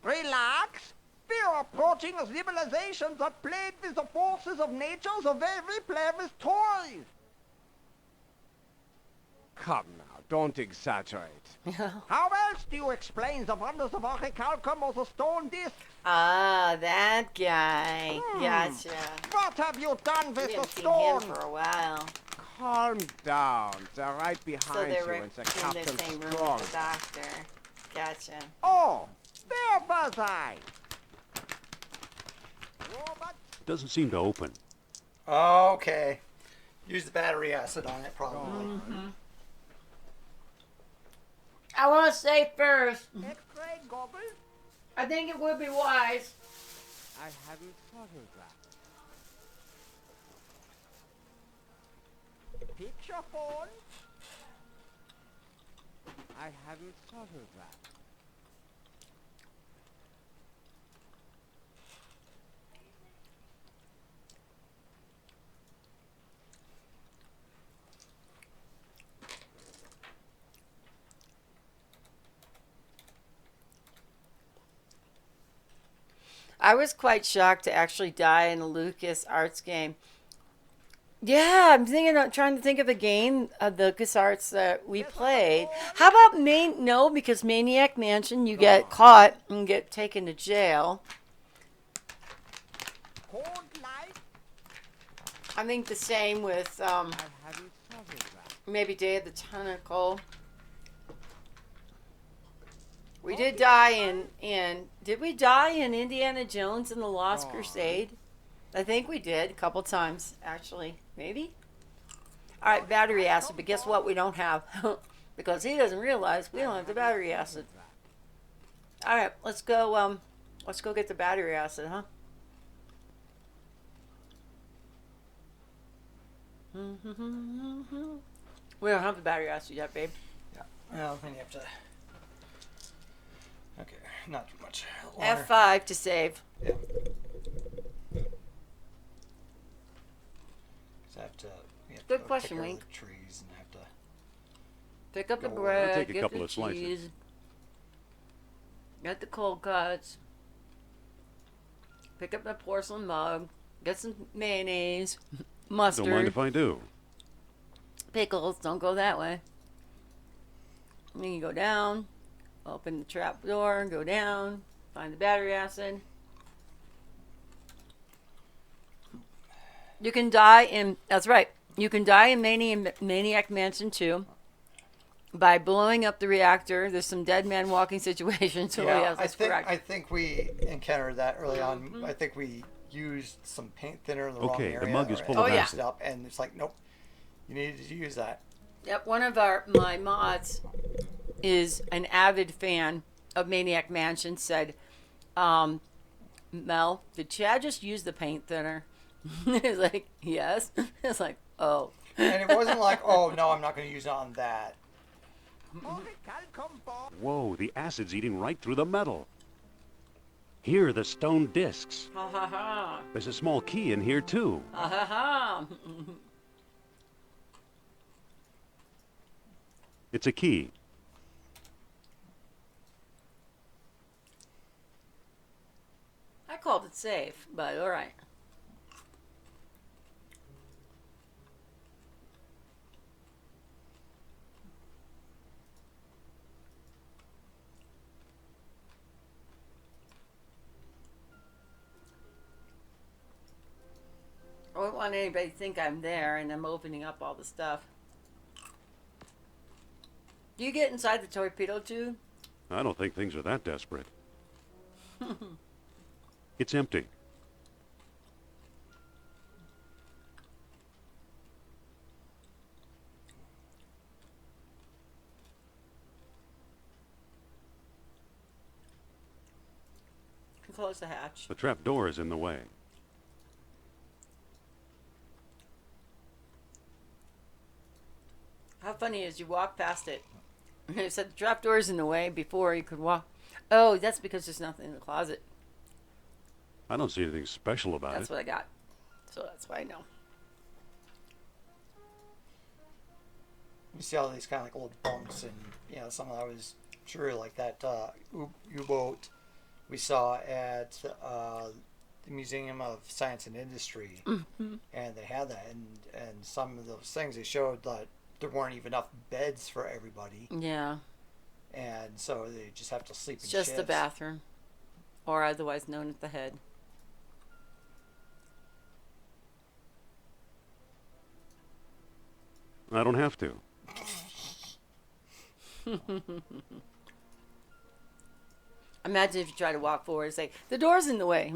Speaker 3: Relax? We are approaching a civilization that played with the forces of nature the way we play with toys.
Speaker 9: Come now, don't exaggerate.
Speaker 3: How else do you explain the wonders of orichalcum or the stone disc?
Speaker 1: Ah, that guy. Gotcha.
Speaker 3: What have you done
Speaker 1: We
Speaker 3: with the
Speaker 1: haven't seen him
Speaker 3: stone?
Speaker 1: for a while.
Speaker 9: Calm down. They're right
Speaker 1: So
Speaker 9: behind
Speaker 1: they're
Speaker 9: you
Speaker 1: right
Speaker 9: and the
Speaker 1: in the
Speaker 9: captain's
Speaker 1: same room
Speaker 9: strong.
Speaker 1: with the doctor. Gotcha.
Speaker 3: Oh, where was I? Robot,
Speaker 4: Doesn't seem to open.
Speaker 2: Okay. Use the battery acid on it, probably.
Speaker 1: I want to say first,
Speaker 3: X-ray goggles?
Speaker 1: I think it would be wise.
Speaker 9: I hadn't thought of that.
Speaker 3: Picture phone?
Speaker 9: I hadn't thought of that.
Speaker 1: I was quite shocked to actually die in a Lucas Arts game. Yeah, I'm trying to think of a game of the LucasArts that we played. How about No, because Maniac Mansion, you get caught and get taken to jail.
Speaker 3: Cold light.
Speaker 1: I think the same with maybe Day of the Tentacle. We did die in did we die in Indiana Jones and the Lost Crusade? I think we did a couple times, actually. Maybe? Alright, battery acid, but guess what we don't have? Because he doesn't realize we don't have the battery acid. Alright, let's go get the battery acid, huh? We don't have the battery acid yet, babe.
Speaker 8: Yeah. Well, then you have to. Okay, not too much.
Speaker 1: F5 to save.
Speaker 8: Yeah. So I have to.
Speaker 1: Good question, Wink.
Speaker 8: The trees and have to.
Speaker 1: Pick up the
Speaker 8: Go
Speaker 1: bread,
Speaker 4: I'll take a
Speaker 1: get
Speaker 4: couple
Speaker 1: the
Speaker 4: of slices.
Speaker 1: cheese, get the cold cuts, pick up the porcelain mug, get some mayonnaise, mustard,
Speaker 4: Don't mind if I do.
Speaker 1: pickles. Don't go that way. And then you go down, open the trap door, go down, find the battery acid. You can die in. That's right. You can die in Maniac Mansion 2 by blowing up the reactor. There's some dead man walking situations. So yes, that's correct.
Speaker 8: I think we encountered that early on. I think we used some paint thinner in the wrong
Speaker 4: Okay,
Speaker 8: area.
Speaker 4: the mug is full
Speaker 1: of
Speaker 8: or
Speaker 1: acid.
Speaker 8: Up, and it's like, nope, you needed to use that.
Speaker 1: Yep, one of my mods is an avid fan of Maniac Mansion. Said, Mel, did Chad just use the paint thinner? It's like, yes. It's like, oh.
Speaker 8: And it wasn't like, oh no, I'm not going to use it on that.
Speaker 4: Whoa, the acid's eating right through the metal. Here are the stone discs.
Speaker 1: Ha ha ha.
Speaker 4: There's a small key in here, too.
Speaker 1: Ha ha ha.
Speaker 4: It's a key.
Speaker 1: I called it safe, but all right. I don't want anybody to think I'm there and I'm opening up all the stuff. Do you get inside the torpedo tube?
Speaker 4: I don't think things are that desperate. It's empty.
Speaker 1: Close the hatch.
Speaker 4: The trap door is in the way.
Speaker 1: How funny is you walk past it. It said the trap door is in the way before you could walk. Oh, that's because there's nothing in the closet.
Speaker 4: I don't see anything special about
Speaker 1: That's
Speaker 4: it.
Speaker 1: what I got. So that's why I know.
Speaker 8: You see all these kind of like little bunks, and some of that was true, like that U-boat we saw at the Museum of Science and Industry, and they had that, and some of those things they showed that there weren't even enough beds for everybody,
Speaker 1: Yeah.
Speaker 8: and so they just have to sleep
Speaker 1: It's
Speaker 8: in
Speaker 1: just
Speaker 8: sheds.
Speaker 1: the bathroom. Or otherwise known as the head.
Speaker 4: I don't have to.
Speaker 1: Imagine if you try to walk forward and say, the door's in the way.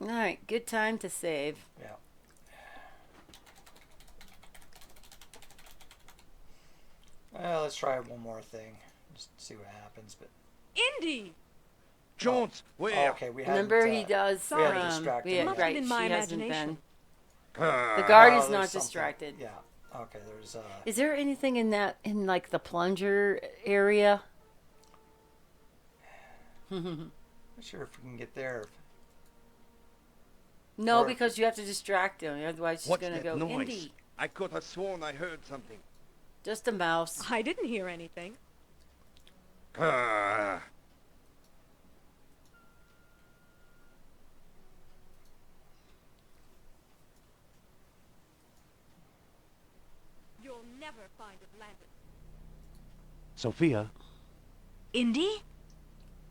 Speaker 1: All right, good time to save.
Speaker 8: Yeah. Well, let's try one more thing, just see what happens. But
Speaker 5: Indy!
Speaker 10: Jones, where?
Speaker 8: okay, we
Speaker 1: Remember,
Speaker 8: hadn't,
Speaker 1: he does.
Speaker 8: we hadn't distracted him.
Speaker 5: Must have
Speaker 1: Right,
Speaker 5: been
Speaker 1: she
Speaker 5: my
Speaker 1: hasn't
Speaker 5: imagination.
Speaker 1: been. The guard is
Speaker 8: there's
Speaker 1: not
Speaker 8: something.
Speaker 1: distracted.
Speaker 8: Yeah. Okay, there's
Speaker 1: Is there anything in like the plunger area?
Speaker 8: not sure if we can get there.
Speaker 1: No,
Speaker 8: Or-
Speaker 1: because you have to distract him. Otherwise, she's
Speaker 10: What's
Speaker 1: gonna
Speaker 10: that
Speaker 1: go
Speaker 10: noise?
Speaker 1: Indy.
Speaker 10: I could have sworn I heard something.
Speaker 1: Just a mouse.
Speaker 5: I didn't hear anything.
Speaker 10: Ah.
Speaker 5: never find Atlantis.
Speaker 4: Sophia,
Speaker 5: Indy?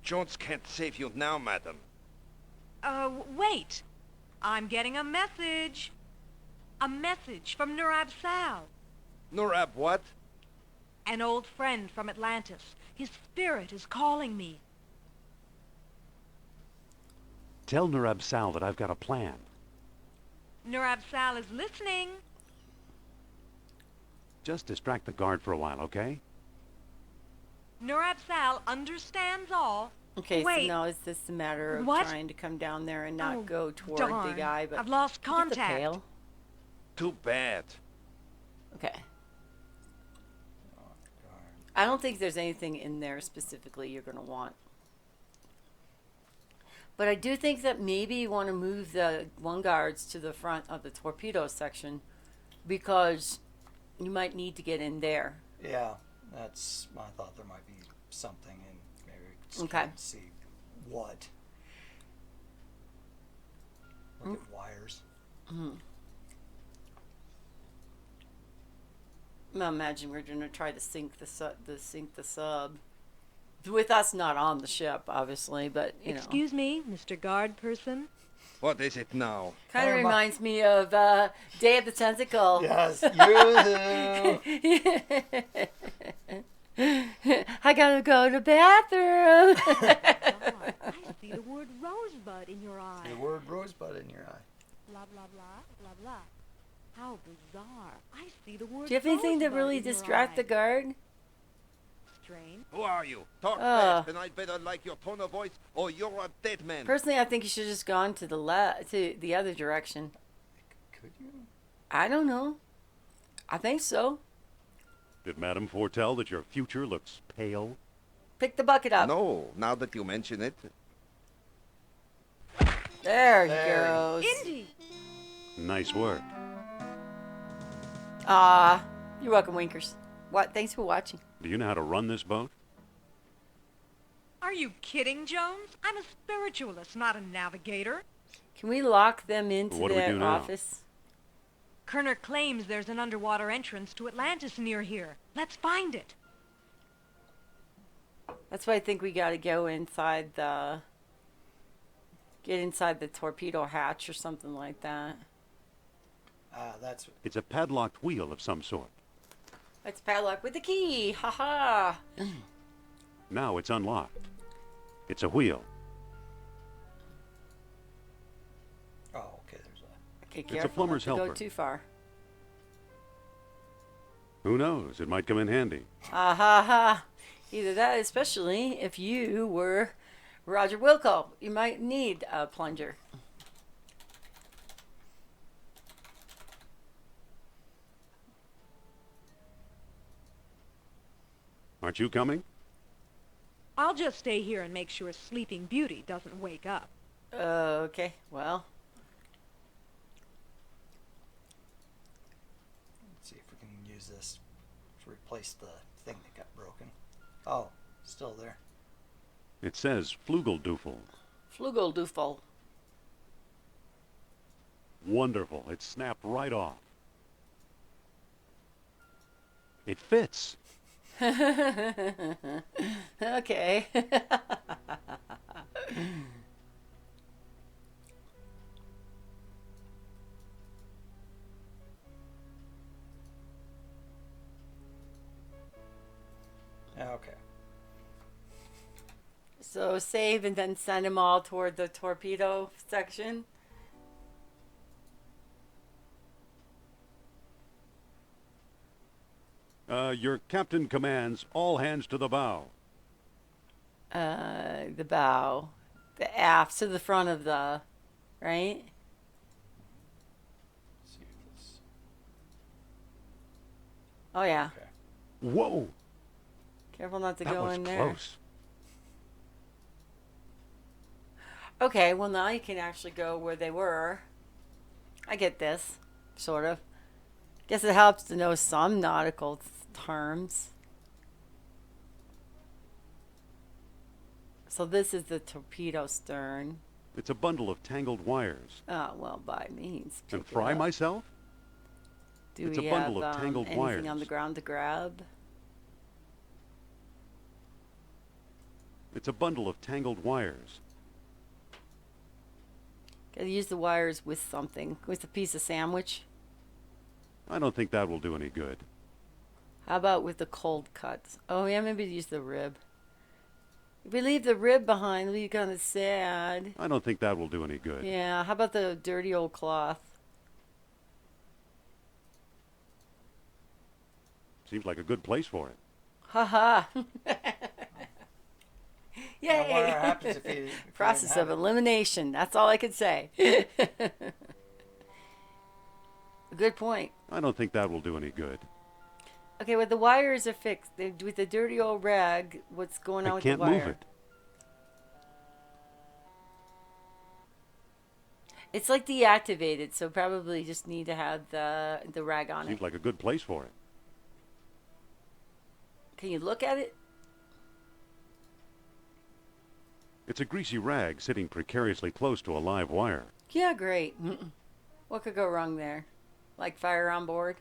Speaker 10: Jones can't save you now, madam.
Speaker 5: Wait. I'm getting a message. A message from Nurab Sal.
Speaker 10: Norab what?
Speaker 5: An old friend from Atlantis. His spirit is calling me.
Speaker 4: tell Nurab Sal that I've got a plan.
Speaker 5: Nurab Sal is listening.
Speaker 4: Just distract the guard for a while, okay?
Speaker 5: Nurab Sal understands all.
Speaker 1: Okay,
Speaker 5: Wait.
Speaker 1: so now is this a matter of
Speaker 5: What?
Speaker 1: trying to come down there and not
Speaker 5: Oh,
Speaker 1: go toward
Speaker 5: darn.
Speaker 1: the guy, but
Speaker 5: I've lost
Speaker 1: Get the
Speaker 5: contact.
Speaker 1: pail.
Speaker 10: Too bad.
Speaker 1: Okay. I don't think there's anything in there specifically you're going to want. But I do think that maybe you want to move the one guards to the front of the torpedo section because you might need to get in there.
Speaker 8: Yeah, that's my thought. There might be something, and maybe we can
Speaker 1: Okay.
Speaker 8: see what. Look at wires.
Speaker 1: I imagine we're going to try to sink the sub. With us not on the ship, obviously, but you know.
Speaker 5: Excuse me, Mr. Guard Person.
Speaker 10: What is it now?
Speaker 1: Kind of reminds me of Day of the Tentacle.
Speaker 8: Yes, you.
Speaker 1: I gotta go to the bathroom.
Speaker 5: I see the word rosebud in your eye.
Speaker 8: The word rosebud in your eye.
Speaker 5: Blah, blah, blah, blah, blah. How bizarre. I see the word
Speaker 1: Do you have anything to
Speaker 5: rosebud
Speaker 1: really
Speaker 5: in your
Speaker 1: distract the
Speaker 5: eye.
Speaker 1: guard?
Speaker 5: Strange.
Speaker 10: Who are you? Talk
Speaker 1: Uh.
Speaker 10: fast, and I'd better like your tone of voice, or you're a dead man.
Speaker 1: Personally, I think you should just gone to to the other direction.
Speaker 8: Could you?
Speaker 1: I don't know. I think so.
Speaker 4: Did Madame foretell that your future looks pale?
Speaker 1: Pick the bucket up.
Speaker 10: No, now that you mention it.
Speaker 1: There he
Speaker 8: There.
Speaker 1: goes.
Speaker 5: Indy!
Speaker 4: Nice work.
Speaker 1: You're welcome, Winkers. What? Thanks for watching.
Speaker 4: Do you know how to run this boat?
Speaker 5: Are you kidding, Jones? I'm a spiritualist, not a navigator.
Speaker 1: Can we lock them into
Speaker 4: What do we
Speaker 1: their
Speaker 4: do now?
Speaker 1: office?
Speaker 5: Kerner claims there's an underwater entrance to Atlantis near here. Let's find it.
Speaker 1: That's why I think we got to go inside get inside the torpedo hatch or something like that.
Speaker 8: That's
Speaker 4: It's a padlocked wheel of some sort.
Speaker 1: Let's padlock with the key. Ha ha.
Speaker 4: Now it's unlocked. It's a wheel.
Speaker 8: oh, okay. There's a.
Speaker 1: Okay,
Speaker 4: a
Speaker 1: careful
Speaker 4: plumber's
Speaker 1: not to go
Speaker 4: helper.
Speaker 1: too far.
Speaker 4: Who knows? It might come in handy.
Speaker 1: Ha ha ha. Either that, especially if you were Roger Wilco, you might need a plunger.
Speaker 4: Aren't you coming?
Speaker 5: I'll just stay here and make sure Sleeping Beauty doesn't wake up.
Speaker 1: Okay, well,
Speaker 8: Let's see if we can use this to replace the thing that got broken. Oh, still there.
Speaker 4: It says Flugelduffel.
Speaker 1: Flugelduffel.
Speaker 4: Wonderful. It snapped right off. It fits.
Speaker 1: Okay.
Speaker 8: Okay.
Speaker 1: So save and then send them all toward the torpedo section.
Speaker 4: Your captain commands all hands to the bow.
Speaker 1: The bow, the aft to the front of the, right?
Speaker 8: Let's see if this.
Speaker 1: Oh yeah.
Speaker 8: Okay.
Speaker 4: Whoa!
Speaker 1: Careful not to
Speaker 4: That
Speaker 1: go
Speaker 4: was
Speaker 1: in there.
Speaker 4: close.
Speaker 1: Okay, well now you can actually go where they were. I get this, sort of. Guess it helps to know some nautical terms. So this is the torpedo stern.
Speaker 4: It's a bundle of tangled wires.
Speaker 1: Oh, well, by means.
Speaker 4: And
Speaker 1: pick it
Speaker 4: fry
Speaker 1: up.
Speaker 4: myself?
Speaker 1: Do
Speaker 4: It's
Speaker 1: we
Speaker 4: a bundle
Speaker 1: have
Speaker 4: of tangled
Speaker 1: anything on the
Speaker 4: wires.
Speaker 1: ground to grab?
Speaker 4: It's a bundle of tangled wires.
Speaker 1: Gotta use the wires with something. With a piece of sandwich.
Speaker 4: I don't think that will do any good.
Speaker 1: How about with the cold cuts? Oh yeah, maybe use the rib. If we leave the rib behind, it'll be kind of sad.
Speaker 4: I don't think that will do any good.
Speaker 1: Yeah, how about the dirty old cloth?
Speaker 4: Seems like a good place for it.
Speaker 1: Haha.
Speaker 8: Now, what
Speaker 1: Yay!
Speaker 8: happens if you
Speaker 1: Process
Speaker 8: didn't
Speaker 1: of
Speaker 8: have it?
Speaker 1: elimination. That's all I could say. Good point.
Speaker 4: I don't think that will do any good.
Speaker 1: Okay, well the wires are fixed. With the dirty old rag, what's going on
Speaker 4: I
Speaker 1: with
Speaker 4: can't
Speaker 1: the wire?
Speaker 4: move it.
Speaker 1: It's like deactivated, so probably just need to have the rag on
Speaker 4: Seems
Speaker 1: it.
Speaker 4: like a good place for it.
Speaker 1: Can you look at it?
Speaker 4: It's a greasy rag sitting precariously close to a live wire.
Speaker 1: Yeah, great. What could go wrong there? Like fire on board?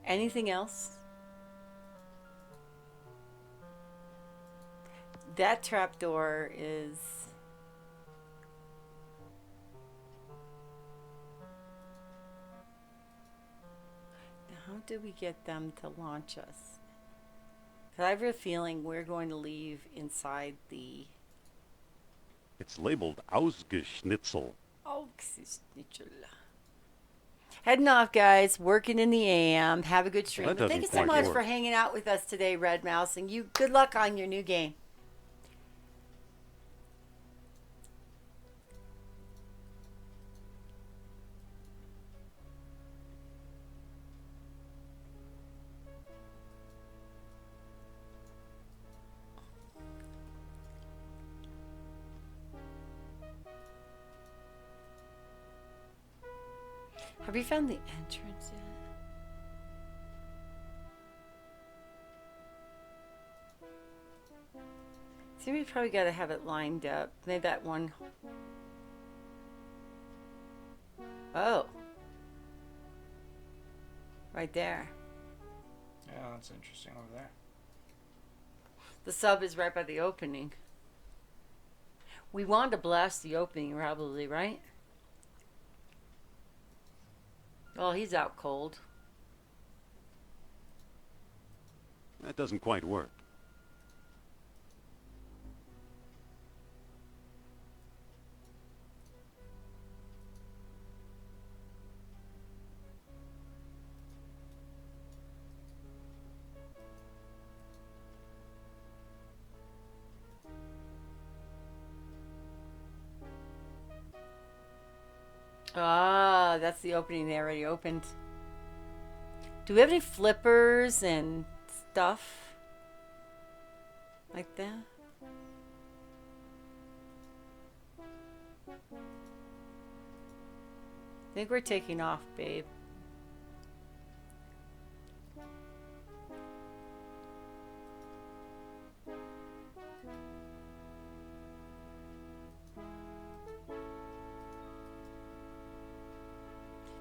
Speaker 1: Anything else? That trapdoor is... How do we get them to launch us? 'Cause I have a feeling we're going to leave inside the...
Speaker 4: It's labeled Ausgeschnitzel.
Speaker 1: Oh, heading off, guys. Working in the AM. Have a good stream.
Speaker 4: That
Speaker 1: But thank you
Speaker 4: doesn't
Speaker 1: so
Speaker 4: quite
Speaker 1: much for
Speaker 4: work.
Speaker 1: hanging out with us today, Red Mouse. And you, good luck on your new game. Have you found the entrance yet? See, we probably got to have it lined up. Maybe that one. Oh. Right there.
Speaker 8: Yeah, that's interesting over there.
Speaker 1: The sub is right by the opening. We wanted to blast the opening, probably, right? Oh, he's out cold.
Speaker 4: That doesn't quite work.
Speaker 1: Ah, that's the opening they already opened. Do we have any flippers and stuff like that? I think we're taking off, babe.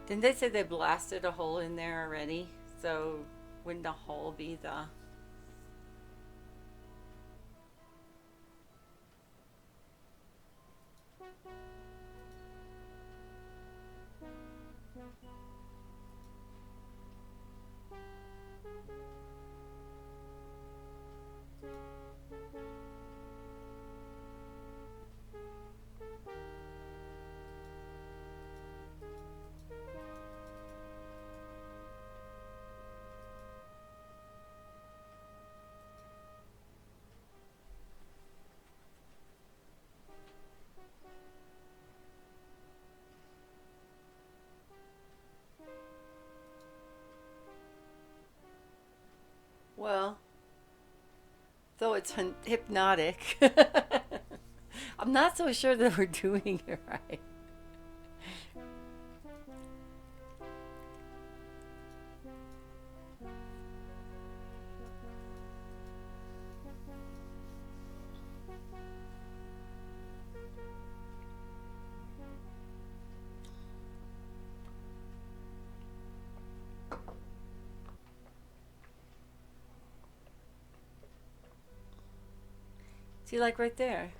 Speaker 1: Didn't they say they blasted a hole in there already? So wouldn't the hole be the... Well, though it's hypnotic, I'm not so sure that we're doing it right. See, like right there.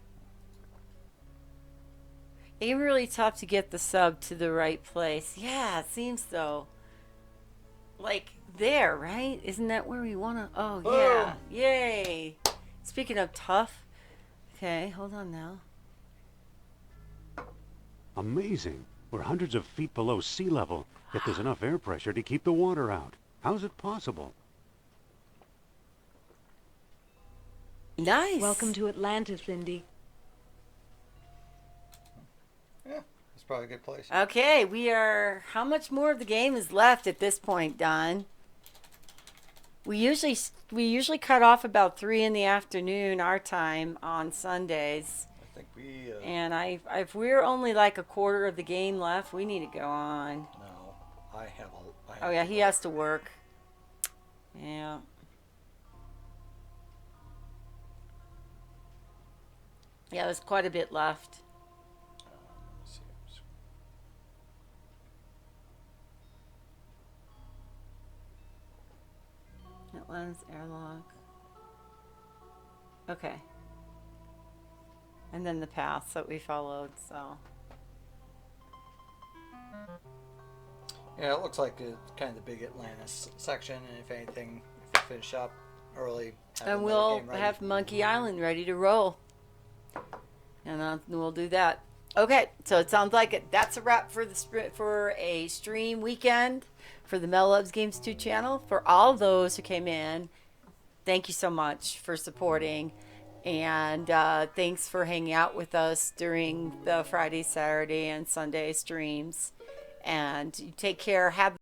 Speaker 1: It can be really tough to get the sub to the right place. Yeah, it seems so. Like there, right? Isn't that where we want to? Oh, yeah. Yay. Speaking of tough. Okay, hold on now.
Speaker 4: Amazing. We're hundreds of feet below sea level, yet there's enough air pressure to keep the water out. How's it possible?
Speaker 1: Nice.
Speaker 5: Welcome to Atlantis, Indy.
Speaker 2: Yeah, it's probably a good place.
Speaker 1: Okay, we are. How much more of the game is left at this point, Don? We usually cut off about 3 in the afternoon our time on Sundays.
Speaker 2: I think we.
Speaker 1: And if we're only like a quarter of the game left, we need to go on.
Speaker 2: No, I have a.
Speaker 1: Oh yeah, he has to work. Yeah. Yeah, there's quite a bit left.
Speaker 2: Let's see.
Speaker 1: Atlantis airlock. Okay. And then the path that we followed, so.
Speaker 2: Yeah, it looks like it's kind of the big Atlantis section, and if anything, if you finish up early, have
Speaker 1: And
Speaker 2: another
Speaker 1: we'll
Speaker 2: game ready.
Speaker 1: have Monkey Island ready to roll. And we'll do that. Okay, so it sounds like that's a wrap for for a stream weekend for the Mel Loves Games 2 channel. For all those who came in, thank you so much for supporting. And thanks for hanging out with us during the Friday, Saturday, and Sunday streams. And you take care. Have